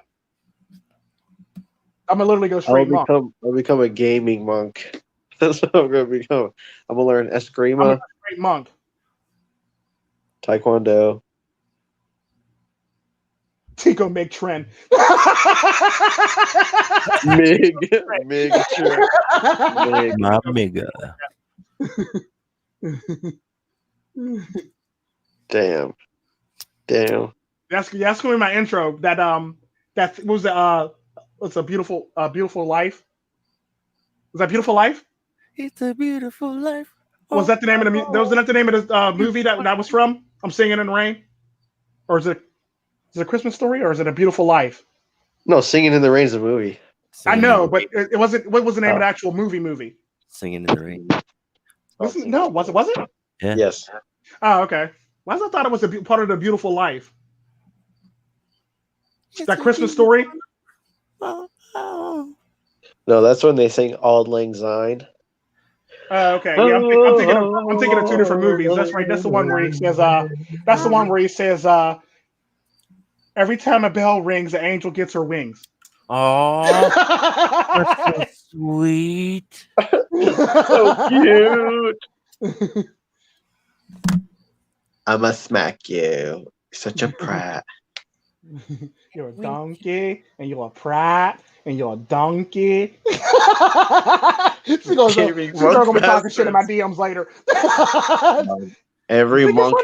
I'm gonna literally go straight monk. I'll become a gaming monk. That's what I'm gonna become. I'm gonna learn Eskrima. I'm a straight monk. Taekwondo. Tico make Tren. Mig Tren. My mega. Damn. That's gonna be my intro. That was it's a beautiful life. Was that Beautiful Life? It's a beautiful life. Was that the name of the was that the name of the movie that was from? I'm Singing in the Rain, or is it a Christmas Story, or is it A Beautiful Life? No, Singing in the Rain is a movie. I know, but it wasn't. What was the name of the actual movie? Singing in the Rain. Was it? Yeah. Yes. Oh, okay. Why I thought it was a part of The Beautiful Life? That Christmas Story? No, that's when they sing Auld Lang Syne. Okay. Yeah, I'm thinking of two different movies. That's right. That's the one where he says. That's the one where he says. Every time a bell rings, an angel gets her wings. Oh, that's so sweet. So cute. I'ma smack you. Such a prat. You're a donkey, and you're a prat, and you're a donkey. She's gonna be talking shit in my DMs later. Every monk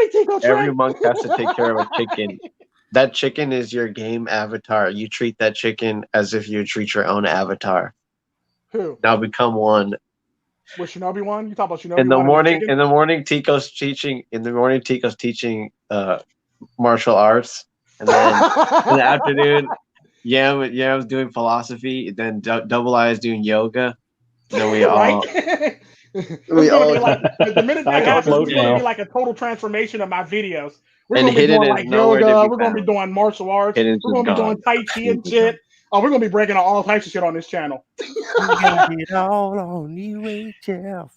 has to take care of a chicken. That chicken is your game avatar. You treat that chicken as if you treat your own avatar. Who? Now become one. Was Shinobi one? You talk about Shinobi? In the morning, Tico's teaching. Martial arts, and then in the afternoon, Yam's doing philosophy. Then Double I is doing yoga. Then we all. The minute that happens, it's going to be like a total transformation of my videos. We're going to be doing like yoga. We're going to be doing martial arts. We're going to be doing Tai Chi and shit. Oh, we're going to be breaking out all types of shit on this channel. It all on UHF.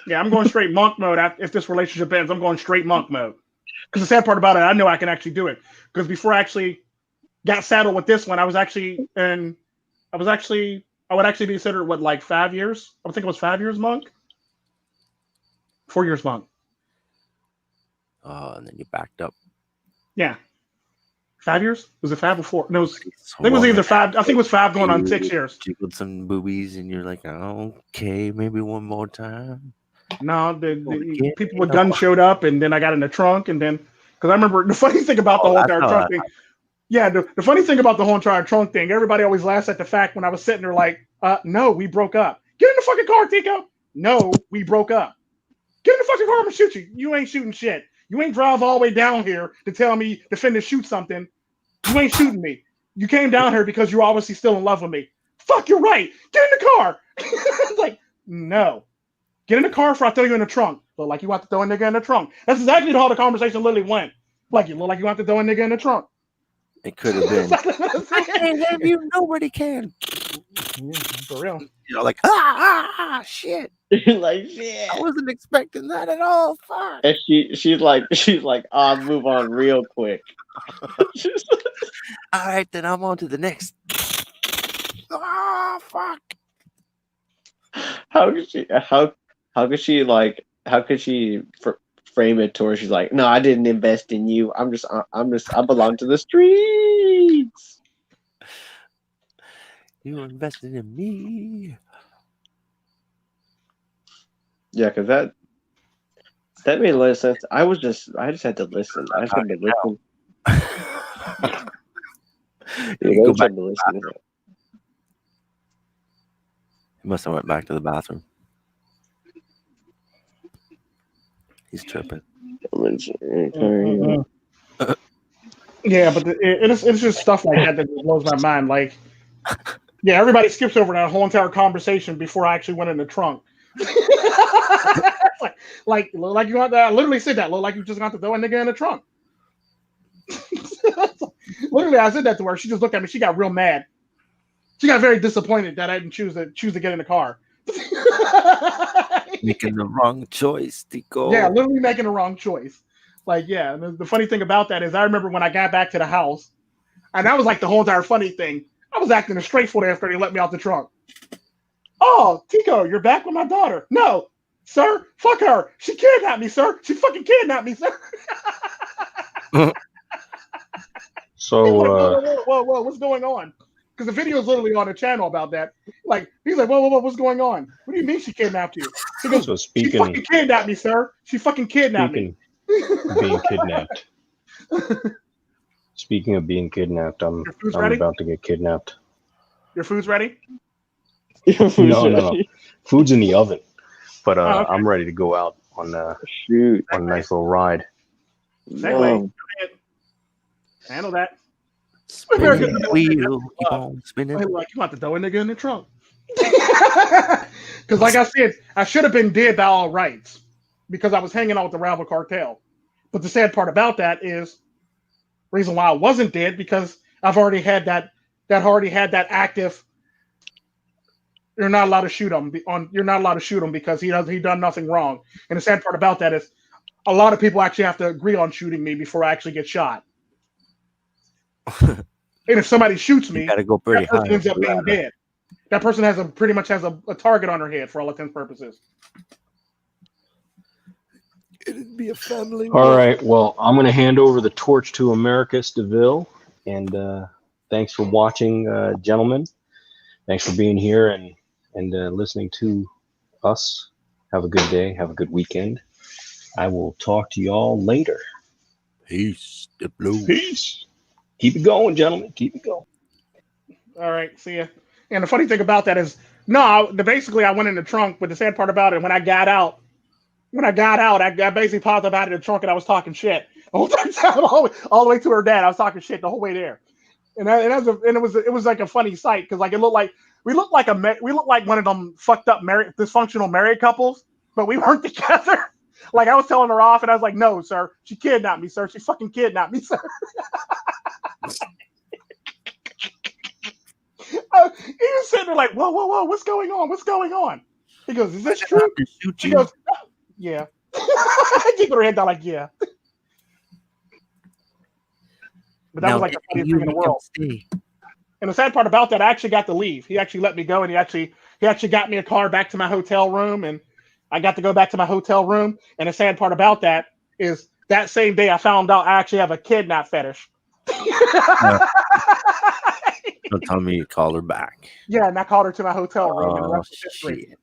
Yeah, I'm going straight monk mode. If this relationship ends, I'm going straight monk mode. Because the sad part about it, I know I can actually do it. Because before I actually got saddled with this one, I would actually be considered like 5 years. I would think it was 5 years monk. 4 years monk. And then you backed up. Yeah. 5 years? Was it 5 or 4? No, I think it was either 5. I think it was 5 going on 6 years. Jiggled some boobies and you're like, okay, maybe one more time. No, the people with guns showed up, and then I got in the trunk, and then because I remember the funny thing about the whole entire trunk thing. Yeah, the funny thing about the whole entire trunk thing, everybody always laughs at the fact when I was sitting there like, no, we broke up. Get in the fucking car, Tico. No, we broke up. Get in the fucking car, I'm gonna shoot you. You ain't shooting shit. You ain't drive all the way down here to tell me to finna shoot something. You ain't shooting me. You came down here because you're obviously still in love with me. Fuck, you're right. Get in the car. Like, No. Get in the car before I throw you in the trunk. Look like you want to throw a nigga in the trunk. That's exactly how the conversation literally went. Like you look like you want to throw a nigga in the trunk. It could have been. I can't have you. Nobody can. For real. You know, like shit. Like shit. I wasn't expecting that at all. Fuck. And she's like, I'll move on real quick. All right, then I'm on to the next. Fuck. How could she frame it to where she's like, no, I didn't invest in you. I belong to the streets. You invested in me. Yeah, because that made a lot of sense. I just had to listen. I just had to listen. Go back to listen. He must have went back to the bathroom. He's tripping. Yeah, but it's just stuff like that blows my mind. Like, yeah, everybody skips over that whole entire conversation before I actually went in the trunk. like you want that. I literally said that. Look like you just got to throw a nigga in the trunk. Literally, I said that to her. She just looked at me. She got real mad. She got very disappointed that I didn't choose to get in the car. Making the wrong choice, Tico. Yeah, literally making the wrong choice. Like, yeah. The funny thing about that is I remember when I got back to the house, and that was like the whole entire funny thing. I was acting a straight foot after they let me out the trunk. Oh, Tico, you're back with my daughter. No, sir, fuck her. She kidnapped me, sir. She fucking kidnapped me, sir. So, whoa, what's going on? Because the video is literally on the channel about that. Like, he's like, whoa, what's going on? What do you mean she kidnapped you? He goes, so she fucking kidnapped me, sir. She fucking kidnapped me. Being kidnapped. Speaking of being kidnapped, I'm about to get kidnapped. Your food's ready? No. Food's in the oven. But okay. I'm ready to go out on a nice little ride. Segue. Handle that. Spinning the wheel, keep on spinning. Like you want to throw a nigga in the trunk. Because like I said, I should have been dead by all rights because I was hanging out with the rival cartel. But the sad part about that is reason why I wasn't dead because I've already had that active. You're not allowed to shoot him you're not allowed to shoot him because he done nothing wrong. And the sad part about that is a lot of people actually have to agree on shooting me before I actually get shot. And if somebody shoots me, gotta go pretty that person high. ends up being dead. That person pretty much has a target on her head for all intents and purposes. It'd be a family. All right. Well, I'm going to hand over the torch to Americus DeVille. And thanks for watching, gentlemen. Thanks for being here and listening to us. Have a good day. Have a good weekend. I will talk to y'all later. Peace. The blue. Peace. Keep it going, gentlemen. Keep it going. All right. See ya. And the funny thing about that is, basically I went in the trunk, but the sad part about it, when I got out, I basically popped up out of the trunk and I was talking shit the whole time, all the way to her dad. I was talking shit the whole way there, and it was like a funny sight because like we looked like one of them fucked up dysfunctional married couples, but we weren't together. Like I was telling her off, and I was like, "No, sir, she kidnapped me, sir. She fucking kidnapped me, sir." He was sitting there like, whoa, what's going on? What's going on? He goes, is this true? She goes, yeah. She put her head down like, yeah. But that was like the funniest thing in the world. And the sad part about that, I actually got to leave. He actually let me go, and he actually got me a car back to my hotel room, and I got to go back to my hotel room. And the sad part about that is that same day I found out I actually have a kidnap fetish. Don't tell me you called her back. Yeah, and I called her to my hotel room. Oh, shit.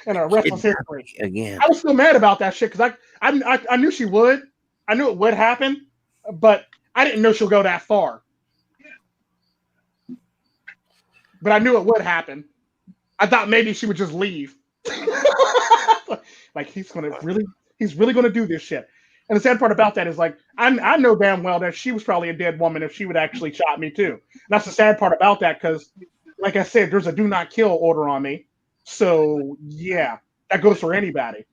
And a restless history. Again. I was still mad about that shit because I knew she would. I knew it would happen, but I didn't know she'll go that far. But I knew it would happen. I thought maybe she would just leave. Like he's really gonna do this shit. And the sad part about that is like I know damn well that she was probably a dead woman if she would actually shot me too. And that's the sad part about that because, like I said, there's a do not kill order on me. So yeah, that goes for anybody.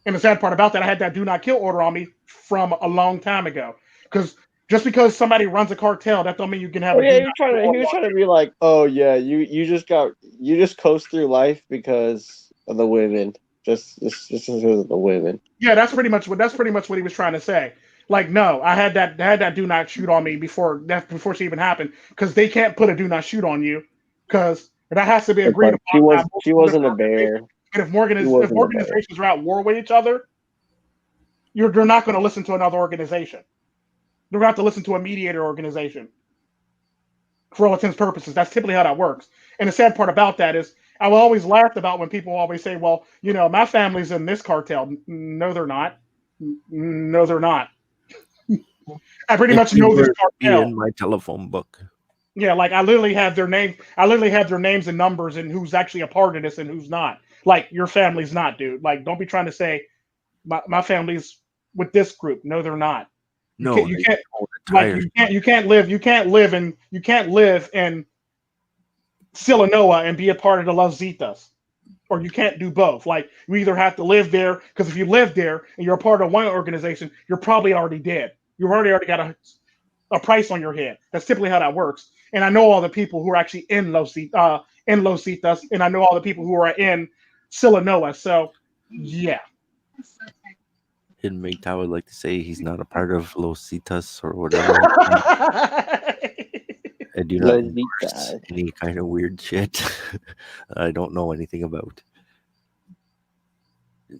And the sad part about that, I had that do not kill order on me from a long time ago. Because just because somebody runs a cartel, that don't mean you can have Oh a yeah, do not kill he order was on trying you. to be like, oh yeah, you just coast through life because of the women, just because of the women. Yeah, that's pretty much what he was trying to say. Like, no, I had that do not shoot on me before she even happened, because they can't put a do not shoot on you, because that has to be It's agreed like upon by she multiple wasn't a different bear. organizations. And She if wasn't a bear. organizations are at war with each other, you're not going to listen to another organization. You're going to have to listen to a mediator organization. For all intents and purposes, that's typically how that works. And the sad part about that is, I will always laugh about when people always say, "Well, my family's in this cartel." No, they're not. No, they're not. I pretty much know this cartel. In my telephone book. Yeah, like I literally have their name. I literally have their names and numbers and who's actually a part of this and who's not. Like, your family's not, dude. Like, don't be trying to say my family's with this group. No, they're not. You can't live in Silanoa and be a part of the Los Zetas. Or you can't do both. Like, you either have to live there, because if you live there and you're a part of one organization, you're probably already dead. You've already got a price on your head. That's typically how that works. And I know all the people who are actually in Los Zetas, and I know all the people who are in Silanoa. So yeah. In MiGTOW would like to say he's not a part of Los Citas or whatever. I do not endorse any kind of weird shit I don't know anything about.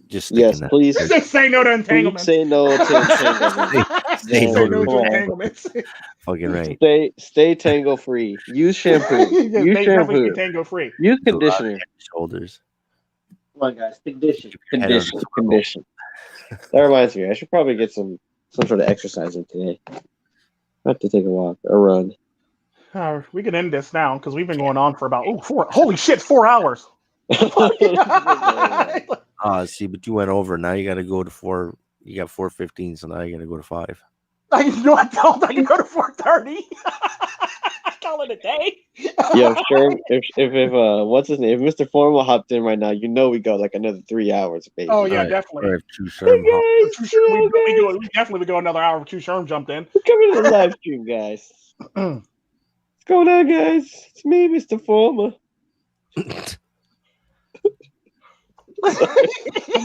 Just yes, please. Just say no to entanglements. Say no to entanglements. Say no to entanglements. Fucking right. Stay tango free. Use shampoo. Use shampoo. Tango free. Use conditioner. Shoulders. Come on, guys. Condition. That reminds me. I should probably get some sort of exercise in today. I have to take a walk, a run. We can end this now because we've been going on for about 4 hours. See, but you went over. Now you got to go to 4. You got 4:15, so now you got to go to 5. I can go to 4:30. Call it a day. Yeah, sure. If what's his name? If Mr. Formal hopped in right now, we got like another 3 hours, baby. Oh yeah, definitely. Or if True Sherm we definitely would go another hour if True Sherm jumped in. Come to the live stream, guys. What's going on, guys? It's me, Mr. Formal. I'm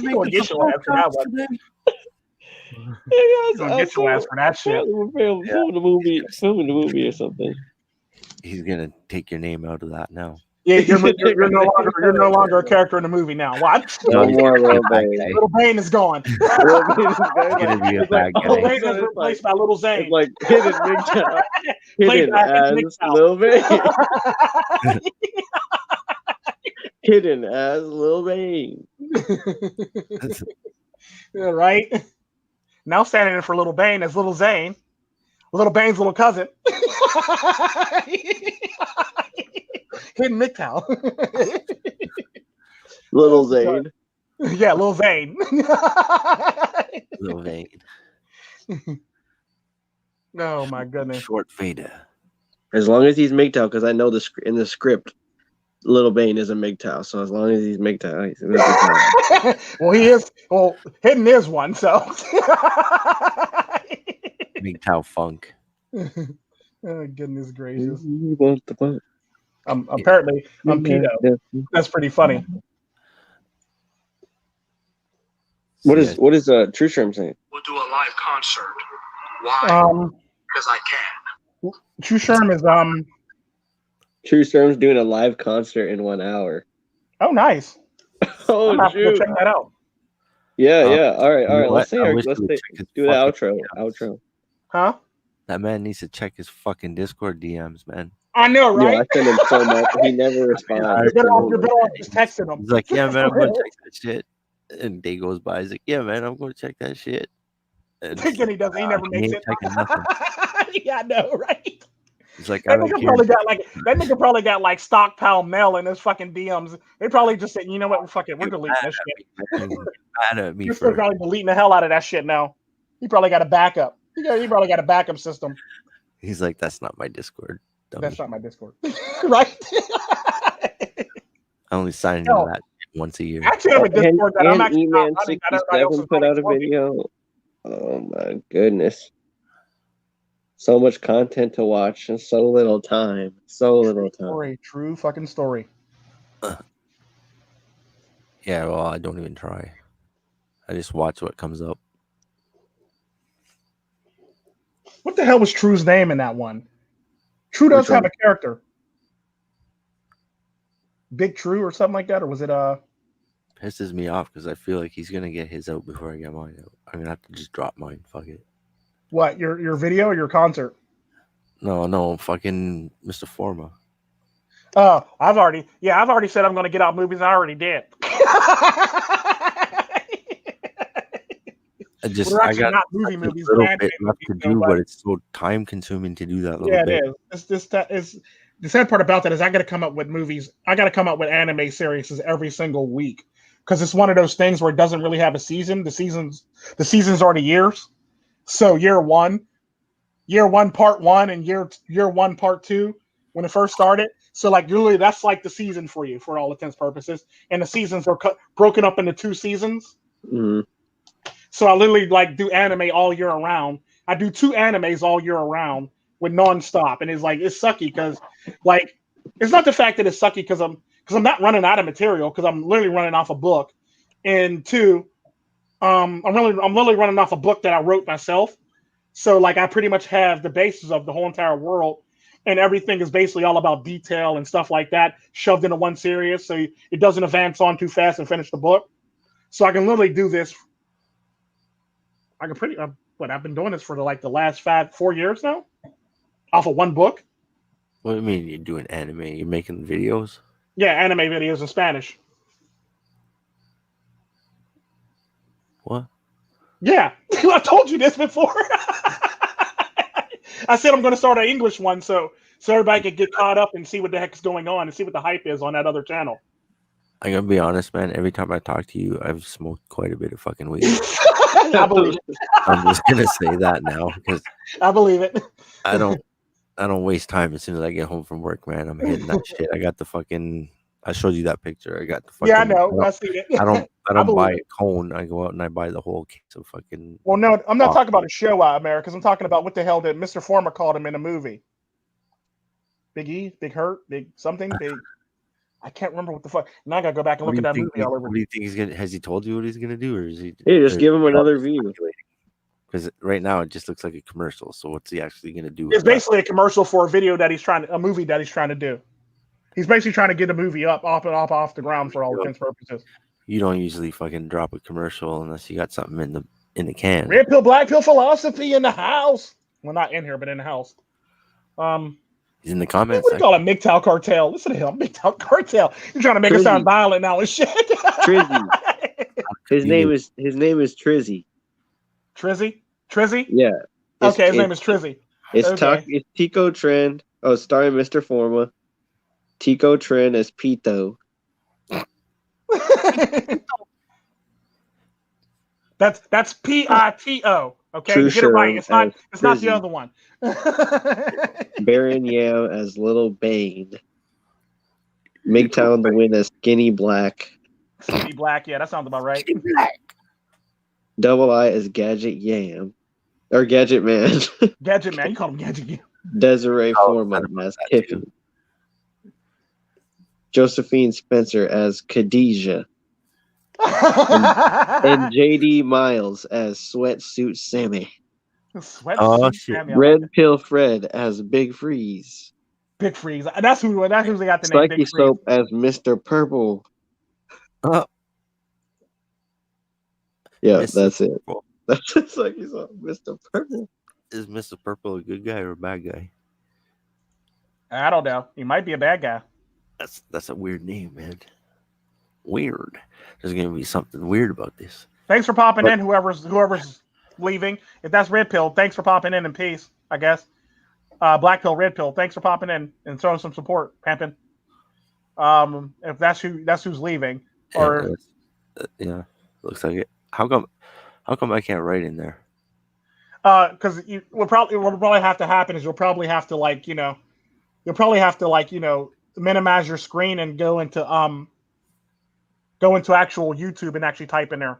gonna get your ass for that one. You're gonna get your ass for that shit. Filming the movie or something. He's gonna take your name out of that now. Yeah, you're no longer a character in the movie now. What? No more Little Bane. Little Bane is gone. Little Bane is replaced by Little Zane. It's like hidden MiGTOW. Hidden as Little Bane. Hidden as Lil Bane. Yeah, right? Now standing in for Little Bane as Little Zane. Little Bane's little cousin. Hidden MiGTOW. Little Zane. Yeah, Lil Zane. Lil Zane. Oh my goodness. Short Vader. As long as he's MiGTOW, because I know in the script, Little Bane is a MiGTOW. So as long as he's MiGTOW, he's a MiGTOW. Well, he is. Well, Hidden is one. So. MiGTOW Funk. Oh, goodness gracious. Apparently, I'm pedo. That's pretty funny. What is True Sherm saying? We'll do a live concert. Why? Because I can. True Sherm is True Sherm's doing a live concert in 1 hour. Oh, nice. Oh, I'm shoot. to check that out. Yeah. All right. Let's do the outro. Huh? That man needs to check his fucking Discord DMs, man. I know, right? Yeah, I send him so much. He never responds. You're better off just texting him. He's like, yeah, man, I'm going to check that shit. And day goes by. He's like, yeah, man, I'm going to check that shit. And he doesn't. He never makes it. Yeah, I know, right? He's like, that nigga probably got like stockpile mail in his fucking DMs. They probably just said, you know what, fuck it, we're deleting this shit. Mad at me. You're still probably deleting the hell out of that shit now. He probably got a backup. He probably got a backup system. He's like, that's not my Discord. That's not my Discord. Right? I only sign into that once a year. Actually, I'm a Discord that I'm actually not running. That everybody else is put out a video. Oh my goodness. So much content to watch and so little time. So little time. Story, true fucking story. Yeah, well, I don't even try. I just watch what comes up. What the hell was True's name in that one? True does have a character. Big True or something like that, or was it Pisses me off because I feel like he's gonna get his out before I get mine out. I'm gonna have to just drop mine. Fuck it. What, your video or your concert? No, fucking Mr. Forma. Oh, I've already said I'm gonna get out movies. I already did. I got not movie movies, a little bit left to do, but it's so time consuming to do that little bit. It is. The sad part about that is I got to come up with movies. I got to come up with anime series every single week because it's one of those things where it doesn't really have a season. The seasons are the years. So year one part one, and year one part two when it first started. So like literally that's like the season for you for all intents and purposes. And the seasons are broken up into 2 seasons. Mm-hmm. So I literally like do anime all year around. I do 2 animes all year around with nonstop, and it's sucky because like it's not the fact that it's sucky because I'm not running out of material because I'm literally running off a book, and 2, I'm literally running off a book that I wrote myself. So like I pretty much have the basis of the whole entire world, and everything is basically all about detail and stuff like that shoved into one series, so it doesn't advance on too fast and finish the book. So I can literally do this. I've been doing this for the last 4 years now, off of one book. What do you mean you're doing anime? You're making videos? Yeah, anime videos in Spanish. What? Yeah, I told you this before. I said I'm going to start an English one so everybody can get caught up and see what the heck is going on and see what the hype is on that other channel. I'm gonna be honest, man. Every time I talk to you, I've smoked quite a bit of fucking weed. I believe it. I'm just gonna say that now because I believe it. I don't waste time. As soon as I get home from work, man, I'm hitting that shit. I got the fucking. I showed you that picture. I got the fucking. Yeah, I know. I see it. I don't buy a cone. I go out and I buy the whole case of fucking. Well, no, I'm not talking about a show out America. I'm talking about what the hell did Mr. Forma called him in a movie. Big E, Big Hurt, Big something, Big. I can't remember what the fuck. Now I gotta go back and look at that movie all over. What do you think he's gonna? Has he told you what he's gonna do, or is he? Hey, just give him another view. Because right now it just looks like a commercial. So what's he actually gonna do? It's basically a commercial for a movie that he's trying to do. He's basically trying to get a movie off the ground for all intents and purposes. You don't usually fucking drop a commercial unless you got something in the can. Red pill, black pill philosophy in the house. Well, not in here, but in the house. He's in the comments. What do you call it? MGTOW cartel. Listen to him. MGTOW cartel. You're trying to make us sound violent now and shit. Trizzy. His name is Trizzy. Trizzy? Trizzy? Yeah. Okay, his name is Trizzy. It's Tico, Tren. Oh, starring Mr. Forma. Tico, Tren as MiGTOW. That's PITO. Okay, True get it right. It's not Trizzy. the other one. Baron Yam as Little Bane. MiGTOW the win as Skinny Black. Skinny Black, yeah, that sounds about right. Double I as Gadget Yam. Or Gadget Man. Gadget Man, you call him Gadget Yam. Desiree Foreman as Kiffin. Josephine Spencer as Khadijah. and JD Miles as Sweatsuit Sammy. Sammy. Red Pill Fred as Big Freeze. Big Freeze. That's who they got the name. Psyche Big Soap as Mr. Purple. Yeah, Mr. that's it. Purple. That's just like he's on Mr. Purple. Is Mr. Purple a good guy or a bad guy? I don't know. He might be a bad guy. That's a weird name, man. Weird. There's gonna be something weird about this. Thanks for popping in, whoever's leaving. If that's Red Pill, thanks for popping in peace, I guess. Black Pill, Red Pill, thanks for popping in and throwing some support, Pampin. If that's who's leaving. Or yeah, looks like it. How come I can't write in there? Because what will probably have to happen is you'll probably have to minimize your screen and go into go into actual YouTube and actually type in there.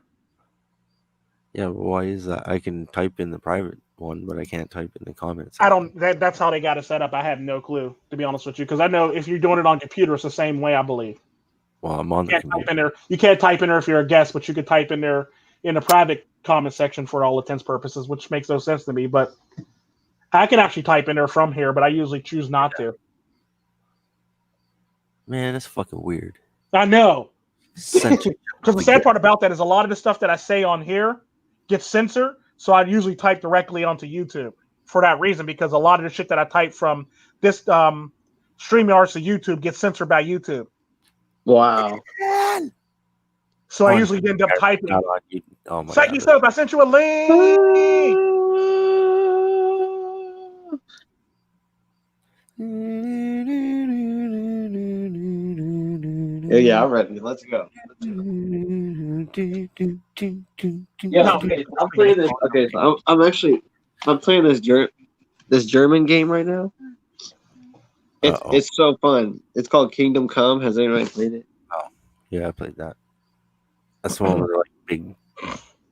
Yeah, but why is that? I can type in the private one, but I can't type in the comments. I don't. That's how they got it set up. I have no clue, to be honest with you, because I know if you're doing it on computer, it's the same way, I believe. Well, I'm on the computer. Type in there. You can't type in there if you're a guest, but you could type in there in the private comment section for all intents purposes, which makes no sense to me. But I can actually type in there from here, but I usually choose not to. Man, that's fucking weird. I know. Because the sad part about that is a lot of the stuff that I say on here gets censored, so I usually type directly onto YouTube for that reason, because a lot of the shit that I type from this StreamYards to YouTube gets censored by YouTube. Wow. So I usually end up typing. Oh my Psyche Soap, I sent you a link. Yeah, I'm ready. Let's go. Yeah, okay. I'm playing this. Okay, so I'm playing this German game right now. It's so fun. It's called Kingdom Come. Has anyone played it? Oh, yeah, I played that. That's one of the like big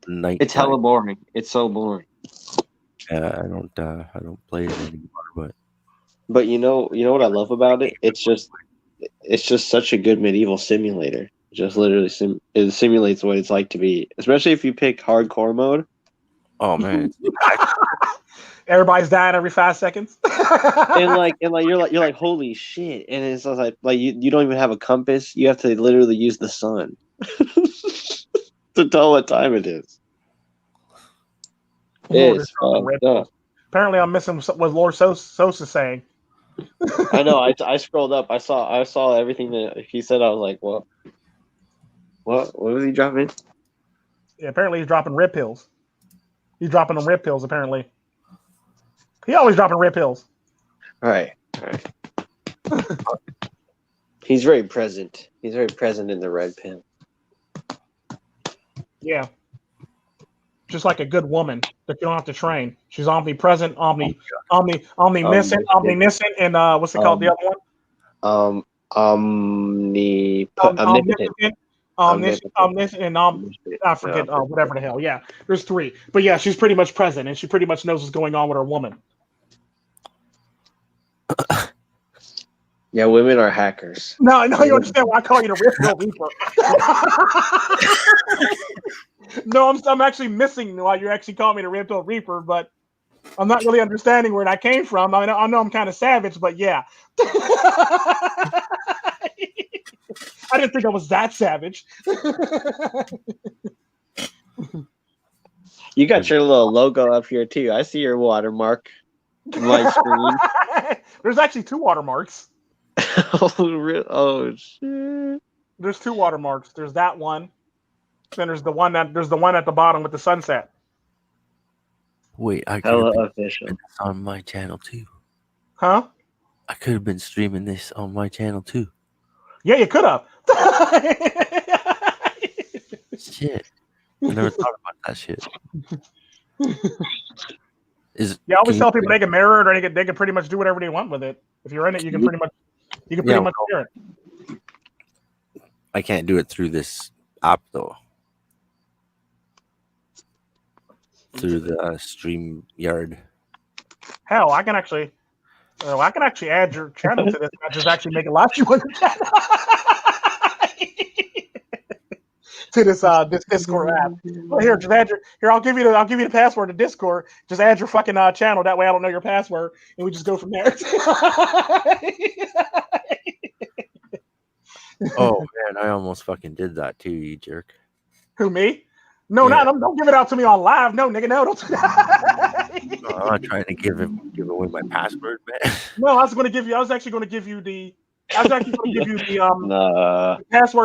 night. It's hella boring. It's so boring. Yeah, I don't play it anymore. But you know what I love about it? It's just such a good medieval simulator. Just literally it simulates what it's like to be, especially if you pick hardcore mode. Oh man. Everybody's dying every 5 seconds. and you're like holy shit, and it's like you don't even have a compass. You have to literally use the sun to tell what time it is. It's fucked up. Apparently, I'm missing what Lord Sosa's saying. I know. I scrolled up. I saw everything that he said. I was like, what? What was he dropping? Yeah, apparently he's dropping red pills. He's dropping them red pills. Apparently, he always dropping red pills. All right. He's very present. He's very present in the red pill. Yeah. Just like a good woman that you don't have to train. She's omnipresent, omniscient, and what's it called? The other one? Omniscient, and I forget whatever the hell. Yeah, there's 3, but yeah, she's pretty much present, and she pretty much knows what's going on with her woman. Yeah, women are hackers. No, you understand why I call you the Red Pill Reaper. No, I'm actually missing why you actually call me the Red Pill Reaper, but I'm not really understanding where that came from. I mean, I know I'm kind of savage, but yeah. I didn't think I was that savage. You got your little logo up here too. I see your watermark on my screen. There's actually 2 watermarks. Oh shit! There's 2 watermarks. There's that one. Then there's the one at the bottom with the sunset. Wait, I could have been streaming this on my channel too. Huh? I could have been streaming this on my channel too. Yeah, you could have. Shit. I never thought about that shit. I always tell people they can mirror it, or they can pretty much do whatever they want with it. If you're in it, you can pretty much mirror it. I can't do it through this app though. Through the StreamYard. Hell, I can actually add your channel to this. I just actually make a live stream on your channel to this Discord app. Well, here, just add I'll give you the password to Discord. Just add your fucking channel. That way, I don't know your password, and we just go from there. Oh man, I almost fucking did that too, you jerk. Who, me? No, don't give it out to me on live. No, nigga, no, don't do that. I'm not trying to give away my password, man. No, I was actually going to give you the password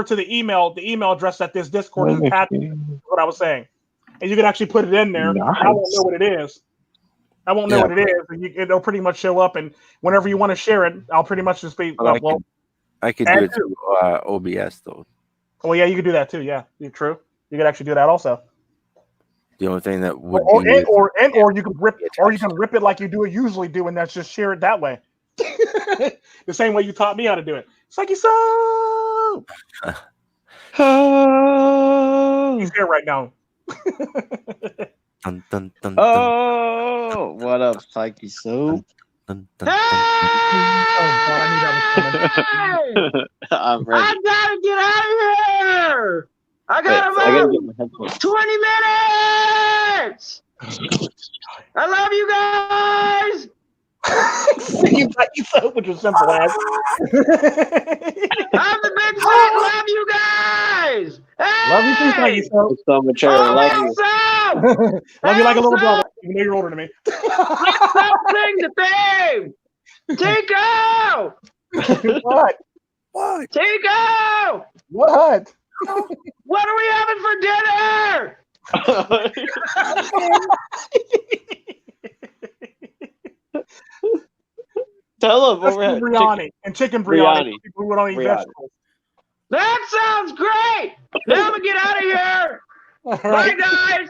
to the email address that this Discord is attached to. What I was saying, and you can actually put it in there. Nice. I won't know what it is. What it is. And it'll pretty much show up, and whenever you want to share it, I'll pretty much just be. I could do it through OBS though. Oh yeah, you could do that too. Yeah, true. You could actually do that also. The only thing that would or you can rip it like you usually do, and that's just share it that way. The same way you taught me how to do it. It's like you so. He's here right now. Dun, dun, dun, Oh, what up, Psyche Soup? dun, dun, Oh God, I knew that was coming. I'm ready. I gotta get out of here. I got I gotta about get my headphones. 20 minutes. I love you guys. Singing like you so with your simple ass. I'm the big fat love you guys. Love you too, Psyche so. It's so mature. I love you. Awesome. Love you like a little brother, even though you're older than me. Let's sing the theme. Tico. What? What? Tico. What? What are we having for dinner? Tell them Let's what we're do having. biryani and chicken biryani. People who don't eat Biryani. vegetables. That sounds great. Now I'm gonna get out of here. All Bye, right. guys.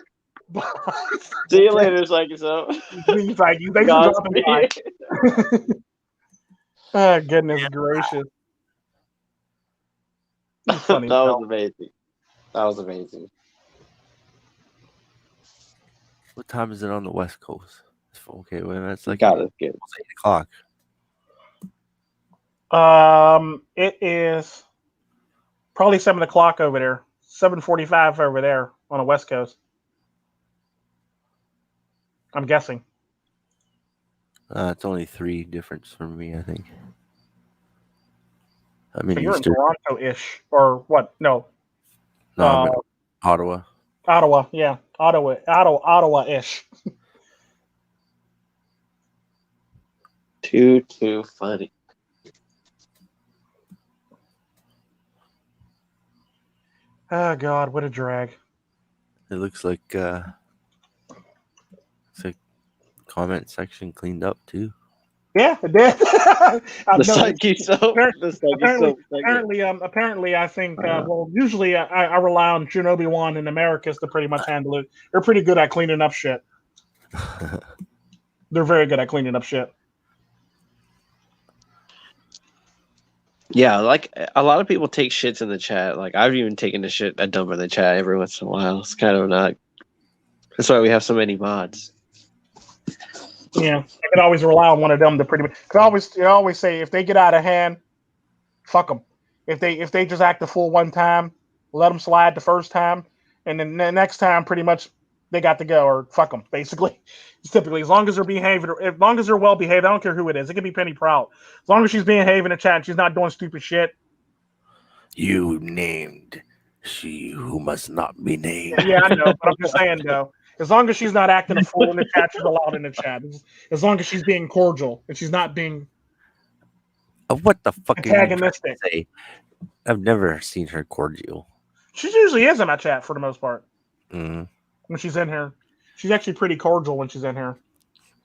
See you later, Psyche So. Thanks for dropping by. Oh, goodness gracious. That's funny. That was amazing. That was amazing. What time is it on the West Coast? Okay, wait a minute. It's like Got it. Good. It's 8 o'clock. It is probably 7 o'clock over there. 7:45 over there on the West Coast. I'm guessing. It's only 3 difference for me, I think. I mean, So you're in Toronto-ish, or what? No, I'm in Ottawa. Ottawa. Yeah, Ottawa-ish. Too funny. Oh God, what a drag! It looks like comment section cleaned up too. Yeah, it did. Apparently, I think. Well, usually I rely on Shinobi Wan and Americas to pretty much handle it. They're pretty good at cleaning up shit. They're very good at cleaning up shit. Yeah, like a lot of people take shits in the chat. Like I've even taken a dump in the chat every once in a while. It's kind of not. That's why we have so many mods. Yeah, I can always rely on one of them to pretty much. Cause I always say if they get out of hand, fuck them. If they just act the fool one time, let them slide the first time, and then the next time, pretty much they got to go or fuck them. Basically, it's typically as long as they're behaving, as long as they're well behaved. I don't care who it is. It can be Penny Proud. As long as she's behaving in the chat, and she's not doing stupid shit. You named she who must not be named. Yeah, I know, but I'm just saying though. As long as she's not acting a fool in the chat, she's allowed in the chat. As long as she's being cordial and she's not being what the fuck antagonistic. Are you trying to say? I've never seen her cordial. She usually is in my chat for the most part. Mm-hmm. When she's in here, she's actually pretty cordial when she's in here.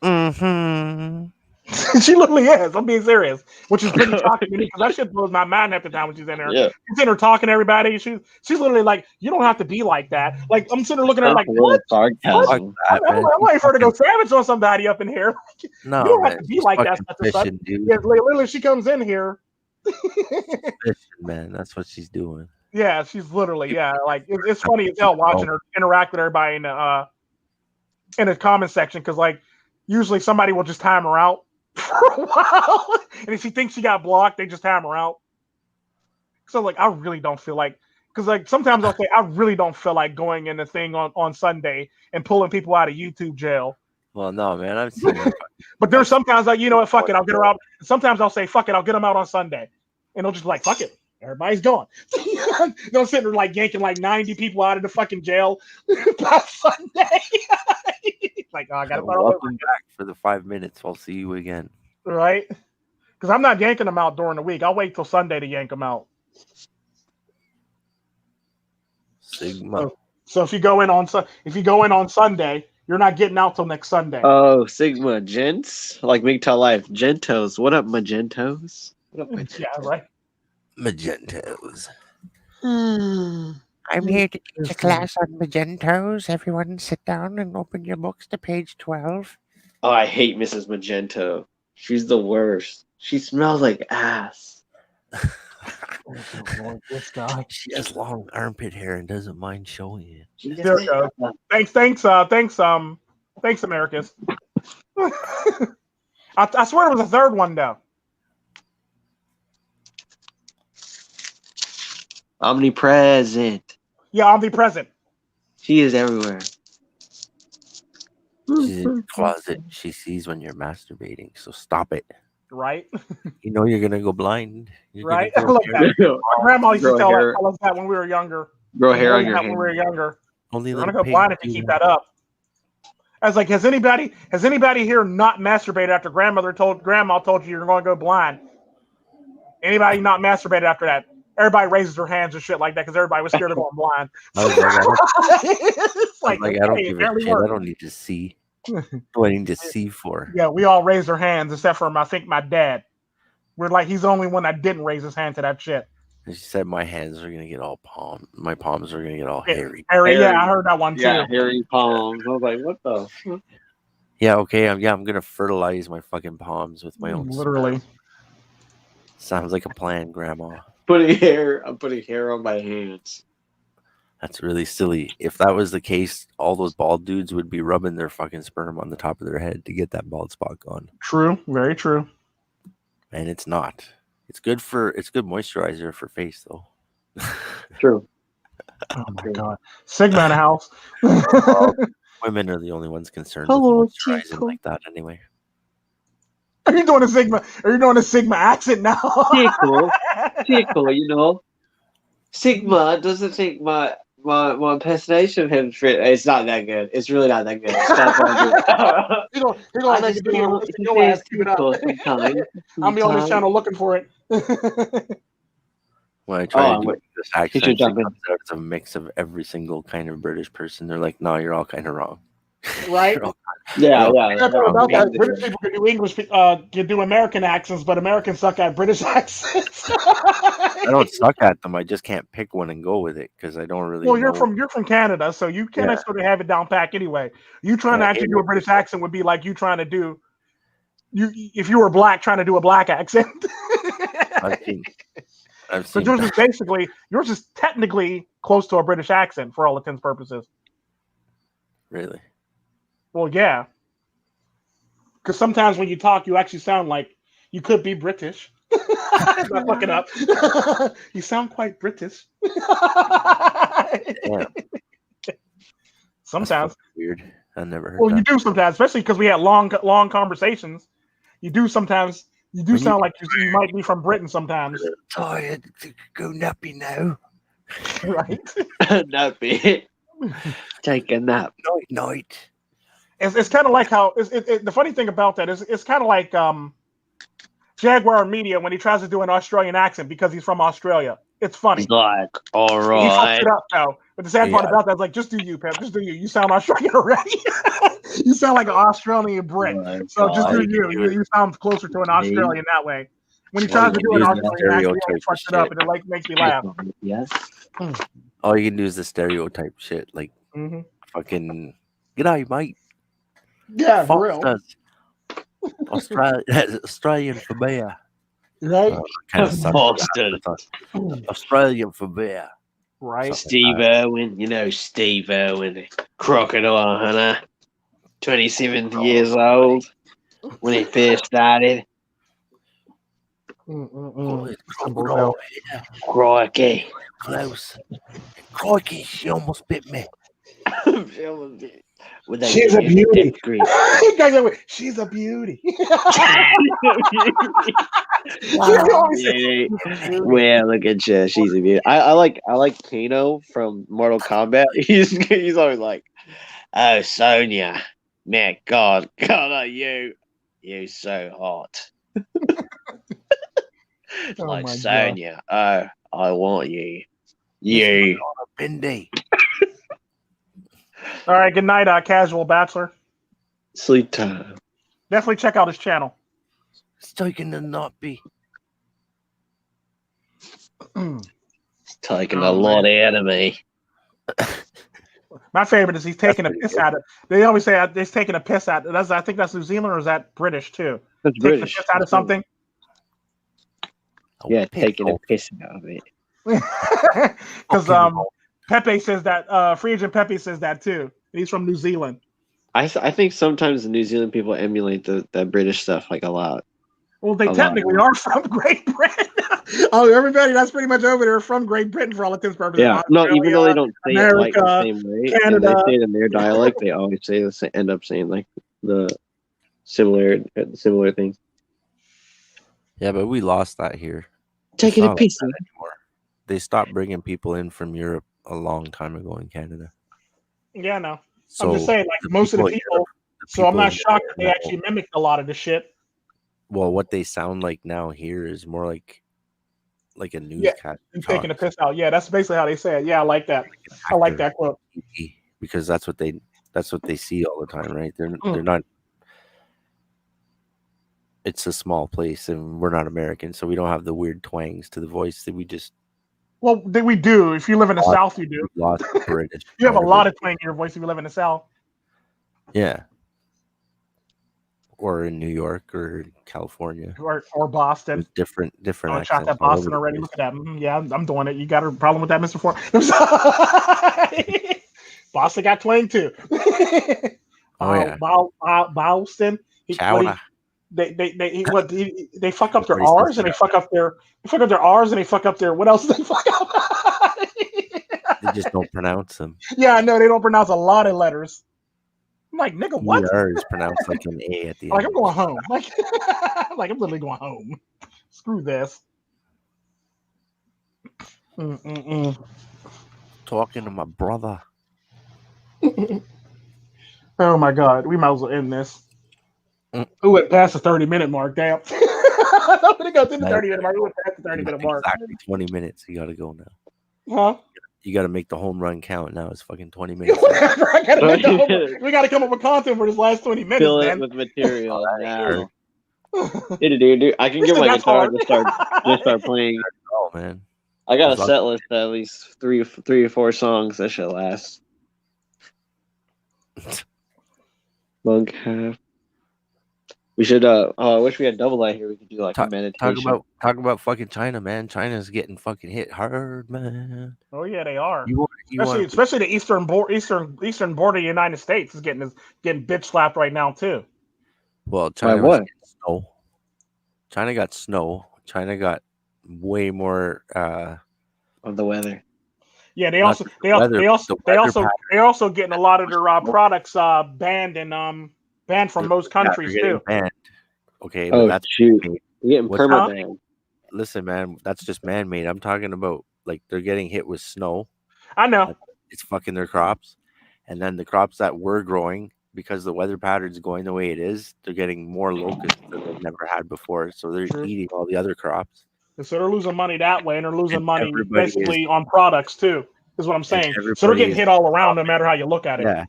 Mm-hmm. She literally is. I'm being serious, which is pretty shocking to me because that shit blows my mind half the time when she's in there. Yeah. She's in there talking to everybody. She's literally like, you don't have to be like that. Like I'm sitting there looking at her like, what? Sarcasm. I'm waiting for her to go savage on somebody up in here. No, you don't have to be like that. Fishing, dude. Yeah, literally, she comes in here. Fishing, man, that's what she's doing. Yeah, she's literally like it's funny as hell watching her interact with everybody in the comment section because like usually somebody will just time her out for a while, and if she thinks she got blocked, they just time her out. So like I really don't feel like because like sometimes I'll say I really don't feel like going in the thing on Sunday and pulling people out of YouTube jail. Well, no, man, I've seen her. But there's sometimes like you know what, fuck it, I'll get her out. Sometimes I'll say fuck it, I'll get them out on Sunday, and they'll just be like fuck it. Everybody's gone. They'll sit there like yanking like 90 people out of the fucking jail by Sunday. Like, oh, I gotta start all over Welcome back for the 5 minutes. I'll see you again. Right? Because I'm not yanking them out during the week. I'll wait till Sunday to yank them out. Sigma. So if you go in on Sunday, you're not getting out till next Sunday. Oh, Sigma gents like MiGTOW Life gentos. What up, Magentos? What up, Magentos? Yeah, right. Magentos. I'm here to teach a class on Magentos. Everyone sit down and open your books to page 12. Oh, I hate Mrs. Magento. She's the worst. She smells like ass. This guy. She has long armpit hair and doesn't mind showing it. There it goes. Thanks, Americus. I swear there was a third one though. Omnipresent. Yeah, omnipresent. She is everywhere. She's in the closet. She sees when you're masturbating, so stop it. Right? You know you're gonna go blind. You're Right? gonna I love that. My grandma used to tell hair. us that when we were younger. Grow hair on your When hand. we were younger. Only You're gonna little go blind if you keep that up. I was like, has anybody here not masturbated after grandma told you you're going to go blind? Anybody not masturbated after that? Everybody raises their hands and shit like that because everybody was scared of going blind. I was like, I don't hey, give a apparently shit. worked. I don't need to see. What do I need to see for? Yeah, we all raised our hands except for I think my dad. We're like, he's the only one that didn't raise his hand to that shit. And she said my hands are gonna get all my palms are gonna get all hairy. Harry, yeah, I heard that one too. Yeah, hairy palms. I was like, what the? Yeah, okay. I'm gonna fertilize my fucking palms with my own. Literally. Sperm. Sounds like a plan, Grandma. I'm putting hair on my hands. That's really silly. If that was the case, all those bald dudes would be rubbing their fucking sperm on the top of their head to get that bald spot gone. True, very true. And it's not. It's good moisturizer for face though. True. Oh my god. Sigma in the house. Women are the only ones concerned Hello, with moisturizing Tico. like that anyway. Are you doing a Sigma? Are you doing a Sigma accent now? Tico, you know. Sigma doesn't think my impersonation of him it's not that good. It's really not that good. Stop I'm the only channel looking for it. When I try to do this accent, it comes out as a mix of every single kind of British person. They're like, no, you're all kind of wrong. Right? Yeah. British people can do English, can do American accents, but Americans suck at British accents. I don't suck at them. I just can't pick one and go with it because I don't really. Well, know. you're from Canada, so you can't sort of have it down pack anyway. You trying to actually do a British accent would be like you trying to do if you were black trying to do a black accent. I've so seen yours is technically close to a British accent for all intents and purposes. Really? Well, yeah. Because sometimes when you talk, you actually sound like you could be British. I'm not fucking up. You sound quite British. Damn. Sometimes. Weird. I never heard Well, that. you do sometimes, especially because we had long conversations. You do sometimes. You do sound like you might be from Britain sometimes. Tired to go nappy now. Right? Nappy. Take a nap. Night. It's kind of like how the funny thing about that is it's kind of like Jaguar Media when he tries to do an Australian accent because he's from Australia. It's funny. He's like, all He right. fucks it up though. But the sad part about that is like, just do you, Pep. Just do you. You sound Australian already. You sound like an Australian Brit. So just do you. You sound closer to an Australian that way. When he tries to do an Australian accent, he always fucks it up, and it like makes me laugh. Yes. All you can do is the stereotype shit, like fucking g'day, mate. Yeah, Fox for real. does. Australian for beer. Right? Fox does. Australian for beer. Right. Steve Irwin, you know Steve Irwin, crocodile hunter, 27 years old when he first started. Crikey. Close. Crikey, she almost bit me. She's a beauty. She's a beauty. Well, look at you. She's a beauty. I like Kano from Mortal Kombat. He's always like, oh, Sonya, man, God, are you so hot. Like Sonya, oh, I want you. Bindi. All right, good night, Casual Bachelor. Sleep time. Definitely check out his channel. It's taking a nappy. It's taking a lot out of me. My favorite is he's taking a piss out of. They always say he's taking a piss out. I think that's New Zealand, or is that British too? That's Taking British. a piss out of something. Yeah, taking a piss out of it. Because Pepe says that. Free agent Pepe says that too. He's from New Zealand. I think sometimes the New Zealand people emulate the British stuff like a lot. Well, they technically are from Great Britain. Everybody that's pretty much over there is from Great Britain for all intents and purposes. Yeah, no, even though they don't say America, it like the same way, Canada. and they say it in their dialect, they always end up saying like the similar things. Yeah, but we lost that here. Taking a piece. They stopped bringing people in from Europe a long time ago in Canada. Yeah, no. So I'm just saying, like most of the people. So I'm not shocked that they actually mimicked a lot of the shit. Well, what they sound like now here is more like a newscast. And taking the piss out. Yeah, that's basically how they say it. Yeah, I like that. I like that quote. Because that's what they see all the time, right? They're not. It's a small place, and we're not American, so we don't have the weird twangs to the voice that we just. Well, we do. If you live in the South, you do. British. You have a lot of twang in your voice if you live in the South. Yeah. Or in New York or California or Boston. With different I shot that Boston already. Look at that. Yeah, I'm doing it. You got a problem with that, Mr. Ford? Boston got twang too. Boston. They fuck up their R's and they fuck up their R's and they fuck up their what else do they fuck up? They just don't pronounce them. Yeah, I know they don't pronounce a lot of letters. I'm like, nigga, what? ER is pronounced like an A at the end. Like, I'm going home. Like I'm literally going home. Screw this. Talking to my brother. Oh my God, we might as well end this. We went past the 30-minute mark. Damn. I'm gonna go through the 30-minute mark. We went past the 30-minute mark. Exactly 20 minutes. You gotta go now. Huh? You got to make the home run count now. It's fucking 20 minutes. We got to come up with content for this last 20 minutes. Fill man. it with material now. Dude, I can get my guitar to start playing. Oh man, I got a set list of at least three or four songs that should last. Monk half. We should. I wish we had Double I here. We could do like a meditation. Talk about fucking China, man. China's getting fucking hit hard, man. Oh yeah, they are. Especially the eastern border of the United States is getting bitch slapped right now too. Well, China was getting snow. China got snow. China got way more of the weather. Yeah, they also getting a lot of their products banned from most countries too. Banned. Okay, but that's shoot. We're getting perma-banned. Listen, man, that's just man-made. I'm talking about like they're getting hit with snow. I know. It's fucking their crops. And then the crops that were growing, because the weather pattern's going the way it is, they're getting more locusts than they've never had before. So they're eating all the other crops. So they're losing money that way, and they're losing money basically on products too, is what I'm saying. So they're getting hit all around no matter how you look at it. Yeah.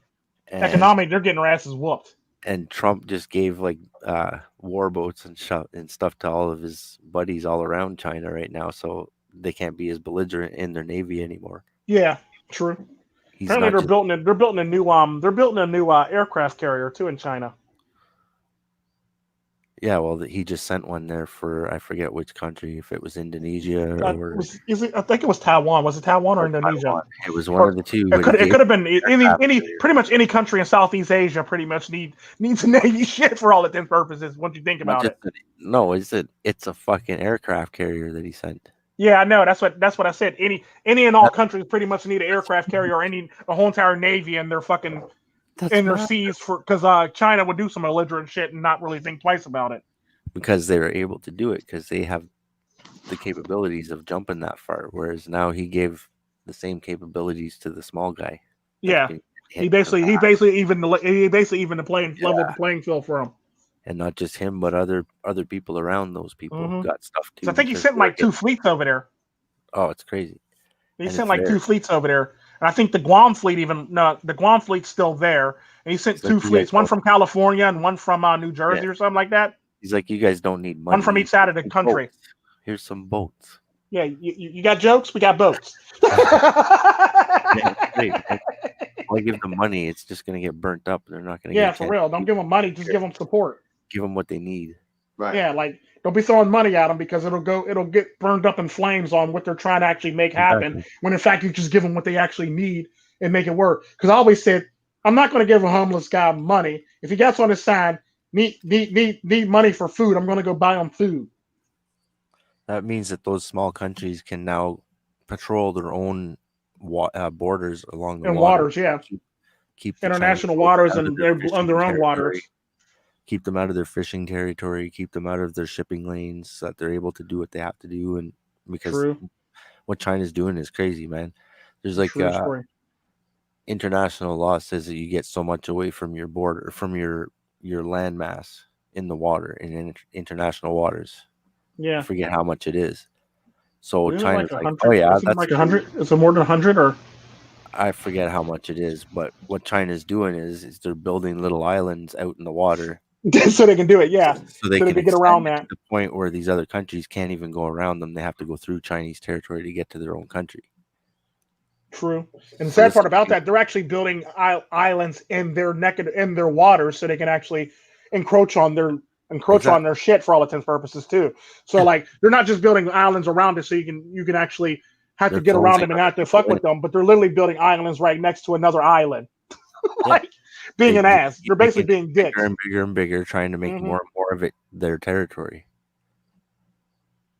Economically, they're getting their asses whooped. And Trump just gave like war boats and stuff to all of his buddies all around China right now, so they can't be as belligerent in their navy anymore. Yeah, true. Apparently, they're building a new aircraft carrier too in China. Yeah, well, he just sent one there for I forget which country, if it was Indonesia or I think it was Taiwan. Was it Taiwan or Indonesia? Taiwan. It was one of the two. It could have been pretty much any country in Southeast Asia. Pretty much needs a navy shit for all intents and purposes. Once you think about it. No, it's a fucking aircraft carrier that he sent. Yeah, I know. That's what I said. Any and all countries pretty much need an aircraft carrier or a whole entire navy in their fucking. In their seas because China would do some belligerent shit and not really think twice about it. Because they were able to do it because they have the capabilities of jumping that far. Whereas now he gave the same capabilities to the small guy. Yeah, he basically even leveled the playing field for him. And not just him, but other people around those people who got stuff too. So I think he sent like 2 fleets over there. Oh, it's crazy. He sent like 2 fleets over there. And I think the Guam fleet's still there. And he sent 2 fleets, one from California and one from New Jersey or something like that. He's like, you guys don't need money. One from each side of the country. Boats. Here's some boats. Yeah, you got jokes? We got boats. I give them money, it's just going to get burnt up. They're not going to get for real. Don't give them money. Just give them support. Give them what they need. Right. Yeah, like don't be throwing money at them because it'll get burned up in flames on what they're trying to actually make happen. Exactly. When in fact you just give them what they actually need and make it work. Because I always said I'm not going to give a homeless guy money if he gets on his sign need money for food. I'm going to go buy him food. That means that those small countries can now patrol their own borders along the And water. waters, yeah. Keep the International Chinese waters out of and their on their own fishing waters. territory. Keep them out of their fishing territory. Keep them out of their shipping lanes so that they're able to do what they have to do. And because True. what China's doing is crazy, man. There's like True story. international law says that you get so much away from your border, from your land mass in the water, in international waters. Yeah. I forget how much it is. So Isn't it China's like like, 100? oh yeah, Isn't it that's like 100? Is it more than 100 or? I forget how much it is, but what China's doing is they're building little islands out in the water So they can do it, yeah. so they can get around extend it that. to the point where these other countries can't even go around them. They have to go through Chinese territory to get to their own country. True. And the So sad this part is about that, they're actually building islands in their waters, so they can actually encroach on their shit for all intents and purposes too. So like they're not just building islands around it, so you can actually have They're to get around closing them and not to fuck with them, but they're literally building islands right next to another island. Like being an ass. They're basically being dicks. bigger and bigger and bigger, trying to make Mhm. more and more of it their territory.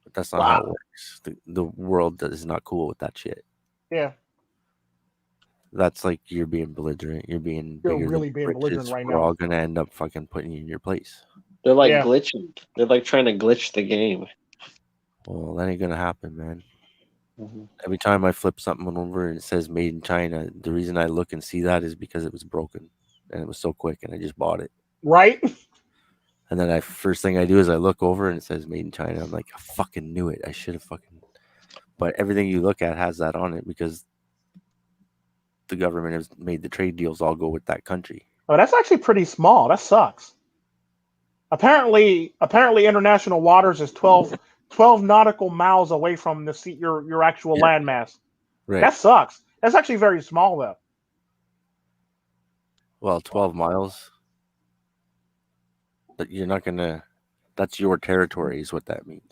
But that's not how it works. The world is not cool with that shit. Yeah. That's like you're being belligerent. You're being You're bigger really than being belligerent right We're now. all gonna end up fucking putting you in your place. They're like Yeah. glitching. They're like trying to glitch the game. Well, that ain't gonna happen, man. Mm-hmm. Every time I flip something over and it says "Made in China," the reason I look and see that is because it was broken and it was so quick, and I just bought it. Right? And then first thing I do is I look over and it says "Made in China." I'm like, I fucking knew it. I should have fucking. But everything you look at has that on it because the government has made the trade deals all go with that country. Oh, that's actually pretty small. That sucks. Apparently international waters is 12 nautical miles away from the sea, your actual landmass. Right. That sucks. That's actually very small though. Well, 12 miles. But you're not gonna. That's your territory, is what that means.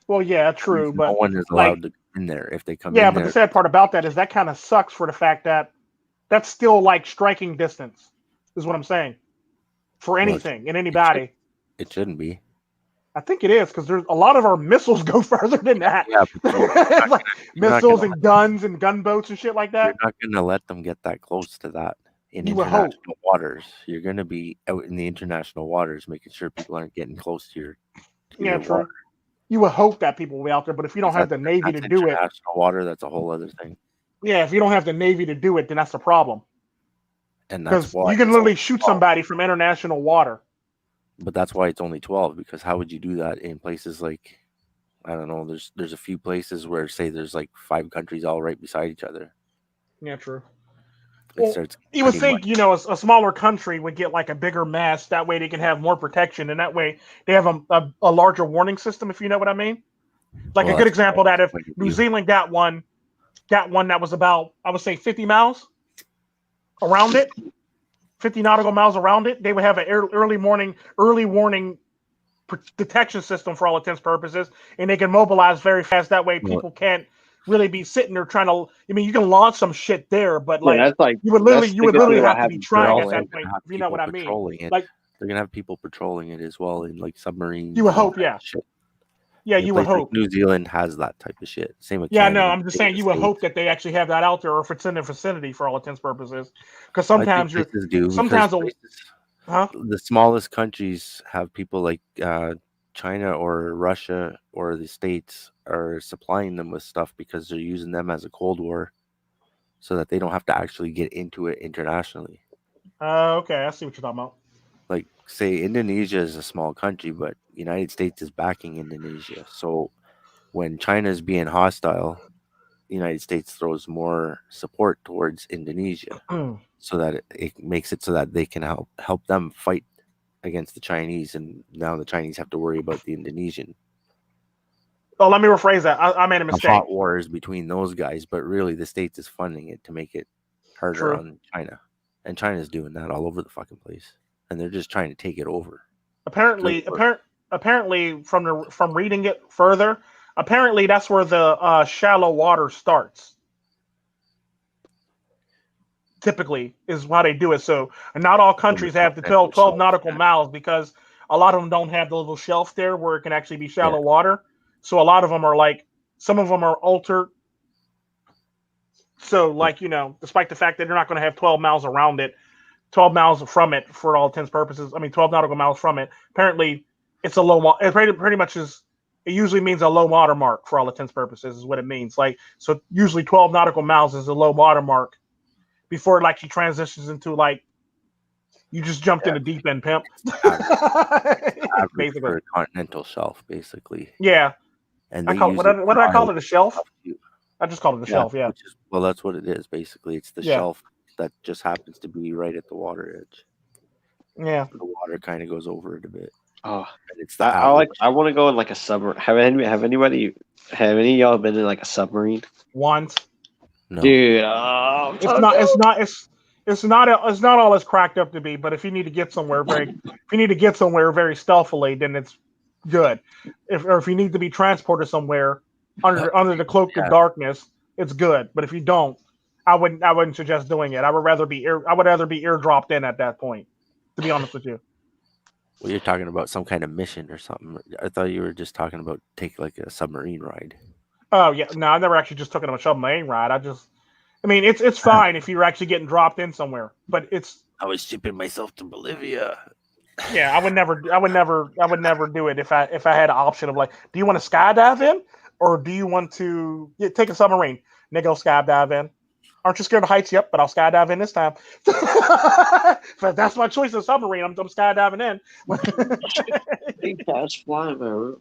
Well, yeah, true, but no one is allowed to come in there if they come yeah, in but there. the sad part about that is that kind of sucks for the fact that that's still like striking distance, is what I'm saying. For anything and anybody. It shouldn't be. I think it is because there's a lot of our missiles go further than that. Yeah, but like missiles and guns and gunboats and shit like that. You're not gonna let them get that close to that in You would hope. international waters. You're gonna be out in the international waters, making sure people aren't getting close to your. Yeah, true. You would hope that people will be out there, but if you don't have the Navy to do it, international water, that's a whole other thing. yeah, if you don't have the Navy to do it, then that's the problem. And that's why you can literally shoot somebody from international water. But that's why it's only 12, because how would you do that in places like, I don't know, there's a few places where, say, there's like 5 countries all right beside each other. Yeah, true. Well, you would think, a smaller country would get like a bigger mass. That way they can have more protection, and that way they have a larger warning system, if you know what I mean. Like a good example that if New Zealand got one that was about, I would say 50 miles around it, 50 nautical miles around it, they would have an early warning detection system for all intents and purposes, and they can mobilize very fast. That way people can't really be sitting there trying to. I mean, you can launch some shit there, but you would literally have to be trying at that point. If you know what I mean? Like they're gonna have people patrolling it as well in like submarines. You would hope, yeah. Shit. Yeah, you would hope. Like New Zealand has that type of shit. Same with Canada, no, I'm just saying you would hope that they actually have that out there, or if it's in their vicinity for all intents and purposes. Because sometimes the smallest countries have people like China or Russia or the States are supplying them with stuff because they're using them as a Cold War, so that they don't have to actually get into it internationally. Okay, I see what you're talking about. Like, say, Indonesia is a small country, but the United States is backing Indonesia. So when China is being hostile, the United States throws more support towards Indonesia so that it makes it so that they can help them fight against the Chinese. And now the Chinese have to worry about the Indonesian. Oh, let me rephrase that. I made a mistake. Hot wars between those guys, but really the States is funding it to make it harder on China. And China's doing that all over the fucking place. And they're just trying to take it over. Apparently, apparently from reading it further, apparently that's where the shallow water starts. Typically is how they do it. So not all countries have the 12 nautical miles because a lot of them don't have the little shelf there where it can actually be shallow water. So a lot of them are like, some of them are altered. So like, despite the fact that they're not going to have 12 miles around it, 12 miles from it for all intents and purposes. I mean, 12 nautical miles from it. Apparently it's a low, it pretty much is, it usually means a low water mark for all intents and purposes is what it means. Like, so usually 12 nautical miles is a low water mark. Before like he transitions into like you just jumped in the deep end, pimp. Basically, for a continental shelf, basically. Yeah. And what did I call it? A shelf? I just called it a shelf. Yeah. Well, that's what it is. Basically, it's the shelf that just happens to be right at the water edge. Yeah. The water kind of goes over it a bit. Oh, and it's the I want to go in like a submarine. Have any of y'all been in like a submarine? Once. No. Dude, it's not all it's cracked up to be. But if you need to get somewhere very stealthily, then it's good. If you need to be transported somewhere under the cloak of darkness, it's good. But if you don't, I wouldn't suggest doing it. I would rather be airdropped in at that point. To be honest with you. Well, you're talking about some kind of mission or something. I thought you were just talking about take like a submarine ride. Oh yeah, no, I never actually just took it on a submarine ride. I mean, it's fine if you're actually getting dropped in somewhere, but I was shipping myself to Bolivia. Yeah, I would never do it if I had an option of like, do you want to skydive in or do you want to take a submarine? Nigga, I'll skydive in. Aren't you scared of heights? Yep, but I'll skydive in this time. But that's my choice of submarine. I'm skydiving in. That's flying, man.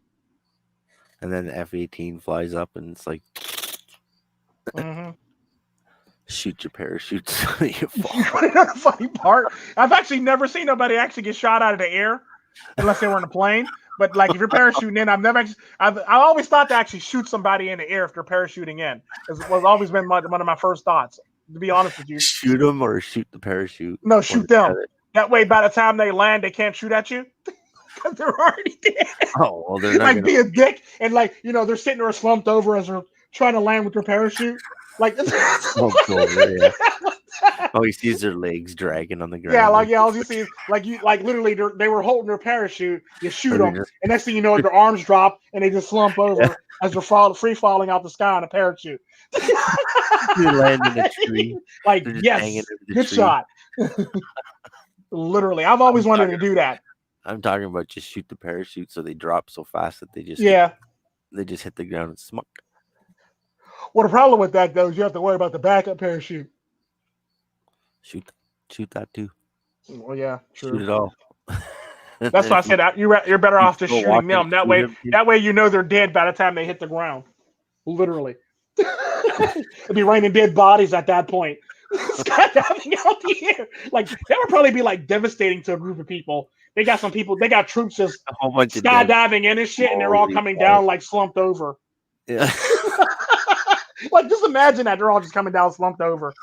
And then the F-18 flies up and it's like, shoot your parachutes. You fall. The funny part, I've actually never seen nobody actually get shot out of the air unless they were in a plane. But like if you're parachuting in, I always thought to actually shoot somebody in the air if they're parachuting in. It was always been one of my first thoughts. To be honest with you, shoot them or shoot the parachute. No, shoot them. That way, by the time they land, they can't shoot at you because they're already dead. Oh well, they're not like be a dick and like they're sitting there slumped over as they're trying to land with their parachute. Like slumped over, yeah. Oh, he sees their legs dragging on the ground. Yeah, all you see is like literally they were holding their parachute. You shoot them, and next thing you know, their arms drop and they just slump over as they're free falling out the sky on a parachute. You land in a tree. Like yes, good shot. Literally, I've always wanted to do that. I'm talking about just shoot the parachute so they drop so fast that they just they just hit the ground and smuck. Well, the problem with that though is you have to worry about the backup parachute. Shoot that too. Well, yeah, true. Shoot it all. That's why I said you're better off just shooting them. That way they're dead by the time they hit the ground. Literally, it'd be raining dead bodies at that point. Skydiving out the air, like that would probably be like devastating to a group of people. They got troops just a whole bunch skydiving in and shit, and they're all coming down like slumped over. Yeah. Like, just imagine that they're all just coming down slumped over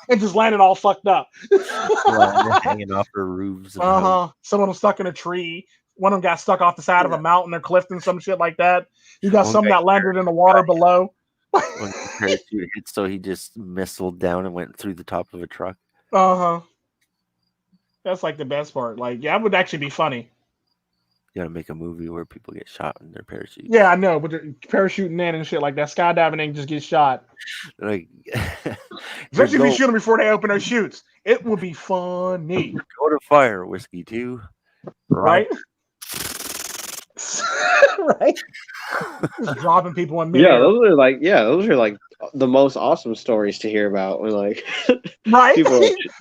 and just landing all fucked up. They're hanging off their roofs. Some of them stuck in a tree. One of them got stuck off the side of a mountain or cliff and some shit like that. You got some that landed in the water below. When the parachute hit, so he just missiled down and went through the top of a truck. That's like the best part. Like, yeah, it would actually be funny. You gotta make a movie where people get shot in their parachute. Yeah, I know, but they're parachuting in and shit like that. Skydiving in just get shot. Like, especially if you shoot them before they open their chutes. It would be funny. Go to fire, whiskey too. Right? Right? Just dropping people in midair. Yeah, those are like the most awesome stories to hear about. When like right?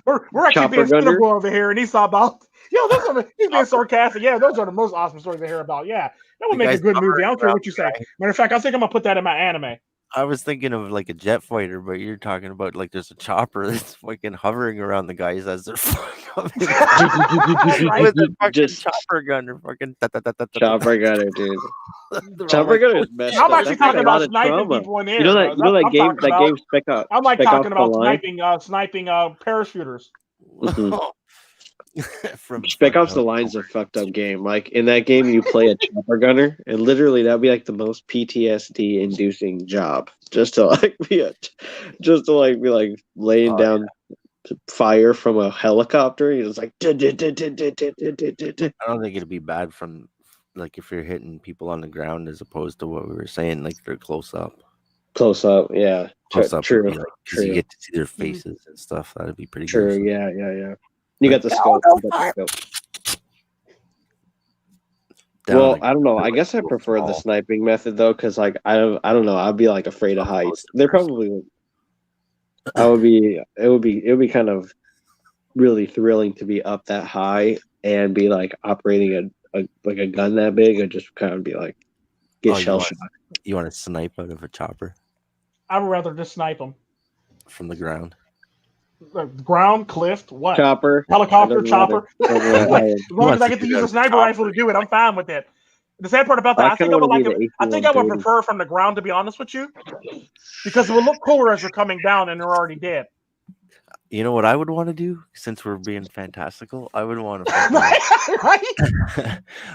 we're actually being cynical over here, and he's talking about he's being sarcastic. Yeah, those are the most awesome stories to hear about. Yeah, that would make a good movie. I don't care what you say. Matter of fact, I think I'm gonna put that in my anime. I was thinking of like a jet fighter, but you're talking about like there's a chopper that's fucking hovering around the guys as they're flying with a fucking chopper gunner, fucking chopper gunner, dude. Chopper gunner is messed up. I'm actually talking about sniping people in the air. You know that game Spec Ops. I'm like talking about sniping parachuters. From Spec Ops: The Line's a fucked up game. Like in that game, you play a chopper gunner, and literally that'd be like the most PTSD-inducing job. Just to be like laying down fire from a helicopter. You're just like. I don't think it'd be bad from like if you're hitting people on the ground as opposed to what we were saying, like they're close up. Close up, yeah. Close up, True. would be like, 'cause you get to see their faces and stuff. That'd be pretty True. gruesome. Yeah. You got the scope. Well, I don't know. I guess I prefer the sniping method though, because like I don't know. I'd be like afraid of heights. They're probably. It would be kind of really thrilling to be up that high and be like operating a gun that big, and just kind of be like get shell shot. You want to snipe out of a chopper I would rather just snipe them. from the ground? Ground, cliff, what? Chopper, helicopter, chopper. Like, as long as I get to use a sniper rifle to do it, I'm fine with it. The sad part about that, I think I would like it. I think I would prefer from the ground, to be honest with you, because it would look cooler as you're coming down and they're already dead. You know what I would want to do, since we're being fantastical? I would want to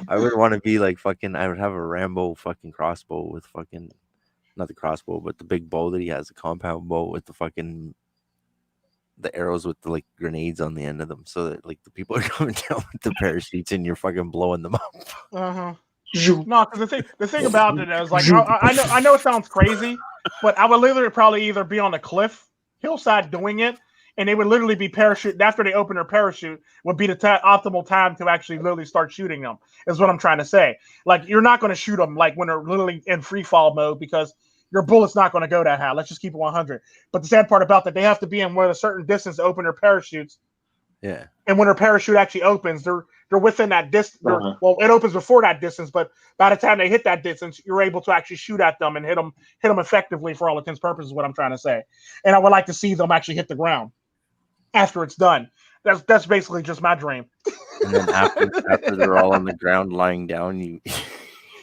I would want to be like fucking. I would have a Rambo fucking crossbow with fucking, not the crossbow, but the big bow that he has, a compound bow with the fucking, the arrows with the like grenades on the end of them, so that like the people are coming down with the parachutes and you're fucking blowing them up. No, because the thing about it is like I know it sounds crazy, but I would literally probably either be on a cliff, hillside doing it, and they would literally be parachute after they open their parachute would be the optimal time to actually literally start shooting them. Is what I'm trying to say. Like you're not going to shoot them like when they're literally in free fall mode because your bullet's not going to go that high. Let's just keep it 100. But the sad part about that, they have to be in where a certain distance to open their parachutes. Yeah. And when their parachute actually opens, they're within that distance. Well, it opens before that distance, but by the time they hit that distance, you're able to actually shoot at them and hit them effectively for all intents and purposes. Is what I'm trying to say. And I would like to see them actually hit the ground after it's done. That's basically just my dream. And then after they're all on the ground lying down,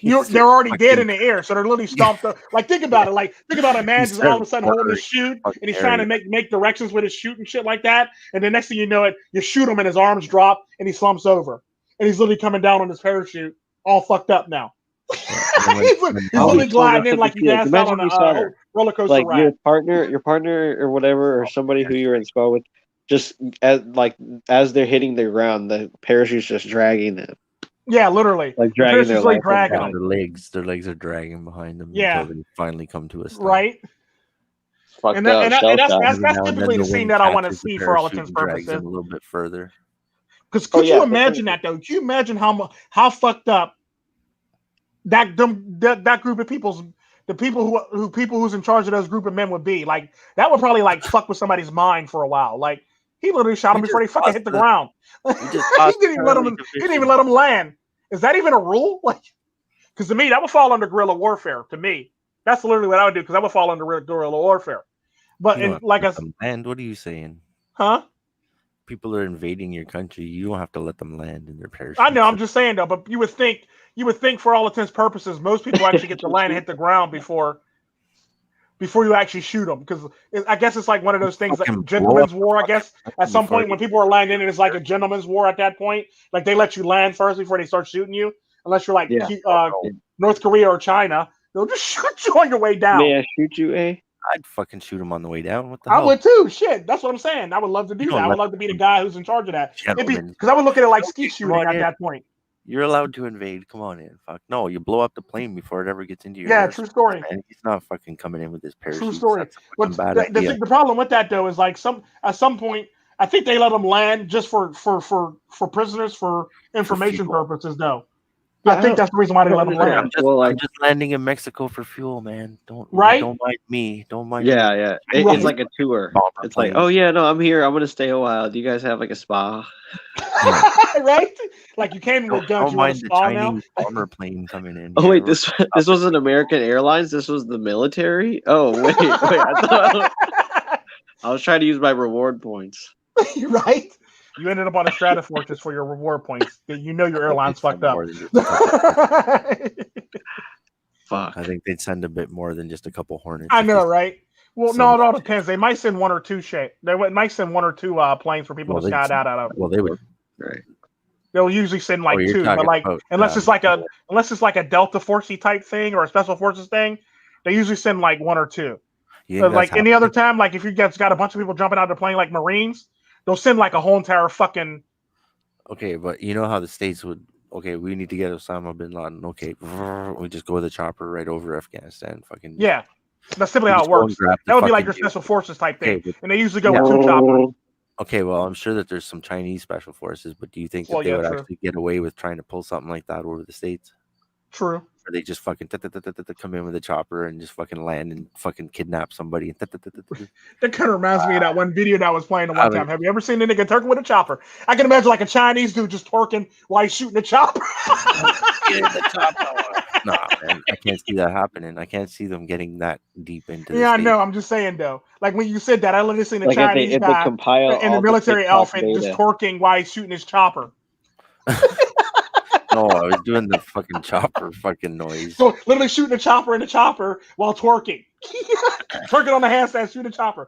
they're already dead in the air, so they're literally stomped up. Like think about it. Like think about a man just all of a sudden holding his shoot, and he's trying to make directions with his shoot and shit like that. And the next thing you know, you shoot him, and his arms drop, and he slumps over, and he's literally coming down on his parachute, all fucked up now. He's literally gliding in like you guys out on a roller coaster like ride. Your partner or whatever, or somebody who you're in squad with, just as they're hitting the ground, the parachute's just dragging them. Yeah, literally. Like dragging their legs. Their legs are dragging behind them until they finally come to a stop. Right. Fucked and that's typically the scene that I want to see for all intents and purposes. A little bit further. Because could you imagine that though? Could you imagine how fucked up that group of the people who's in charge of those group of men would be? Like that would probably like fuck with somebody's mind for a while. Like he literally shot him before they fucking hit the ground. He didn't even let him land. Is that even a rule? Like, because to me that would fall under guerrilla warfare. To me, that's literally what I would do because that would fall under guerrilla warfare. But what are you saying? Huh? People are invading your country. You don't have to let them land in their parachute. I know. I'm just saying though. But you would think for all intents and purposes, most people actually get to land and hit the ground before you actually shoot them, because I guess it's like one of those things like gentleman's war. I guess at some point when people are landing, it's like a gentleman's war at that point. Like they let you land first before they start shooting you, unless you're like North Korea or China. They'll just shoot you on your way down. May I shoot you, eh? I'd fucking shoot him on the way down. What the hell? I would too. Shit, that's what I'm saying. I would love to do that. I would love to be the guy who's in charge of that. Because I would look at it like ski shooting at that point. You're allowed to invade. Come on in. Fuck no, you blow up the plane before it ever gets into your. Yeah, true story. Man. He's not fucking coming in with his parachute. True story. But the problem with that though is like at some point I think they let them land just for prisoners for information purposes though. I think that's the reason why they let them land. I'm just landing in Mexico for fuel, man. Don't mind me. Don't mind. Yeah. It's like a tour. It's like, oh yeah, no, I'm here. I'm gonna stay a while. Do you guys have like a spa? Right? Like you came with guns. Don't mind the Chinese bomber plane coming in. Oh wait, this wasn't American Airlines. This was the military. Oh wait. I was trying to use my reward points. Right. You ended up on a Stratofortress for your reward points. You know your airline's fucked up. Fuck. I think they'd send a bit more than just a couple Hornets. I know, right? Well, no, it all depends. They might send one or two planes for people to sky out of. Well, they would Right. They'll usually send like you're 2, but talking like about, unless it's like a Delta Forcey type thing or a Special Forces thing, they usually send like 1 or 2. You think that's Like any other time, like if you guys got a bunch of people jumping out of the plane like Marines, they'll send like a whole entire fucking. Okay, but you know how the states would. Okay, we need to get Osama bin Laden. Okay, we just go with the chopper right over Afghanistan. Fucking Yeah, that's typically we how just it go and works. grab the That would be like fucking your dude. Special Forces type thing, Okay, but and they usually go with 2 choppers. okay, well, I'm sure that there's some Chinese special forces, but do you think that Well, they yeah, would true. actually get away with trying to pull something like that over the states? True. Or they just fucking come in with a chopper and just fucking land and fucking kidnap somebody? That kind of reminds me of that one video that I was playing at one I time. Have you ever seen a nigga twerking with a chopper? I can imagine like a Chinese dude just twerking while he's shooting a chopper. Nah, man, I can't see that happening. I can't see them getting that deep into the Yeah, I state. know. I'm just saying though. Like when you said that, I literally seen a Like Chinese if they guy compile in the all the military TikTok outfit just data. twerking while he's shooting his chopper. No, I was doing the fucking chopper fucking noise. So literally shooting a chopper in a chopper while twerking. Twerking on the handstand, shooting a chopper.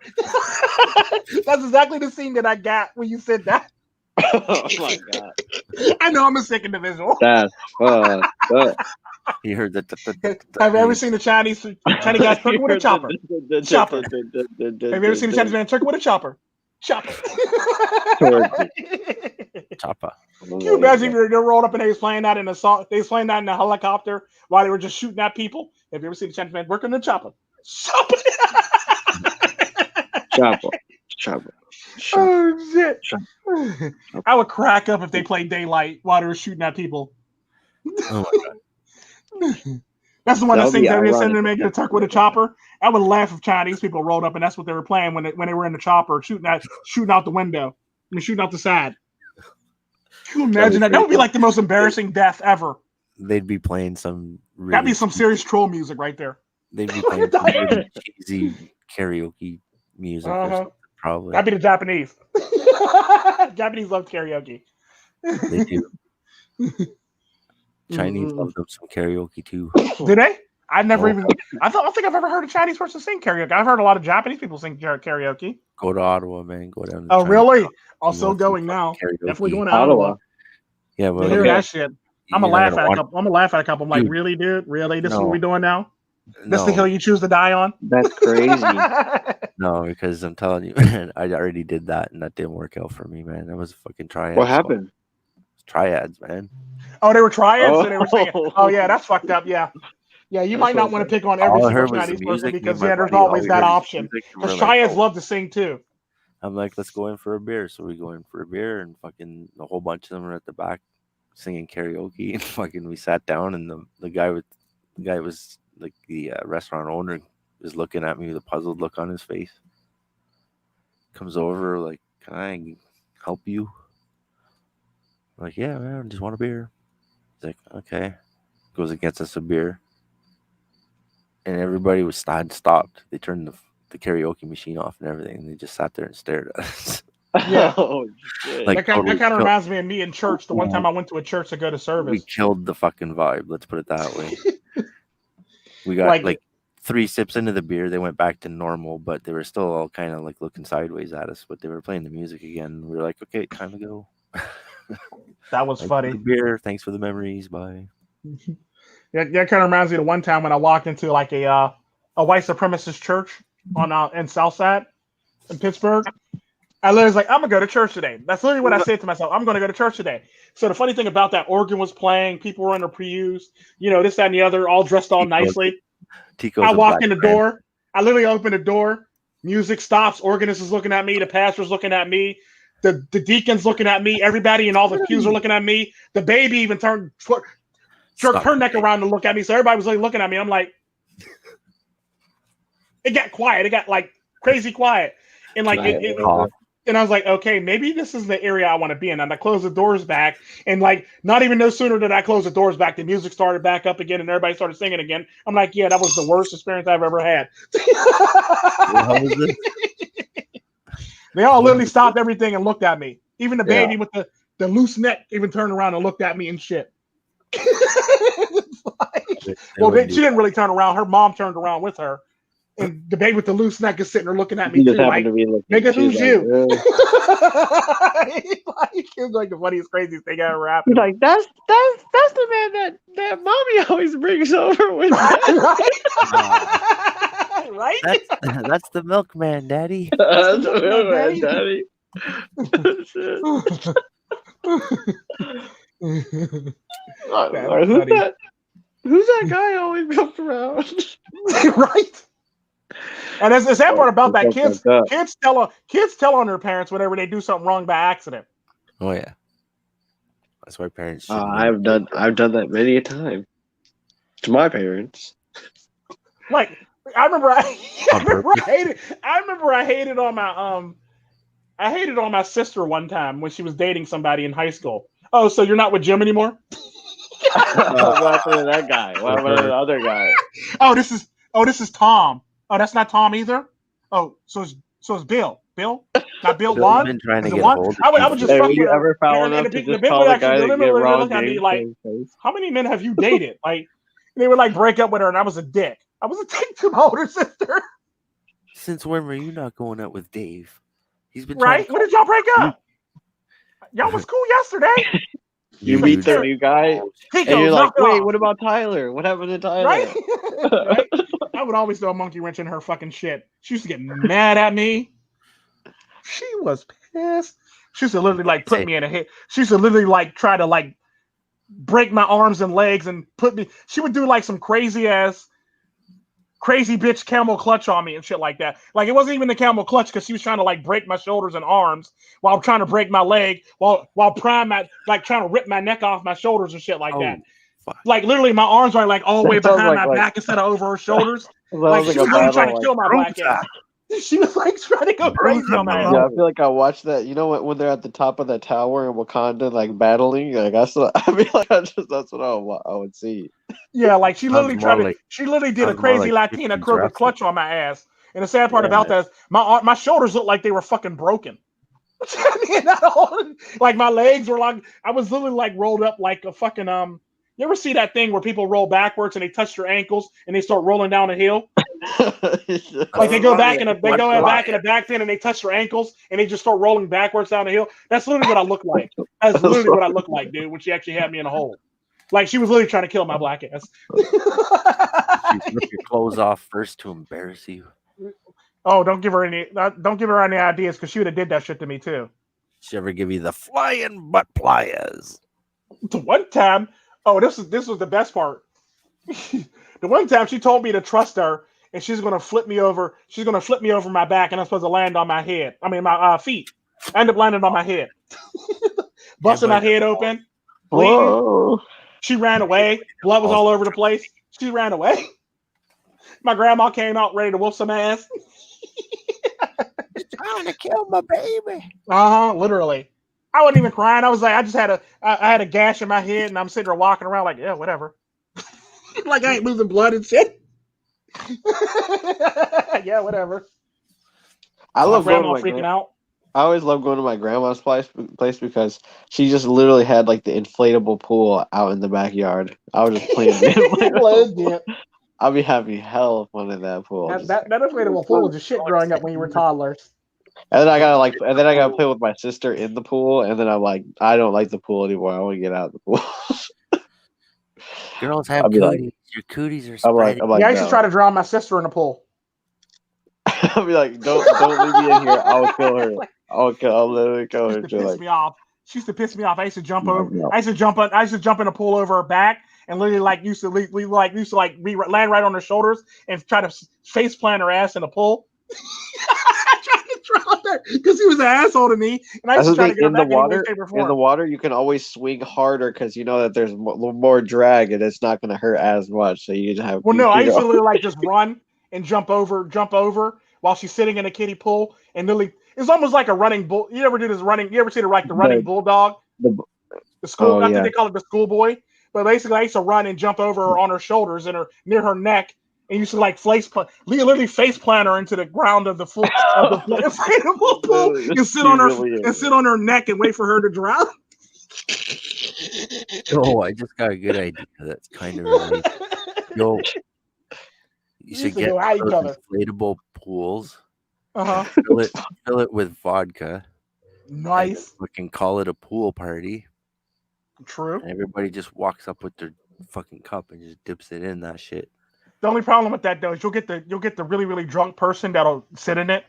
That's exactly the scene that I got when you said that. Oh my god. I know I'm a sick individual. That's fucked up. You heard that? Have you ever seen a Chinese guy twerking with a chopper? Chopper. Have you ever seen a Chinese man twerking with a chopper? Chopper. Chopper. Can you imagine if they're rolled up and they was playing that in a song? They was playing that in a helicopter while they were just shooting at people. Have you ever seen a Chinese man working the chopper? Chopper. Chopper. Oh shit! I would crack up if they played Daylight while they were shooting at people. Oh my god. That's the one that sings every ironic. Sunday to make a Turk with a chopper. I would laugh if Chinese people rolled up and that's what they were playing when they were in the chopper, shooting out the window. I mean, shooting out the side. Can you imagine that? That would be like the most embarrassing death ever. They'd be playing some. Really That'd be some serious troll music right there. They'd be playing some really cheesy karaoke music. Or something, probably. That'd be the Japanese. Japanese love karaoke. They do. Chinese love them some karaoke too. Do they? I don't think I've ever heard a Chinese person sing karaoke. I've heard a lot of Japanese people sing karaoke. Go to Ottawa, man. Go down. Oh, really? Also going now. Definitely going to Ottawa. Yeah, well, hear that shit. I'm gonna laugh at a couple. I'm gonna laugh at a couple. I'm like, Dude. Really, dude? Really? This is what No. we're doing now? This No. the hill you choose to die on? That's crazy. No, because I'm telling you, man, I already did that and that didn't work out for me, man. That was a fucking triad. What happened? Triads, man. Oh, they were triads. So they were singing. Oh yeah, that's fucked up. Yeah. Yeah, you might not want to pick on every All I single heard was Chinese the person music, because me and my there's buddy, all always we that heard is option. music, and Because we're like, triads oh. love to sing too. I'm like, let's go in for a beer. So we go in for a beer, and fucking a whole bunch of them are at the back singing karaoke. And fucking we sat down, and the guy was like the restaurant owner was looking at me with a puzzled look on his face. Comes over like, can I help you? I'm like, yeah, man, I just want a beer. He's like, okay. Goes and gets us a beer. And everybody was stopped. They turned the karaoke machine off and everything. And they just sat there and stared at us. Yeah. Oh, shit. Like, that kind of totally reminds me of me in church. The one time I went to a church to go to service. we killed the fucking vibe. Let's put it that way. We got like 3 sips into the beer. They went back to normal, but they were still all kind of like looking sideways at us. But they were playing the music again. We were like, okay, time to go. That was Thanks funny. for the beer. Thanks for the memories. Bye. Yeah, that kind of reminds me of the one time when I walked into like a white supremacist church on in Southside in Pittsburgh. I literally was like, I'm gonna go to church today. That's literally what I said to myself. I'm gonna go to church today. So the funny thing about that, organ was playing, people were in their pews, this, that, and the other, all dressed all nicely. Tico's I a walked black in the man. door. I literally opened the door. Music stops. Organist is looking at me. The pastor's looking at me. The deacon's looking at me. Everybody in all the pews are looking at me. The baby even jerked her neck around to look at me. So everybody was like looking at me. I'm like, it got quiet. It got like crazy quiet. And like, and I was like, okay, maybe this is the area I want to be in. And I closed the doors back. And like, not even no sooner did I close the doors back, the music started back up again and everybody started singing again. I'm like, yeah, that was the worst experience I've ever had. How was this? They all literally stopped everything and looked at me. Even the baby with the loose neck even turned around and looked at me and shit. She didn't really turn around. Her mom turned around with her. And the baby with the loose neck is sitting there looking at me He just too, happened like, to be looking. nigga, who's She's you? like, It's like the funniest, craziest thing I ever happened. he's like, that's the man that mommy always brings over with. Right? That's the milkman, Daddy. That's the the milkman, Daddy. Who's that guy always comes around? Right? And that's the sad part about that. That's fucked Kids tell on their parents whenever they do something wrong by accident. Oh yeah, that's why parents. I've done that many a time to my parents. Like I remember, I hated on my sister one time when she was dating somebody in high school. Oh, so you're not with Jim anymore? What happened to that guy? What happened to the other guy? Oh, this is Tom. Oh, that's not Tom either. Oh, so it's Bill. Bill, not Bill. Lon. Been trying to Is it get Lon? hold of I would just Hey, fuck were you with her. ever foul And enough to the just big call would the actually guy that get wrong look at me names like, to his face? how many men have you dated? Like, they would like break up with her, and I was a dick. I was a dick to my older sister. Since when were you not going out with Dave? He's been Right? When did y'all break up? Y'all was cool yesterday. You meet the new guy, Tico, and you're like, knock it wait, off. what about Tyler? What happened to Tyler? Right? Right? I would always throw a monkey wrench in her fucking shit. She used to get mad at me. She was pissed. She used to literally like put me in a hit. She used to literally like try to like break my arms and legs and put me. She would do like some crazy bitch camel clutch on me and shit like that. Like it wasn't even the camel clutch because she was trying to like break my shoulders and arms while trying to break my leg while trying to rip my neck off my shoulders and shit like that. Fuck. Like literally my arms are like all the way That sounds behind like- my back instead of over her shoulders. That Like was she like was a really battle, trying to like, kill my black ass. She was like trying to go crazy on my ass. Yeah, I feel like I watched that. You know what? When they're at the top of the tower in Wakanda, like battling, like I feel like that's what I would see. Yeah, like she literally Sounds she literally did a sounds more crazy like Latina 50s crooked wrestling. clutch on my ass. And the sad part Yeah. about that is my shoulders looked like they were fucking broken. I mean, not all, like my legs were like I was literally like rolled up like a fucking You ever see that thing where people roll backwards and they touch their ankles and they start rolling down a hill? Like they go back in a back then and they touch their ankles and they just start rolling backwards down the hill. That's literally what I look like. That's literally what I look like, dude. When she actually had me in a hole, like she was literally trying to kill my black ass. She rip your clothes off first to embarrass you. Oh, don't give her any ideas because she would have did that shit to me too. She ever give you the flying butt pliers? The one time, this was the best part. The one time she told me to trust her and she's gonna flip me over. She's gonna flip me over my back and I'm supposed to land on my head. I mean my feet. I end up landing on my head. Busting my head open. Bleeding. Whoa. She ran away. Blood was all over the place. She ran away. My grandma came out ready to whoop some ass. Trying to kill my baby. Literally. I wasn't even crying. I was like, I had a gash in my head and I'm sitting there walking around like, yeah, whatever. Like I ain't losing blood and shit. Yeah, whatever. I love grandma going to freaking out. I always love going to my grandma's place because she just literally had like the inflatable pool out in the backyard. I was just playing the inflatable pool. I'll be having hell of fun in that pool. That inflatable pool was just shit growing up when you were toddlers. And then I gotta play with my sister in the pool, and then I'm like, I don't like the pool anymore. I want to get out of the pool. Girls have cooties. Your cooties are spreading. I'm like, I used to try to drown my sister in the pool. I'll be like, don't leave me in here. I'll kill her. I'll literally kill her. Piss me off. She used to piss me off. I used to jump over. I used to jump in the pool over her back and literally land right on her shoulders and try to face plant her ass in the pool. I tried to drown her because he was an asshole to me, and I used to try to get her back any way, shape, or form. In the water, you can always swing harder because you know that there's more drag and it's not going to hurt as much. So you have. Well, no, I used to literally like just run and jump over while she's sitting in a kiddie pool, and literally it's almost like a running bull. You ever do this running? You ever see the running bulldog? The school. I think they call it the schoolboy. But basically, I used to run and jump over her on her shoulders and near her neck, and used to like literally face plant her into the ground of the pool and sit on her neck and wait for her to drown. Oh, I just got a good idea. That's kind of related. You should get those inflatable pools. Fill it with vodka. Nice. Fucking call it a pool party. True. And everybody just walks up with their fucking cup and just dips it in that shit. The only problem with that though is you'll get the really, really drunk person that'll sit in it.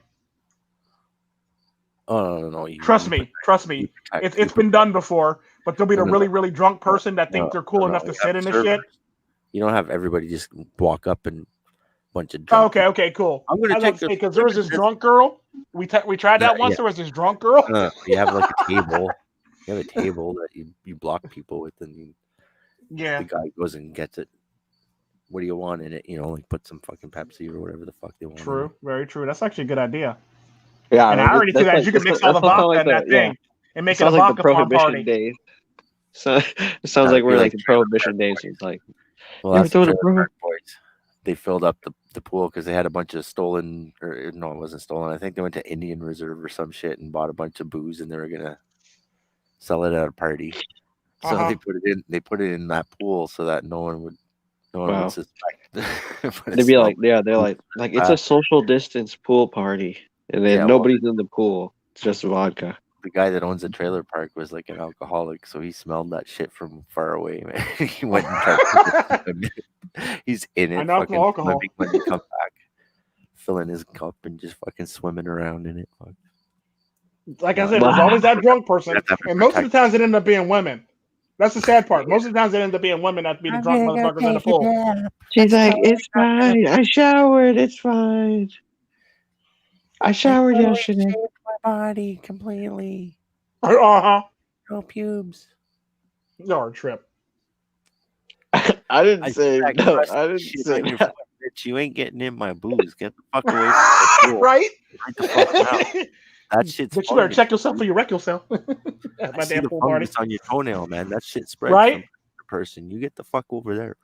Oh no! Trust me. It's been done before, but there'll be the really, really drunk person that thinks they're cool enough to sit in this shit. You don't have everybody just walk up and bunch of drunk. Okay, cool. I'm gonna take because there was this drunk girl. We tried that once. Yeah. There was this drunk girl. You have like a table. You have a table that you block people with, and the guy goes and gets it. What do you want in it? Like put some fucking Pepsi or whatever the fuck they want. True, very true. That's actually a good idea. Yeah, and I already see that you can mix all the vodka in that thing and make it a vodka farm party. Days. So it sounds like we're like the prohibition days. It's like, well, they filled up the pool because they had a bunch of stolen, or no, it wasn't stolen. I think they went to Indian Reserve or some shit and bought a bunch of booze, and they were gonna sell it at a party. So they put it in that pool so that no one would suspect. They'd be like, they're like it's a social distance pool party, and then nobody's in the pool. It's just vodka. The guy that owns the trailer park was like an alcoholic, so he smelled that shit from far away, man. He went and tried to he's in it, fucking alcohol. When he come back, filling his cup and just fucking swimming around in it. Fuck. Like I said, there's always that drunk person, and most of the times it ends up being women. That's the sad part. Most of the times it ends up being women that be the drunk motherfuckers in the pool. She's like, "It's fine. I showered. It's fine. I showered yesterday. My body completely. No pubes. No trip. I didn't say no. I didn't say that. You ain't getting in my booze. Get the fuck away from the pool. Right? Right the fuck out. That shit's. But you better check yourself for you wreck yourself. I see the fungus on your toenail, man. That shit spreads right? from person. You get the fuck over there.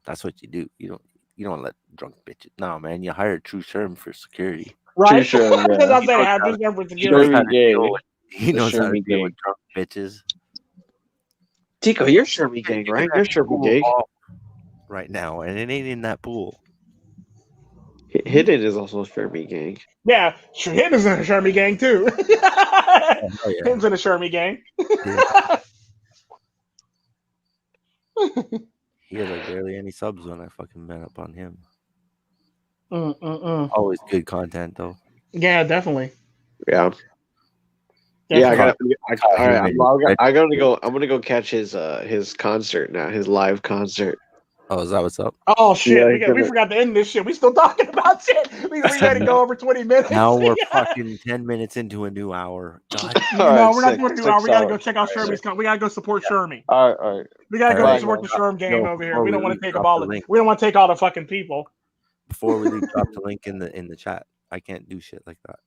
That's what you do. You don't let drunk bitches. No, man. You hire True Sherm for security. Right? True Sherm, Because I'm saying I have True Sherm for security. He knows how to deal with drunk bitches. Tico, you're Shermy gang, right? You're Shermy gang right now, and it ain't in that pool. Hidden is also a Shermy gang. Yeah, Hidden's in a Shermy gang too. Hidden's in a Shermy gang. He had like barely any subs when I fucking met up on him. Always good content though. Yeah, definitely. Yeah. Yeah, I'm gonna go catch his concert now, his live concert. Oh, is that what's up? Oh shit, we forgot to end this shit. We still talking about shit. We let it go over 20 minutes. Now we're fucking 10 minutes into a new hour. God. No, we're not doing a new hour. We gotta go check out Shermy's We gotta go support Shermy. All right. We gotta go support the Sherm game over here. We don't want to take up all the. We don't want to take all the fucking people. Before we leave, drop the link in the chat. I can't do shit like that.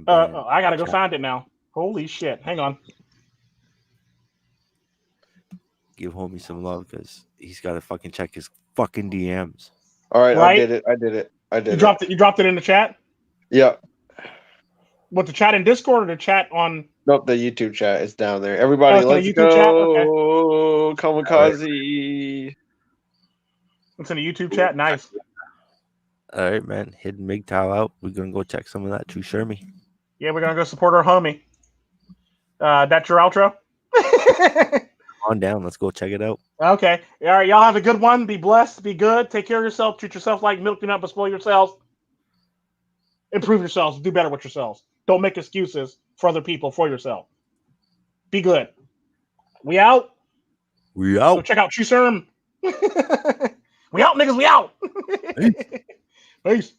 I gotta go find it now. Holy shit! Hang on. Give homie some love because he's got to fucking check his fucking DMs. All right, I did it. You dropped it in the chat? Yeah. What, the chat in Discord or the chat on? Nope, the YouTube chat is down there. Everybody, let's go. Okay. Kamikaze. It's in the YouTube chat. Nice. All right, man. Hidden MiGTOW out. We're gonna go check some of that True Shermy. Yeah, we're gonna go support our homie. That's your outro. On down. Let's go check it out. Okay. All right. Y'all have a good one. Be blessed. Be good. Take care of yourself. Treat yourself like milk. Do not spoil yourselves. Improve yourselves. Do better with yourselves. Don't make excuses for other people, for yourself. Be good. We out. We out. Go check out True Sherm. We out, niggas. We out. Peace.